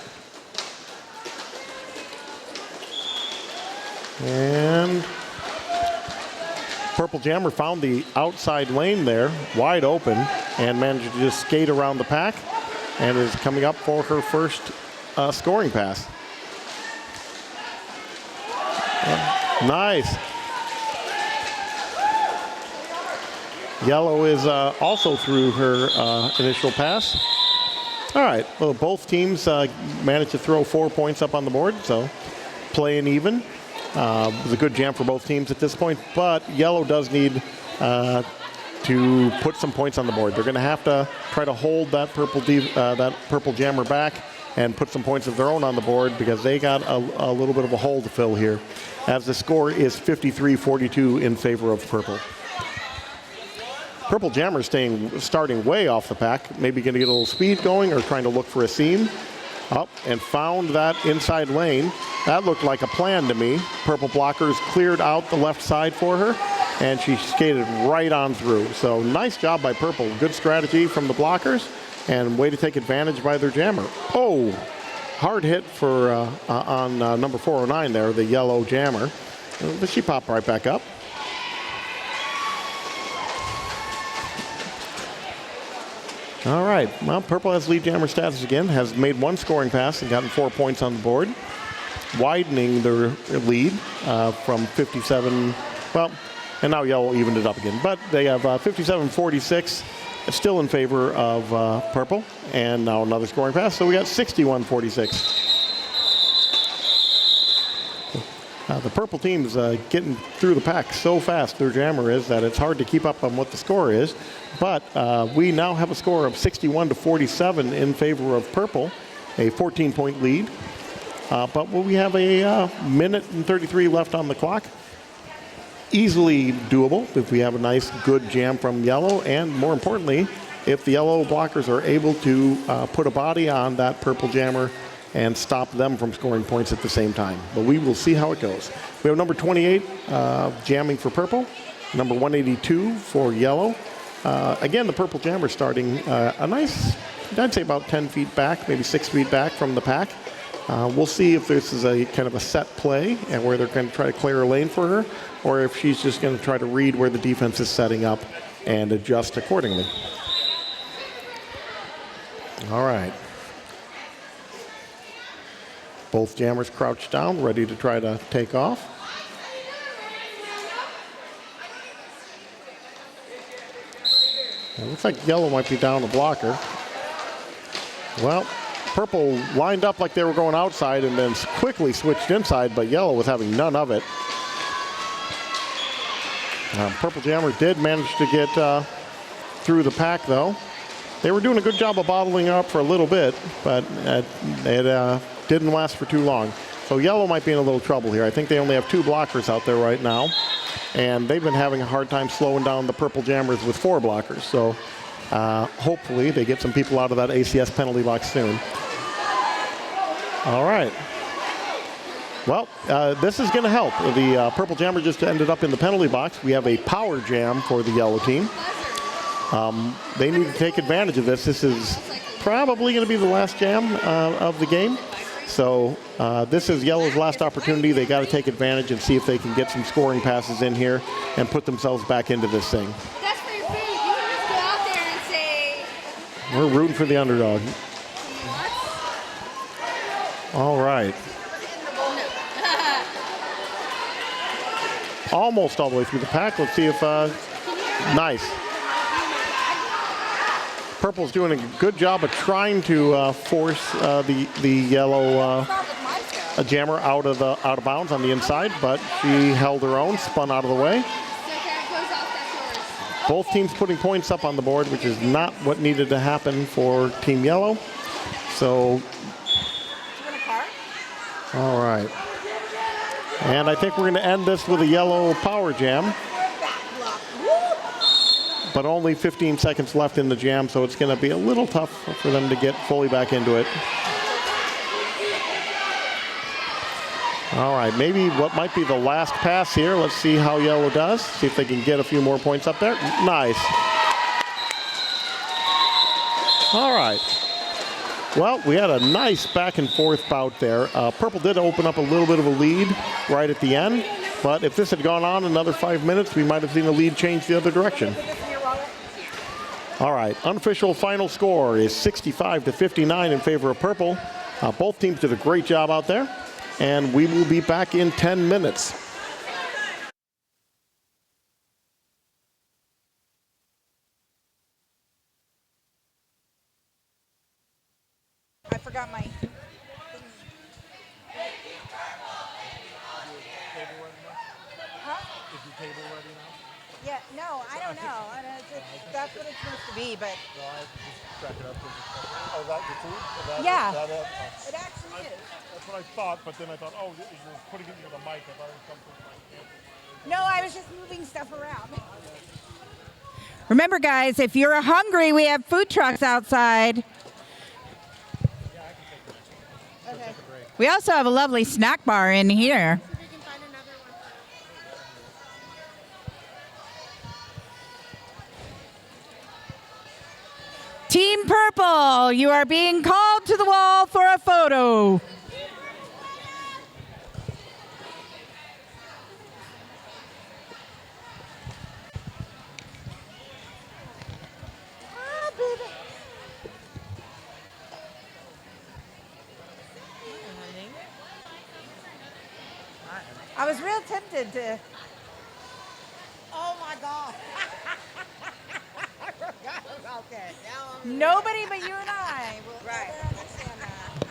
And purple jammer found the outside lane there, wide open, and managed to just skate around the pack, and is coming up for her first scoring pass. Nice. Yellow is also through her initial pass. All right, well, both teams managed to throw 4 points up on the board, so playing even. It was a good jam for both teams at this point, but yellow does need to put some points on the board. They're going to have to try to hold that purple jammer back and put some points of their own on the board, because they got a little bit of a hole to fill here, as the score is 53-42 in favor of purple. Purple jammer starting way off the pack, maybe going to get a little speed going or trying to look for a seam. Up and found that inside lane. That looked like a plan to me. Purple blockers cleared out the left side for her, and she skated right on through. So nice job by purple. Good strategy from the blockers, and way to take advantage by their jammer. Oh, hard hit for on number 409 there, the yellow jammer. But she popped right back up. All right, well, purple has lead jammer status again, has made one scoring pass and gotten 4 points on the board, widening their lead from 57, well, and now yellow evened it up again. But they have 57-46, still in favor of purple, and now another scoring pass, so we got 61-46. The purple team's getting through the pack so fast, their jammer is, that it's hard to keep up on what the score is. But we now have a score of 61-47 in favor of purple, a 14-point lead. But we have a minute and 33 left on the clock. Easily doable if we have a nice, good jam from yellow, and more importantly, if the yellow blockers are able to put a body on that purple jammer and stop them from scoring points at the same time. But we will see how it goes. We have number 28 jamming for purple, number 182 for yellow. Again, the purple jammer starting a nice, I'd say about 10 feet back, maybe 6 feet back from the pack. We'll see if this is a kind of a set play and where they're going to try to clear a lane for her, or if she's just going to try to read where the defense is setting up and adjust accordingly. All right. Both jammers crouched down, ready to try to take off. It looks like yellow might be down the blocker. Well, purple lined up like they were going outside and then quickly switched inside, but yellow was having none of it. Purple jammer did manage to get through the pack, though. They were doing a good job of bottling up for a little bit, but it didn't last for too long. So yellow might be in a little trouble here. I think they only have 2 blockers out there right now, and they've been having a hard time slowing down the purple jammers with 4 blockers. So hopefully they get some people out of that ACS penalty box soon. All right. Well, this is going to help. The purple jammer just ended up in the penalty box. We have a power jam for the yellow team. They need to take advantage of this. This is probably going to be the last jam of the game. So this is yellow's last opportunity. They got to take advantage and see if they can get some scoring passes in here and put themselves back into this thing. That's for your food. You can just go out there and say... We're rooting for the underdog. All right. almost all the way through the pack. Let's see if, nice. Purple's doing a good job of trying to force the yellow jammer out of bounds on the inside, but she held her own, spun out of the way. Both teams putting points up on the board, which is not what needed to happen for Team Yellow. So, all right. And I think we're going to end this with a yellow power jam. But only 15 seconds left in the jam, so it's going to be a little tough for them to get fully back into it. All right, maybe what might be the last pass here. Let's see how yellow does. See if they can get a few more points up there. Nice. All right. Well, we had a nice back and forth bout there. Purple did open up a little bit of a lead right at the end, but if this had gone on another 5 minutes, we might have seen the lead change the other direction. All right, unofficial final score is 65-59 in favor of Purple. Both teams did a great job out there, and we will be back in 10 minutes. I forgot my. Is your table ready now? Yeah, no, I don't know. That's what it's supposed to be, but. No, I just crack it up. Oh, that your food? Yeah. It actually is. That's what I thought, but then I thought, oh, you're putting it near the mic. I thought it was something like No, I was just moving stuff around. Remember, guys, if you're hungry, we have food trucks outside. Okay. We also have a lovely snack bar in here. Team Purple, you are being called to the wall for a photo. I was real tempted to. Oh my God. I forgot about that. Nobody but you and I will ever understand that.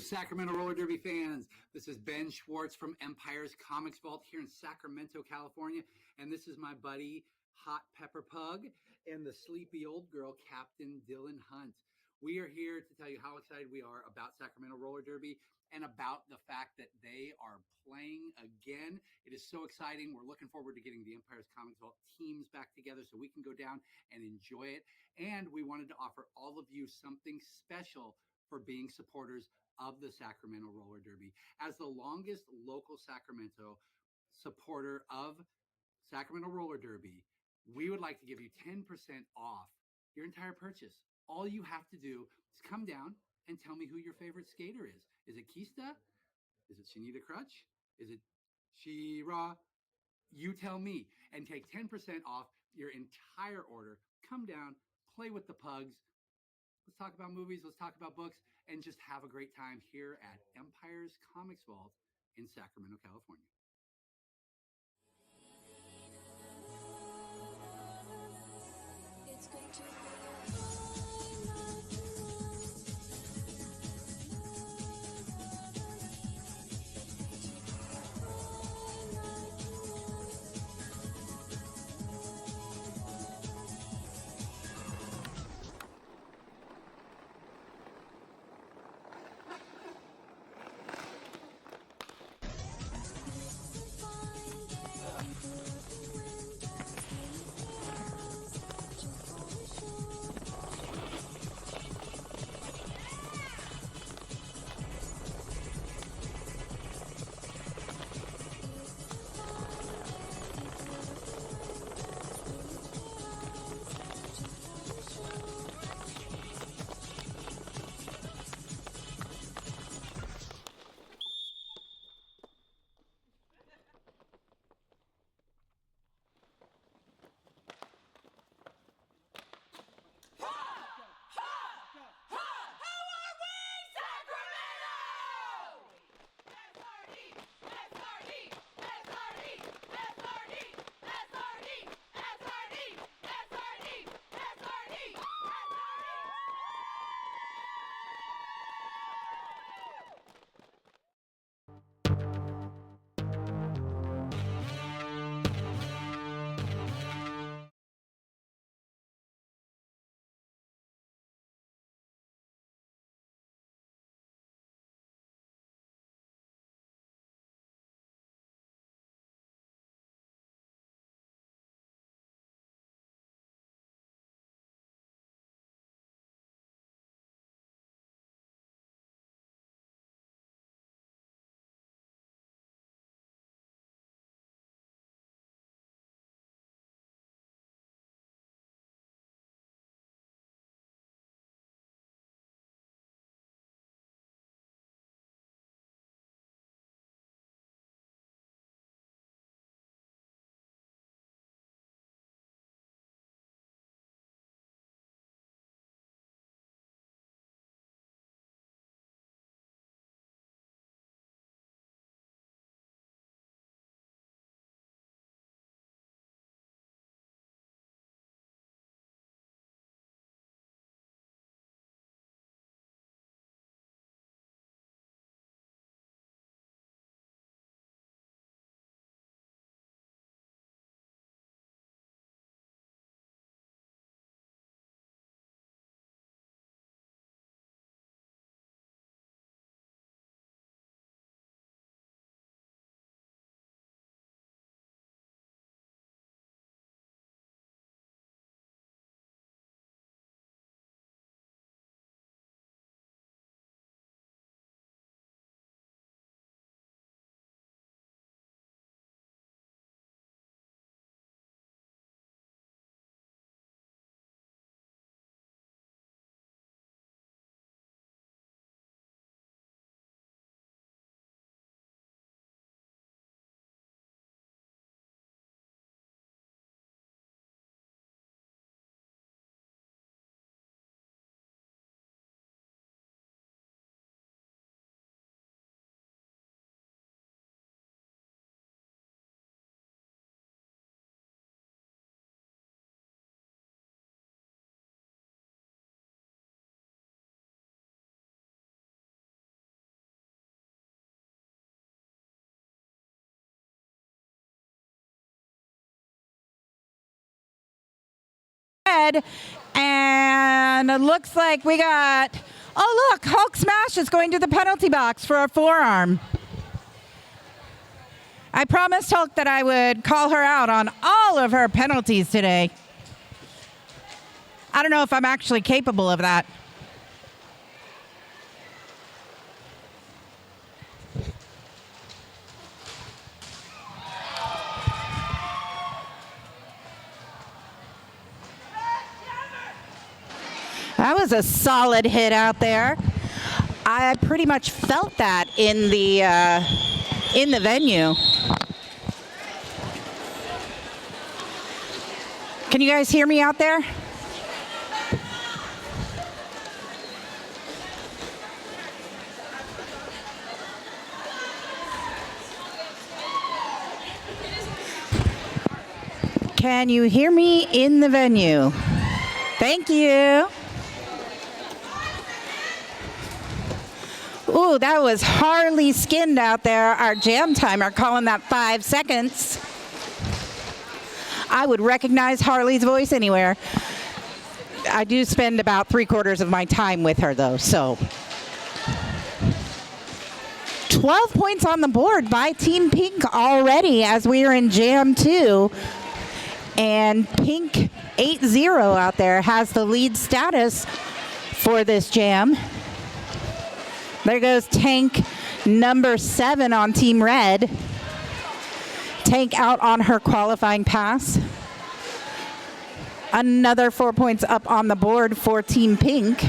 Sacramento Roller Derby fans. This is Ben Schwartz from Empire's Comics Vault here in Sacramento, California. And this is my buddy, Hot Pepper Pug, and the sleepy old girl, Captain Dylan Hunt. We are here to tell you how excited we are about Sacramento Roller Derby and about the fact that they are playing again. It is so exciting. We're looking forward to getting the Empire's Comics Vault teams back together so we can go down and enjoy it. And we wanted to offer all of you something special for being supporters of the Sacramento Roller Derby. As the longest local Sacramento supporter of Sacramento Roller Derby, we would like to give you 10% off your entire purchase. All you have to do is come down and tell me who your favorite skater is. Is it Kista? Is it Shanita Crutch? Is it She-Ra? You tell me, and take 10% off your entire order. Come down, play with the pugs. Let's talk about movies, let's talk about books, and just have a great time here at Empire's Comics Vault in Sacramento, California. It's going to be a highlight tonight. red. And it looks like we got, oh look, Hulk Smash is going to the penalty box for a forearm. I promised Hulk that I would call her out on all of her penalties today. I don't know if I'm actually capable of that. That was a solid hit out there. I pretty much felt that in the venue. Can you guys hear me out there? Can you hear me in the venue? Thank you. Ooh, that was Harley skinned out there, our jam timer, calling that 5 seconds. I would recognize Harley's voice anywhere. I do spend about 3/4 of my time with her though, so. 12 points on the board by Team Pink already as we are in Jam 2. And Pink 8-0 out there has the lead status for this jam. There goes Tank number 7 on Team Red. Tank out on her qualifying pass. Another 4 points up on the board for Team Pink.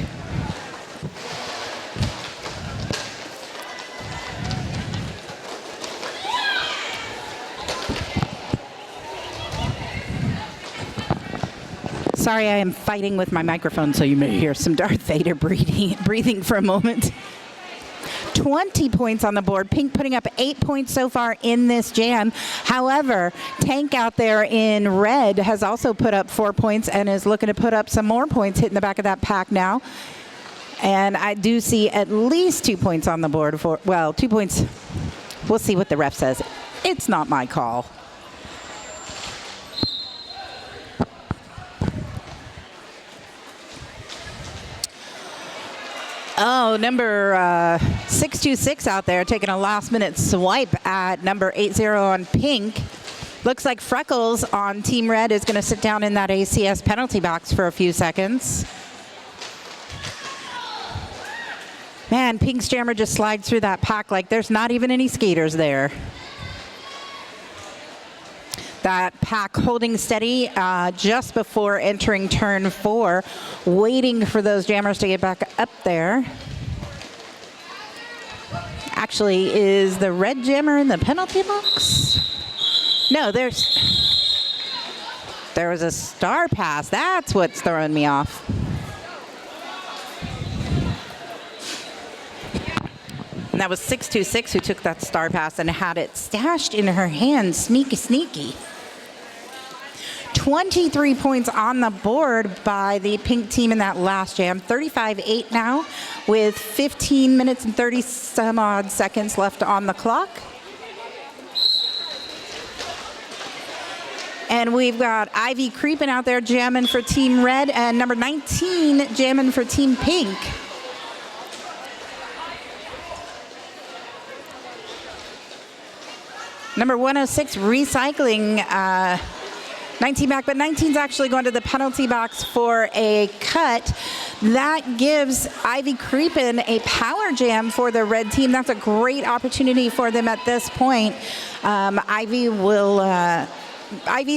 Sorry, I am fighting with my microphone, so you may hear some Darth Vader breathing for a moment. 20 points on the board. Pink putting up 8 points so far in this jam. However, Tank out there in red has also put up 4 points and is looking to put up some more points, hitting the back of that pack now. And I do see at least 2 points on the board for, well, 2 points. We'll see what the ref says. It's not my call. Oh, number 626 out there taking a last-minute swipe at number 80 on Pink. Looks like Freckles on Team Red is going to sit down in that ACS penalty box for a few seconds. Man, Pink's jammer just slides through that pack like there's not even any skaters there. That pack holding steady just before entering turn 4, waiting for those jammers to get back up there. Actually, is the red jammer in the penalty box? No, there was a star pass. That's what's throwing me off. And that was 626 who took that star pass and had it stashed in her hand, sneaky, sneaky. 23 points on the board by the Pink team in that last jam. 35-8 now with 15 minutes and 30 some odd seconds left on the clock. And we've got Ivy creeping out there jamming for Team Red and number 19 jamming for Team Pink. Number 106 recycling 19 back, but 19's actually going to the penalty box for a cut. That gives Ivy Creepin a power jam for the red team. That's a great opportunity for them at this point. Ivy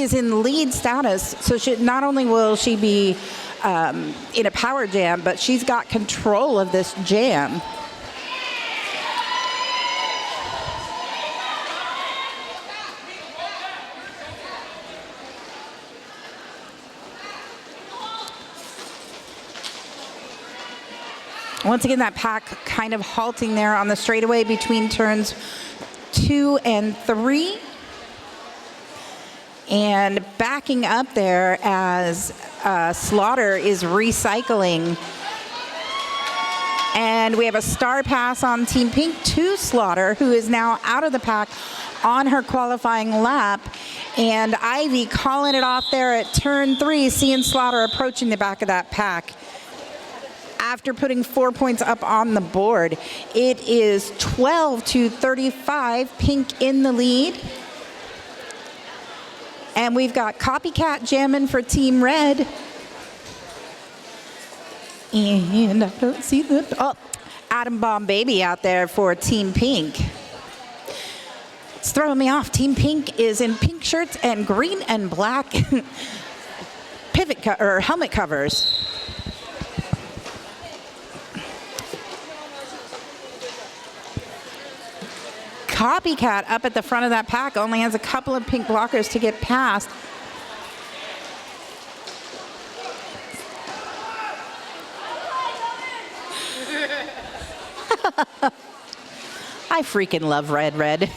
is in lead status, so not only will she be in a power jam, but she's got control of this jam. Once again, that pack kind of halting there on the straightaway between turns 2 and 3. And backing up there as Slaughter is recycling. And we have a star pass on Team Pink to Slaughter, who is now out of the pack on her qualifying lap. And Ivy calling it off there at turn 3, seeing Slaughter approaching the back of that pack. After putting 4 points up on the board, it is 12-35, Pink in the lead. And we've got Copycat jamming for Team Red. And I don't see Atom Bomb Baby out there for Team Pink. It's throwing me off. Team Pink is in pink shirts and green and black helmet covers. Copycat up at the front of that pack only has a couple of pink blockers to get past. I freaking love Red.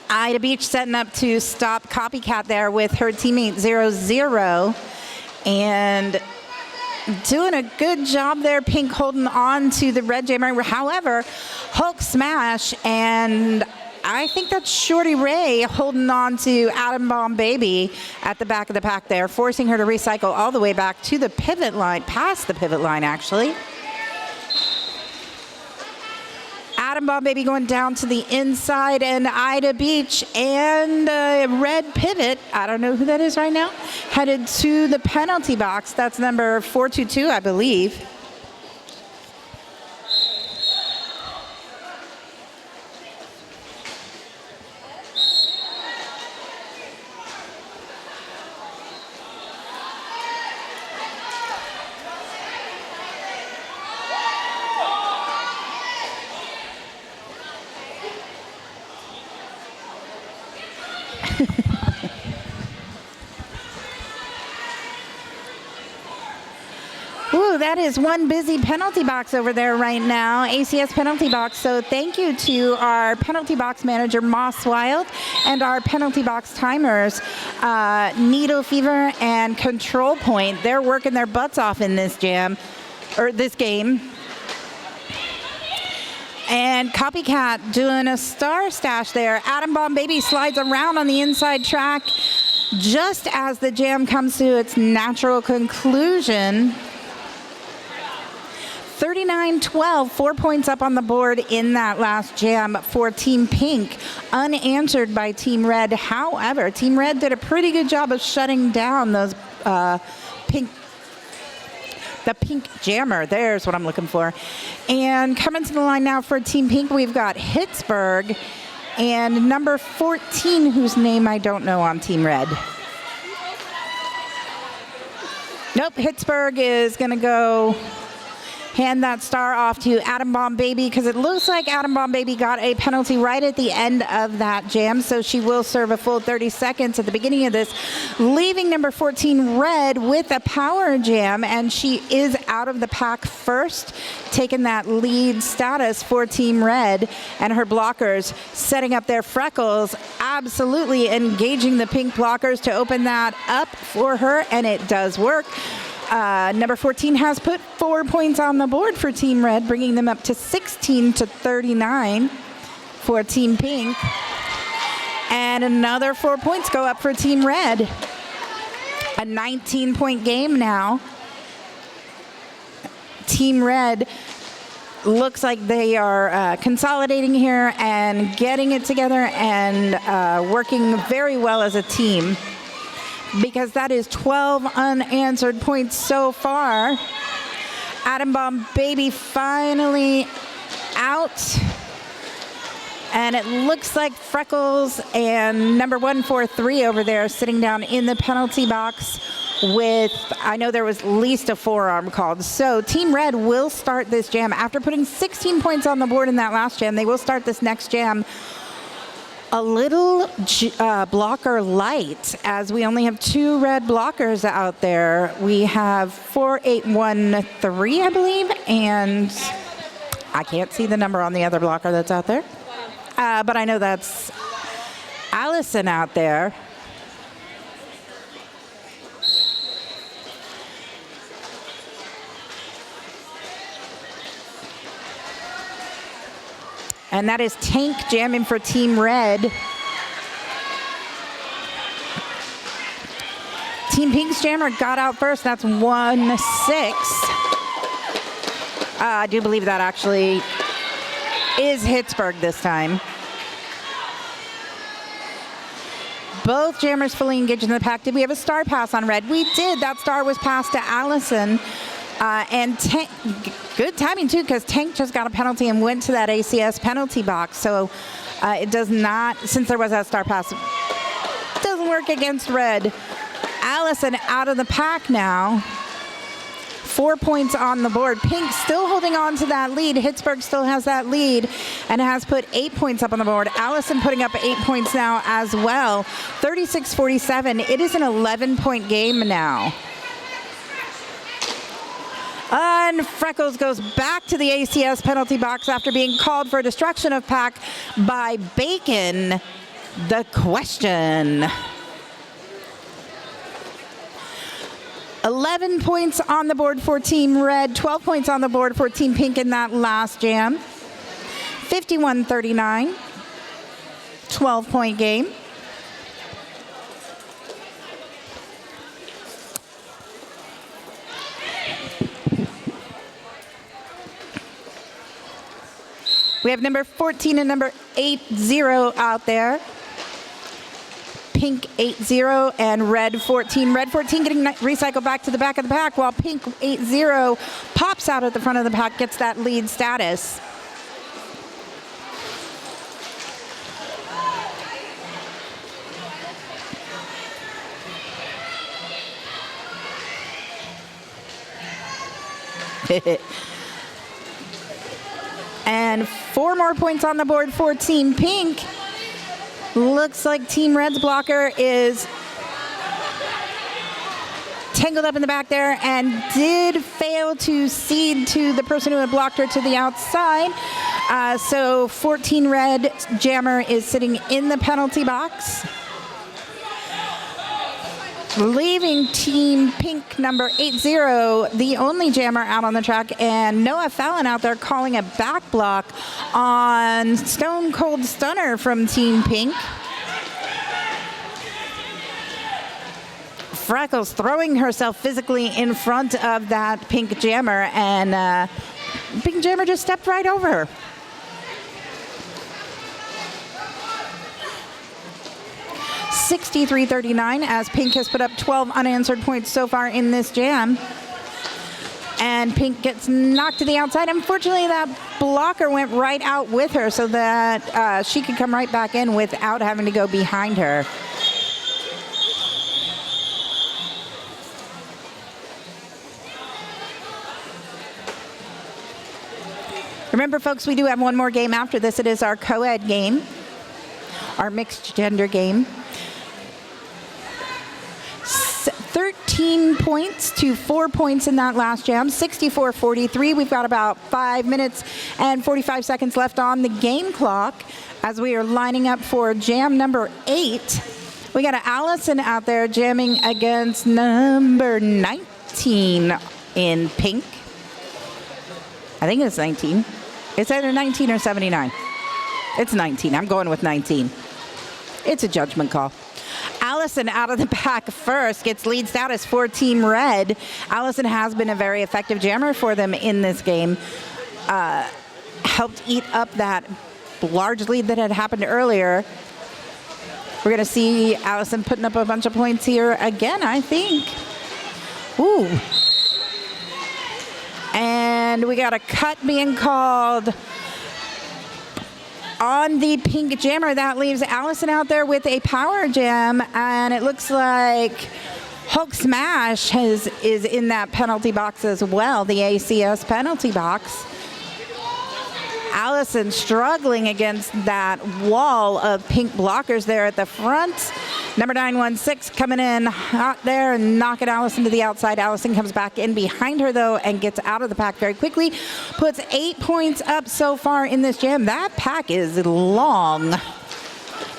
Ida Beach setting up to stop Copycat there with her teammate 0-0. And doing a good job there, Pink holding on to the red jammer. However, Hulk Smash and I think that's Shorty Ray holding on to Atom Bomb Baby at the back of the pack there, forcing her to recycle all the way back to the pivot line, past the pivot line actually. Atom Bomb Baby going down to the inside, and Ida Beach and Red Pivot, I don't know who that is right now, headed to the penalty box. That's number 422, I believe. Ooh, that is one busy penalty box over there right now, ACS penalty box. So thank you to our penalty box manager, Moss Wild, and our penalty box timers, Needle Fever and Control Point. They're working their butts off in this game. And Copycat doing a star stash there. Atom Bomb Baby slides around on the inside track just as the jam comes to its natural conclusion. 39-12, 4 points up on the board in that last jam for Team Pink, unanswered by Team Red. However, Team Red did a pretty good job of shutting down those the pink jammer. There's what I'm looking for. And coming to the line now for Team Pink, we've got Pittsburgh and number 14, whose name I don't know on Team Red. Nope, Pittsburgh is going to go hand that star off to Atom Bomb Baby, because it looks like Atom Bomb Baby got a penalty right at the end of that jam, so she will serve a full 30 seconds at the beginning of this, leaving number 14 Red with a power jam, and she is out of the pack first, taking that lead status for Team Red, and her blockers setting up their Freckles, absolutely engaging the pink blockers to open that up for her, and it does work. Number 14 has put 4 points on the board for Team Red, bringing them up to 16-39 for Team Pink. And another 4 points go up for Team Red. A 19-point game now. Team Red looks like they are consolidating here and getting it together and working very well as a team, because that is 12 unanswered points so far. Atom Bomb Baby finally out. And it looks like Freckles and number 143 over there sitting down in the penalty box with, I know there was at least a forearm called. So Team Red will start this jam. After putting 16 points on the board in that last jam, they will start this next jam a little blocker light, as we only have 2 red blockers out there. We have 4813, I believe, and I can't see the number on the other blocker that's out there. But I know that's Allison out there. And that is Tank jamming for Team Red. Team Pink's jammer got out first. That's 1-6. I do believe that actually is Pittsburgh this time. Both jammers fully engaged in the pack. Did we have a star pass on Red? We did. That star was passed to Allison. And Tank, good timing too, because Tank just got a penalty and went to that ACS penalty box. So it does not, since there was that star pass, it doesn't work against Red. Allison out of the pack now. 4 points on the board. Pink still holding on to that lead. Pittsburgh still has that lead and has put 8 points up on the board. Allison putting up 8 points now as well. 36-47. It is an 11-point game now. And Freckles goes back to the ACS penalty box after being called for destruction of pack by Bacon. The question. 11 points on the board for Team Red, 12 points on the board for Team Pink in that last jam. 51-39, 12-point game. We have number 14 and number 80 out there. Pink 80 and Red 14. Red 14 getting recycled back to the back of the pack while Pink 80 pops out at the front of the pack, gets that lead status. And 4 more points on the board for Team Pink. Looks like Team Red's blocker is tangled up in the back there and did fail to cede to the person who had blocked her to the outside. So 14 Red jammer is sitting in the penalty box. Leaving Team Pink number 80, the only jammer out on the track, and Noah Fallon out there calling a back block on Stone Cold Stunner from Team Pink. Freckles throwing herself physically in front of that Pink jammer, and Pink jammer just stepped right over her. (63-39) as Pink has put up 12 unanswered points so far in this jam. And Pink gets knocked to the outside. Unfortunately, that blocker went right out with her so that she could come right back in without having to go behind her. Remember, folks, we do have one more game after this. It is our co-ed game, our mixed gender game. 13 points to 4 points in that last jam, 64-43. We've got about 5 minutes and 45 seconds left on the game clock as we are lining up for jam number 8. We got Allison out there jamming against number 19 in Pink. I think it's 19. It's either 19 or 79. It's 19. I'm going with 19. It's a judgment call. Allison out of the pack first gets lead status for Team Red. Allison has been a very effective jammer for them in this game. Helped eat up that large lead that had happened earlier. We're going to see Allison putting up a bunch of points here again, I think. Ooh. And we got a cut being called on the Pink jammer. That leaves Allison out there with a power jam, and it looks like Hulk Smash is in that penalty box as well, the ACS penalty box. Allison struggling against that wall of Pink blockers there at the front. Number 916 coming in hot there and knocking Allison to the outside. Allison comes back in behind her, though, and gets out of the pack very quickly. Puts 8 points up so far in this jam. That pack is long.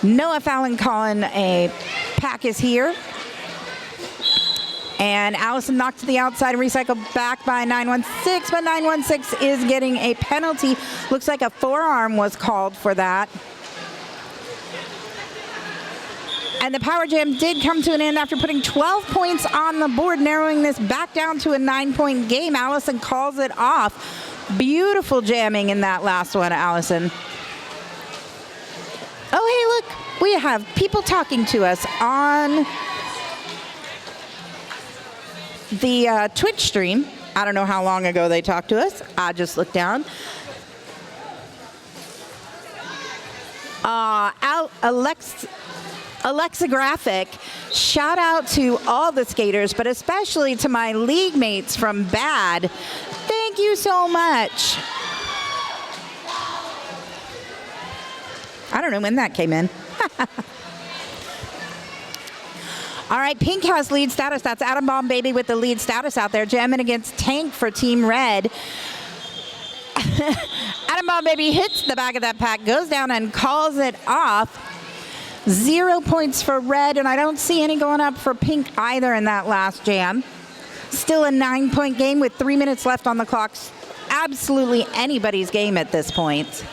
Noah Fallon calling a pack is here. And Allison knocked to the outside and recycled back by 916, but 916 is getting a penalty. Looks like a forearm was called for that. And the Power Jam did come to an end after putting 12 points on the board, narrowing this back down to a 9-point game. Allison calls it off. Beautiful jamming in that last one, Allison. Oh, hey, look, we have people talking to us on the Twitch stream. I don't know how long ago they talked to us. I just looked down. Alexa Graphic, shout out to all the skaters, but especially to my league mates from BAD. Thank you so much. I don't know when that came in. All right, Pink has lead status. That's Atom Bomb Baby with the lead status out there, jamming against Tank for Team Red. Atom Bomb Baby hits the back of that pack, goes down and calls it off. 0 points for Red, and I don't see any going up for Pink either in that last jam. Still a 9-point game with 3 minutes left on the clock. Absolutely anybody's game at this point.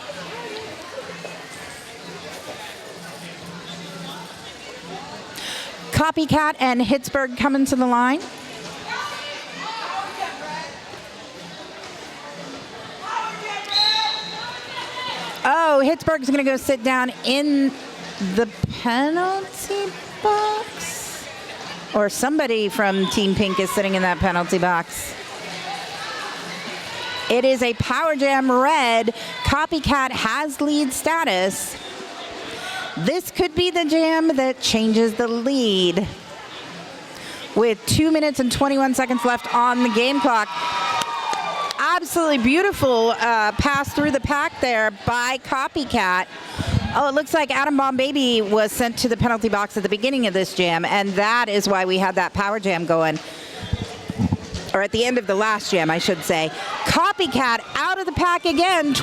Copycat and Hittsburg coming to the line. Oh, Hittsburg's going to go sit down in the penalty box. Or somebody from Team Pink is sitting in that penalty box. It is a Power Jam Red. Copycat has lead status. This could be the jam that changes the lead. With 2 minutes and 21 seconds left on the game clock. Absolutely beautiful pass through the pack there by Copycat. Oh, it looks like Atom Bomb Baby was sent to the penalty box at the beginning of this jam, and that is why we had that Power Jam going. Or at the end of the last jam, I should say. Copycat out of the pack again, 8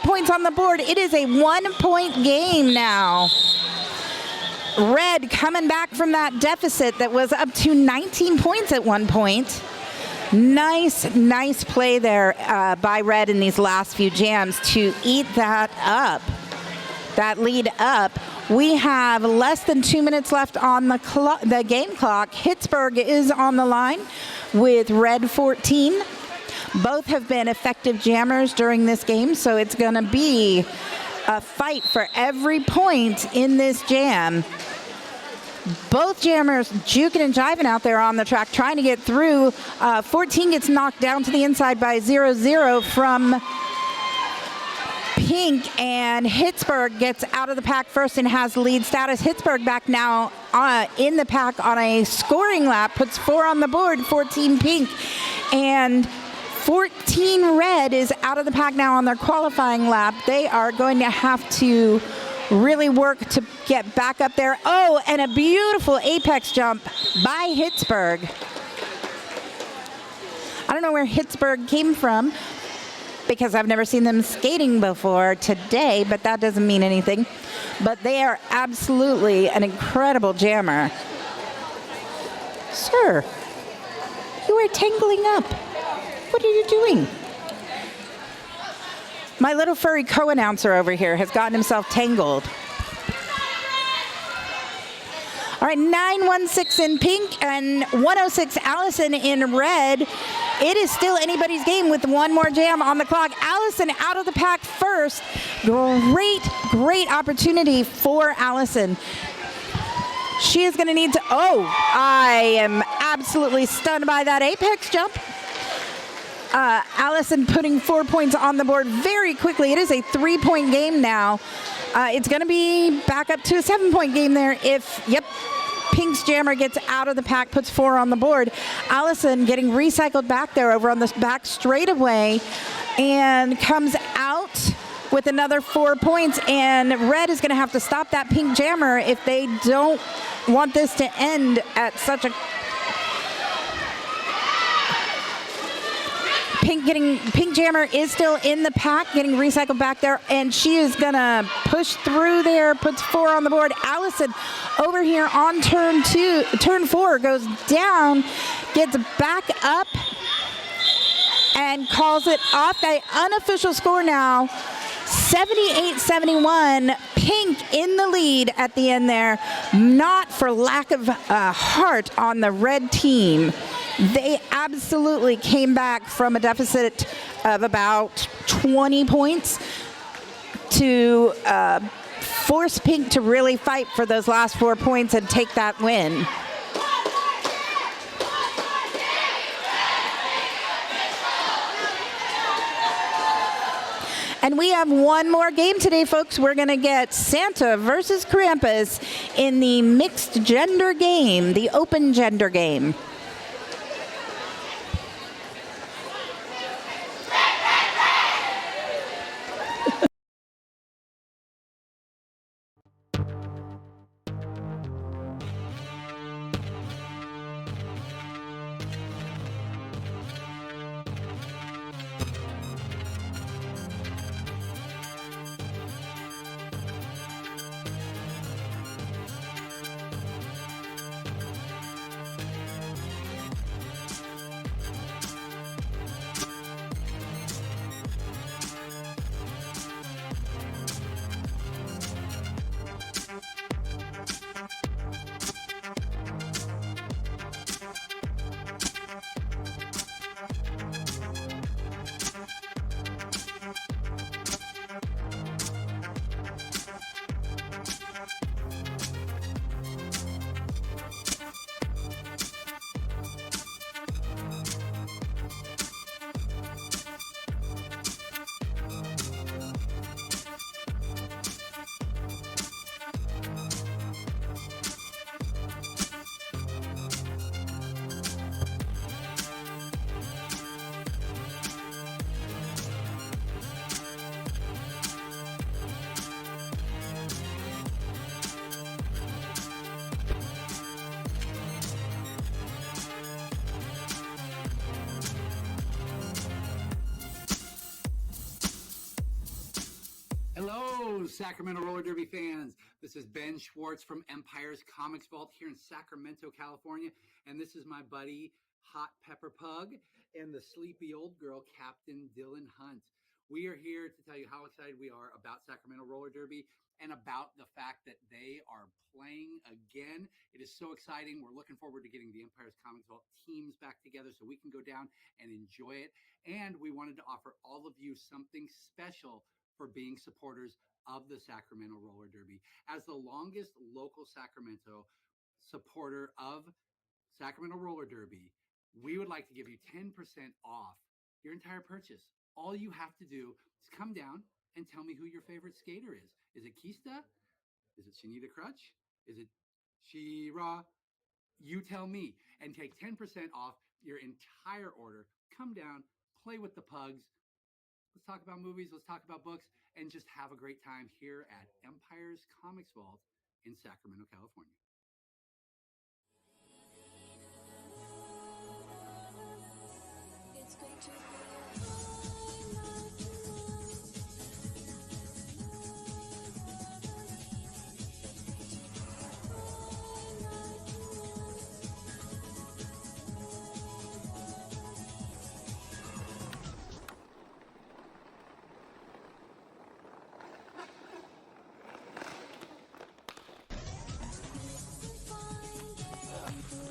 points on the board. It is a 1-point game now. Red coming back from that deficit that was up to 19 points at one point. Nice play there by Red in these last few jams to eat that up, that lead up. We have less than 2 minutes left on the game clock. Hittsburg is on the line with Red 14. Both have been effective jammers during this game, so it's going to be a fight for every point in this jam. Both jammers juking and jiving out there on the track, trying to get through. 14 gets knocked down to the inside by 0-0 from Pink, and Hittsburg gets out of the pack first and has lead status. Hittsburg back now in the pack on a scoring lap, puts 4 on the board, 14 Pink, and 14 Red is out of the pack now on their qualifying lap. They are going to have to really work to get back up there. Oh, and a beautiful apex jump by Hittsburg. I don't know where Hittsburg came from because I've never seen them skating before today, but that doesn't mean anything. But they are absolutely an incredible jammer. Sir, you are tangling up. What are you doing? My little furry co-announcer over here has gotten himself tangled. All right, 916 in Pink and 106 Allison in Red. It is still anybody's game with one more jam on the clock. Allison out of the pack first. Great opportunity for Allison. She is going to need to, I am absolutely stunned by that apex jump. Allison putting 4 points on the board very quickly. It is a 3-point game now. It's going to be back up to a 7-point game there if, Pink's jammer gets out of the pack, puts 4 on the board. Allison getting recycled back there over on this back straightaway and comes out with another 4 points. And Red is going to have to stop that Pink jammer if they don't want this to end at such a Pink Jammer is still in the pack, getting recycled back there, and she is gonna push through there, puts 4 on the board. Allison over here on turn 4 goes down, gets back up, and calls it off. The unofficial score now, 78-71. Pink in the lead at the end there, not for lack of heart on the red team. They absolutely came back from a deficit of about 20 points to force Pink to really fight for those last 4 points and take that win. And we have one more game today, folks. We're going to get Santa versus Krampus in the mixed gender game, the open gender game. Hello, Sacramento Roller Derby fans. This is Ben Schwartz from Empire's Comics Vault here in Sacramento, California. And this is my buddy, Hot Pepper Pug, and the sleepy old girl, Captain Dylan Hunt. We are here to tell you how excited we are about Sacramento Roller Derby and about the fact that they are playing again. It is so exciting. We're looking forward to getting the Empire's Comics Vault teams back together so we can go down and enjoy it. And we wanted to offer all of you something special for being supporters of the Sacramento Roller Derby. As the longest local Sacramento supporter of Sacramento Roller Derby, we would like to give you 10% off your entire purchase. All you have to do is come down and tell me who your favorite skater is. Is it Kista? Is it Shanita Crutch? Is it She-Ra? You tell me, and take 10% off your entire order. Come down, play with the pugs. Let's talk about movies, let's talk about books, and just have a great time here at Empire's Comics Vault in Sacramento, California. It's going to be a highlight tonight. Find it,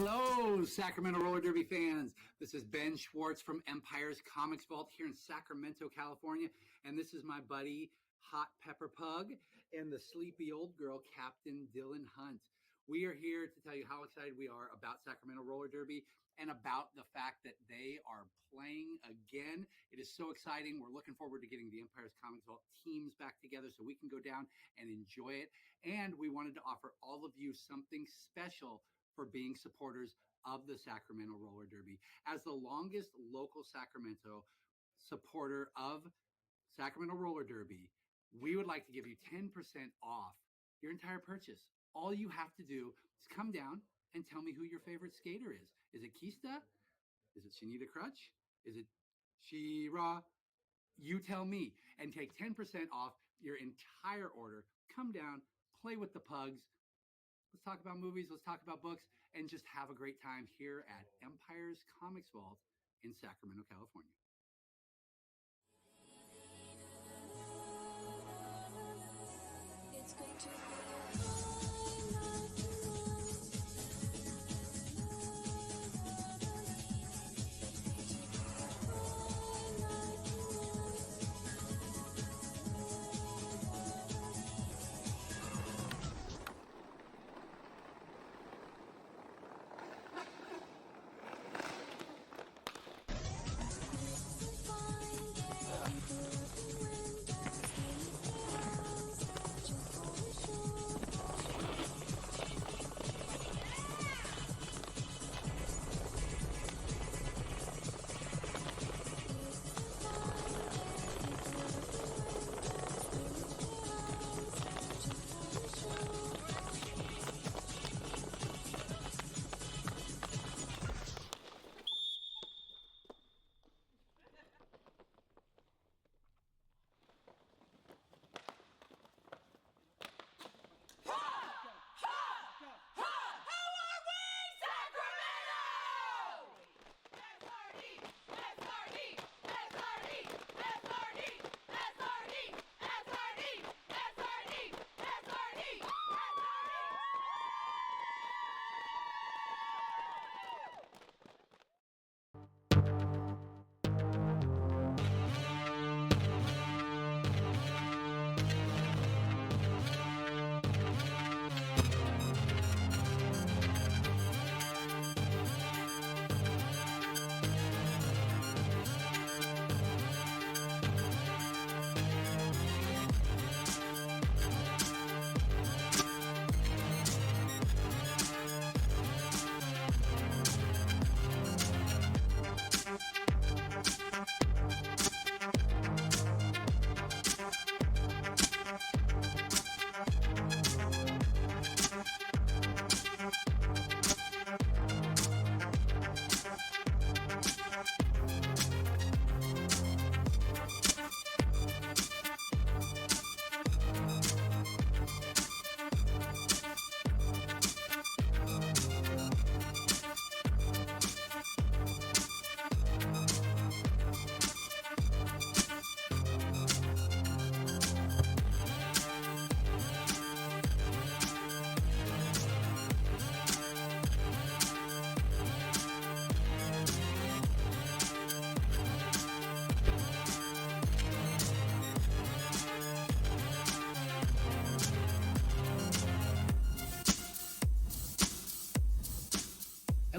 Hello, Sacramento Roller Derby fans. This is Ben Schwartz from Empire's Comics Vault here in Sacramento, California. And this is my buddy, Hot Pepper Pug, and the sleepy old girl, Captain Dylan Hunt. We are here to tell you how excited we are about Sacramento Roller Derby and about the fact that they are playing again. It is so exciting. We're looking forward to getting the Empire's Comics Vault teams back together so we can go down and enjoy it. And we wanted to offer all of you something special for being supporters of the Sacramento Roller Derby. As the longest local Sacramento supporter of Sacramento Roller Derby, we would like to give you 10% off your entire purchase. All you have to do is come down and tell me who your favorite skater is. Is it Kista? Is it Shanita Crutch? Is it She-Ra? You tell me, and take 10% off your entire order. Come down, play with the pugs. Let's talk about movies, let's talk about books, and just have a great time here at Empire's Comics Vault in Sacramento, California. It's going to be a highlight tonight.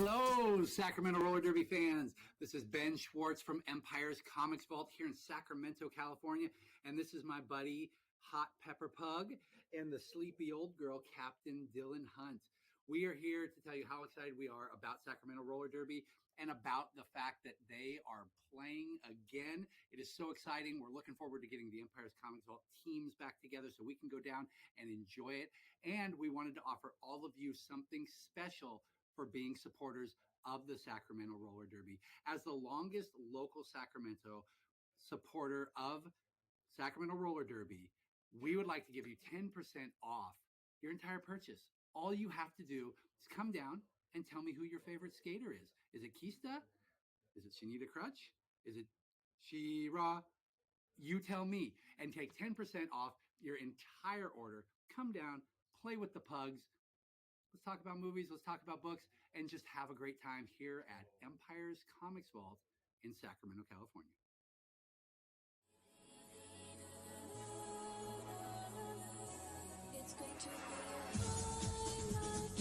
Hello, Sacramento Roller Derby fans. This is Ben Schwartz from Empire's Comics Vault here in Sacramento, California. And this is my buddy, Hot Pepper Pug, and the sleepy old girl, Captain Dylan Hunt. We are here to tell you how excited we are about Sacramento Roller Derby and about the fact that they are playing again. It is so exciting. We're looking forward to getting the Empire's Comics Vault teams back together so we can go down and enjoy it. And we wanted to offer all of you something special for being supporters of the Sacramento Roller Derby. As the longest local Sacramento supporter of Sacramento Roller Derby, we would like to give you 10% off your entire purchase. All you have to do is come down and tell me who your favorite skater is. Is it Kista? Is it Shanita Crutch? Is it She-Ra? You tell me, and take 10% off your entire order. Come down, play with the pugs. let's talk about movies, let's talk about books, and just have a great time here at Empire's Comics Vault in Sacramento, California. It's going to be a highlight tonight.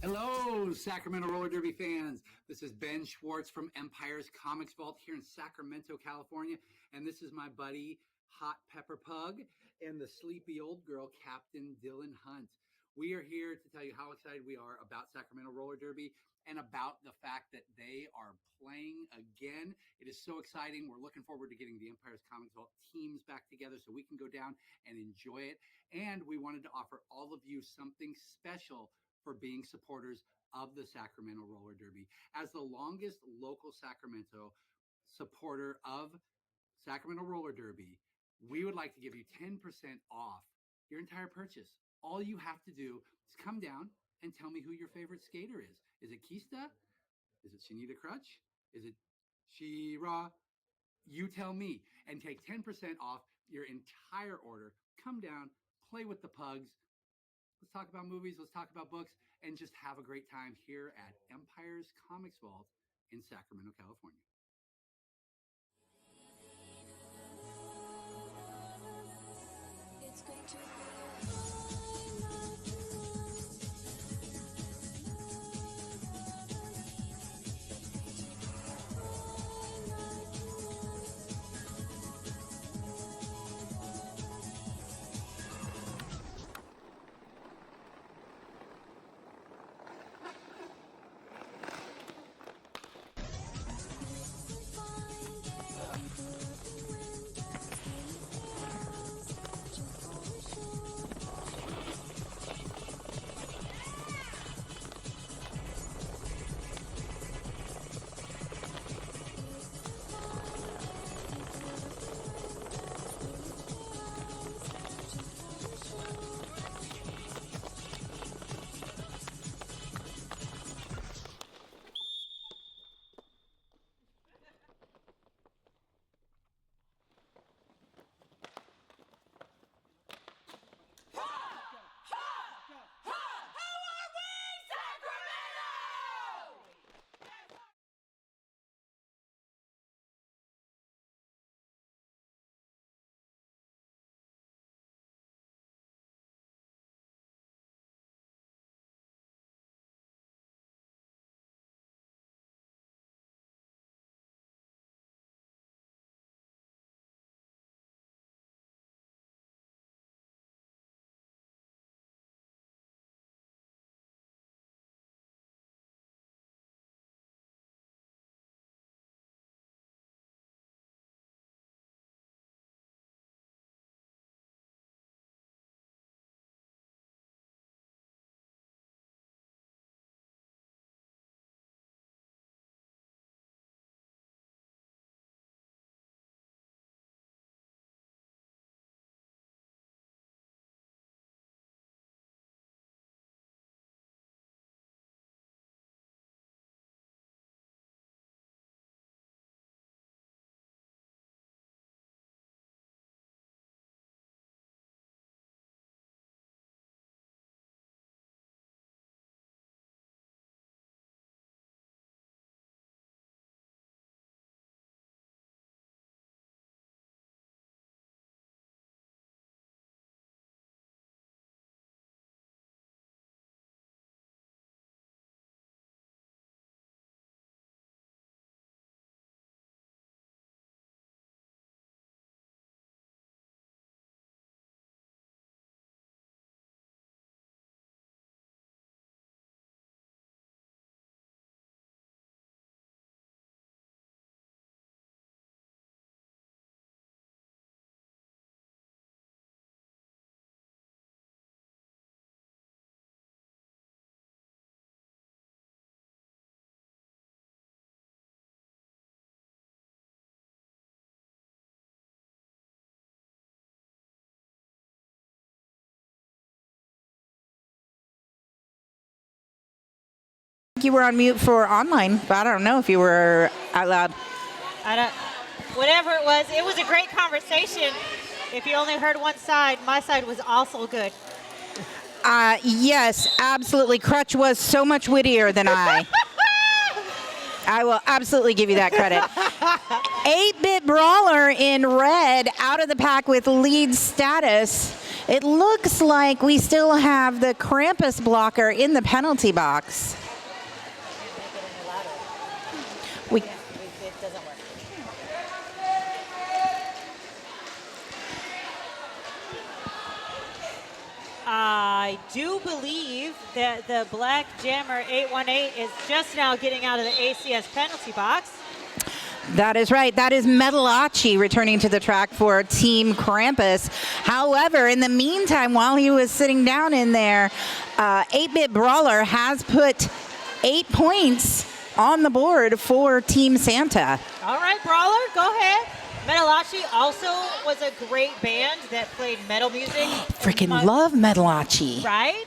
Hello, Sacramento Roller Derby fans. This is Ben Schwartz from Empire's Comics Vault here in Sacramento, California. And this is my buddy, Hot Pepper Pug, and the sleepy old girl, Captain Dylan Hunt. We are here to tell you how excited we are about Sacramento Roller Derby and about the fact that they are playing again. It is so exciting. We're looking forward to getting the Empire's Comics Vault teams back together so we can go down and enjoy it. And we wanted to offer all of you something special for being supporters of the Sacramento Roller Derby. As the longest local Sacramento supporter of Sacramento Roller Derby, we would like to give you 10% off your entire purchase. All you have to do is come down and tell me who your favorite skater is. Is it Kista? Is it Shanita Crutch? Is it She-Ra? You tell me, and take 10% off your entire order. Come down, play with the pugs. Let's talk about movies, let's talk about books, and just have a great time here at Empire's Comics Vault in Sacramento, California. It's going to be a highlight tonight. Fine day, people looking windows, in their house, searching for a show. You were on mute for online, but I don't know if you were out loud. Whatever it was a great conversation. If you only heard one side, my side was also good. Yes, absolutely. Crutch was so much wittier than I. I will absolutely give you that credit. 8-bit Brawler in red out of the pack with lead status. It looks like we still have the Krampus blocker in the penalty box. It doesn't work. I do believe that the Black Jammer 818 is just now getting out of the ACS penalty box. That is right. That is Metalachi returning to the track for Team Krampus. However, in the meantime, while he was sitting down in there, 8-bit Brawler has put 8 points on the board for Team Santa. All right, Brawler, go ahead. Metalachi also was a great band that played metal music. Freaking love Metalachi. Right?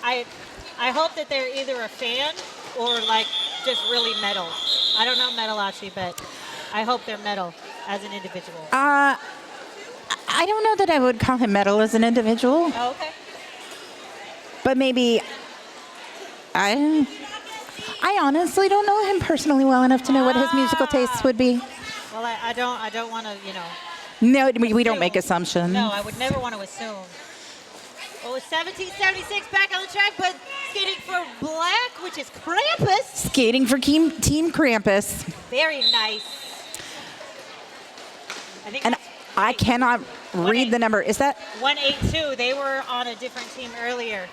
I hope that they're either a fan or like just really metal. I don't know Metalachi, but I hope they're metal as an individual. I don't know that I would call him metal as an individual. Oh, okay. But maybe I honestly don't know him personally well enough to know what his musical tastes would be. Well, I don't want to, No, we don't make assumptions. No, I would never want to assume. Oh, 1776 back on the track, but skating for black, which is Krampus. Skating for Team Krampus. Very nice. And I cannot read the number. Is that 182? They were on a different team earlier.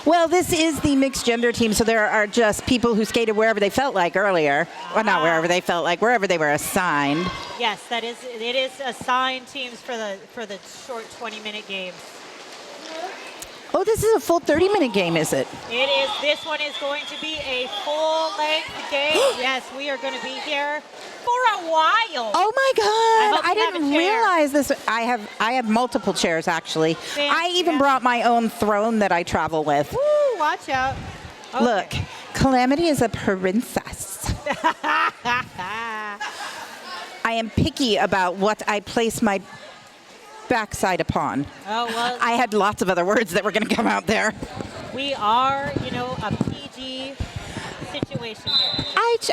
Well, this is the mixed gender team, so there are just people who skated wherever they felt like earlier. Well, not wherever they felt like, wherever they were assigned. Yes, it is assigned teams for the short 20-minute games. Oh, this is a full 30-minute game, is it? It is. This one is going to be a full-length game. Yes, we are going to be here for a while. Oh my God! I I didn't realize this. I have multiple chairs actually. I even brought my own throne that I travel with. Woo! Watch out. Okay. Look, Calamity is a princess. I am picky about what I place my backside upon. Oh, well. I had lots of other words that were going to come out there. We are, a PG situation here.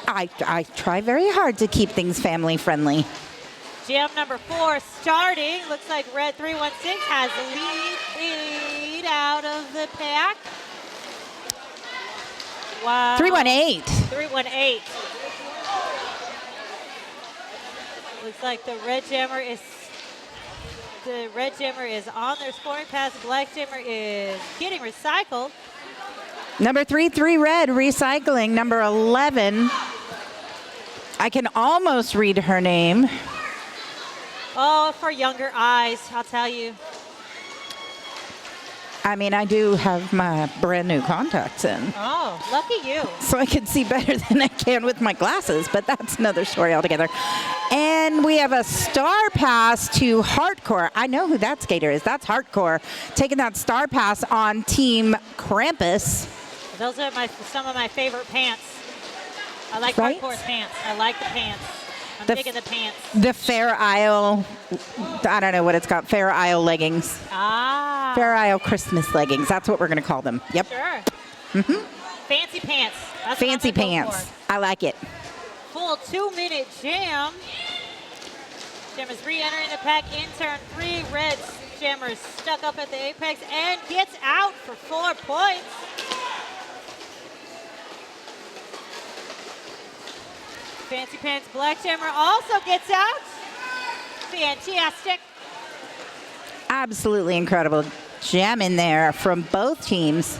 I try very hard to keep things family friendly. Jam number 4 starting. Looks like Red 316 has the lead out of the pack. Wow. 318. 318. Looks like the Red Jammer is on their scoring pass. The Black Jammer is getting recycled. Number 3 Red recycling. Number 11. I can almost read her name. Oh, for younger eyes, I'll tell you. I mean, I do have my brand new contacts in. Oh, lucky you. So I can see better than I can with my glasses, but that's another story altogether. And we have a star pass to Hardcore. I know who that skater is. That's Hardcore. Taking that star pass on Team Krampus. Those are some of my favorite pants. I like Hardcore's pants. I like the pants. I'm digging the pants. The Fair Isle, I don't know what it's called, Fair Isle leggings. Ah. Fair Isle Christmas leggings. That's what we're going to call them. Yep. Sure. Fancy pants. That's Fancy what I'm gonna go pants. for. I like it. Full 2-minute jam. Jammers re-entering the pack in turn 3. Red Jammers stuck up at the apex and gets out for 4 points. Fancy Pants Black Jammer also gets out. Fantastic. Absolutely incredible jam in there from both teams.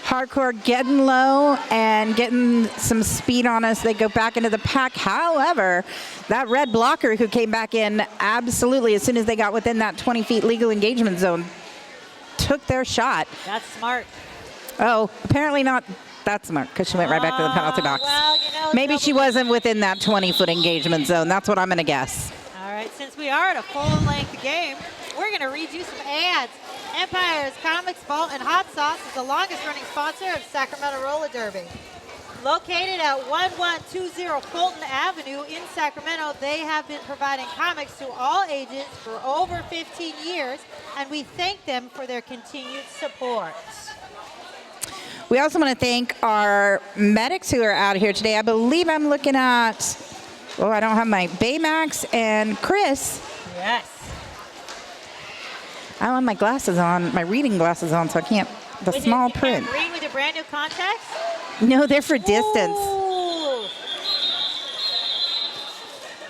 Hardcore getting low and getting some speed on us. They go back into the pack. However, that red blocker who came back in absolutely as soon as they got within that 20 feet legal engagement zone took their shot. That's smart. Oh, apparently not that smart because she went right back to the penalty box. Well, maybe she wasn't within that 20-foot engagement zone. That's what I'm going to guess. All right, since we are at a full-length game, we're going to read you some ads. Empire's Comics Vault and Hot Sauce is the longest running sponsor of Sacramento Roller Derby. Located at 1120 Fulton Avenue in Sacramento, they have been providing comics to all ages for over 15 years, and we thank them for their continued support. We also want to thank our medics who are out here today. I believe I'm looking at, oh, I don't have my Baymax and Chris. Yes. I don't have my glasses on, my reading glasses on, so I can't, the small print. Can you read with your brand new contacts? No, they're for distance. Ooh.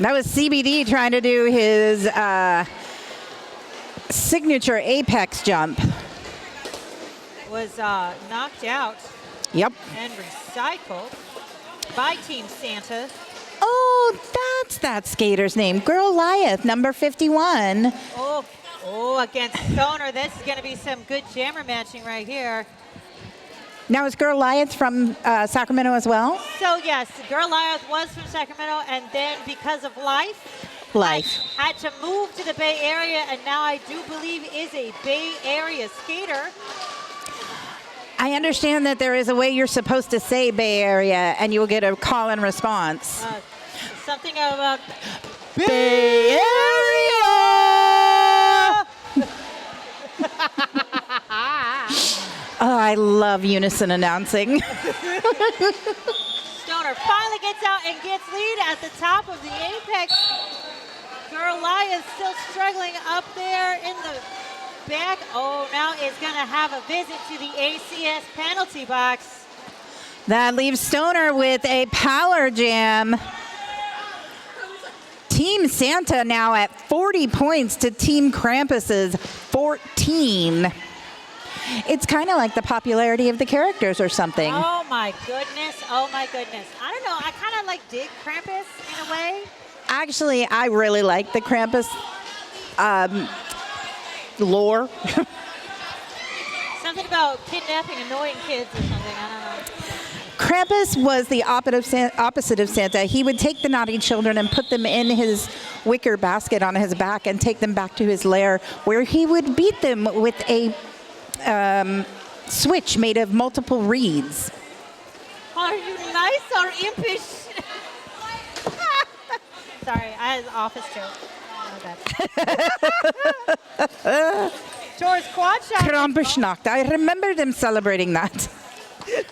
That was CBD trying to do his signature apex jump. Was knocked out Yep. and recycled by Team Santa. Oh, that's that skater's name. Goliath, number 51. Oh, against Stoner. This is going to be some good jammer matching right here. Now, is Goliath from Sacramento as well? So, yes, Goliath was from Sacramento, and then because of life, had to move to the Bay Area, and now I do believe is a Bay Area skater. I understand that there is a way you're supposed to say Bay Area, and you'll get a call and response. Something about Bay Area! Oh, I love unison announcing. Stoner finally gets out and gets lead at the top of the apex. Goliath still struggling up there in the back. Oh, now is going to have a visit to the ACS penalty box. That leaves Stoner with a power jam. Team Santa now at 40 points to Team Krampus's 14. It's kind of like the popularity of the characters or something. Oh my goodness. Oh my goodness. I don't know. I kind of like dig Krampus in a way. Actually, I really like the Krampus lore. Something about kidnapping annoying kids or something. I don't know. Krampus was the opposite of Santa. He would take the naughty children and put them in his wicker basket on his back and take them back to his lair, where he would beat them with a switch made of multiple reeds. Are you nice or impish? Sorry, I had an office joke. George Quad Shop. Krampusnacht. I remember them celebrating that.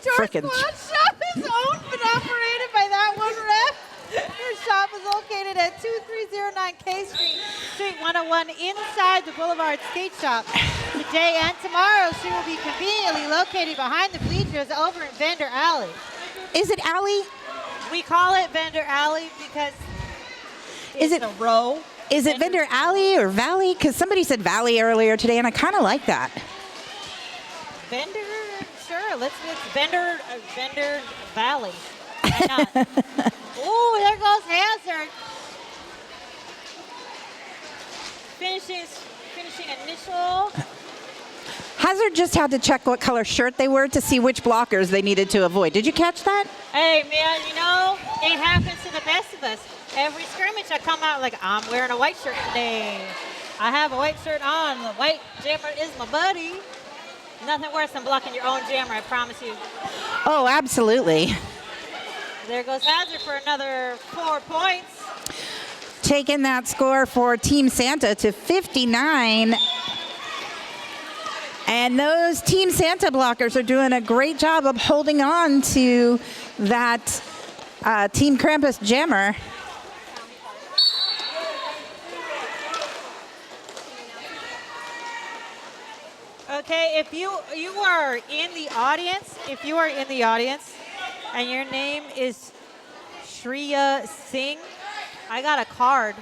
George Quad Shop is owned and operated by that one rep. Her shop is located at 2309 K Street, Suite 101, inside the Boulevard Skate Shop. Today and tomorrow, she will be conveniently located behind the bleachers over in Vendor Alley. Is it Alley? We call it Vendor Alley because Is it a row. Is it Vendor Alley or Valley? Because somebody said Valley earlier today, and I kind of like that. Vendor, sure. Let's Vendor Valley. Why not? Oh, there goes Hazard. Finishing initial. Hazard just had to check what color shirt they were to see which blockers they needed to avoid. Did you catch that? Hey, man, you know, it happens to the best of us. Every scrimmage I come out like, I'm wearing a white shirt today. I have a white shirt on. The white jammer is my buddy. Nothing worse than blocking your own jammer, I promise you. Oh, absolutely. There goes Hazard for another 4 points. Taking that score for Team Santa to 59. And those Team Santa blockers are doing a great job of holding on to that Team Krampus jammer. Okay, if you are in the audience, and your name is Shreya Singh, I got a card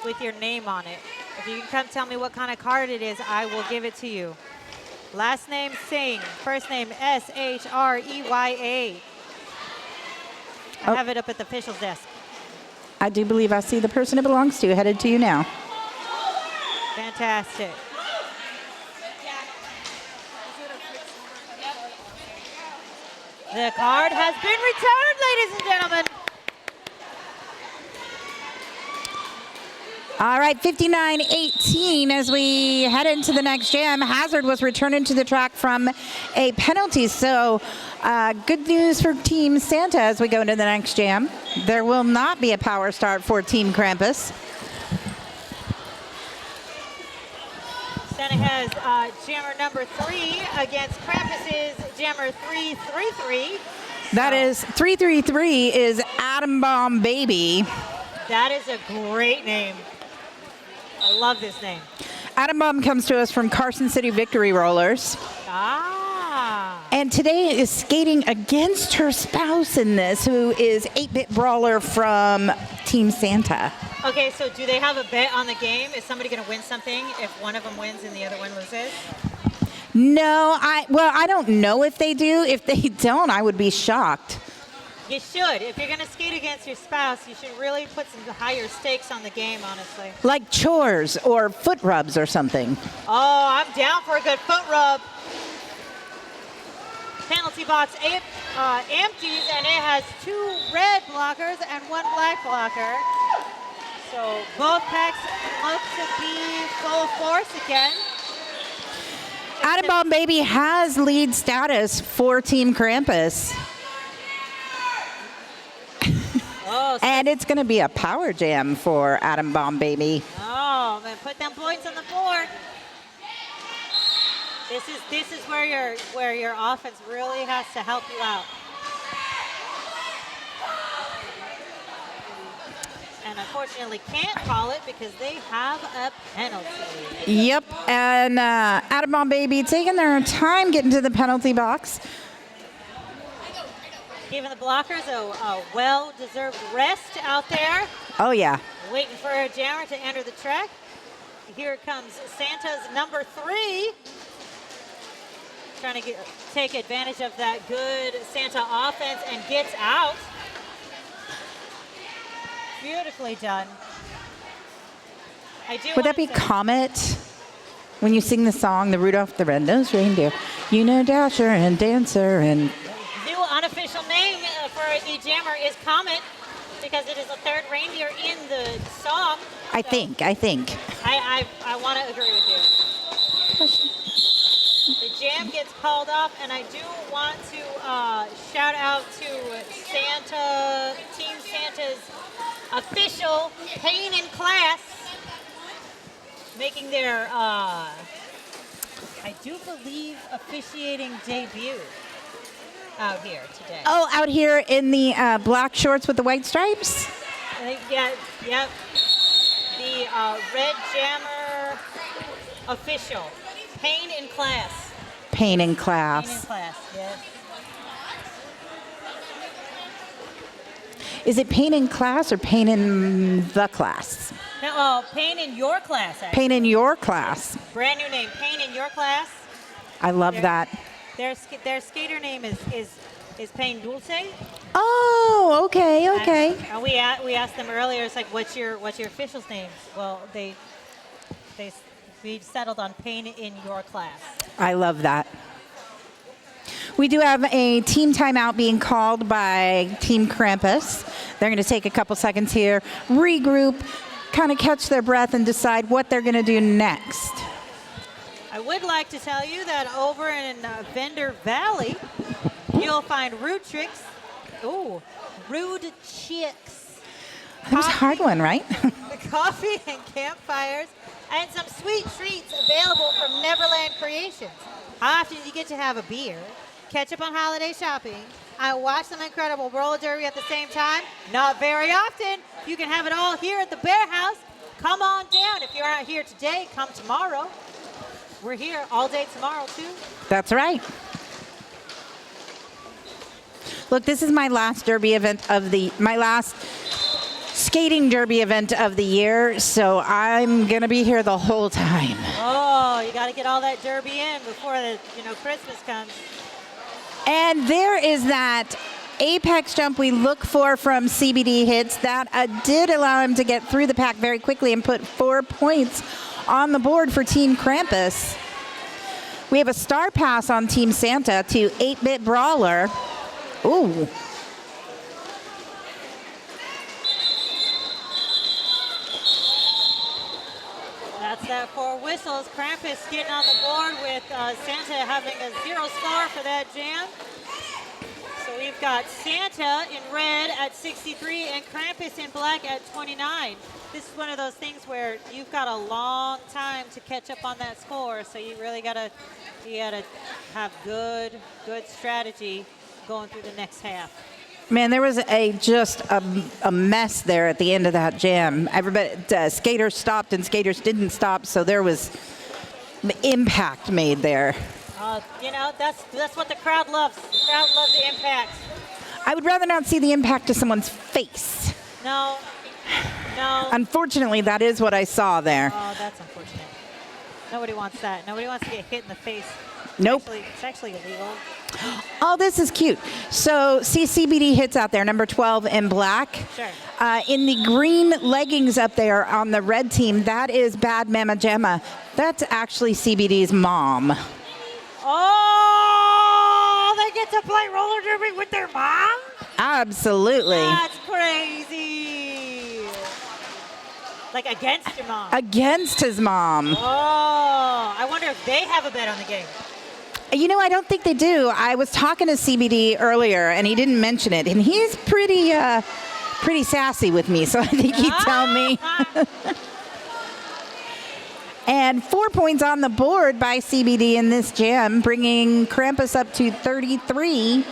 with your name on it. If you can come tell me what kind of card it is, I will give it to you. Last name Singh, first name S-H-R-E-Y-A. I have it up at the official's desk. I do believe I see the person it belongs to headed to you now. Fantastic. The card has been returned, ladies and gentlemen. All right, 59-18 as we head into the next jam. Hazard was returning to the track from a penalty, so good news for Team Santa as we go into the next jam. There will not be a power start for Team Krampus. Santa has jammer number 3 against Krampus's jammer 333. That is 333 is Atom Bomb Baby. That is a great name. I love this name. Atom Bomb comes to us from Carson City Victory Rollers. Ah. And today is skating against her spouse in this, who is 8-Bit Brawler from Team Santa. Okay, so do they have a bet on the game? Is somebody going to win something if one of them wins and the other one loses? No, I don't know if they do. If they don't, I would be shocked. You should. If you're going to skate against your spouse, you should really put some higher stakes on the game, honestly. Like chores or foot rubs or something. Oh, I'm down for a good foot rub. Penalty box empties, and it has 2 red blockers and 1 black blocker. So both packs look to be full force again. Atom Bomb Baby has lead status for Team Krampus. Oh, and it's going to be a power jam for Atom Bomb Baby. Oh, man, put them points on the board. This is where your offense really has to help you out. And unfortunately can't call it because they have a penalty. Yep, and Atom Bomb Baby taking their time getting to the penalty box. Giving the blockers a well-deserved rest out there. Oh, yeah. Waiting for a jammer to enter the track. Here comes Santa's number 3. Trying to take advantage of that good Santa offense and gets out. Beautifully done. Would that be Comet? When you sing the song, the Rudolph the Red-Nosed Reindeer. You know Dasher and Dancer and... New unofficial name for the jammer is Comet because it is the 3rd reindeer in the song. I think. I want to agree with you. The jam gets called off, and I do want to shout out to Santa, Team Santa's official Pain in Class, making their, I do believe, officiating debut out here today. Oh, out here in the black shorts with the white stripes? Yep. The Red Jammer official, Pain in Class. Pain in Class. Pain in Class, yes. Is it Pain in Class or Pain in the Class? No, Pain in Your Class, actually. Pain in Your Class. Brand new name, Pain in Your Class. I love that. Their skater name is Pain Dulce. Oh, okay. And we asked them earlier. It's like, what's your official's name? Well, we settled on Pain in Your Class. I love that. We do have a team timeout being called by Team Krampus. They're going to take a couple seconds here, regroup, kind of catch their breath, and decide what they're going to do next. I would like to tell you that over in Vendor Valley, you'll find Rude Chicks. That was a hard one, right? Coffee and campfires, and some sweet treats available from Neverland Creations. How often do you get to have a beer, catch up on holiday shopping, and watch some incredible roller derby at the same time? Not very often. You can have it all here at the Bear House. Come on down. If you're out here today, come tomorrow. We're here all day tomorrow, too. That's right. Look, this is my last derby event my last skating derby event of the year, so I'm gonna be here the whole time. Oh, you got to get all that derby in before Christmas comes. And there is that apex jump we look for from CBD Hits that did allow him to get through the pack very quickly and put 4 points on the board for Team Krampus. We have a star pass on Team Santa to 8-Bit Brawler. Ooh. that 4 whistles. Krampus getting on the board with Santa having a 0 score for that jam. So we've got Santa in red at 63 and Krampus in black at 29. This is one of those things where you've got a long time to catch up on that score, so you really gotta have good strategy going through the next half. Man, there was just a mess there at the end of that jam. Everybody, skaters stopped and skaters didn't stop, so there was impact made there. You know, that's what the crowd loves. The crowd loves the impact. I would rather not see the impact to someone's face. No. Unfortunately, that is what I saw there. Oh, that's unfortunate. Nobody wants that. Nobody wants to get hit in the face. Nope. It's actually illegal. Oh, this is cute. So, see CBD hits out there, number 12 in black. Sure. In the green leggings up there on the red team, that is Bad Mama Gemma. That's actually CBD's mom. Oh, they get to play roller derby with their mom? Absolutely. That's crazy. Like against your mom? Against his mom. Oh, I wonder if they have a bet on the game. You know, I don't think they do. I was talking to CBD earlier, and he didn't mention it. And he's pretty sassy with me, so I think he'd tell me. And 4 points on the board by CBD in this jam, bringing Krampus up to 33.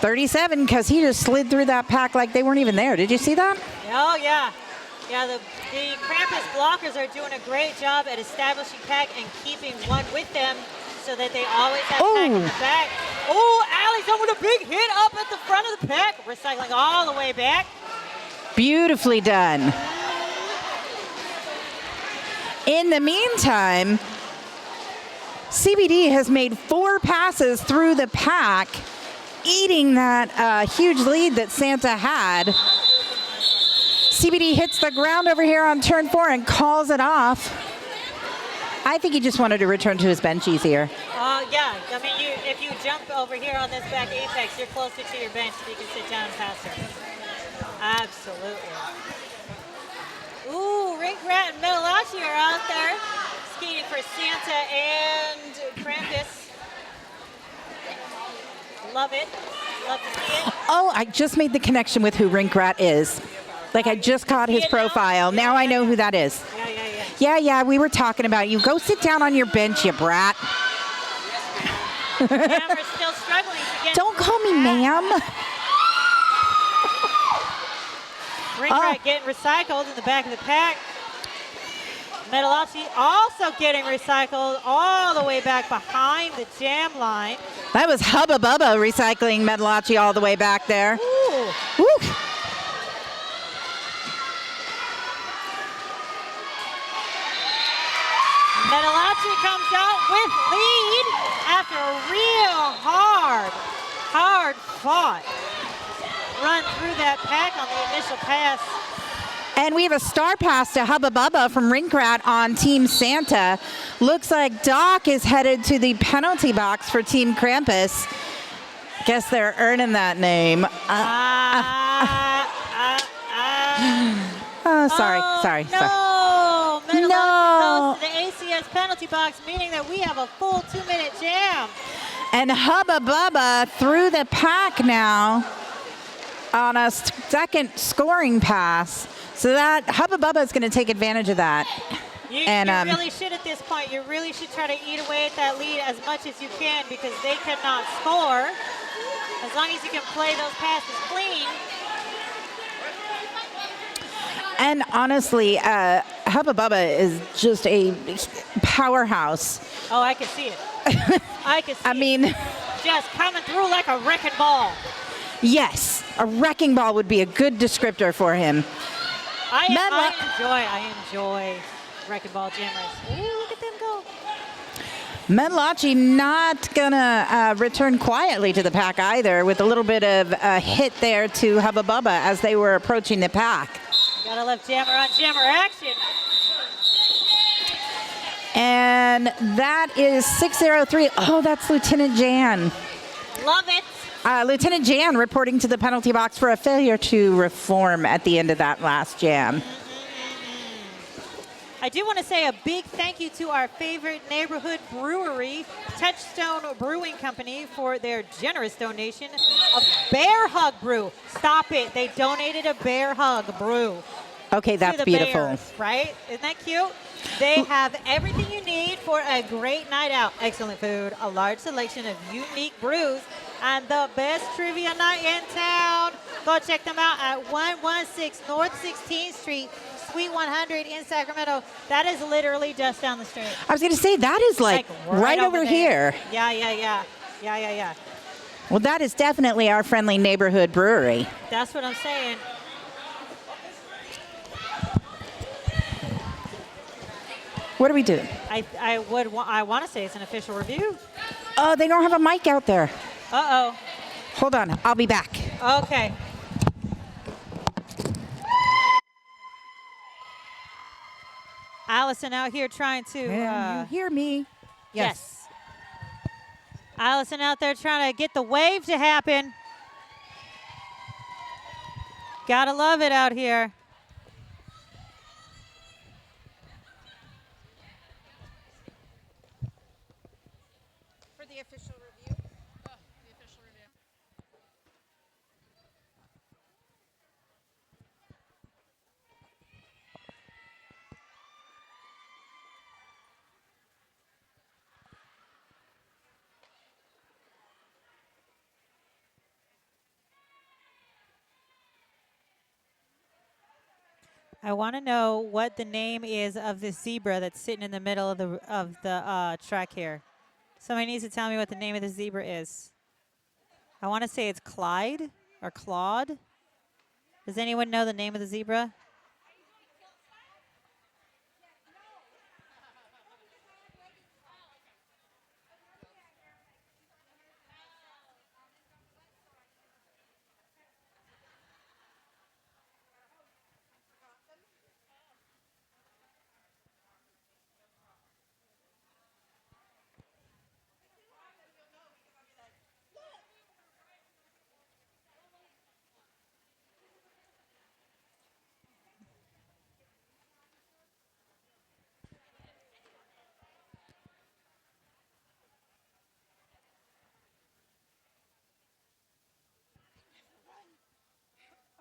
37, because he just slid through that pack like they weren't even there. Did you see that? Oh, yeah. Yeah, the Krampus blockers are doing a great job at establishing pack and keeping one with them so that they always have pack in the back. Oh, Allie's done with a big hit up at the front of the pack, recycling all the way back. Beautifully done. In the meantime, CBD has made 4 passes through the pack, eating that huge lead that Santa had. CBD hits the ground over here on turn 4 and calls it off. I think he just wanted to return to his bench easier. Yeah, I mean, if you jump over here on this back apex, you're closer to your bench, so you can sit down faster. Absolutely. Ooh, Rink Rat and Metalachi are out there skating for Santa and Krampus. Love it. Love to see it. Oh, I just made the connection with who Rink Rat is. Like, I just caught his profile. Now I know who that is. Yeah, we were talking about you. Go sit down on your bench, you brat. We're still struggling to get. Don't call me ma'am. Rink Rat getting recycled in the back of the pack. Metalachi also getting recycled all the way back behind the jam line. That was Hubba Bubba recycling Metalachi all the way back there. Ooh. Woo. Metalachi comes out with lead after a real hard fought run through that pack on the initial pass. And we have a star pass to Hubba Bubba from Rink Rat on Team Santa. Looks like Doc is headed to the penalty box for Team Krampus. Guess they're earning that name. Sorry. No, Metalachi goes to the ACS penalty box, meaning that we have a full 2-minute jam. And Hubba Bubba through the pack now on a second scoring pass. So that Hubba Bubba is going to take advantage of that. You really should at this point. You really should try to eat away at that lead as much as you can because they cannot score. As long as you can play those passes clean. And honestly, Hubba Bubba is just a powerhouse. Oh, I can see it. I can see it. Just coming through like a wrecking ball. Yes, a wrecking ball would be a good descriptor for him. I enjoy wrecking ball jammers. Ooh, look at them go. Metalachi not gonna return quietly to the pack either, with a little bit of a hit there to Hubba Bubba as they were approaching the pack. Gotta love jammer on jammer action. And that is 603. Oh, that's Lieutenant Jan. Love it. Lieutenant Jan reporting to the penalty box for a failure to reform at the end of that last jam. I do want to say a big thank you to our favorite neighborhood brewery, Touchstone Brewing Company, for their generous donation of Bear Hug Brew. Stop it. They donated a Bear Hug Brew. Okay, To that's the beautiful. Bears, right? Isn't that cute? They have everything you need for a great night out. Excellent food, a large selection of unique brews, and the best trivia night in town. Go check them out at 116 North 16th Street, Suite 100 in Sacramento. That is literally just down the street. I was going to say, that is like right over there. here. Yeah. Well, that is definitely our friendly neighborhood brewery. That's what I'm saying. What are we doing? I want to say it's an official review. Oh, they don't have a mic out there. Uh-oh. Hold on, I'll be back. Okay. Allison out here trying to. Can you hear me? Yes. Allison out there trying to get the wave to happen. Gotta love it out here. For the official review. Oh, the official review. I want to know what the name is of this zebra that's sitting in the middle of the track here. Somebody needs to tell me what the name of the zebra is. I want to say it's Clyde or Claude. Does anyone know the name of the zebra?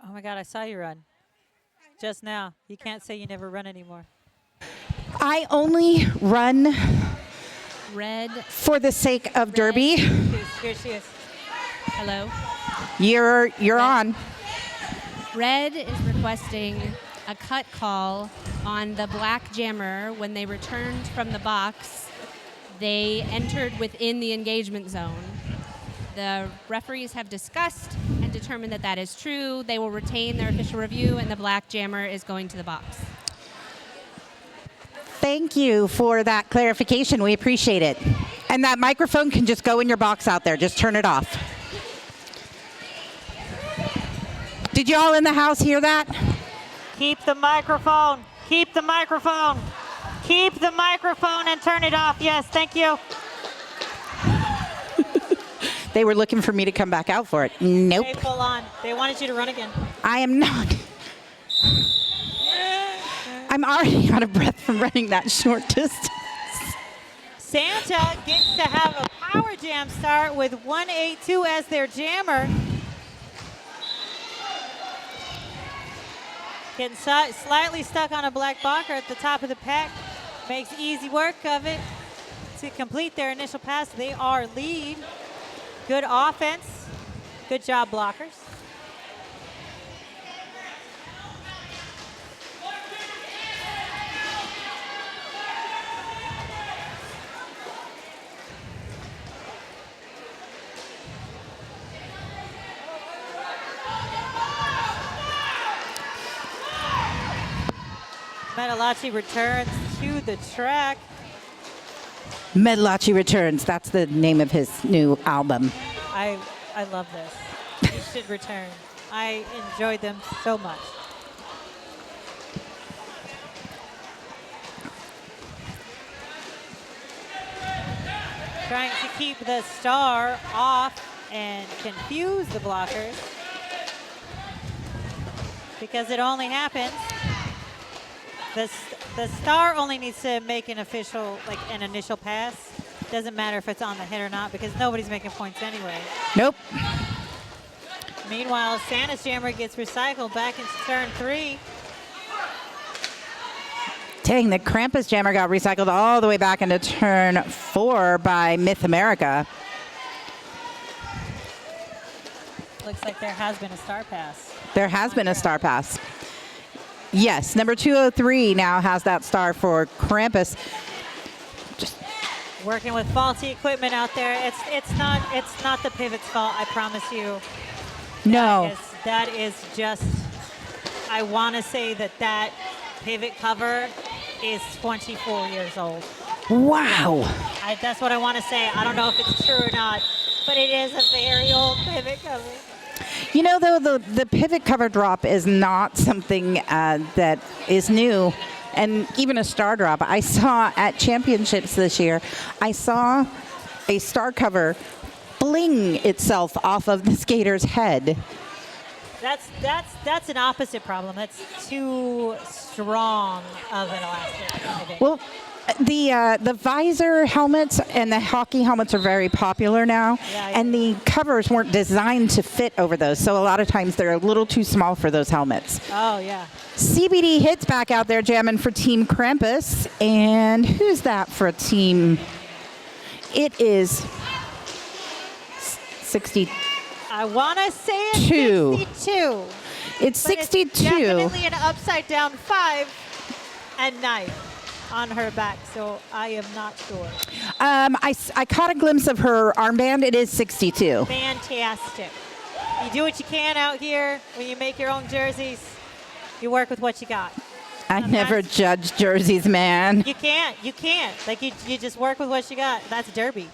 Oh my God, I saw you run. Just now. You can't say you never run anymore. I only run Red. for the sake of Derby. Here she is. Hello. You're on. Red is requesting a cut call on the Black Jammer when they returned from the box. They entered within the engagement zone. The referees have discussed and determined that that is true. They will retain their official review, and the Black Jammer is going to the box. Thank you for that clarification. We appreciate it. And that microphone can just go in your box out there. Just turn it off. Did you all in the house hear that? Keep the microphone. Keep the microphone. Keep the microphone and turn it off. Yes, thank you. They were looking for me to come back out for it. Nope. Hey, full on. They wanted you to run again. I am not. I'm already out of breath from running that short distance. Santa gets to have a power jam start with 182 as their jammer. Getting slightly stuck on a black blocker at the top of the pack. Makes easy work of it to complete their initial pass. They are lead. Good offense. Good job, blockers. Metalachi returns to the track. Medlachi Returns. That's the name of his new album. I love this. You should return. I enjoyed them so much. Trying to keep the star off and confuse the blockers because it only happens. The star only needs to make an official, like an initial pass. Doesn't matter if it's on the hit or not because nobody's making points anyway. Nope. Meanwhile, Santa's Jammer gets recycled back into turn 3. Dang, the Krampus Jammer got recycled all the way back into turn 4 by Myth America. Looks like there has been a star pass. There has been a star pass. Yes, number 203 now has that star for Krampus. Working with faulty equipment out there. It's not the pivot's fault, I promise you. No. That is just, I want to say that pivot cover is 24 years old. Wow. That's what I want to say. I don't know if it's true or not, but it is a very old pivot cover. You know, though, the pivot cover drop is not something that is new. And even a star drop. I saw at championships this year, I saw a star cover fling itself off of the skater's head. That's an opposite problem. That's too strong of an elastic, I think. Well, the visor helmets and the hockey helmets are very popular now, and the covers weren't designed to fit over those, so a lot of times they're a little too small for those helmets. Oh, yeah. CBD hits back out there jamming for Team Krampus, and who's that for Team? It is 60. I want to say it's 62. It's 62. It's definitely an upside down 5 and knife on her back, so I am not sure. I caught a glimpse of her armband. It is 62. Fantastic. You do what you can out here when you make your own jerseys. You work with what you got. I never judge jerseys, man. You can't. Like, you just work with what you got. That's derby.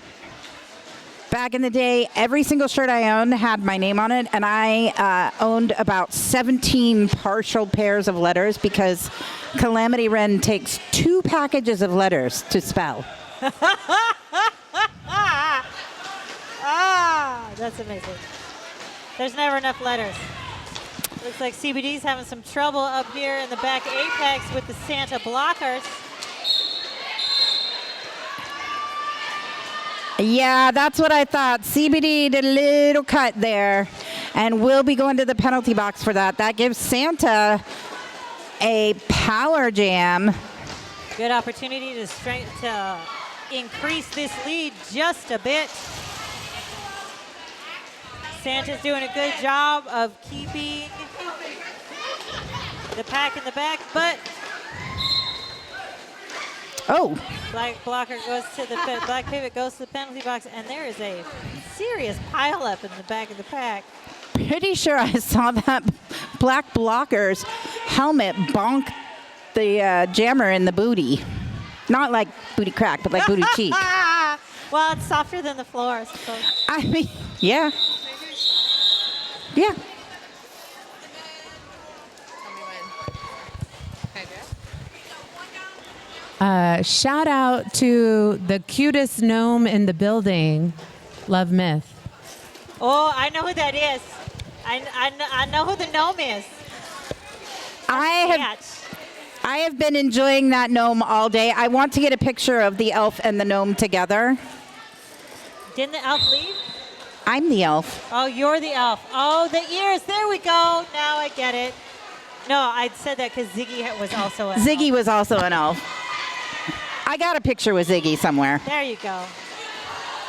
Back in the day, every single shirt I owned had my name on it, and I owned about 17 partial pairs of letters because Calamity Wren takes 2 packages of letters to spell. That's amazing. There's never enough letters. Looks like CBD's having some trouble up here in the back apex with the Santa blockers. Yeah, that's what I thought. CBD did a little cut there, and we'll be going to the penalty box for that. That gives Santa a power jam. Good opportunity to increase this lead just a bit. Santa's doing a good job of keeping the pack in the back, but Black blocker goes to the black pivot goes to the penalty box, and there is a serious pileup in the back of the pack. Pretty sure I saw that black blocker's helmet bonk the jammer in the booty. Not like booty crack, but like booty cheek. Well, it's softer than the floor, I suppose. I mean, yeah. Yeah. Shout out to the cutest gnome in the building, Love Myth. Oh, I know who that is. I know who the gnome is. I have been enjoying that gnome all day. I want to get a picture of the elf and the gnome together. Didn't the elf leave? I'm the elf. Oh, you're the elf. Oh, the ears. There we go. Now I get it. No, I said that because Ziggy was also an elf. Ziggy was also an elf. I got a picture with Ziggy somewhere. There you go.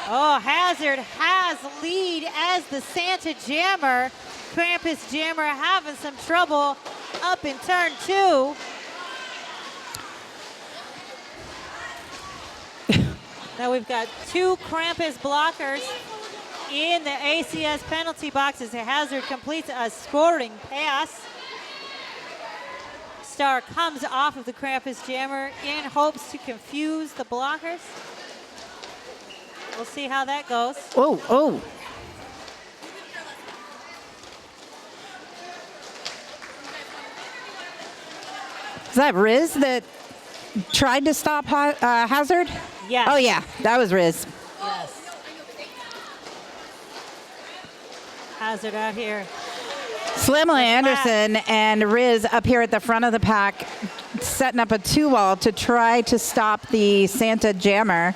Oh, Hazard has lead as the Santa Jammer. Krampus Jammer having some trouble up in turn 2. Now we've got 2 Krampus blockers in the ACS penalty box as Hazard completes a scoring pass. Star comes off of the Krampus Jammer in hopes to confuse the blockers. We'll see how that goes. Oh. Is that Riz that tried to stop Hazard? Yes. Oh, yeah. That was Riz. Yes. Hazard out here. Slimla Anderson and Riz up here at the front of the pack, setting up a 2-wall to try to stop the Santa Jammer.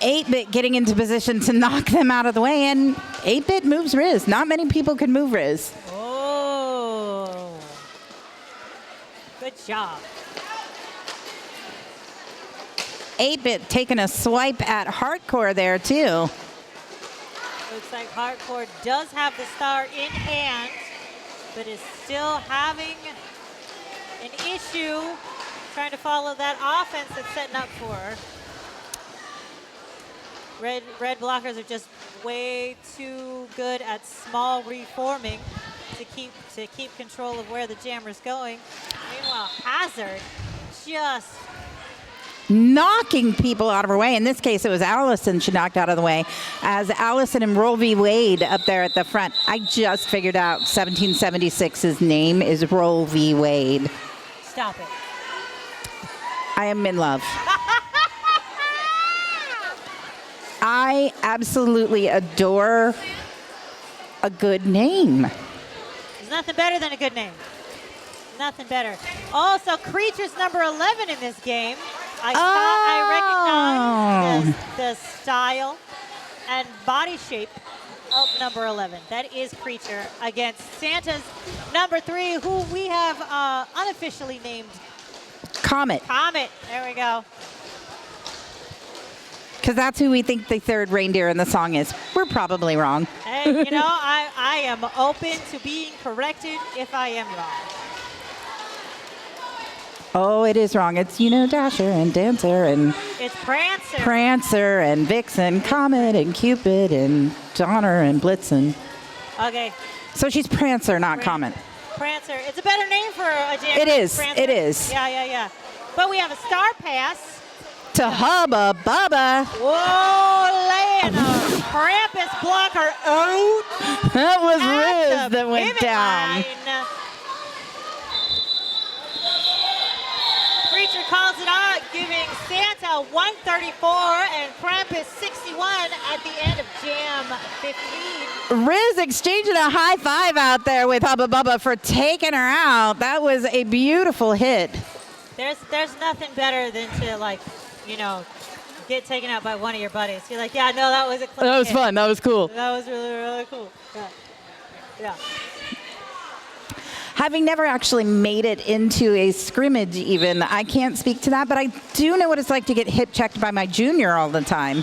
8-Bit getting into position to knock them out of the way, and 8-Bit moves Riz. Not many people can move Riz. Oh. Good job. 8-Bit taking a swipe at Hardcore there, too. Looks like Hardcore does have the star in hand, but is still having an issue trying to follow that offense that's setting up for her. Red blockers are just way too good at small reforming to keep control of where the jammer's going. Meanwhile, Hazard just knocking people out of her way. In this case, it was Allison she knocked out of the way. As Allison and Roll V. Wade up there at the front. I just figured out 1776's name is Roll V. Wade. Stop it. I am in love. I absolutely adore a good name. There's nothing better than a good name. Nothing better. Also, Creature's number 11 in this game. I recognize the style and body shape of number 11. That is Creature against Santa's number 3, who we have unofficially named Comet. Comet. There we go. Because that's who we think the third reindeer in the song is. We're probably wrong. Hey, you know, I am open to being corrected if I am wrong. Oh, it is wrong. It's, Dasher and Dancer and It's Prancer. Prancer and Vixen, Comet and Cupid and Donner and Blitzen. Okay. So she's Prancer, not Comet. Prancer. It's a better name for a jam. It is. Prancer. It is. Yeah. But we have a star pass to Hubba Bubba. Whoa, laying a Krampus blocker out. That was at Riz the that went pivot down. line. Creature calls it out, giving Santa 134 and Krampus 61 at the end of Jam 15. Riz exchanging a high five out there with Hubba Bubba for taking her out. That was a beautiful hit. There's nothing better than to, get taken out by one of your buddies. You're like, yeah, no, that was a clean That was hit. fun. That was cool. That was really, really cool. Yeah. Having never actually made it into a scrimmage even, I can't speak to that, but I do know what it's like to get hip checked by my junior all the time.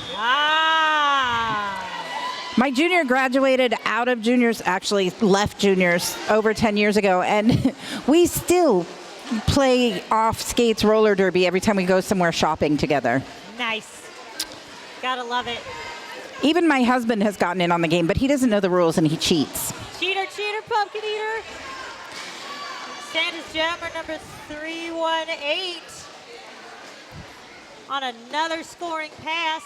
My junior graduated out of juniors, actually left juniors over 10 years ago, and we still play off skates roller derby every time we go somewhere shopping together. Nice. Gotta love it. Even my husband has gotten in on the game, but he doesn't know the rules and he cheats. Cheater, pumpkin eater. Santa's Jammer number 318 on another scoring pass.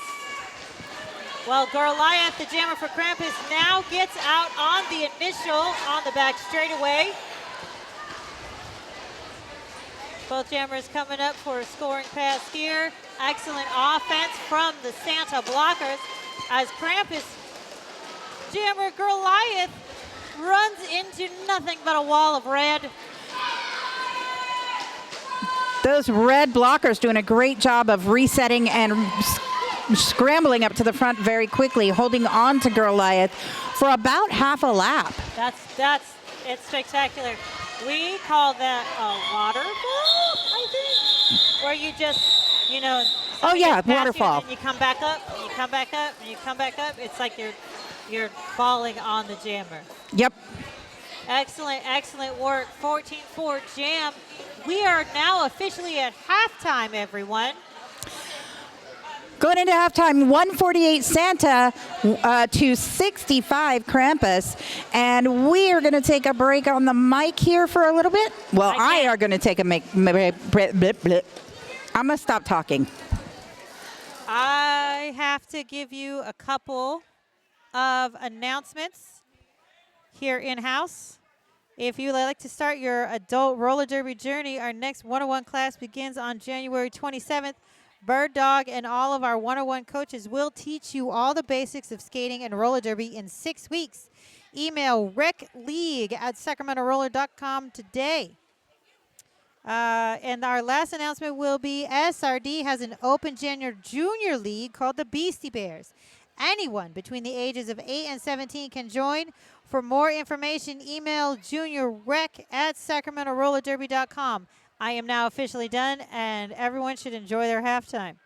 Well, Goliath, the jammer for Krampus, now gets out on the initial on the back straightaway. Both jammers coming up for a scoring pass here. Excellent offense from the Santa blockers as Krampus jammer Goliath runs into nothing but a wall of red. Those red blockers doing a great job of resetting and scrambling up to the front very quickly, holding on to Goliath for about half a lap. It's spectacular. We call that a waterfall, I think, where you just, oh yeah, gets past you waterfall. and then you come back up, and you come back up, and you come back up. It's like you're falling on the jammer. Yep. Excellent work. 14-4 jam. We are now officially at halftime, everyone. Going into halftime, 148 Santa to 65 Krampus. And we are going to take a break on the mic here for a little bit. Well, I are going to take a I'm going to stop talking. I have to give you a couple of announcements here in-house. If you would like to start your adult roller derby journey, our next 101 class begins on January 27th. Bird Dog and all of our 101 coaches will teach you all the basics of skating and roller derby in 6 weeks. Email recleague@sacramenteroller.com today. And our last announcement will be SRD has an open junior league called the Beastie Bears. Anyone between the ages of 8 and 17 can join. For more information, email juniorrec@sacramenterollerderby.com. I am now officially done, and everyone should enjoy their halftime.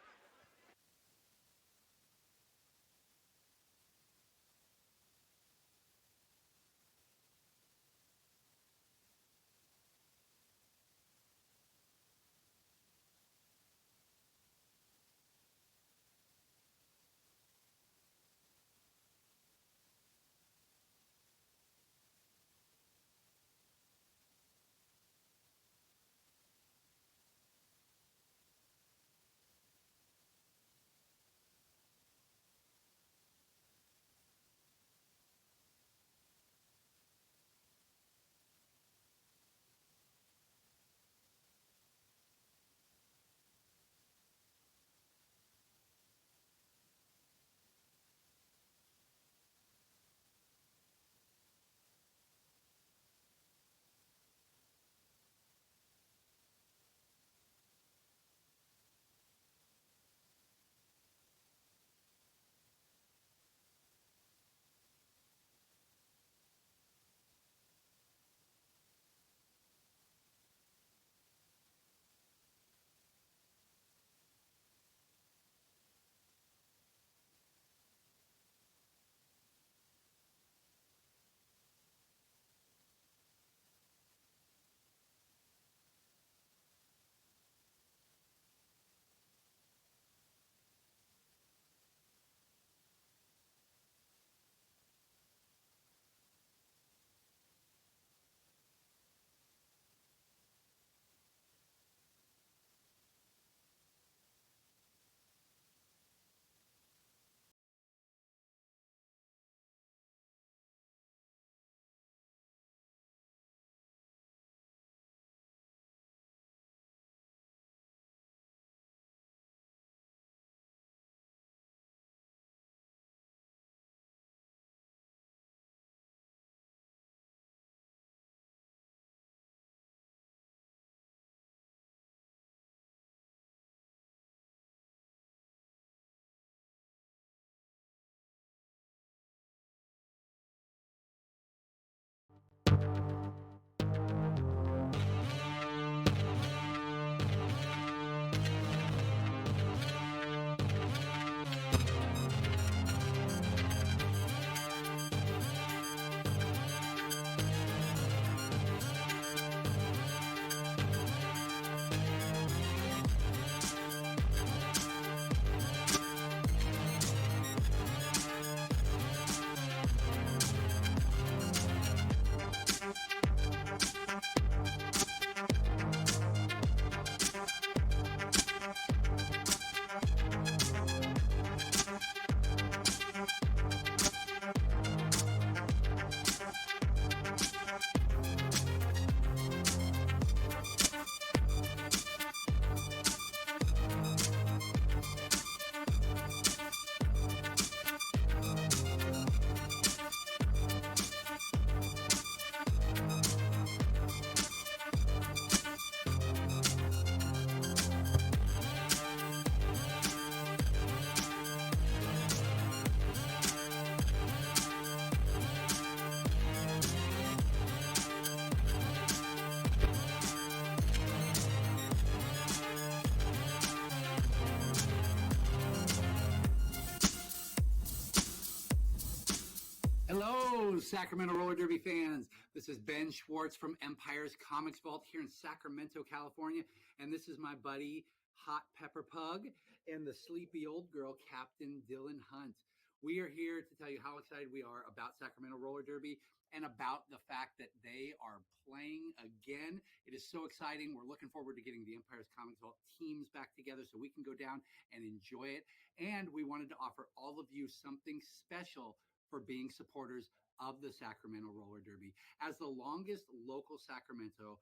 Hello, Sacramento Roller Derby fans. This is Ben Schwartz from Empire's Comics Vault here in Sacramento, California. And this is my buddy, Hot Pepper Pug, and the sleepy old girl, Captain Dylan Hunt. We are here to tell you how excited we are about Sacramento Roller Derby and about the fact that they are playing again. It is so exciting. We're looking forward to getting the Empire's Comics Vault teams back together so we can go down and enjoy it. And we wanted to offer all of you something special for being supporters of the Sacramento Roller Derby. As the longest local Sacramento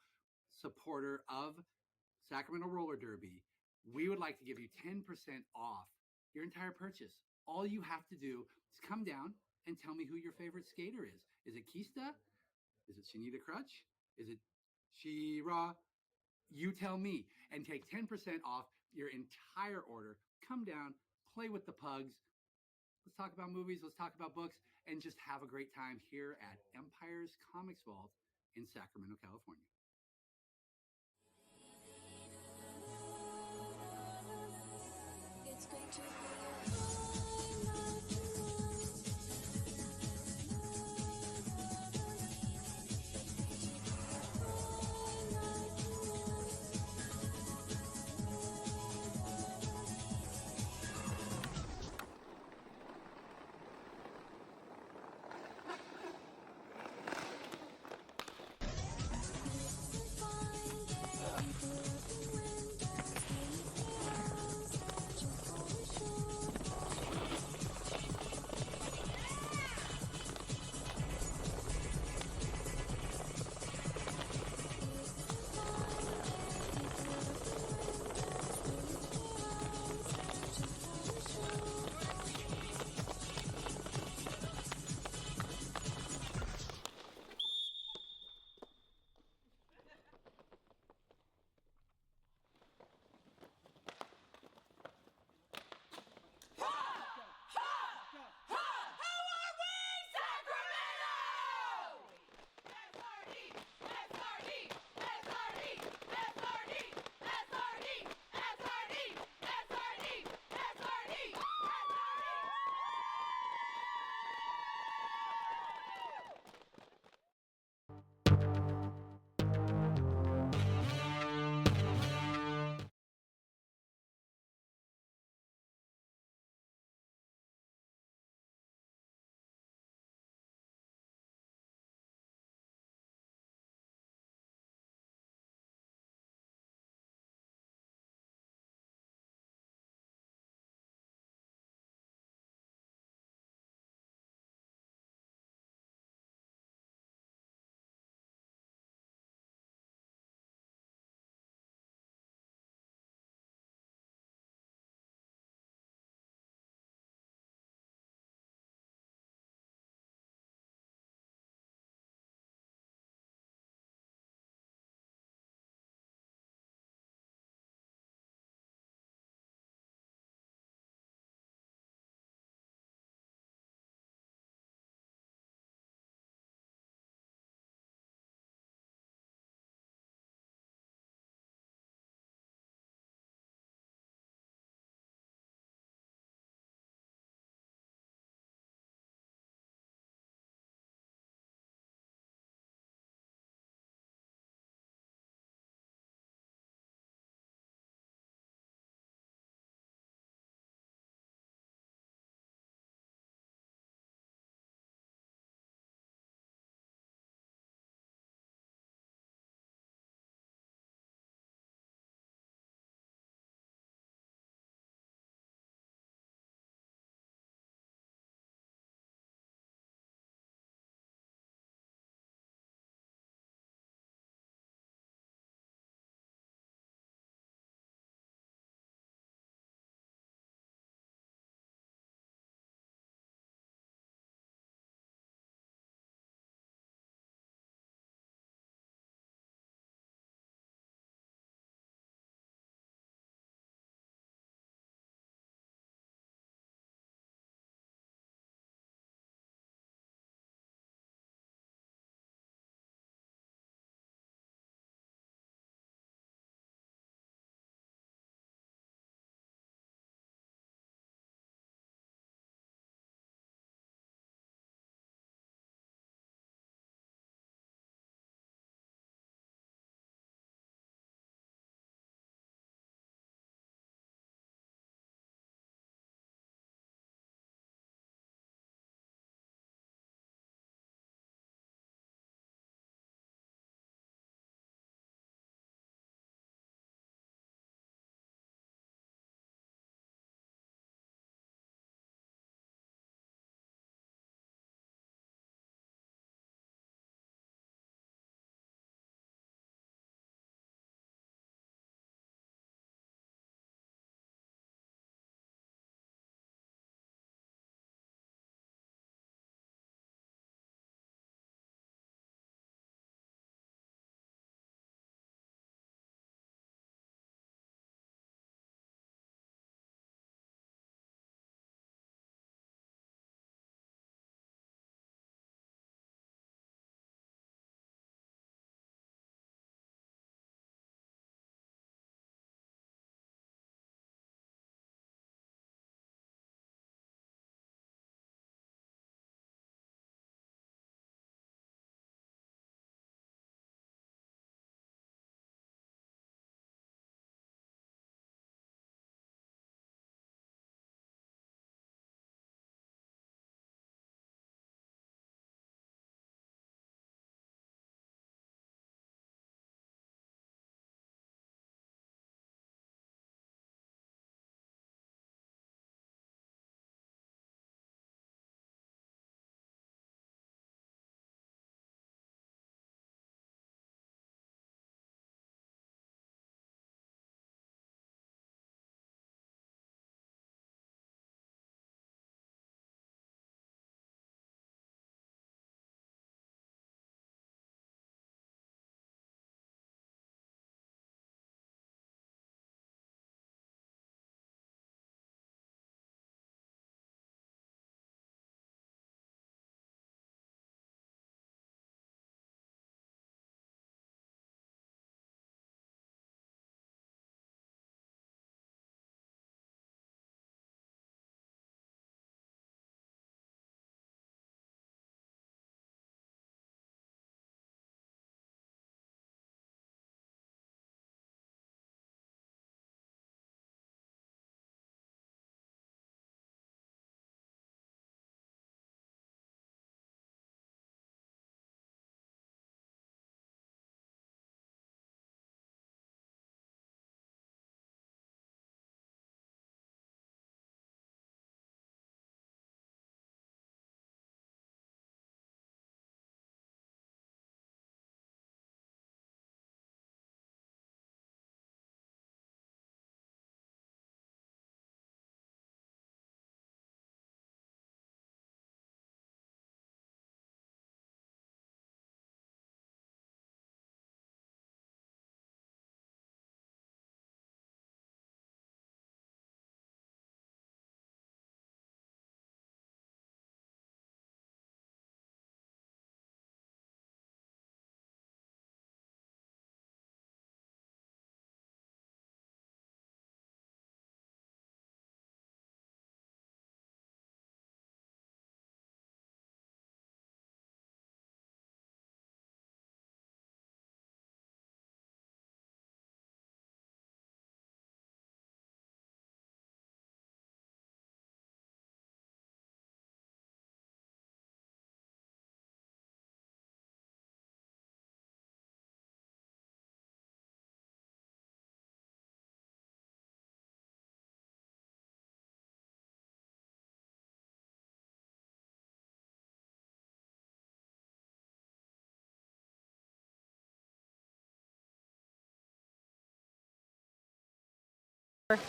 supporter of Sacramento Roller Derby, we would like to give you 10% off your entire purchase. All you have to do is come down and tell me who your favorite skater is. Is it Kista? Is it Shanita Crutch? Is it She-Ra? You tell me, and take 10% off your entire order. Come down, play with the pugs. Let's talk about movies, let's talk about books, and just have a great time here at Empire's Comics Vault in Sacramento, California. It's going to be a highlight tonight. Fine day, put open windows, clean the house, just for sure.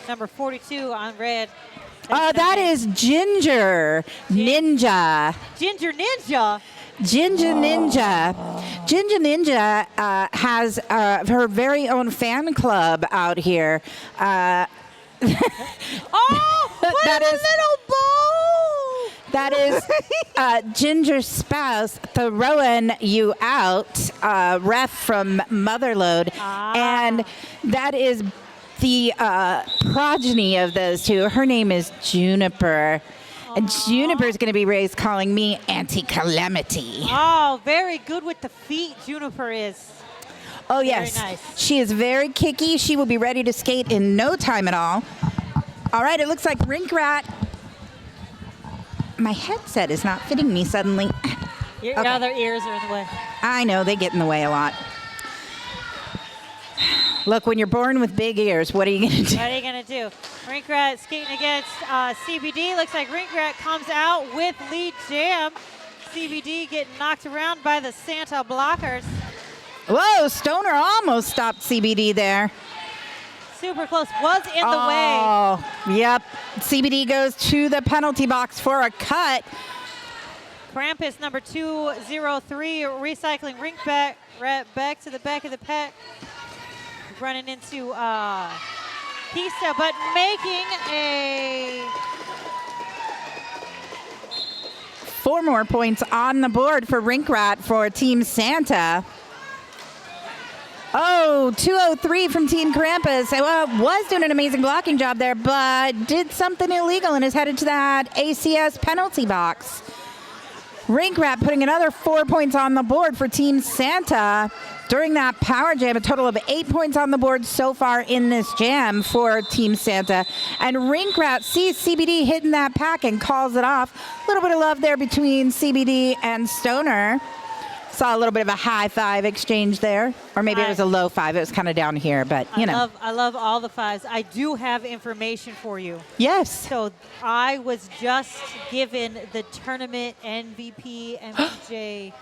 Number 42 on red. That is Ginger Ninja. Ginger Ninja. Ginger Ninja. Ginger Ninja has her very own fan club out here. Oh, what That a is- little bow! That is Ginger's spouse throwing you out, ref from Motherload. And that is the progeny of those two. Her name is Juniper. And Juniper's going to be raised calling me Auntie Calamity. Oh, very good with the feet, Juniper is. Oh, Very yes. nice. She is very kicky. She will be ready to skate in no time at all. All right, it looks like Rink Rat. My headset is not fitting me suddenly. Your Okay. other ears are in the way. I know, they get in the way a lot. Look, when you're born with big ears, what are you going to do? What are you going to do? Rink Rat skating against CBD. Looks like Rink Rat comes out with lead jam. CBD getting knocked around by the Santa blockers. Whoa, Stoner almost stopped CBD there. Super close. Was in the way. Oh, yep. CBD goes to the penalty box for a cut. Krampus number 203 recycling Rink back to the back of the pack. Running into Pista, but making a 4 more points on the board for Rink Rat for Team Santa. Oh, 203 from Team Krampus. Well, was doing an amazing blocking job there, but did something illegal and is headed to that ACS penalty box. Rink Rat putting another 4 points on the board for Team Santa during that power jam. A total of 8 points on the board so far in this jam for Team Santa. And Rink Rat sees CBD hitting that pack and calls it off. A little bit of love there between CBD and Stoner. Saw a little bit of a high five exchange there. Or maybe it was a low five. It was kind of down here, but you know. I love all the fives. I do have information for you. Yes. So I was just given the tournament MVP, MPJ.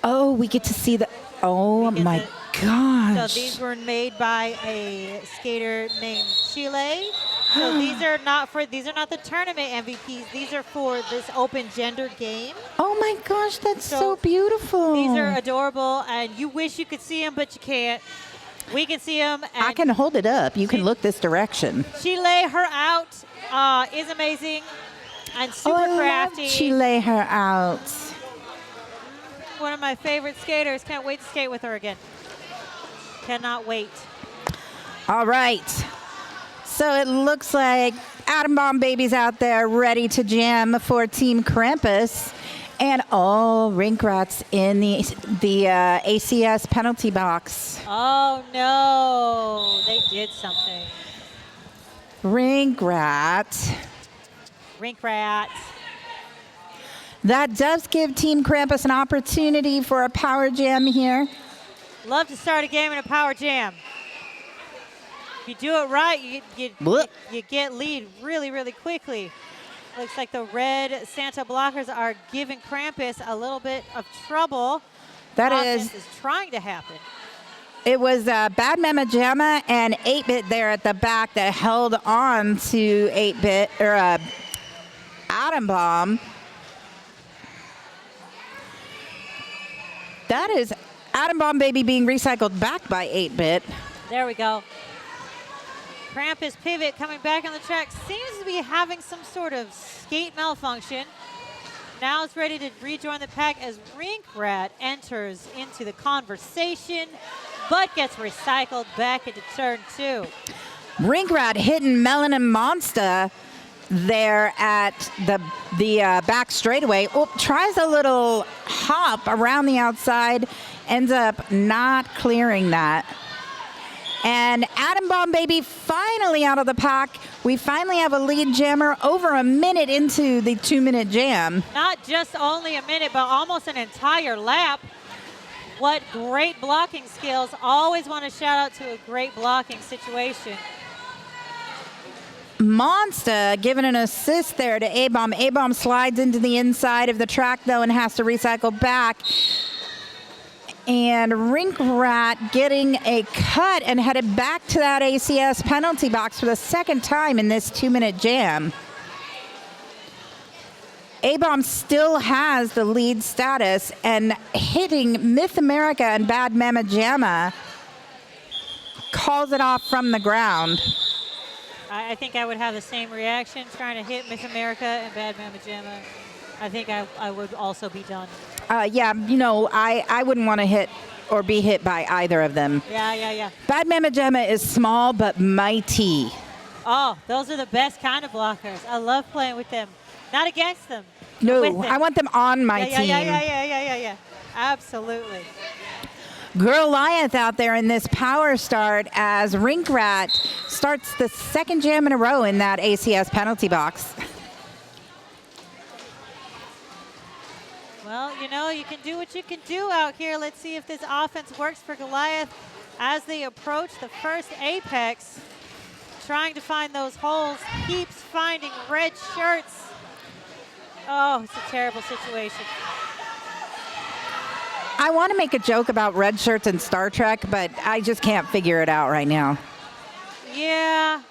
Oh, we get to see the. Oh my gosh. So these were made by a skater named Chile. So these are not the tournament MVPs. These are for this open gender game. Oh my gosh, that's so beautiful. These are adorable, and you wish you could see them, but you can't. We can see them. And I can hold it up. You can look this direction. Chile, her out is amazing and super crafty. She lay her out. One of my favorite skaters. Can't wait to skate with her again. Cannot wait. All right. So it looks like Atom Bomb Baby's out there ready to jam for Team Krampus. And Rink Rat's in the ACS penalty box. Oh no, they did something. Rink Rat. Rink Rat. That does give Team Krampus an opportunity for a power jam here. Love to start a game in a power jam. If you do it right, you get lead really, really quickly. Looks like the red Santa blockers are giving Krampus a little bit of trouble. That Offense is trying to happen. It was Bad Mama Jamma and 8-Bit there at the back that held on to 8-Bit or Atom Bomb. That is Atom Bomb Baby being recycled back by 8-Bit. There we go. Krampus pivot coming back on the track. Seems to be having some sort of skate malfunction. Now it's ready to rejoin the pack as Rink Rat enters into the conversation, but gets recycled back into turn 2. Rink Rat hitting Melanin Monster there at the back straightaway. Oh, tries a little hop around the outside, ends up not clearing that. And Atom Bomb Baby finally out of the pack. We finally have a lead jammer over a minute into the 2-minute jam. Not just only a minute, but almost an entire lap. What great blocking skills. Always want to shout out to a great blocking situation. Monster giving an assist there to A-Bomb. A-Bomb slides into the inside of the track, though, and has to recycle back. And Rink Rat getting a cut and headed back to that ACS penalty box for the second time in this 2-minute jam. A-Bomb still has the lead status, and hitting Myth America and Bad Mama Jamma calls it off from the ground. I think I would have the same reaction trying to hit Miss America and Bad Mama Jamma. I think I would also be done. Yeah, I wouldn't want to hit or be hit by either of them. Yeah. Bad Mama Jamma is small but mighty. Oh, those are the best kind of blockers. I love playing with them. Not against them. No, with them. I want them on my team. Yeah. Absolutely. Goliath out there in this power start as Rink Rat starts the second jam in a row in that ACS penalty box. Well, you can do what you can do out here. Let's see if this offense works for Goliath as they approach the first apex. Trying to find those holes, keeps finding red shirts. Oh, it's a terrible situation. I want to make a joke about red shirts in Star Trek, but I just can't figure it out right now. Yeah.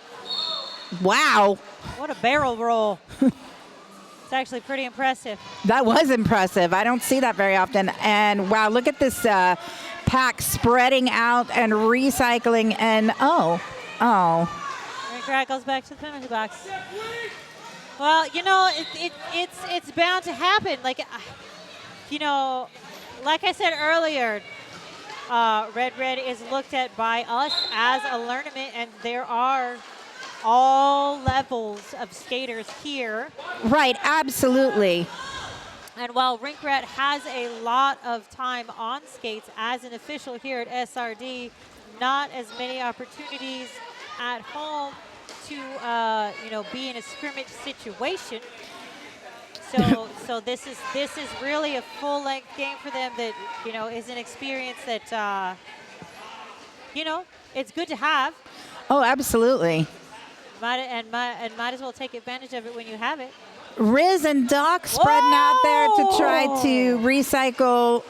Wow. What a barrel roll. It's actually pretty impressive. That was impressive. I don't see that very often. And wow, look at this pack spreading out and recycling. And oh. Rink Rat goes back to the penalty box. Well, it's bound to happen. Like I said earlier, Red is looked at by us as a tournament, and there are all levels of skaters here. Right, absolutely. And while Rink Rat has a lot of time on skates as an official here at SRD, not as many opportunities at home to be in a scrimmage situation. So this is really a full-length game for them that is an experience that it's good to have. Oh, absolutely. Might as well take advantage of it when you have it. Riz and Doc spreading out there to try to recycle.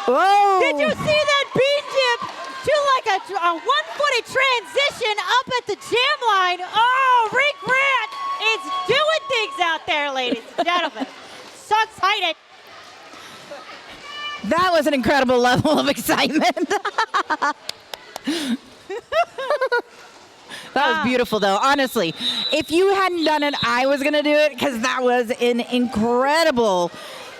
Whoa! Did you see that bean dip to like a one-footed transition up at the jam line? Oh, Rink Rat is doing things out there, ladies and gentlemen. So excited. That was an incredible level of excitement. That was beautiful, though. Honestly, if you hadn't done it, I was going to do it because that was an incredible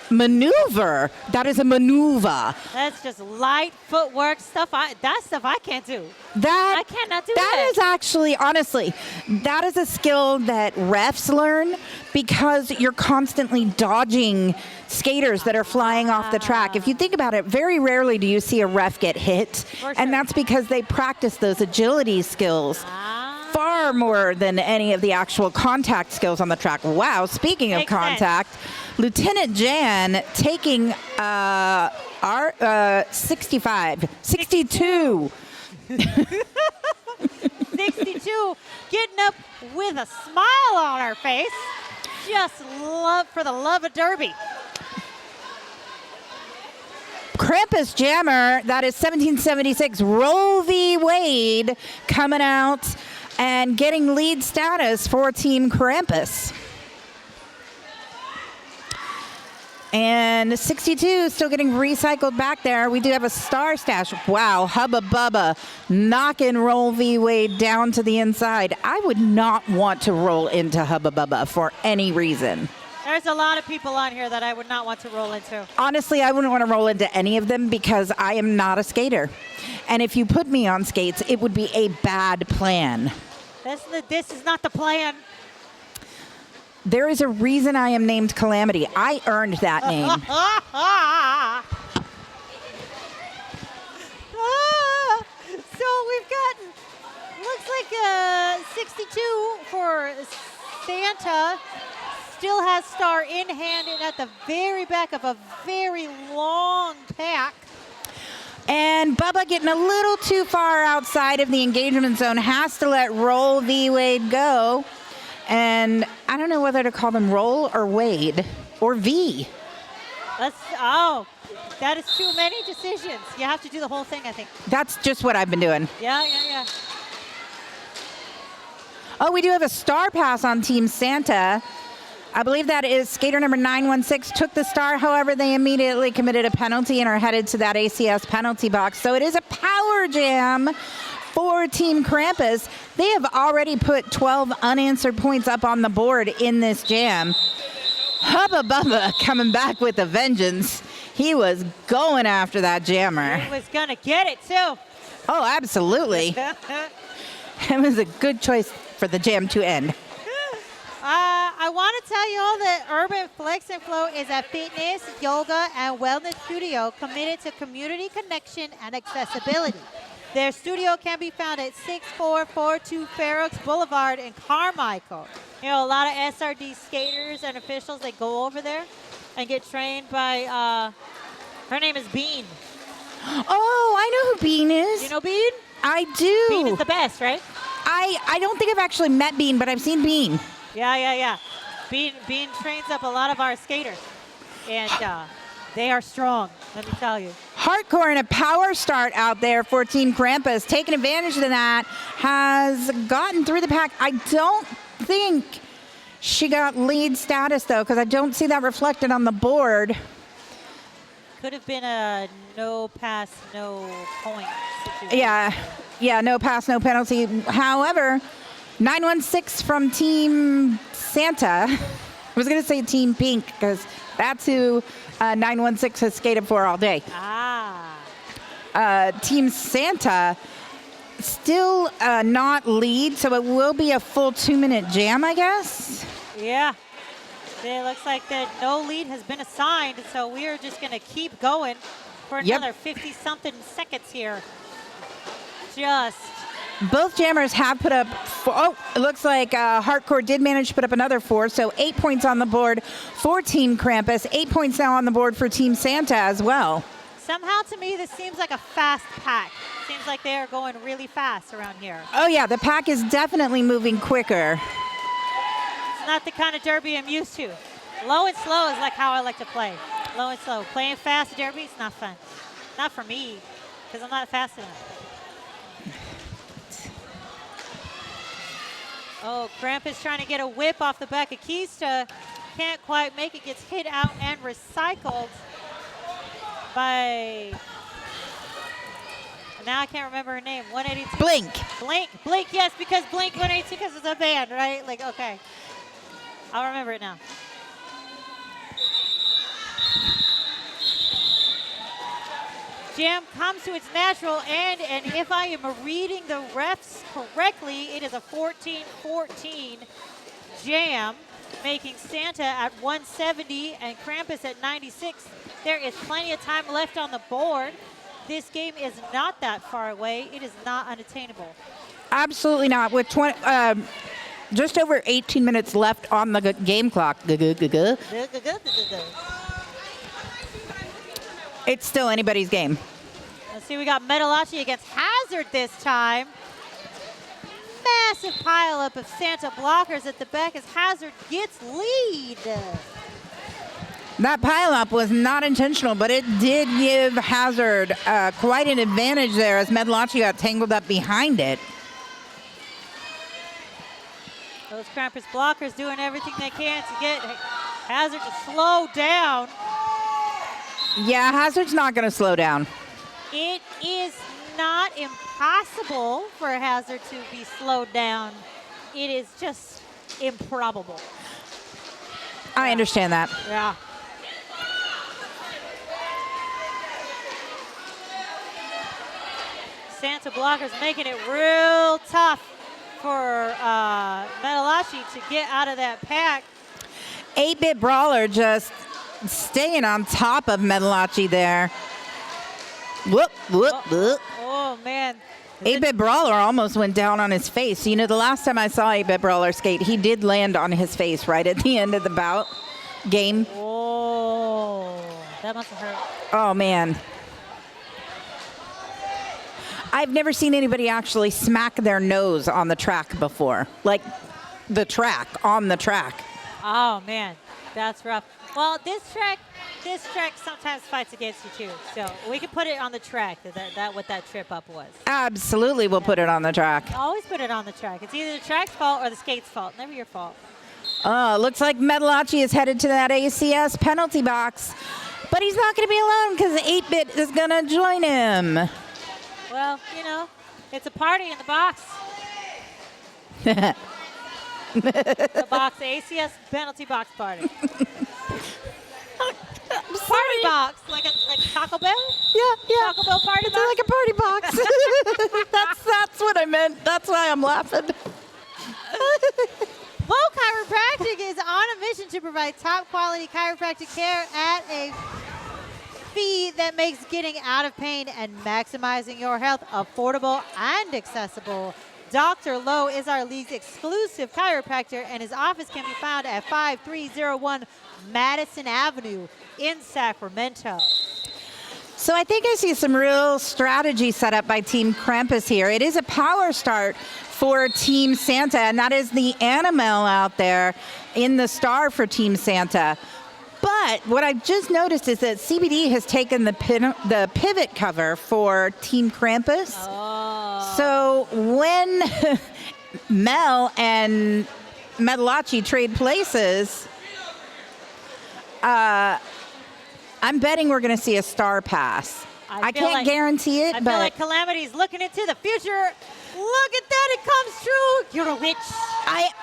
maneuver. That is a maneuver. That's just light footwork stuff. That stuff I can't do. I cannot do that. That is actually, honestly, that is a skill that refs learn because you're constantly dodging skaters that are flying off the track. If you think about it, very rarely do you see a ref get hit, and that's because they practice those agility skills far more than any of the actual contact skills on the track. Wow, speaking of contact, Lieutenant Jan taking our 62. 62, getting up with a smile on her face. Just love for the love of Derby. Krampus Jammer, that is 1776. Roe v. Wade coming out and getting lead status for Team Krampus. And 62 still getting recycled back there. We do have a star stash. Wow, Hubba Bubba knocking Roll v. Wade down to the inside. I would not want to roll into Hubba Bubba for any reason. There's a lot of people on here that I would not want to roll into. Honestly, I wouldn't want to roll into any of them because I am not a skater. And if you put me on skates, it would be a bad plan. This is not the plan. There is a reason I am named Calamity. I earned that name. So we've got, looks like 62 for Santa. Still has star in hand and at the very back of a very long pack. And Bubba getting a little too far outside of the engagement zone, has to let Roll v. Wade go. And I don't know whether to call them Roll or Wade or V. That is too many decisions. You have to do the whole thing, I think. That's just what I've been doing. Yeah. Oh, we do have a star pass on Team Santa. I believe that is skater number 916 took the star. However, they immediately committed a penalty and are headed to that ACS penalty box. So it is a power jam for Team Krampus. They have already put 12 unanswered points up on the board in this jam. Hubba Bubba coming back with a vengeance. He was going after that jammer. He was going to get it, too. Oh, absolutely. It was a good choice for the jam to end. I want to tell you all that Urban Flex and Flow is a fitness, yoga, and wellness studio committed to community connection and accessibility. Their studio can be found at 6442 Fair Oaks Boulevard in Carmichael. You know, a lot of SRD skaters and officials, they go over there and get trained by, her name is Bean. Oh, I know who Bean is. You know Bean? I do. Bean is the best, right? I don't think I've actually met Bean, but I've seen Bean. Yeah. Bean trains up a lot of our skaters, and they are strong, let me tell you. Hardcore and a power start out there for Team Krampus. Taking advantage of that, has gotten through the pack. I don't think she got lead status, though, because I don't see that reflected on the board. Could have been a no pass, no point situation. Yeah, no pass, no penalty. However, 916 from Team Santa. I was going to say Team Pink because that's who 916 has skated for all day. Team Santa still not lead, so it will be a full 2-minute jam, I guess. Yeah. It looks like that no lead has been assigned, so we are just going to keep going for another 50-something seconds here. Both jammers have put up it looks like Hardcore did manage to put up another 4, so 8 points on the board for Team Krampus, 8 points now on the board for Team Santa as well. Somehow to me this seems like a fast pack. Seems like they are going really fast around here. Oh yeah, the pack is definitely moving quicker. It's not the kind of derby I'm used to. Low and slow is like how I like to play. Low and slow. Playing fast derby is not fun. Not for me, because I'm not fast enough. Oh, Krampus trying to get a whip off the back of Kista. Can't quite make it. Gets hit out and recycled by... Now I can't remember her name. 182. Blink, yes, because Blink 182 because it's a band, right? Like, okay. I'll remember it now. Jam comes to its natural end, and if I am reading the refs correctly, it is a 14-14 jam, making Santa at 170 and Krampus at 96. There is plenty of time left on the board. This game is not that far away. It is not unattainable. Absolutely not. With just over 18 minutes left on the game clock. It's still anybody's game. Let's see, we got Metalachi against Hazard this time. Massive pileup of Santa blockers at the back as Hazard gets lead. That pileup was not intentional, but it did give Hazard quite an advantage there as Metalachi got tangled up behind it. Those Krampus blockers doing everything they can to get Hazard to slow down. Yeah, Hazard's not going to slow down. It is not impossible for Hazard to be slowed down. It is just improbable. I understand that. Yeah. Santa blockers making it real tough for Metalachi to get out of that pack. 8-bit Brawler just staying on top of Metalachi there. Whoop. Oh, man. 8-bit Brawler almost went down on his face. You know, the last time I saw 8-bit Brawler skate, he did land on his face right at the end of the bout game. Oh, that must have hurt. Oh, man. I've never seen anybody actually smack their nose on the track before. Like, on the track. Oh, man. That's rough. Well, this track this track sometimes fights against you too. So we can put it on the track. That what that trip up was. Absolutely, we'll put it on the track. Always put it on the track. It's either the track's fault or the skate's fault. Never your fault. Looks like Medalachi is headed to that ACS penalty box, but he's not going to be alone because 8-Bit is going to join him. Well, you know, it's a party in the box. The box, ACS penalty box party. Party box, like a Taco Bell? Yeah. Taco Bell party It's box? like a party box. That's what I meant. That's why I'm laughing. Mo Chiropractic is on a mission to provide top quality chiropractic care at a fee that makes getting out of pain and maximizing your health affordable and accessible. Dr. Lowe is our league's exclusive chiropractor, and his office can be found at 5301 Madison Avenue in Sacramento. So I think I see some real strategy set up by Team Krampus here. It is a power start for Team Santa, and that is the animal out there in the star for Team Santa. But what I've just noticed is that CBD has taken the pivot cover for Team Krampus. So when Mel and Medalachi trade places, I'm betting we're going to see a star pass. I can't guarantee it, I but feel like Calamity's looking into the future. Look at that, it comes true. You're a witch.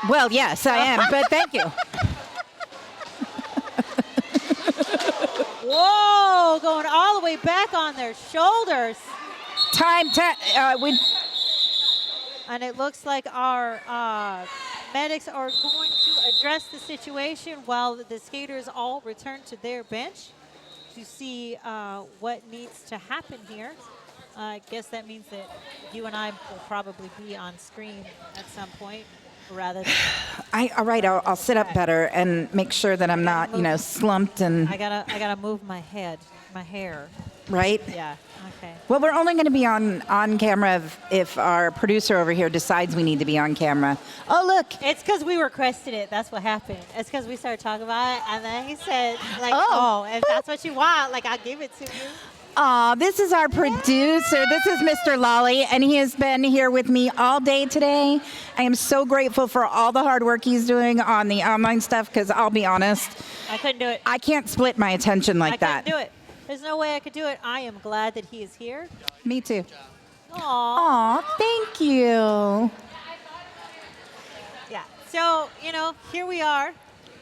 Well, yes, I am, but thank you. Whoa, going all the way back on their shoulders. And it looks like our medics are going to address the situation while the skaters all return to their bench to see what needs to happen here. I guess that means that you and I will probably be on screen at some point. Rather than All right, I'll sit up better and make sure that I'm not, slumped and. I gotta move my hair. Right? Yeah. Okay. Well, we're only going to be on camera if our producer over here decides we need to be on camera. Oh, look. It's because we requested it. That's what happened. It's because we started talking about it, and then he said, if that's what you want, I'll give it to you. This is our producer. This is Mr. Lolly, and he has been here with me all day today. I am so grateful for all the hard work he's doing on the online stuff, because I'll be honest, I couldn't do it. I can't split my attention like that. I couldn't do it. There's no way I could do it. I am glad that he is here. Me too. Aw, thank you. Yeah. So, here we are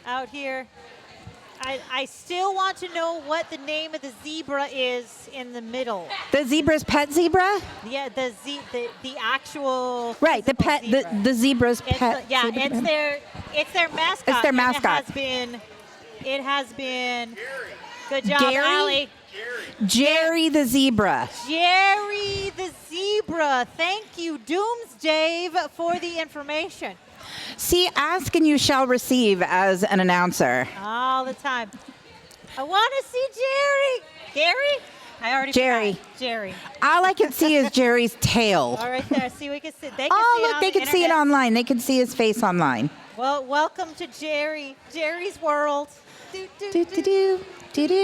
out here. I still want to know what the name of the zebra is in the middle. The zebra's pet zebra? Yeah, the actual. Right, the pet, zebra. the zebra's pet. Zebra. It's their mascot. It's their mascot. It has been. Good job, Gary? Allie. Jerry the zebra. Jerry the zebra. Thank you, Doomsdave, for the information. See, ask and you shall receive as an announcer. All the time. I want to see Jerry. Gary? I already Jerry. forgot. Jerry. All I can see is Jerry's tail. All right there. See, we can see. They can Oh, see it look, on they the can see it internet. online. They can see his face online. Well, welcome to Jerry. Jerry's world. Do, do, do, do, do, do, do. I don't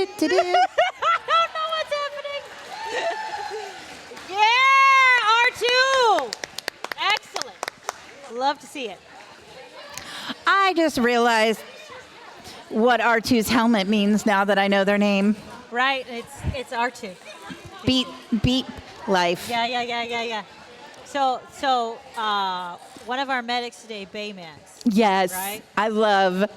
know what's happening. Yeah, R2. Excellent. Love to see it. I just realized what R2's helmet means now that I know their name. Right, it's R2. Beep life. Yeah. So one of our medics today, Baymax. Yes. Right? I love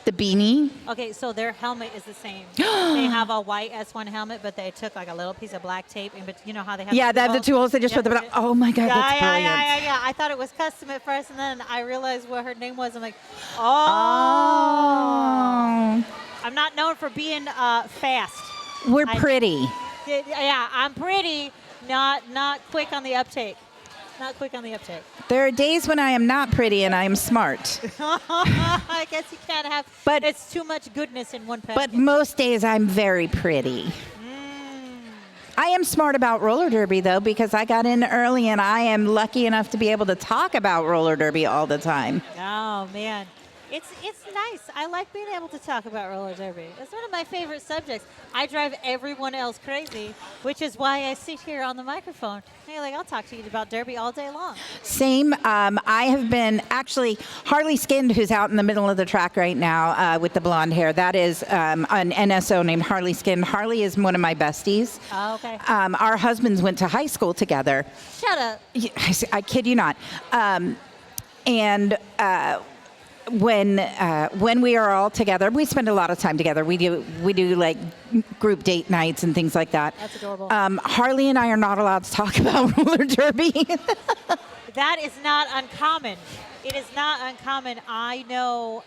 the beanie. Okay, so their helmet is the same. They have a white S1 helmet, but they took a little piece of black tape, but you know how they have Yeah, they have the holes? two holes. They just put the. Oh my God, that's brilliant. Yeah. I thought it was custom at first, and then I realized what her name was. I'm like, oh. I'm not known for being fast. We're pretty. Yeah, I'm pretty, not quick on the uptake. Not quick on the uptake. There are days when I am not pretty and I am smart. I guess you can't have. But it's too much goodness in one package. But most days I'm very pretty. I am smart about roller derby though, because I got in early and I am lucky enough to be able to talk about roller derby all the time. Oh man. It's nice. I like being able to talk about roller derby. It's one of my favorite subjects. I drive everyone else crazy, which is why I sit here on the microphone. Hey, like I'll talk to you about derby all day long. Same. I have been actually Harley Skinned, who's out in the middle of the track right now with the blonde hair. That is an NSO named Harley Skinned. Harley is one of my besties. Oh, okay. Our husbands went to high school together. Shut up. I kid you not. And when we are all together, we spend a lot of time together. We do like group date nights and things like that. That's adorable. Harley and I are not allowed to talk about roller derby. That is not uncommon. It is not uncommon. I know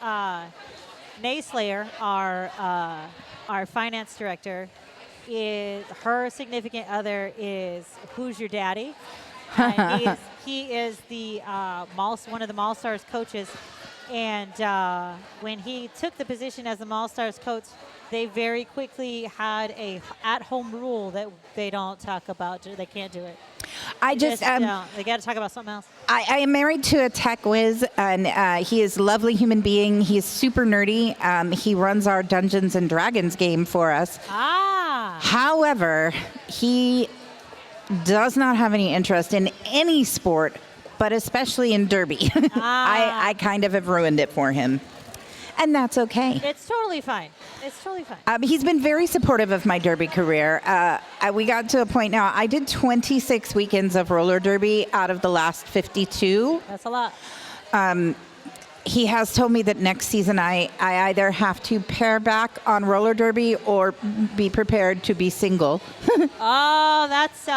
Nayslayer, our finance director, is her significant other is Who's Your Daddy? He is the one of the Mall Stars coaches. And when he took the position as the Mall Stars coach, they very quickly had a at-home rule that they don't talk about. They can't do it. I just they got to talk about something else. I am married to a tech whiz, and he is a lovely human being. He is super nerdy. He runs our Dungeons and Dragons game for us. However, he does not have any interest in any sport, but especially in derby. I kind of have ruined it for him. And that's okay. It's totally fine. It's totally fine. He's been very supportive of my derby career. We got to a point now, I did 26 weekends of roller derby out of the last 52. That's a lot. He has told me that next season I either have to pare back on roller derby or be prepared to be single. Oh, that's...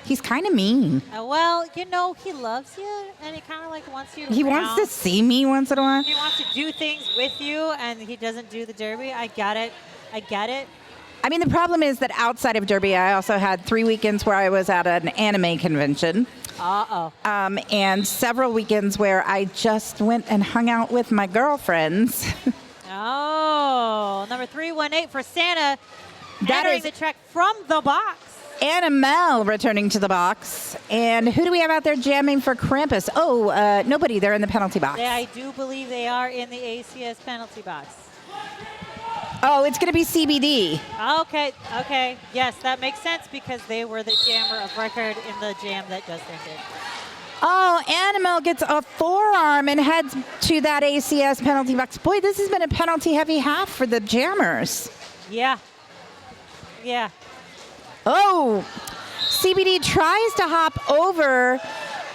He's kind of mean. Well, you know, he loves you, and he kind of like wants you to He wants to see me once in a while. He wants to do things with you, and he doesn't do the derby. I get it. I mean, the problem is that outside of derby, I also had 3 weekends where I was at an anime convention. And several weekends where I just went and hung out with my girlfriends. Oh, number 318 for Santa. That entering is the track from the box. Anna Mel returning to the box. And who do we have out there jamming for Krampus? Oh, nobody. They're in the penalty box. I do believe they are in the ACS penalty box. Oh, it's going to be CBD. Okay. Yes, that makes sense because they were the jammer of record in the jam that just ended. Oh, Animal gets a forearm and heads to that ACS penalty box. Boy, this has been a penalty-heavy half for the jammers. Yeah. Oh, CBD tries to hop over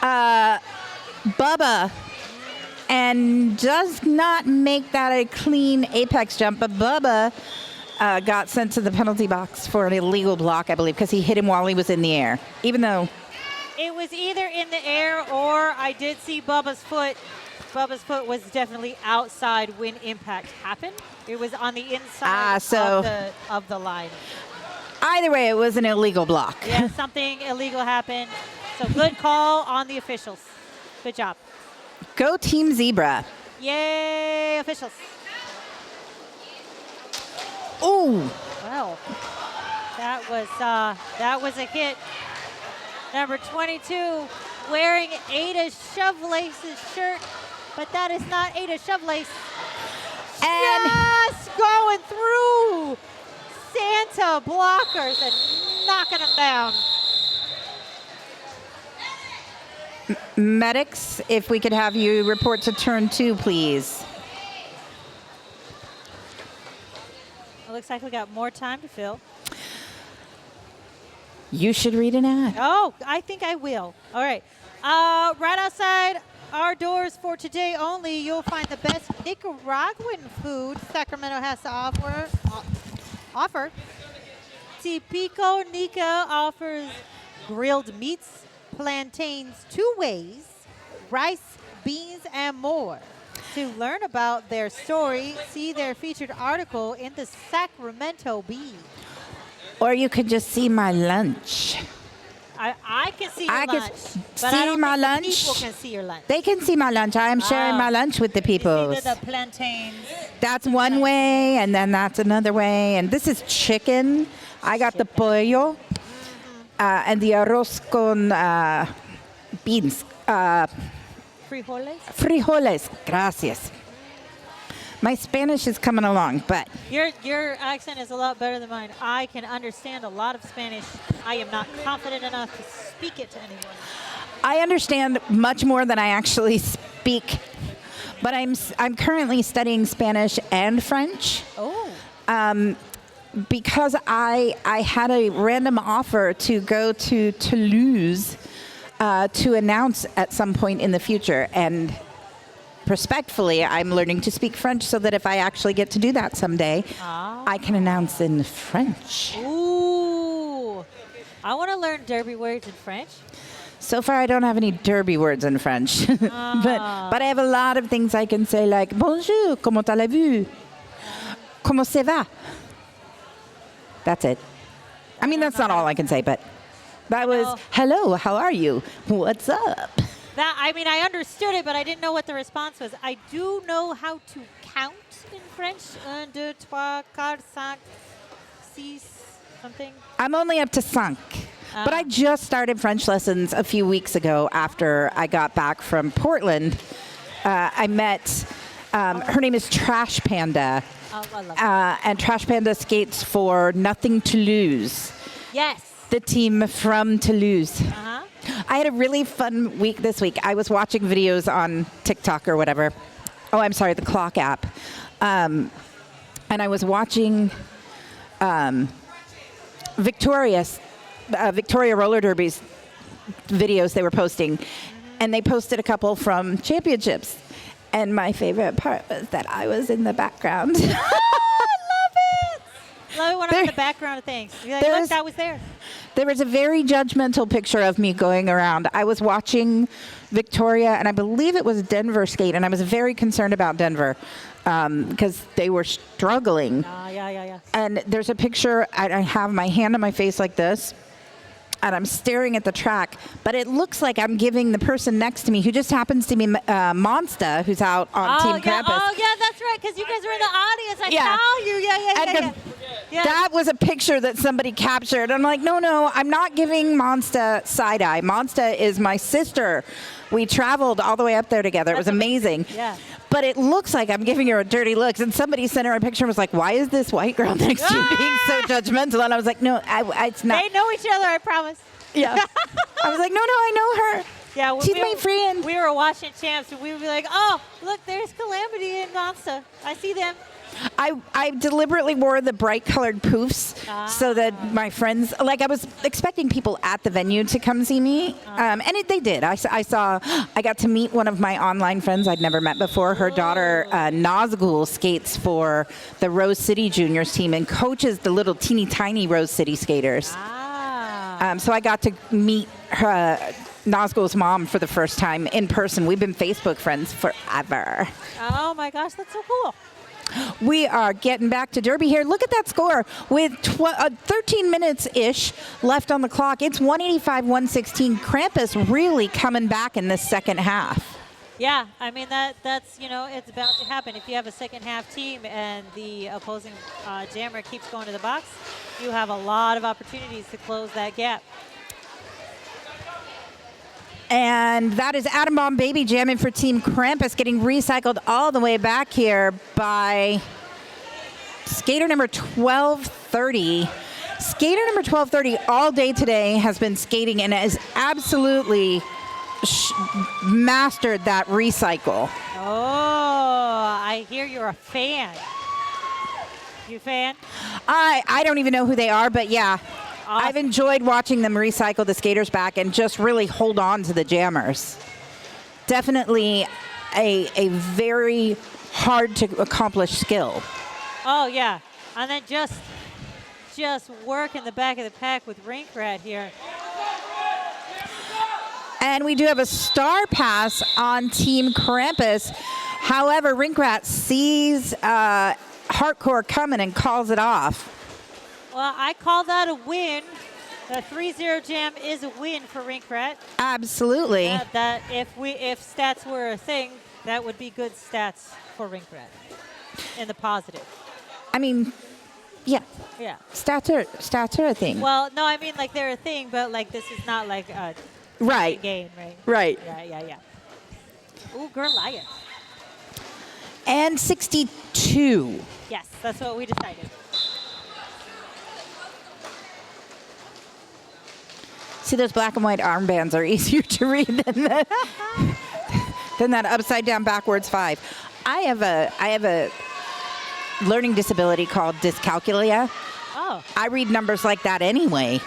Bubba and does not make that a clean apex jump. But Bubba got sent to the penalty box for an illegal block, I believe, because he hit him while he was in the air, even though... It was either in the air or I did see Bubba's foot. Bubba's foot was definitely outside when impact happened. It was on the inside of the line. Either way, it was an illegal block. Yeah, something illegal happened. So good call on the officials. Good job. Go Team Zebra. Yay, officials. Ooh. Well, that was a hit. Number 22 wearing Ada Shovelace's shirt, but that is not Ada Shovelace. And just going through Santa blockers and knocking them down. Medics, if we could have you report to turn 2, please. It looks like we got more time to fill. You should read an ad. Oh, I think I will. All right. Right outside our doors for today only, you'll find the best Nicaraguan food Sacramento has to offer. Tipico Nica offers grilled meats, plantains 2 ways, rice, beans, and more. To learn about their story, see their featured article in the Sacramento Bee. Or you could just see my lunch. I can see your lunch. But I don't think the people can see your lunch. They can see my lunch. I am sharing my lunch with the people. It's either the plantains. That's one way, and then that's another way. And this is chicken. I got the pollo and the arroz con beans. Frijoles? Frijoles. Gracias. My Spanish is coming along, but Your accent is a lot better than mine. I can understand a lot of Spanish. I am not confident enough to speak it to anyone. I understand much more than I actually speak. But I'm currently studying Spanish and French. Oh. Because I had a random offer to go to Toulouse to announce at some point in the future, and respectfully, I'm learning to speak French so that if I actually get to do that someday, I can announce in French. Ooh. I want to learn Derby words in French. So far, I don't have any derby words in French, but I have a lot of things I can say, like bonjour, comment allez-vous, comment ça va. That's it. I mean, that's not all I can say, but that was hello, how are you, what's up. That I understood it, but I didn't know what the response was. I do know how to count in French. 1, 2, 3, 4, 5, 6, something. I'm only up to 5. But I just started French lessons a few weeks ago after I got back from Portland. I met, her name is Trash Panda. Oh, I love that. And Trash Panda skates for Nothing Toulouse. Yes. The team from Toulouse. Uh-huh. I had a really fun week this week. I was watching videos on TikTok or whatever. Oh, I'm sorry, the Clock app. And I was watching Victoria Roller Derby's videos they were posting. And they posted a couple from championships. And my favorite part was that I was in the background. I love it. Love it when I'm in the background of things. You're like, look, I was there. There was a very judgmental picture of me going around. I was watching Victoria, and I believe it was Denver skate, and I was very concerned about Denver because they were struggling. Yeah. And there's a picture, I have my hand on my face like this, and I'm staring at the track, but it looks like I'm giving the person next to me, who just happens to be Monsta, who's out on Team Krampus. Oh, yeah, that's right, because you guys were in the audience. I saw you. Yeah. That was a picture that somebody captured. I'm like, no, I'm not giving Monsta side-eye. Monsta is my sister. We traveled all the way up there together. It was amazing. Yeah. But it looks like I'm giving her a dirty look. And somebody sent her a picture and was like, why is this white girl next to you being so judgmental? And I was like, no, it's not. They know each other, I promise. Yeah. I was like, no, I know her. Yeah, she's my friend. We were watching champs, and we would be like, oh, look, there's Calamity and Monsta. I see them. I deliberately wore the bright colored poofs so that my friends, like I was expecting people at the venue to come see me. And they did. I got to meet one of my online friends I'd never met before. Her daughter, Nazgul, skates for the Rose City Juniors team and coaches the little teeny tiny Rose City skaters. So I got to meet her, Nazgul's mom for the first time in person. We've been Facebook friends forever. Oh my gosh, that's so cool. We are getting back to Derby here. Look at that score with 13 minutes-ish left on the clock. It's 185-116. Krampus really coming back in this second half. Yeah, I mean, that's, it's bound to happen. If you have a second half team and the opposing jammer keeps going to the box, you have a lot of opportunities to close that gap. And that is Atom Bomb Baby jamming for Team Krampus, getting recycled all the way back here by skater number 1230. Skater number 1230 all day today has been skating and has absolutely mastered that recycle. Oh, I hear you're a fan. You a fan? I don't even know who they are, but yeah. Awesome. I've enjoyed watching them recycle the skaters back and just really hold on to the jammers. Definitely a very hard to accomplish skill. Oh yeah, and then just work in the back of the pack with Rink Rat here. And we do have a star pass on Team Krampus. However, Rink Rat sees Hardcore coming and calls it off. Well, I call that a win. The 3-0 jam is a win for Rink Rat. Absolutely. That if stats were a thing, that would be good stats for Rink Rat in the positive. I mean, yeah. Yeah. Stats are a thing. Well, no, I mean like they're a thing, but like this is not like a right game, right? Right. Yeah. Ooh, Goliath. And 62. Yes, that's what we decided. See, those black and white armbands are easier to read than that upside down backwards 5. I have a learning disability called dyscalculia. Oh. I read numbers like that anyway.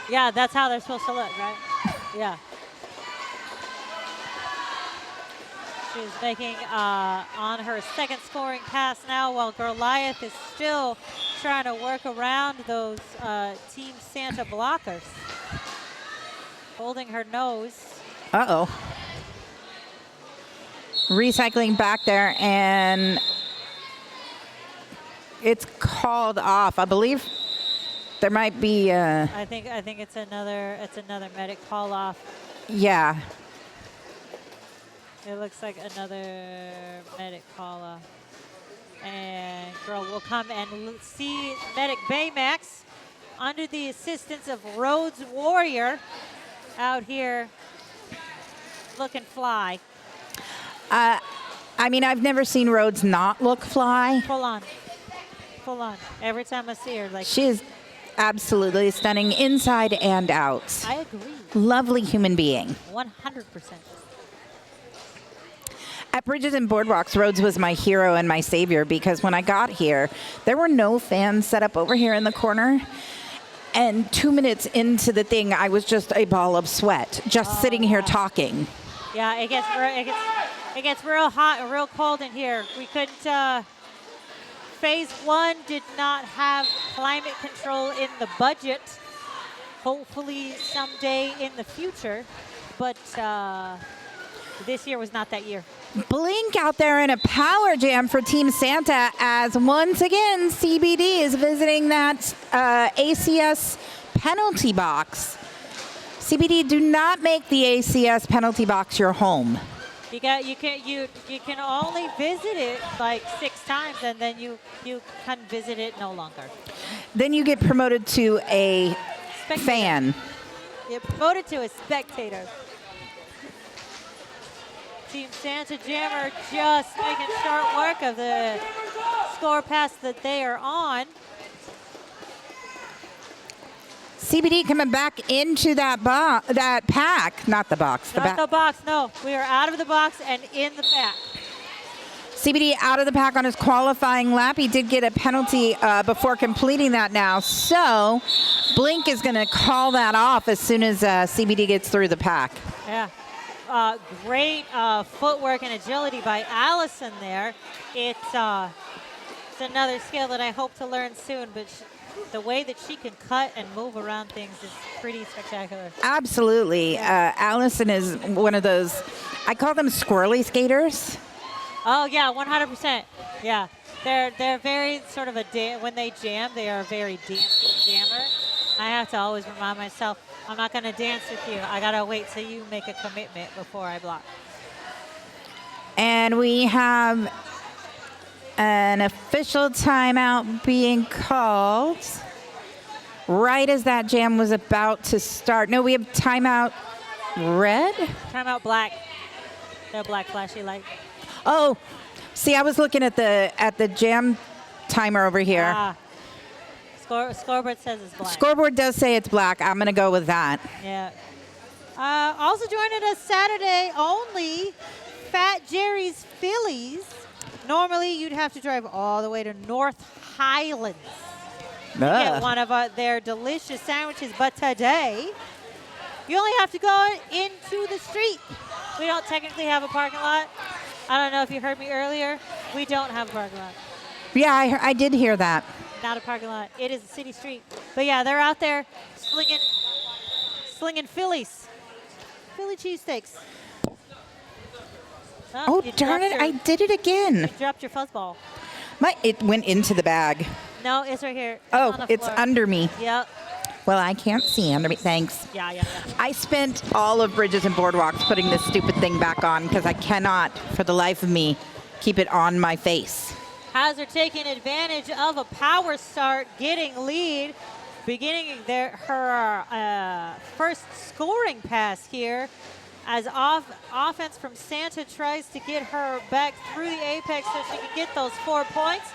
Yeah, that's how they're supposed to look, right? Yeah. She's making on her second scoring pass now, while Goliath is still trying to work around those Team Santa blockers. Holding her nose. Uh-oh. Recycling back there, and it's called off. I believe there might be. I think it's another medic call off. Yeah. It looks like another medic call off. And girl will come and see medic Baymax under the assistance of Rhodes Warrior out here looking fly. I mean, I've never seen Rhodes not look fly. Full on. Full on. Every time I see her, like. She is absolutely stunning inside and out. I agree. Lovely human being. 100%. At Bridges and Boardwalks, Rhodes was my hero and my savior because when I got here, there were no fans set up over here in the corner. And 2 minutes into the thing, I was just a ball of sweat, just sitting here talking. Yeah, it gets real hot and real cold in here. We couldn't. Phase 1 did not have climate control in the budget. Hopefully someday in the future, but this year was not that year. Blink out there in a power jam for Team Santa as once again CBD is visiting that ACS penalty box. CBD, do not make the ACS penalty box your home. You can only visit it like 6 times, and then you can visit it no longer. Then you get promoted to a Spectator. fan. You're promoted to a spectator. Team Santa Jammer just making short work of the score pass that they are on. CBD coming back into that pack, not the box. Not the box, no. We are out of the box and in the pack. CBD out of the pack on his qualifying lap. He did get a penalty before completing that now. So Blink is going to call that off as soon as CBD gets through the pack. Yeah. Great footwork and agility by Allison there. It's another skill that I hope to learn soon, but the way that she can cut and move around things is pretty spectacular. Absolutely. Allison is one of those, I call them squirrely skaters. Oh, yeah, 100%. Yeah. They're very sort of when they jam, they are a very dancing jammer. I have to always remind myself, I'm not going to dance with you. I got to wait till you make a commitment before I block. And we have an official timeout being called right as that jam was about to start. No, we have timeout red? Timeout black. The black flashy light. Oh, see, I was looking at the jam timer over here. Scoreboard says it's black. Scoreboard does say it's black. I'm going to go with that. Yeah. Also joining us Saturday only, Fat Jerry's Phillies. Normally, you'd have to drive all the way to North Highlands to get one of their delicious sandwiches, but today, you only have to go into the street. We don't technically have a parking lot. I don't know if you heard me earlier. We don't have a parking lot. Yeah, I did hear that. Not a parking lot. It is a city street. But yeah, they're out there slinging Phillies. Philly cheesesteaks. Oh, darn it, I did it again. You dropped your fuzzball. It went into the bag. No, it's right here. Oh, it's under me. Yep. Well, I can't see under me. Thanks. Yeah. I spent all of Bridges and Boardwalks putting this stupid thing back on because I cannot, for the life of me, keep it on my face. Hazard taking advantage of a power start, getting lead, beginning her first scoring pass here as offense from Santa tries to get her back through the apex so she can get those 4 points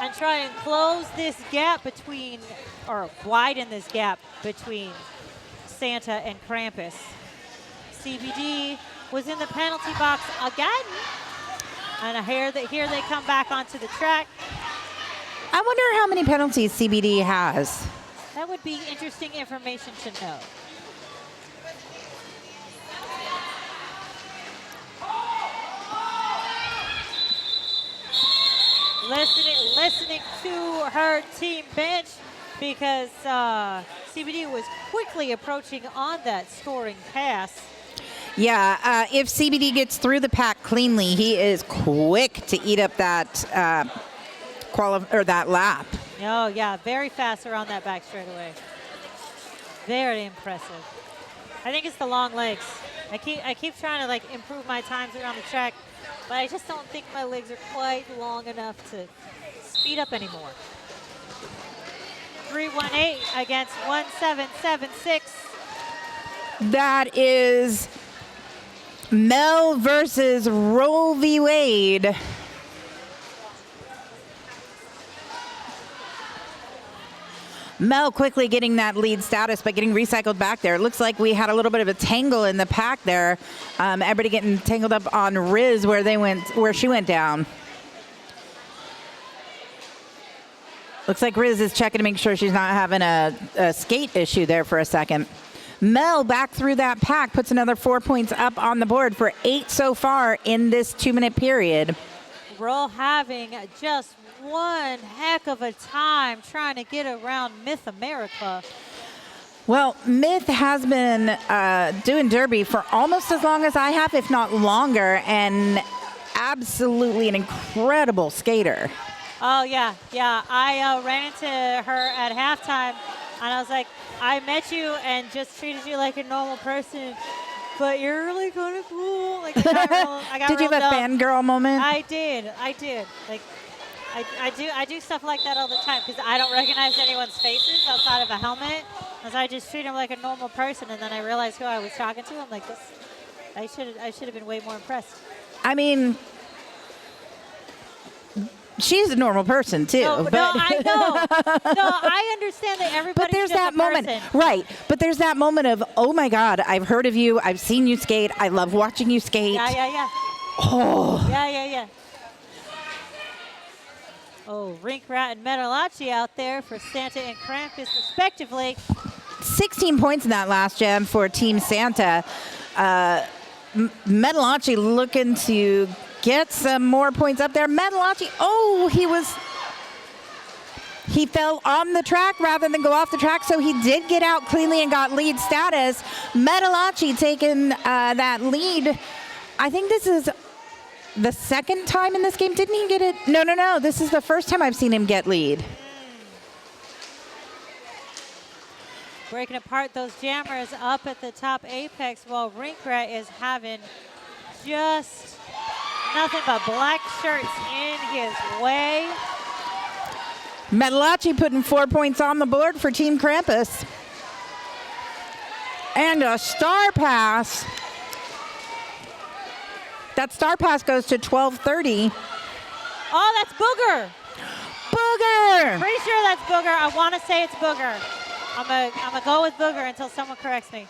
and try and close this gap between, or widen this gap between Santa and Krampus. CBD was in the penalty box again. And here they come back onto the track. I wonder how many penalties CBD has. That would be interesting information to know. Listening to her team bench because CBD was quickly approaching on that scoring pass. Yeah, if CBD gets through the pack cleanly, he is quick to eat up that that lap. Oh yeah, very fast around that back straightaway. Very impressive. I think it's the long legs. I keep trying to like improve my times around the track, but I just don't think my legs are quite long enough to speed up anymore. 3:18 against 1:776. That is Mel versus Roe v. Wade. Mel quickly getting that lead status, but getting recycled back there. It looks like we had a little bit of a tangle in the pack there. Everybody getting tangled up on Riz where she went down. Looks like Riz is checking to make sure she's not having a skate issue there for a second. Mel back through that pack, puts another 4 points up on the board for 8 so far in this 2-minute period. Roll having just one heck of a time trying to get around Myth America. Well, Myth has been doing Derby for almost as long as I have, if not longer, and absolutely an incredible skater. Oh, yeah. I ran into her at halftime, and I was like, I met you and just treated you like a normal person, but you're really kind of cool. Like, I got Did you have a fangirl moment? I did. Like, I do stuff like that all the time because I don't recognize anyone's faces outside of a helmet. As I just treat them like a normal person, and then I realized who I was talking to. I'm like, I should have been way more impressed. I mean, she's a normal person too. No, I know. No, I understand that everybody's But there's just that a moment, person. right? But there's that moment of, oh my God, I've heard of you, I've seen you skate, I love watching you skate. Yeah. Oh. Yeah. Oh, Rink Rat and Metalachi out there for Santa and Krampus, respectively. 16 points in that last jam for Team Santa. Metalachi looking to get some more points up there. Metalachi, he fell on the track rather than go off the track, so he did get out cleanly and got lead status. Metalachi taking that lead. I think this is the second time in this game. Didn't he get it? No. This is the first time I've seen him get lead. Breaking apart those jammers up at the top apex while Rinkrat is having just nothing but black shirts in his way. Metalachi putting 4 points on the board for Team Krampus. And a star pass. That star pass goes to 12:30. Oh, that's Booger. Booger. Pretty sure that's Booger. I want to say it's Booger. I'm gonna go with Booger until someone corrects me.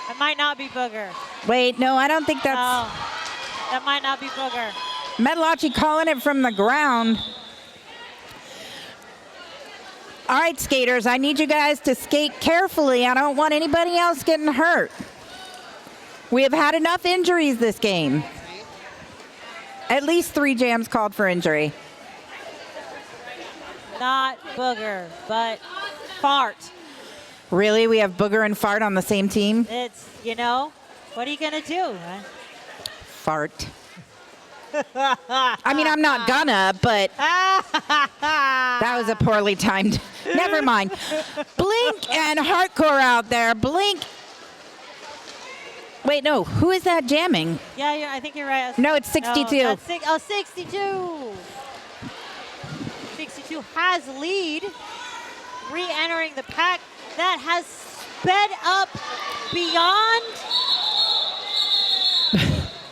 It might not be Booger. Wait, no, I don't think that's... No, that might not be Booger. Metalachi calling it from the ground. All right, skaters, I need you guys to skate carefully. I don't want anybody else getting hurt. We have had enough injuries this game. At least 3 jams called for injury. Not Booger, but Fart. Really? We have Booger and Fart on the same team? It's, what are you going to do? Huh? Fart. I mean, I'm not gonna, but that was a poorly timed. Never mind. Blink and Hardcore out there. Blink. Wait, no. Who is that jamming? Yeah, I think you're right. No, it's 62. No, 62. 62 has lead. Re-entering the pack. That has sped up beyond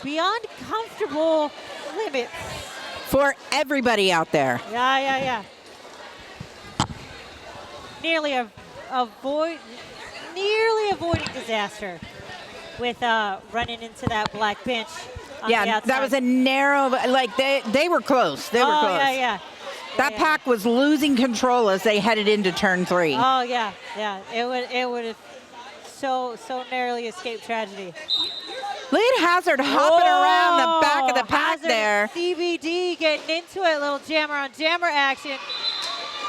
beyond comfortable limits. For everybody out there. Yeah. Nearly avoiding disaster with running into that black bench. On the Yeah, outside. that was a narrow, like they were close. They were close. Yeah. That pack was losing control as they headed into turn 3. Oh yeah. It would have so narrowly escaped tragedy. Look at Hazard hopping around the back of the pack Hazard there. CBD getting into it, little jammer on jammer action.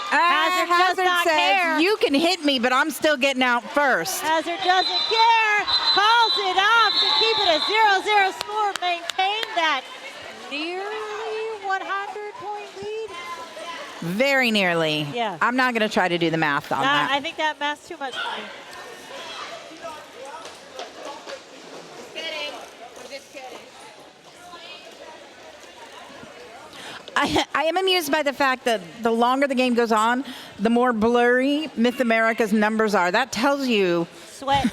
Hazard does not says, care. you can hit me, but I'm still getting out first. Hazard doesn't care, calls it off to keep it a 0-0 score, maintain that nearly 100-point lead. Very nearly. Yeah. I'm not going to try to do the math on that. I think that math's too much for me. I am amused by the fact that the longer the game goes on, the more blurry Myth America's numbers are. That tells you. Sweat.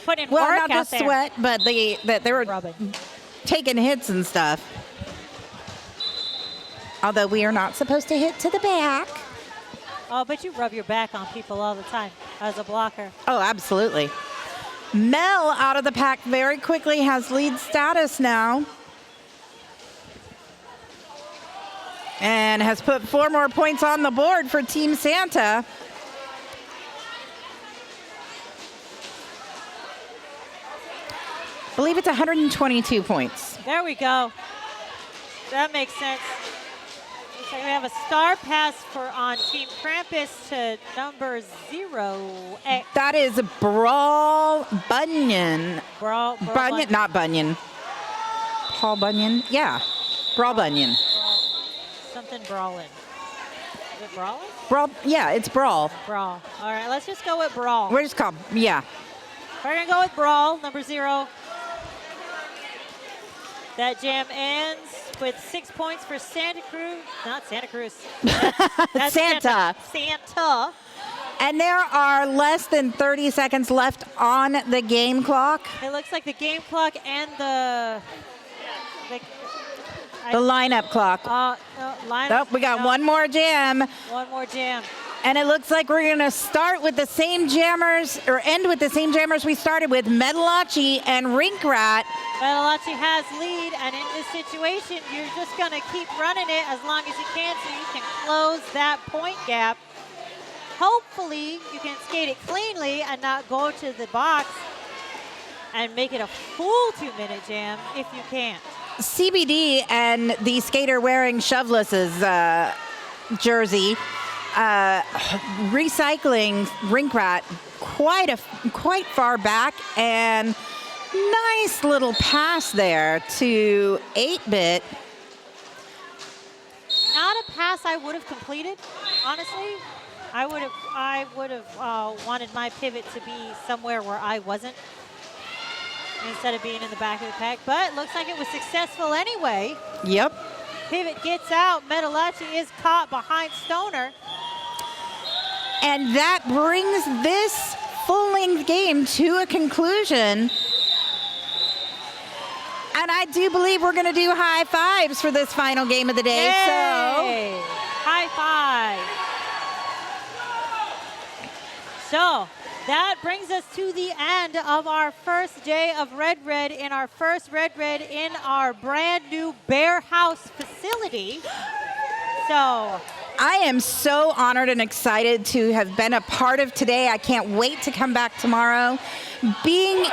Putting Well, work not out just there. sweat, but that they were taking hits and stuff. Although we are not supposed to hit to the back. Oh, but you rub your back on people all the time as a blocker. Oh, absolutely. Mel out of the pack very quickly has lead status now. And has put 4 more points on the board for Team Santa. I believe it's 122 points. There we go. That makes sense. Looks like we have a star pass on Team Krampus to number 0. That is Brawl Bunyan. Brawl Bunyan, not Bunyan. Paul Bunyan? Yeah. Brawl Bunyan. Something brawling. Is it brawling? Brawl, yeah, it's Brawl. Brawl. All right, let's just go with Brawl. We're just called, yeah. We're going to go with Brawl, number 0. That jam ends with 6 points for Santa Cruz. Not Santa Cruz. That's Santa. Santa. And there are less than 30 seconds left on the game clock. It looks like the game clock and the lineup clock. Lineup. We got one more jam. One more jam. And it looks like we're going to start with the same jammers, or end with the same jammers we started with, Metalachi and Rinkrat. Metalachi has lead, and in this situation, you're just going to keep running it as long as you can so you can close that point gap. Hopefully, you can skate it cleanly and not go to the box and make it a full 2-minute jam if you can. CBD and the skater wearing Shoveless's jersey, recycling Rinkrat quite far back, and nice little pass there to 8-bit. Not a pass I would have completed, honestly. I would have wanted my pivot to be somewhere where I wasn't, instead of being in the back of the pack, but it looks like it was successful anyway. Yep. Pivot gets out. Metalachi is caught behind Stoner. And that brings this full-length game to a conclusion. And I do believe we're going to do high fives for this final game of the day. Yay! So, high five. So that brings us to the end of our first day of Red in our first Red in our brand new Bear House facility. So I am so honored and excited to have been a part of today. I can't wait to come back tomorrow. Being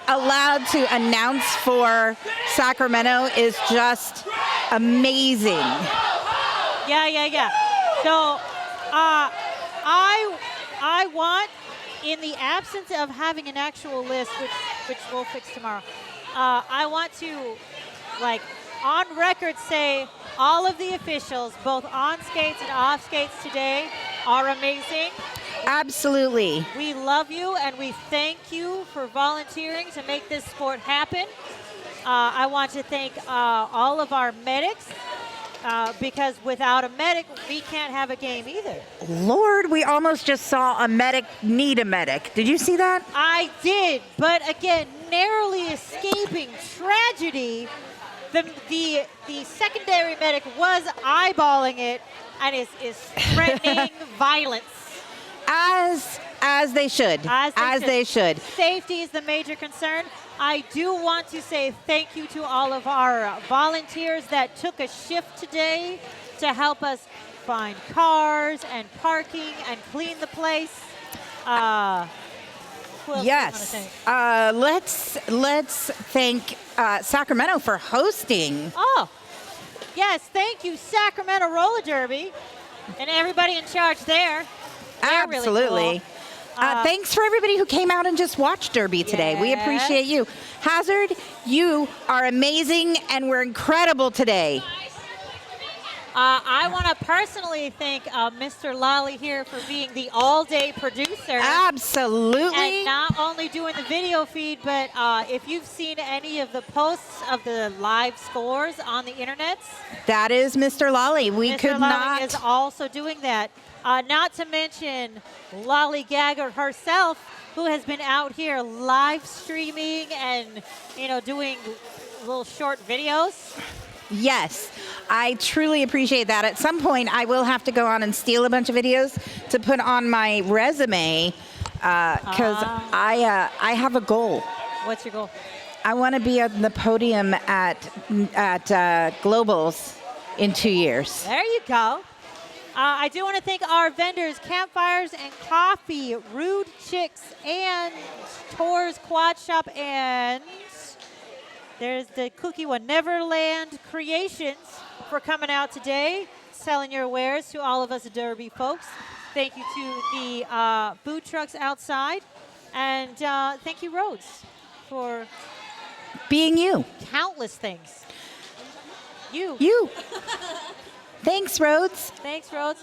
allowed to announce for Sacramento is just amazing. Yeah. So I want, in the absence of having an actual list, which we'll fix tomorrow, I want to, on record say all of the officials, both on skates and off skates today, are amazing. Absolutely. We love you and we thank you for volunteering to make this sport happen. I want to thank all of our medics, because without a medic, we can't have a game either. Lord, we almost just saw a medic need a medic. Did you see that? I did, but again, narrowly escaping tragedy. The secondary medic was eyeballing it and is threatening violence. As they should. As they should. Safety is the major concern. I do want to say thank you to all of our volunteers that took a shift today to help us find cars and parking and clean the place. Who else do you wanna Yes. thank? Let's thank Sacramento for hosting. Oh, yes, thank you, Sacramento Roller Derby, and everybody in charge there. They're really Absolutely. cool. Thanks for everybody who came out and just watched Derby today. We Yes. appreciate you. Hazard, you are amazing and we're incredible today. I want to personally thank Mr. Lally here for being the all-day producer. Absolutely. And not only doing the video feed, but if you've seen any of the posts of the live scores on the internets, That is Mr. Lolly. We Mr. could Lally not. is also doing that. Not to mention Lolly Gagger herself, who has been out here live streaming and doing little short videos. Yes, I truly appreciate that. At some point, I will have to go on and steal a bunch of videos to put on my resume because I have a goal. What's your goal? I want to be on the podium at Globals in 2 years. There you go. I do want to thank our vendors, Campfires and Coffee, Rude Chicks, and Tours Quad Shop, and there's the Cookie One, Neverland Creations, for coming out today, selling your wares to all of us Derby folks. Thank you to the food trucks outside, and thank you, Rhodes, for being you. Countless things. You. Thanks, Rhodes. Thanks, Rhodes.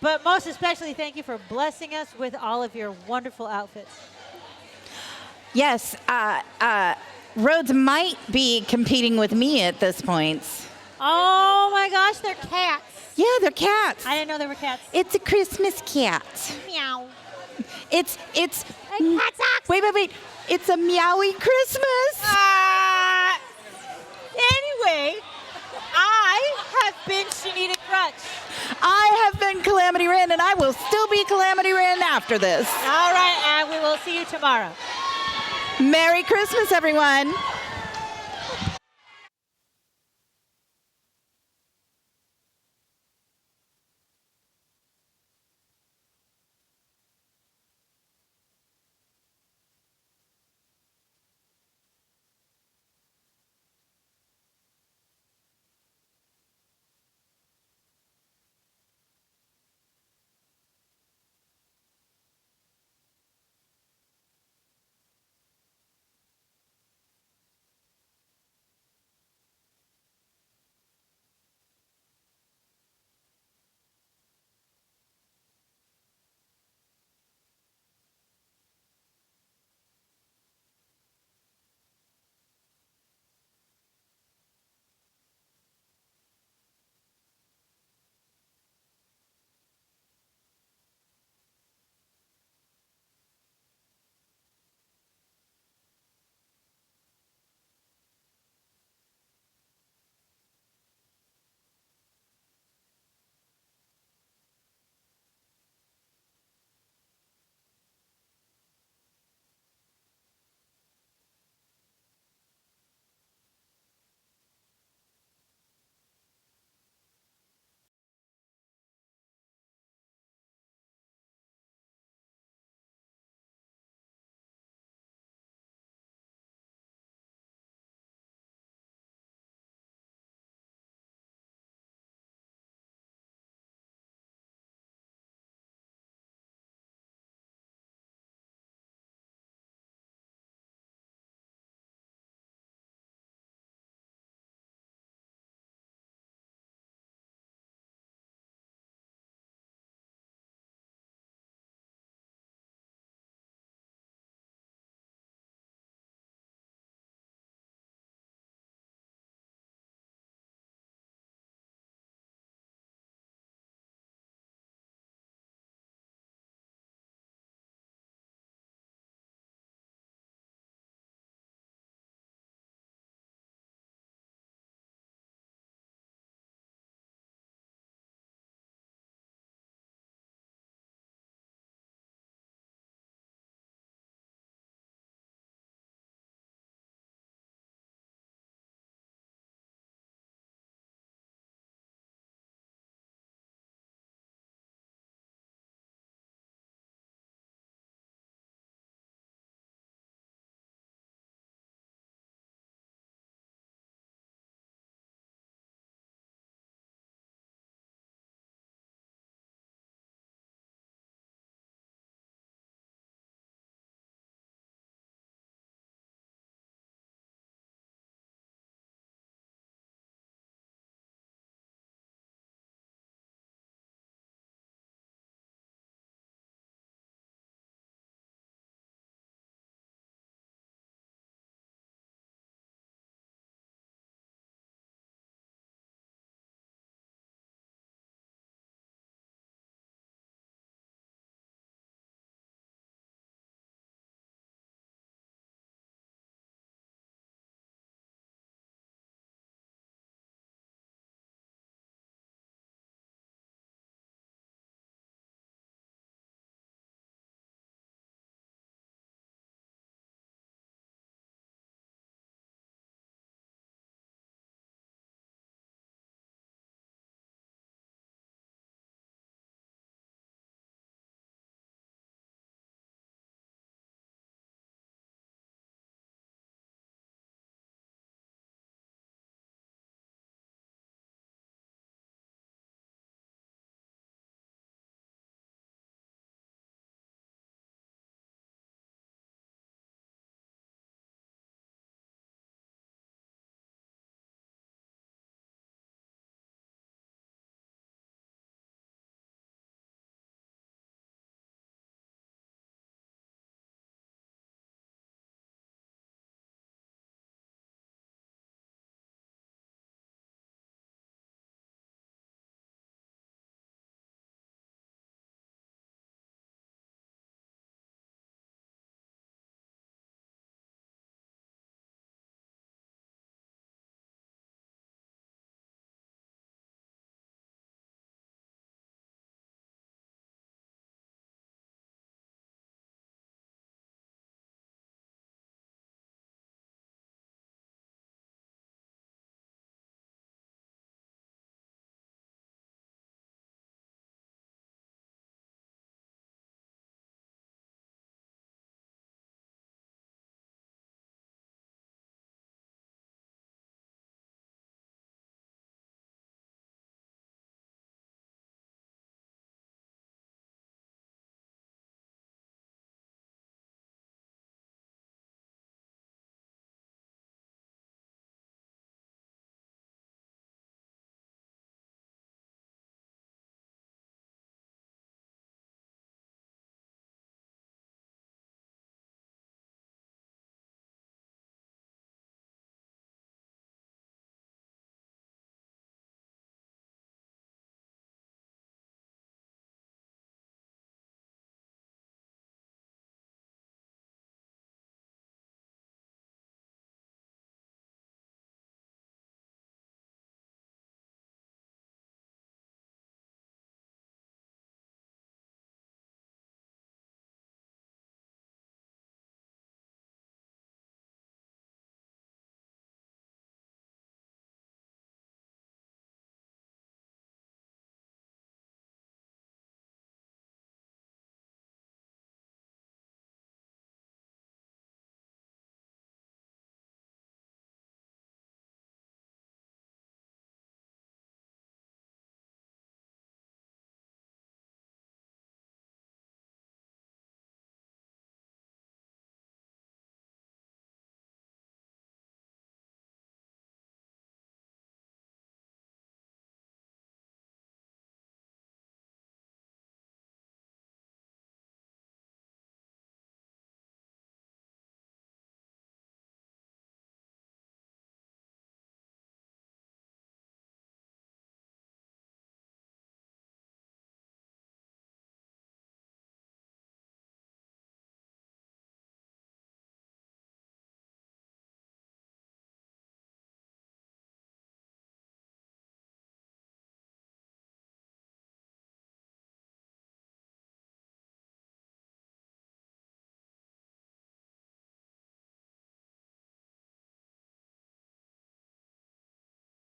But most especially, thank you for blessing us with all of your wonderful outfits. Yes, Rhodes might be competing with me at this point. Oh my gosh, they're cats. Yeah, they're cats. I didn't know they were cats. It's a Christmas cat. Meow. It's wait. It's a meowy Christmas. Anyway, I have been Shanita Crutch. I have been Calamity Wren, and I will still be Calamity Wren after this. All right, and we will see you tomorrow. Merry Christmas, everyone.